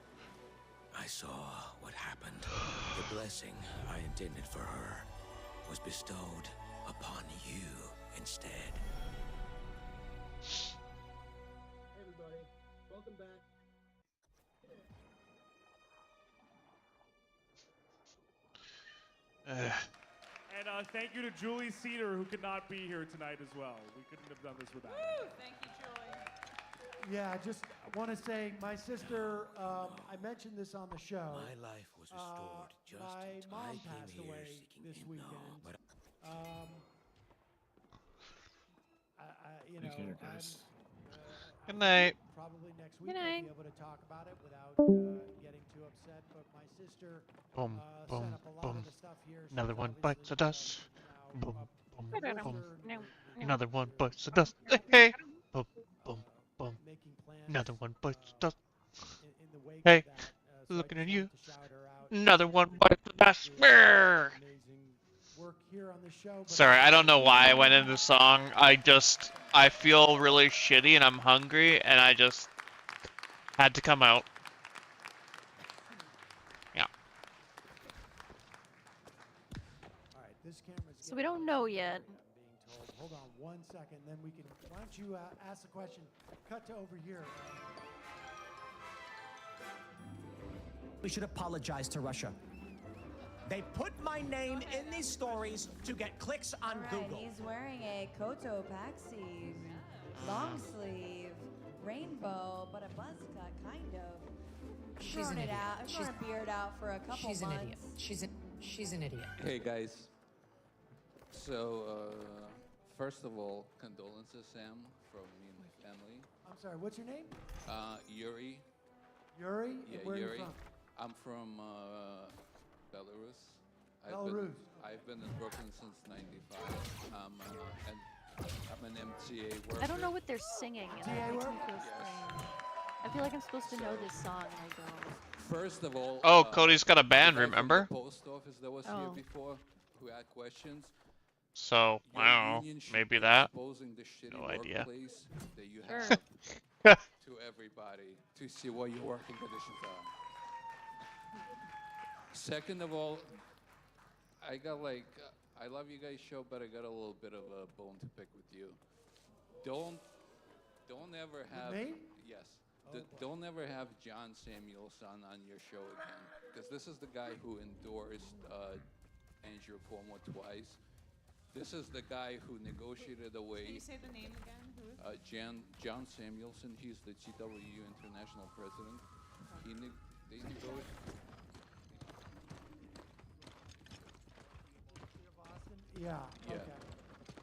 I saw what happened. The blessing I intended for her was bestowed upon you instead. Hey everybody, welcome back. And thank you to Julie Cedar, who could not be here tonight as well. We couldn't have done this without her. Thank you, Julie. Yeah, I just want to say, my sister, I mentioned this on the show. My life was restored just my as mom I came passed here away seeking this him. weekend. No, but You know, Good night. probably next week Good I'll night. be able to talk about it without getting too upset. But my sister Boom, set boom, up a lot boom. of the stuff here. She's Another one obviously, bites the dust. Boom, boom, closer boom. No. Another one bites the dust. Hey, boom, boom, boom. making plans Another one bites the dust. in the wake Hey, of that. So I looking just at you. wanted to shout her out. Another one bites the dust. Brrr. Amazing work here on the show. but Sorry, I don't know why I went into the song. I feel really shitty and I'm hungry and I just had to come out. Yeah. All right, this camera's So we don't know yet. being told. Hold on one second, then we can. Why don't you ask the question? Cut to over here. We should apologize to Russia. They put my name in these stories to get clicks on Google. He's wearing a Cotopaxi long sleeve, rainbow, but a buzz cut, kind of. She's Grown an it idiot. out. I've grown a beard out for a couple She's an months. idiot. She's an idiot. Hey guys. So, first of all, condolences, Sam, from me and my family. I'm sorry. What's your name? Yuri. Yuri. Yeah, Where Yuri. are you from? I'm from Belarus. I've been in Brooklyn since '95. I'm an MTA worker. I don't know what they're singing, and that makes me feel Yes. strange. I feel like I'm supposed to know this song, and I don't. First of all, Oh, Cody's got a the band, guy from remember? The post office that was here Oh. before, who had questions. So, Your I don't know, union should maybe be that. exposing the shitty No idea. workplace that you Sure. have to everybody to see what your working conditions are. Second of all, I got I love you guys' show, but I got a little bit of a bone to pick with you. Don't ever have me? yes. Don't ever have John Samuelson on your show again, because this is the guy who endorsed Andrew Cuomo twice. This is the guy who negotiated away. Can you say the name again? Who? John Samuelson. He's the GWU international president. They negotiated. Yeah. Yeah. Okay.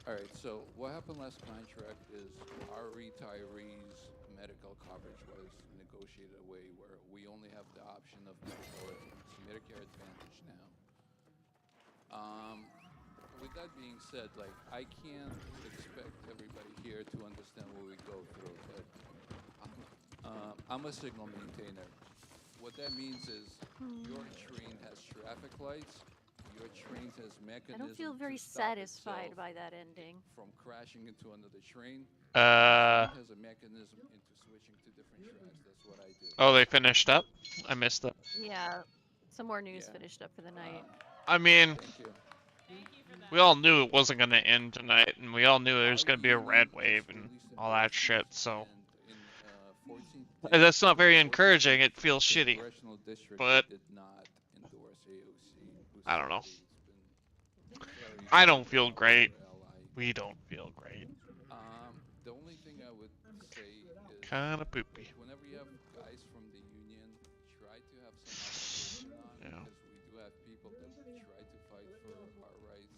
All right. So what happened last contract is our retirees' medical coverage was negotiated away, where we only have the option of Medicare Advantage now. With that being said, I can't expect everybody here to understand what we go through, but I'm a signal maintainer. What that means is your train has traffic lights. Your train has I mechanisms. don't feel very to stop satisfied itself by that ending. from crashing into another train. Uh. It has a mechanism into switching to different tracks. That's what I do. Oh, they finished up? I missed it. Yeah, some more news Yeah. finished up for the night. I mean, Thank you. We all knew it wasn't gonna end tonight, and we all knew there was gonna be a red wave and all that shit. So that's not very encouraging. It feels shitty, but I don't know. I don't feel great. We don't feel great. The only thing I would say is Kind of poopy. whenever you have guys from the union, try to have some opposition on because we do have people that try to fight for our rights.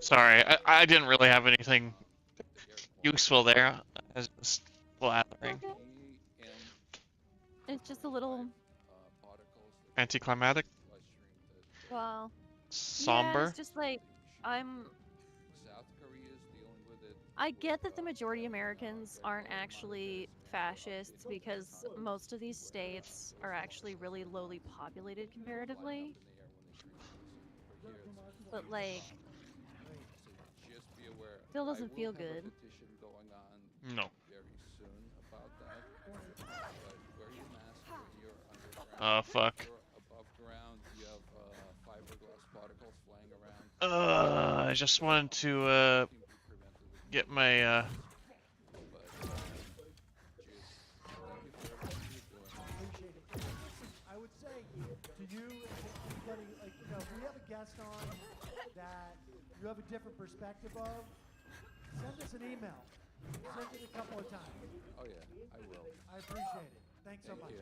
Sorry, I didn't really have anything useful there. As blathering. It's just a little, Anticlimactic. well, Somber. Yeah, it's just like I get that the majority of Americans aren't actually fascists because most of these states are actually really lowly populated comparatively. But like, still doesn't feel good. No. Very soon about that. Wear your mask when you're Fuck. above ground. You have fiberglass particles flying around. I just wanted to get my I would say to you, anybody, like, you know, if we have a guest on that you have a different perspective of, send us an email. Send it a couple of times. Oh yeah, I will. I appreciate it. Thanks so much. you.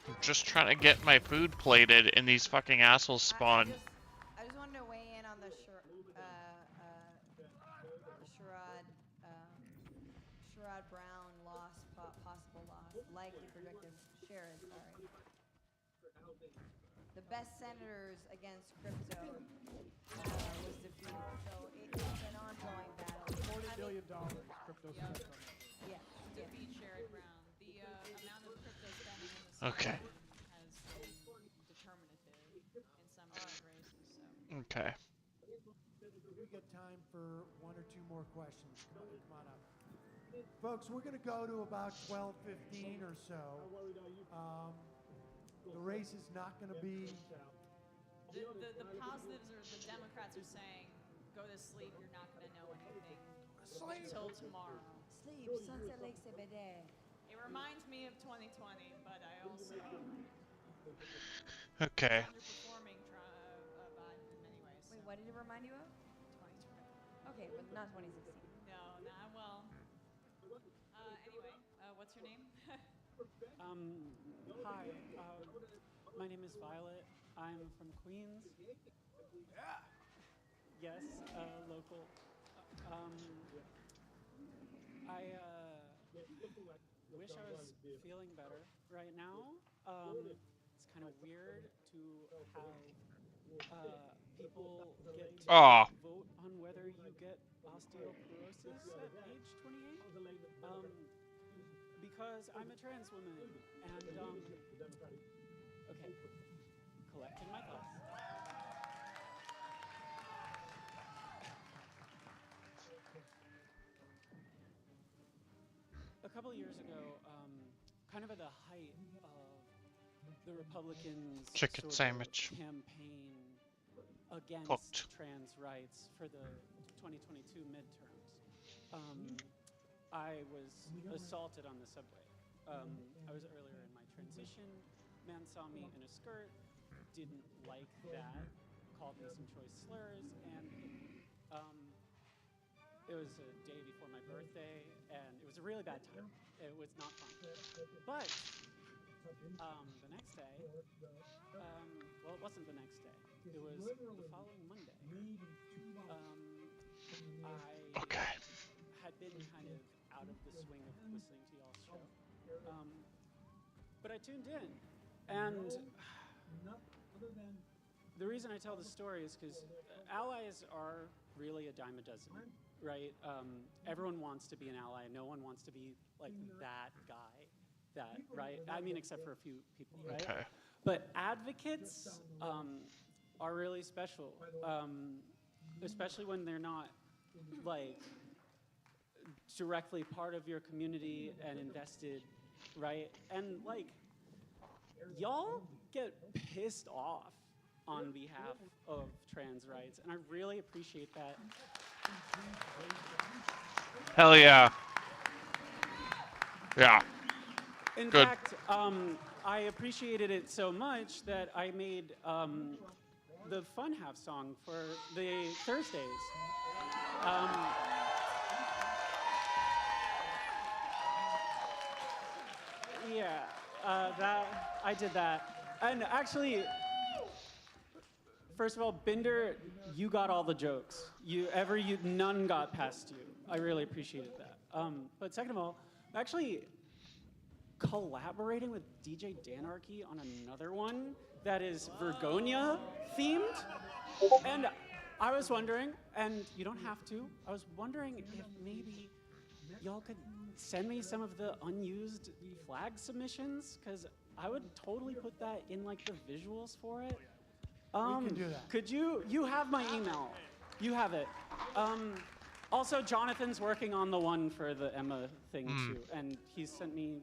I'm just trying to get my food plated, and these fucking assholes spawn. I just wanted to weigh in on the Sherrod Brown loss, possible loss, likely projected Sherrod, sorry. The best senators against crypto was defeated, so it's an ongoing battle. $40 billion crypto spent on it. Yeah. Defeat Sherrod Brown. The amount of crypto spending in the Okay. has been determinative in some of these races. So. Okay. We got time for one or two more questions. Come on up. Folks, we're going to go to about 12:15 or so. The race is not going to be... The positives are the Democrats are saying, go to sleep, you're not going to know anything until tomorrow. Sleep, Sunset Lake CBD. It reminds me of 2020, but I also... Okay. Underperforming Biden in many ways. Wait, what did it remind you of? 2020. Okay, but not 2016. No, not well. Anyway, what's your name? Hi, my name is Violet. I'm from Queens. Yes, local. I wish I was feeling better right now. It's kind of weird to have people get to vote on whether you get osteoporosis at age 28. Because I'm a trans woman, and okay, collecting my thoughts. A couple of years ago, kind of at the height of the Republicans' Chicken sandwich. campaign against Cooked. trans rights for the 2022 midterms, I was assaulted on the subway. I was earlier in my transition. Man saw me in a skirt, didn't like that, called me some choice slurs, and it was a day before my birthday, and it was a really bad time. It was not fun. But the next day, well, it wasn't the next day. It was the following Monday. I had been kind of out of the swing of listening to y'all's show. But I tuned in, and the reason I tell this story is because allies are really a dime a dozen, right? Everyone wants to be an ally. No one wants to be like that guy, right? I mean, except for a few people, right? Okay. But advocates are really special, especially when they're not like directly part of your community and invested right? And like, y'all get pissed off on behalf of trans rights, and I really appreciate that. Hell yeah. Yeah. In Good. fact, I appreciated it so much that I made the Fun Half song for the Thursdays. Yeah, that I did that, and actually, first of all, Binder, you got all the jokes. None got past you. I really appreciated that. But second of all, actually collaborating with DJ Danarchy on another one that is Vergonia themed, and I was wondering, and you don't have to, I was wondering if maybe y'all could send me some of the unused flag submissions, because I would totally put that in like the visuals for it. We can do that. Could you have my email. You have it. Also, Jonathan's working on the one for the Emma thing too, and he's sent me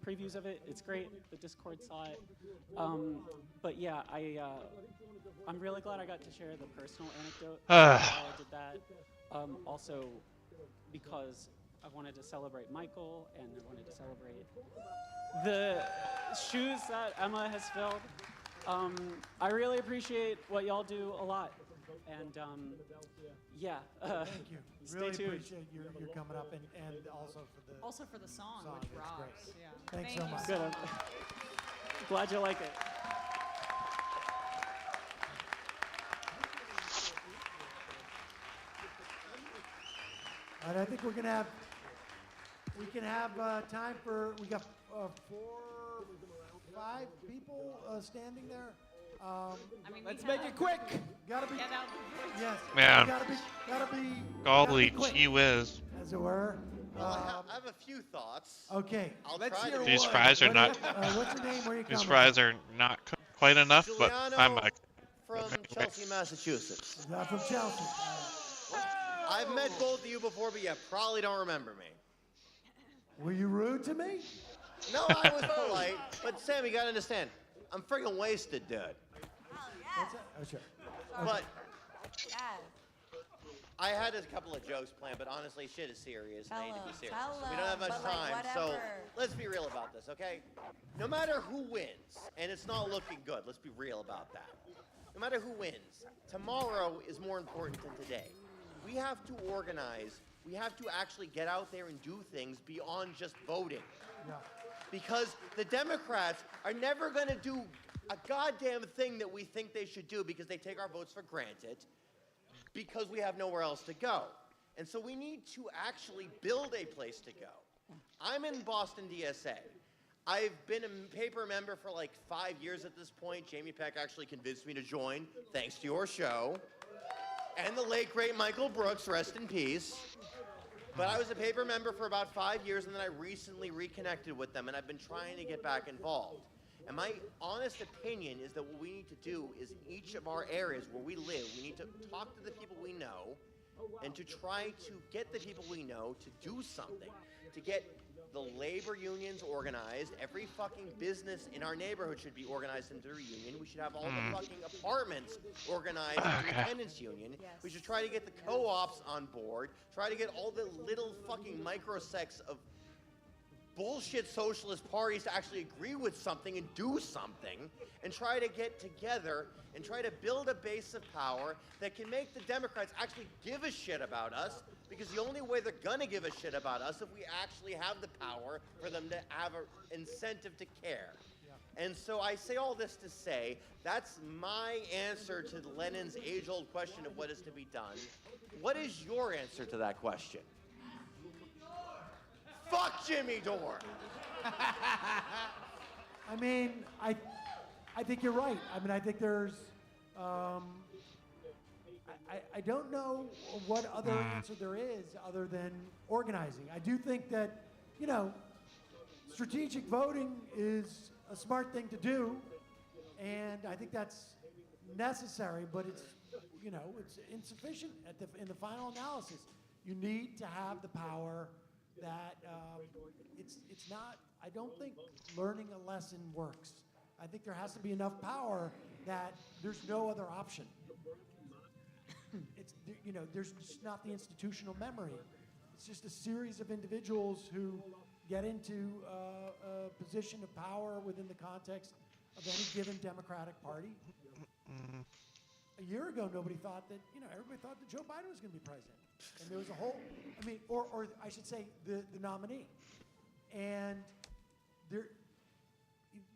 previews of it. It's great. The Discord saw it. But yeah, I'm really glad I got to share the personal anecdote while I did that. Also, because I wanted to celebrate Michael, and I wanted to celebrate the shoes that Emma has filled. I really appreciate what y'all do a lot, and yeah. Thank you. Stay Really tuned. appreciate your coming up, and also for the song, song. which It's rocks. great. Yeah. Thanks Thank so you much. Good. Glad you like it. And I think we can have time for, we got 5 people standing there. Let's make it quick. Gotta be. Get out. Yes. Man. Gotta be. Golly quick, gee whiz. as it were. Well, I have a few thoughts. Okay. Let's hear These one. fries are not. What's your name? Where you These coming fries are not quite enough, but Giuliano I'm like. from Chelsea, Massachusetts. from? From Chelsea. I've met both of you before, but you probably don't remember me. Were you rude to me? No, I was polite. But Sam, you gotta understand, I'm friggin' wasted, dude. What's that? Oh, sure. But I had a couple of jokes planned, but honestly, shit is serious. And I need to be serious. We don't have much time, so let's be real about this, okay? No matter who wins, and it's not looking good, let's be real about that. No matter who wins, tomorrow is more important than today. We have to organize. We have to actually get out there and do things beyond just voting. Yeah. Because the Democrats are never going to do a goddamn thing that we think they should do because they take our votes for granted because we have nowhere else to go. And so we need to actually build a place to go. I'm in Boston DSA. I've been a paper member for like 5 years at this point. Jamie Peck actually convinced me to join, thanks to your show. And the late, great Michael Brooks, rest in peace. But I was a paper member for about 5 years, and then I recently reconnected with them, and I've been trying to get back involved. And my honest opinion is that what we need to do is each of our areas where we live, we need to talk to the people we know and to try to get the people we know to do something, to get the labor unions organized. Every fucking business in our neighborhood should be organized into a union. We should have all the fucking apartments organized into a tenants union. Yes. We should try to get the co-ops on board, try to get all the little fucking microsects of bullshit socialist parties to actually agree with something and do something, and try to get together and try to build a base of power that can make the Democrats actually give a shit about us, because the only way they're gonna give a shit about us if we actually have the power for them to have an incentive to care. And so I say all this to say, that's my answer to Lenin's age-old question of what is to be done. What is your answer to that question? Fuck Jimmy Dore! I mean, I think you're right. I mean, I think there's, I don't know what other answer there is other than organizing. I do think that, you know, strategic voting is a smart thing to do, and I think that's necessary, but it's, you know, it's insufficient in the final analysis. You need to have the power that it's not I don't think learning a lesson works. I think there has to be enough power that there's no other option. It's, you know, there's just not the institutional memory. It's just a series of individuals who get into a position of power within the context of any given Democratic Party. A year ago, nobody thought that, you know, everybody thought that Joe Biden was going to be president. And there was a whole, I mean, or I should say the nominee. And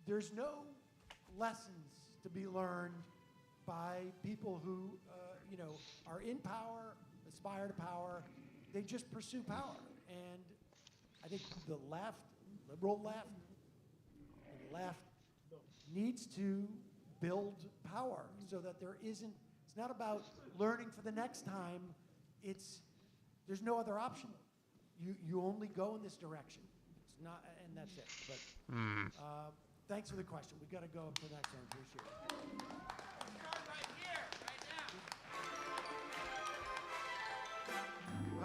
there's no lessons to be learned by people who, you know, are in power, aspire to power. They just pursue power. And I think the left, liberal left, and left needs to build power so that there isn't, it's not about learning for the next time. There's no other option. You only go in this direction. It's not, and that's it. But thanks for the question. We've got to go up to the next one. Appreciate it.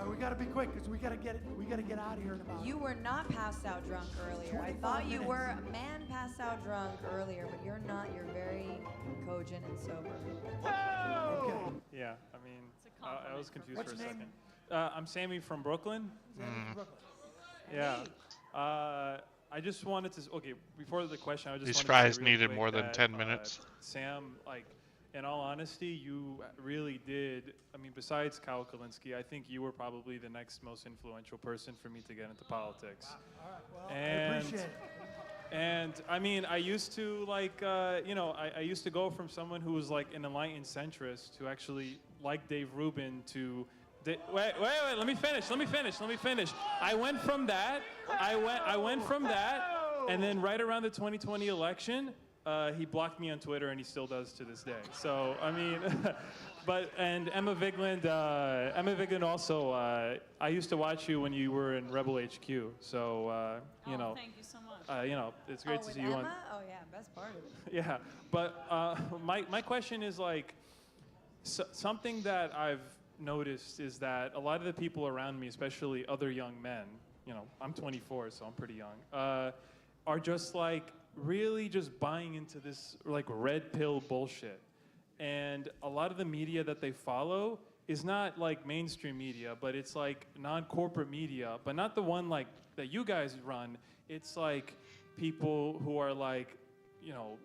We got to be quick because we got to get out of here in about. You were not passed out drunk earlier. I thought you were a man passed out drunk earlier, but you're not. You're very cogent and sober. Okay. Yeah, I mean, I was confused What's for a your second. name? I'm Sammy from Brooklyn. Sammy from Brooklyn. Yeah. I just wanted to. Okay, before the question, I just. These wanted fries to say real needed quick more than that, 10 minutes. Sam, like, in all honesty, you really did. I mean, besides Kyle Kalinske, I think you were probably the next most influential person for me to get into politics. All right. Well, And- I appreciate it. And I mean, I used to like, you know, I used to go from someone who was like an enlightened centrist who actually liked Dave Rubin to. Wait, let me finish. I went from that, and then right around the 2020 election, he blocked me on Twitter, and he still does to this day. So, I mean, and Emma Vigeland also, I used to watch you when you were in Rebel HQ. So, you know. Thank you so much. You know, it's great to with see you on. Emma? Oh yeah, best part of it. Yeah, but my question is like, something that I've noticed is that a lot of the people around me, especially other young men, you know, I'm 24, so I'm pretty young, are just like really just buying into this like red pill bullshit. And a lot of the media that they follow is not like mainstream media, but it's like non-corporate media, but not the one like that you guys run. It's like people who are like, you know,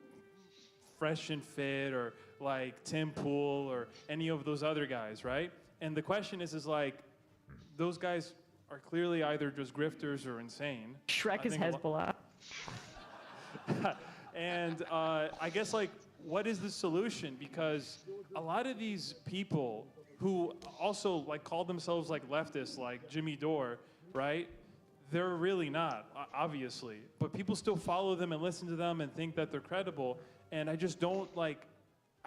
Fresh and Fit or like Tim Pool or any of those other guys, right? And the question is like, those guys are clearly either just grifters or insane. Shrek is Hezbollah. And I guess like, what is the solution? Because a lot of these people who also like call themselves like leftists, like Jimmy Dore, right? They're really not, obviously. But people still follow them and listen to them and think that they're credible. And I just don't like,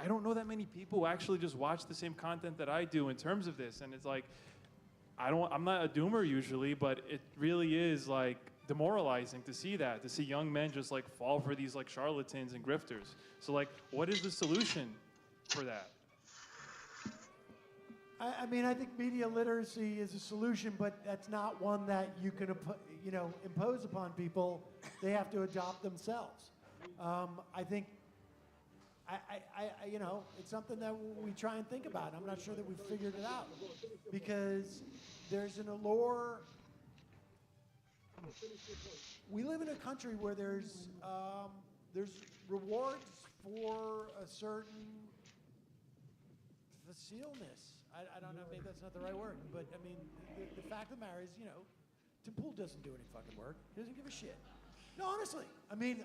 I don't know that many people who actually just watch the same content that I do in terms of this. And it's like, I'm not a doomer usually, but it really is like demoralizing to see that, to see young men just like fall for these like charlatans and grifters. So like, what is the solution for that? I mean, I think media literacy is a solution, but that's not one that you can, you know, impose upon people. They have to adopt themselves. I think, you know, it's something that we try and think about. I'm not sure that we've figured it out because there's an allure. We live in a country where there's rewards for a certain facileness. I don't know, maybe that's not the right word, but I mean, the fact of the matter is, you know, Tim Pool doesn't do any fucking work. He doesn't give a shit. No, honestly. I mean,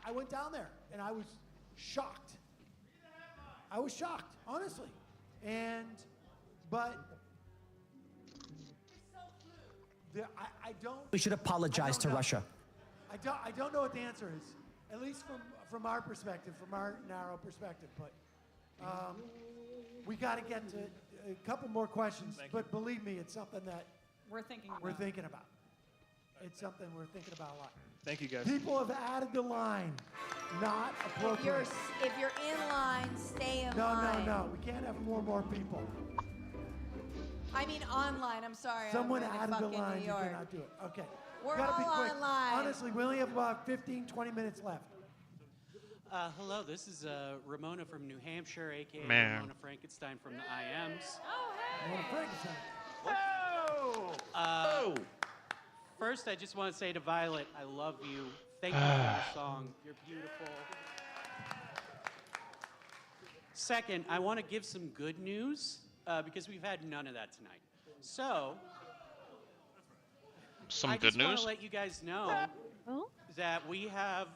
I went down there and I was shocked. I was shocked, honestly. But I don't. We should apologize to Russia. I don't know what the answer is, at least from our perspective, from our narrow perspective. But we got to get to a couple more questions. But believe me, it's something that we're thinking about. It's something we're thinking about a lot. Thank you, guys. People have added the line, not appropriate. If you're in line, stay in line. No. We can't have more people. I mean online. I'm sorry. Someone I'm in added the fucking line. New You York. cannot do it. Okay. You We're gotta be all quick. online. Honestly, we only have about 15, 20 minutes left. Hello, this is Ramona from New Hampshire, aka Man. Ramona Frankenstein from the IMs. Ramona Frankenstein. First, I just want to say to Violet, I love you. Thank you for your song. You're beautiful. Second, I want to give some good news because we've had none of that tonight. So, Some I good just want news. to let you guys know that we have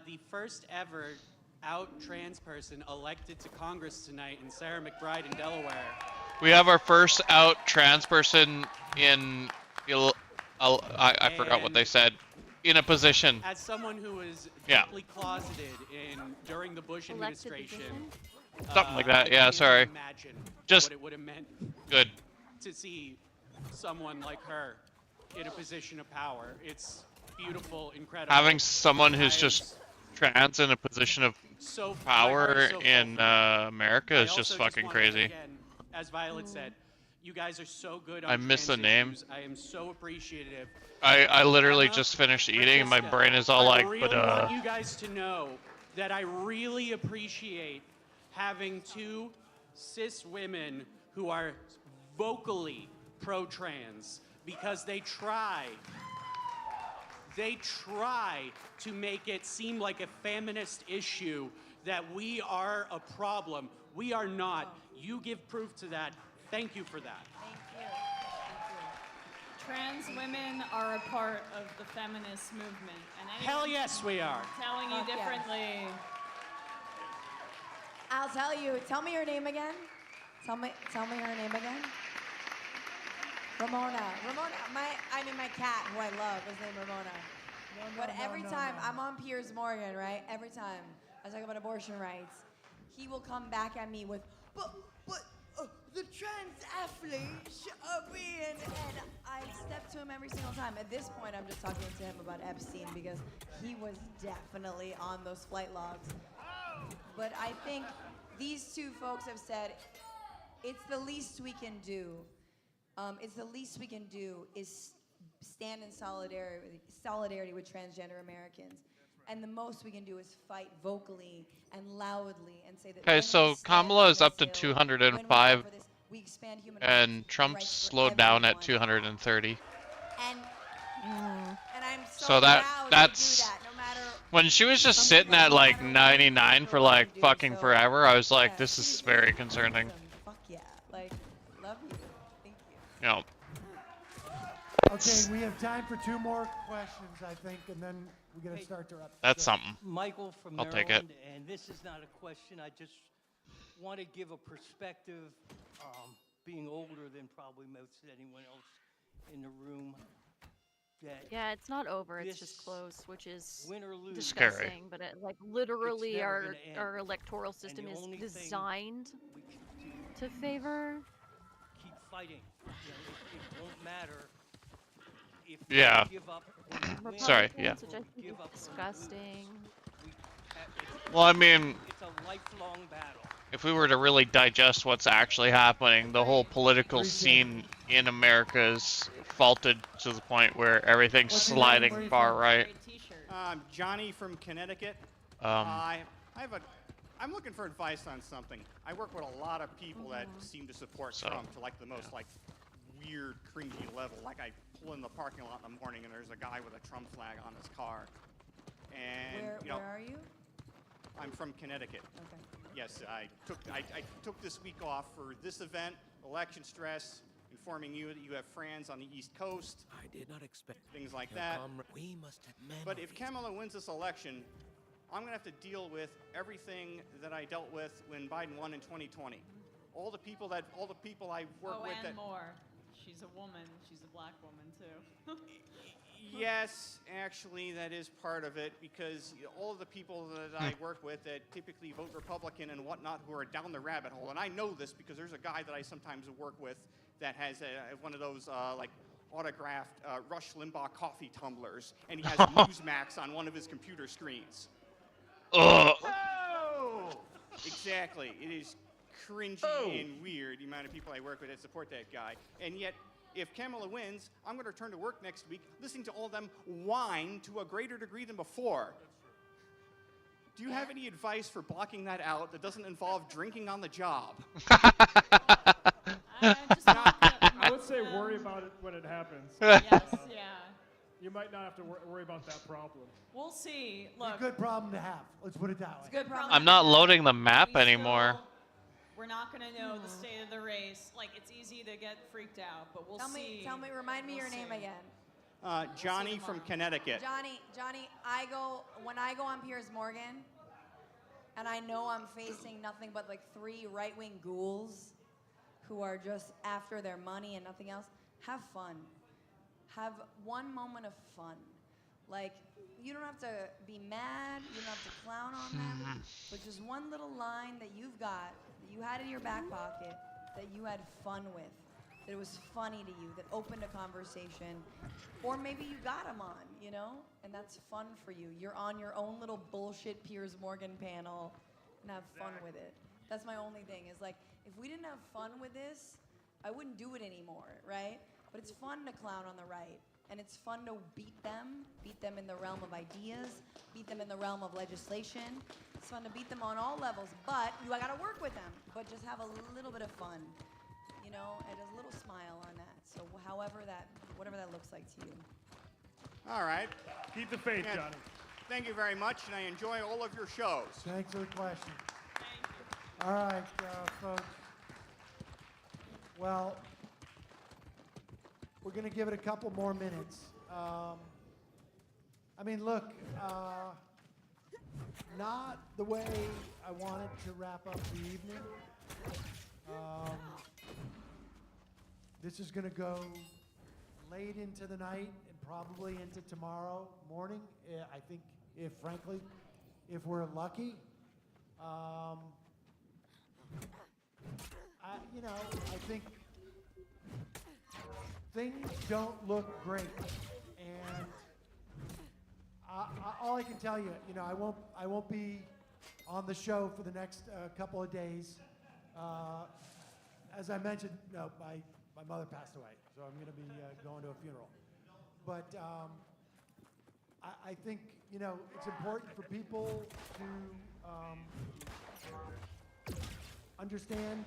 the first ever out trans person elected to Congress tonight in Sarah McBride in Delaware. We have our first out trans person in. I forgot what they said. In a position. As someone who was Yeah. deeply closeted during the Bush administration, Something like that. I Yeah. can't Sorry. imagine Just what it would have meant good. to see someone like her in a position of power. It's beautiful, incredible. Having someone who's just trans in a position of power in America is just fucking crazy. Again, as Violet said, you guys are so good on I miss the trans name. issues. I am so appreciative. I literally just finished eating and my brain is all I like, really but want you guys to know that I really appreciate having two cis women who are vocally pro-trans because they try to make it seem like a feminist issue that we are a problem. We are not. You give proof to that. Thank you for that. Trans women are a part of the feminist movement. And Hell anyone yes, we are. telling you Fuck yes. differently. I'll tell you. Tell me your name again. Tell me her name again. Ramona. My cat, who I love, is named Ramona. But every time I'm on Piers Morgan, right? Every time I talk about abortion rights, he will come back at me with, but the trans athletes are being, and I step to him every single time. At this point, I'm just talking to him about Epstein because he was definitely on those flight logs. But I think these two folks have said it's the least we can do. It's the least we can do is stand in solidarity with transgender Americans. And the most we can do is fight vocally and loudly and say that. okay, when we so stand Kamala on is this up to hill, 205 when we fight for this, we expand human and rights Trump's for slowed down at everyone. 230. And I'm so, So proud that's to do that, no matter when she was just sitting at like 99 for like fucking forever. I was like, this is very concerning. fuck yeah, like love you, thank you. You know, Okay, we have time for 2 more questions, I think, and then we're going to start to wrap. that's something. Michael from I'll Maryland, take it. and this is not a question. I just want to give a perspective, being older than probably most anyone else in the room. That Yeah, it's not over. It's this just close, which is win or lose, Scary. disgusting. But like literally, never our gonna end. our electoral system the is only thing designed we can do to favor. keep fighting. You know, it won't matter if Yeah. we give up when we win, Sorry, yeah. Which I think give is up when we lose. disgusting. Well, I mean, It's a lifelong battle. if we were to really digest what's actually happening, the whole political scene in America is faulted to the point where everything's What's your name? Where are sliding you far from? right. Johnny from Connecticut. I'm looking for advice on something. I work with a lot of people that seem to support Trump to like the most like weird, cringy level. Like I pull in the parking lot in the morning and there's a guy with a Trump flag on his car. And Where are you? I'm from Connecticut. Okay. Yes, I took this week off for this event, election stress, informing you that you have friends on the East Coast. I did not expect things like your that. We must have But if Kamala wins this election, I'm going to have to deal with everything that I dealt with when Biden won in 2020. All the people I work with and that more. She's a woman. She's a black woman too. Yes, actually, that is part of it because all of the people that I work with that typically vote Republican and whatnot who are down the rabbit hole, and I know this because there's a guy that I sometimes work with that has one of those like autographed Rush Limbaugh coffee tumblers, and he has Newsmax on one of his computer screens. Ugh. Oh! Exactly. It is cringy and weird, the amount of people I work with that support that guy. And yet, if Kamala wins, I'm going to return to work next week listening to all of them whine to a greater degree than before. Do you have any advice for blocking that out that doesn't involve drinking on the job? I would say worry about it when it happens. Yes, yeah. You might not have to worry about that problem. We'll see. It's a Look, good problem to have. Let's put it that way. good problem. I'm not loading the map anymore. We're not going to know the state of the race. Like, it's easy to get freaked out, but we'll see. Remind me your name again. Johnny from Connecticut. Johnny, when I go on Piers Morgan, and I know I'm facing nothing but like 3 right-wing ghouls who are just after their money and nothing else, have fun. Have one moment of fun. Like, you don't have to be mad, you don't have to clown on them, but just one little line that you've got, that you had in your back pocket, that you had fun with, that it was funny to you, that opened a conversation, or maybe you got them on, you know, and that's fun for you. You're on your own little bullshit Piers Morgan panel and have fun with it. That's my only thing, is like, if we didn't have fun with this, I wouldn't do it anymore, right? But it's fun to clown on the right, and it's fun to beat them in the realm of ideas, beat them in the realm of legislation. It's fun to beat them on all levels, but you gotta work with them, but just have a little bit of fun, you know, and a little smile on that. So whatever that looks like to you. All right. Keep the faith, And Johnny. Thank you very much, and I enjoy all of your shows. Thanks for the question. All right, folks. Well, we're going to give it a couple more minutes. I mean, look, not the way I wanted to wrap up the evening. This is going to go late into the night and probably into tomorrow morning. I think, frankly, if we're lucky. I think things don't look great, and all I can tell you, I won't be on the show for the next couple of days. As I mentioned, my mother passed away, so I'm going to be going to a funeral. But I think it's important for people to understand.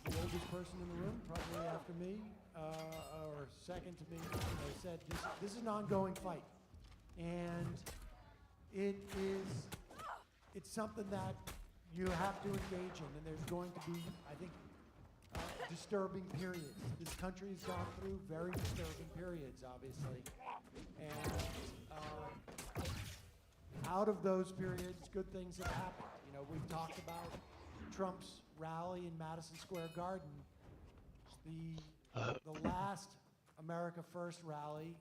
The oldest person in the room, probably after me, or second to me, said this is an ongoing fight, and it's something that you have to engage in, and there's going to be, I think, disturbing periods. This country has gone through very disturbing periods, obviously, and out of those periods, good things have happened. We've talked about Trump's rally in Madison Square Garden. The last America First rally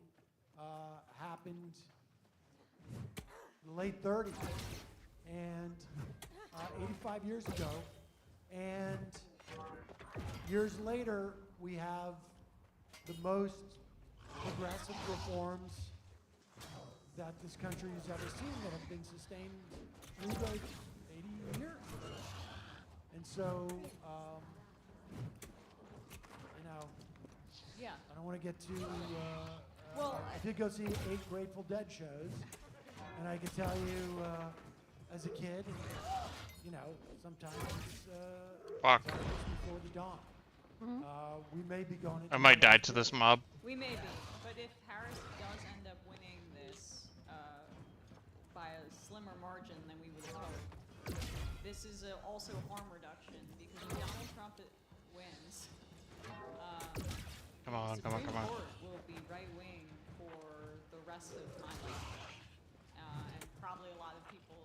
happened in the late 30s, and 85 years ago. And years later, we have the most progressive reforms that this country has ever seen that have been sustained through like 80 years. And so, yeah. I don't want to get too. Well, I did go see 8 Grateful Dead shows, and I can tell you, as a kid, sometimes Fuck. before the dawn. We may be going. I might die to this mob. we may be, but if Harris does end up winning this by a slimmer margin than we would hope, this is also harm reduction, because if Donald Trump wins, Come on. Supreme Court will be right-wing for the rest of my life, and probably a lot of people.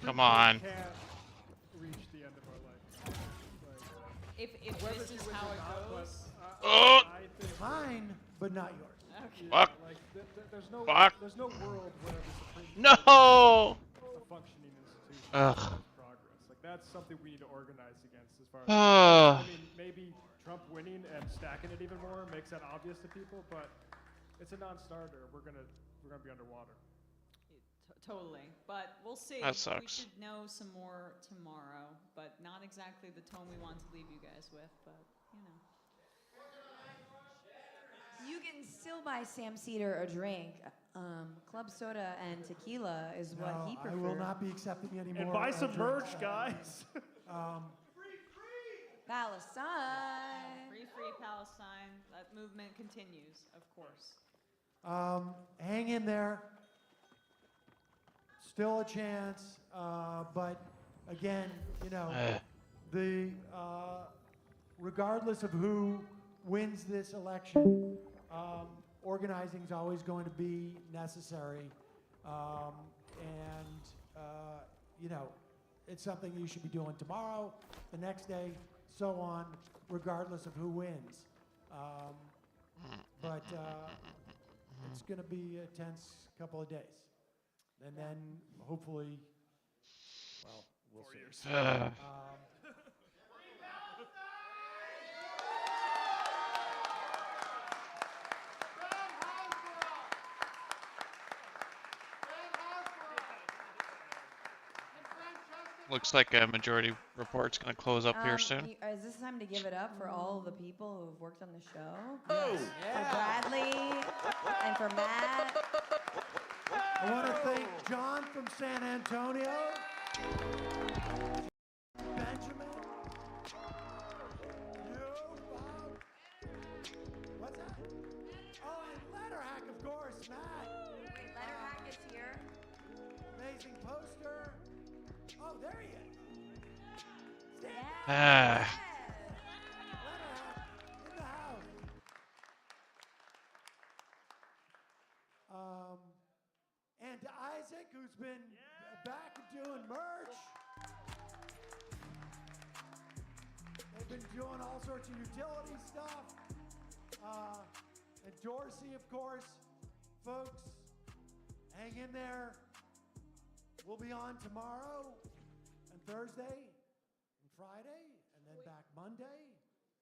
Come on. Can't reach the end of our life. If this is how it goes. I think Mine, but not yours. Okay. Fuck. There's no Fuck. There's no world where the Supreme No! Court is a functioning institution Ugh. of progress. Like, that's something we need to organize against as far as. I mean, maybe Trump winning and stacking it even more makes that obvious to people, but it's a non-starter. We're gonna be underwater. Totally, but we'll see. That We sucks. should know some more tomorrow, but not exactly the tone we want to leave you guys with, but You can still buy Sam Cedar a drink. Club soda and tequila is what he prefers. I will not be accepting any more. And buy some drinks. merch, guys. Palestine. Free Palestine. That movement continues, of course. Hang in there. Still a chance, but again, regardless of who wins this election, organizing is always going to be necessary, and it's something you should be doing tomorrow, the next day, so on, regardless of who wins. But it's going to be a tense couple of days. And then hopefully, well, we'll see. Looks like a Majority Report's going to close up here soon. Is this time to give it up for all the people who have worked on the show? Oh, For Bradley and for Matt. I want to thank John from San Antonio, Benjamin, you, Bob. What's that? Oh, and Letterhack, of course, Matt. Wait, Letterhack is here. Amazing poster. Oh, there he is. Ah. In the house. And to Isaac, who's been back doing merch. They've been doing all sorts of utility stuff. And Dorsey, of course. Folks, hang in there. We'll be on tomorrow and Thursday and Friday and then back Monday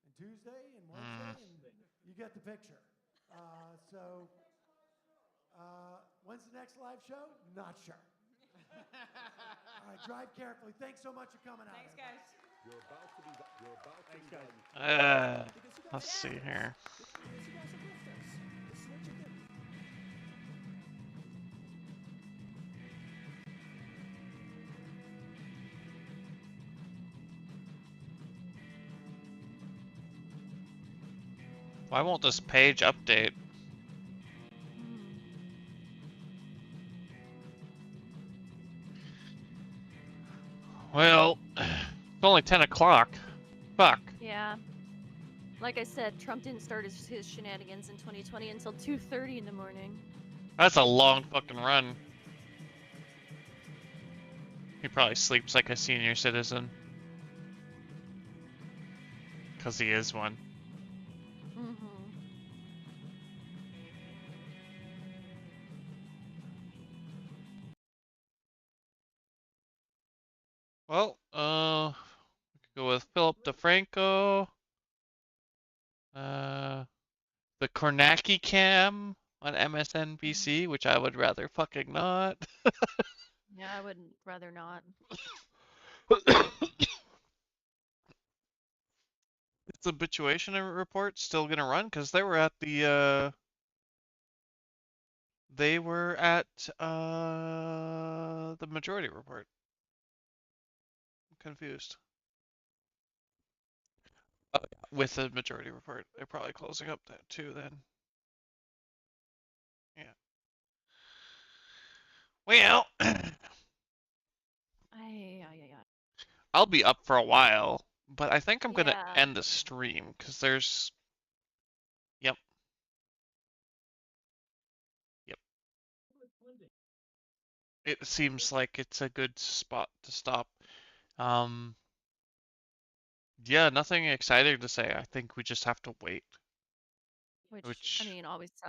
and Tuesday and Wednesday, and you get the picture. When's the next live show? Not sure. All right, drive carefully. Thanks so much for coming out. Thanks, guys. Let's see here. Why won't this page update? Well, it's only 10 o'clock. Fuck. Yeah. Like I said, Trump didn't start his shenanigans in 2020 until 2:30 in the morning. That's a long fucking run. He probably sleeps like a senior citizen. 'Cause he is one. Well, we could go with Philip DeFranco. The Kornacki cam on MSNBC, which I would rather fucking not. Yeah, I would rather not. Is the Habituation Report still gonna run? Because they were at the Majority Report. I'm confused. Oh, yeah. With the Majority Report, they're probably closing up that too then. Yeah. Well, I'll be up for a while, but I think I'm gonna end the stream because there's. Yep. It seems like it's a good spot to stop. Yeah, nothing exciting to say. I think we just have to wait. Which I mean, always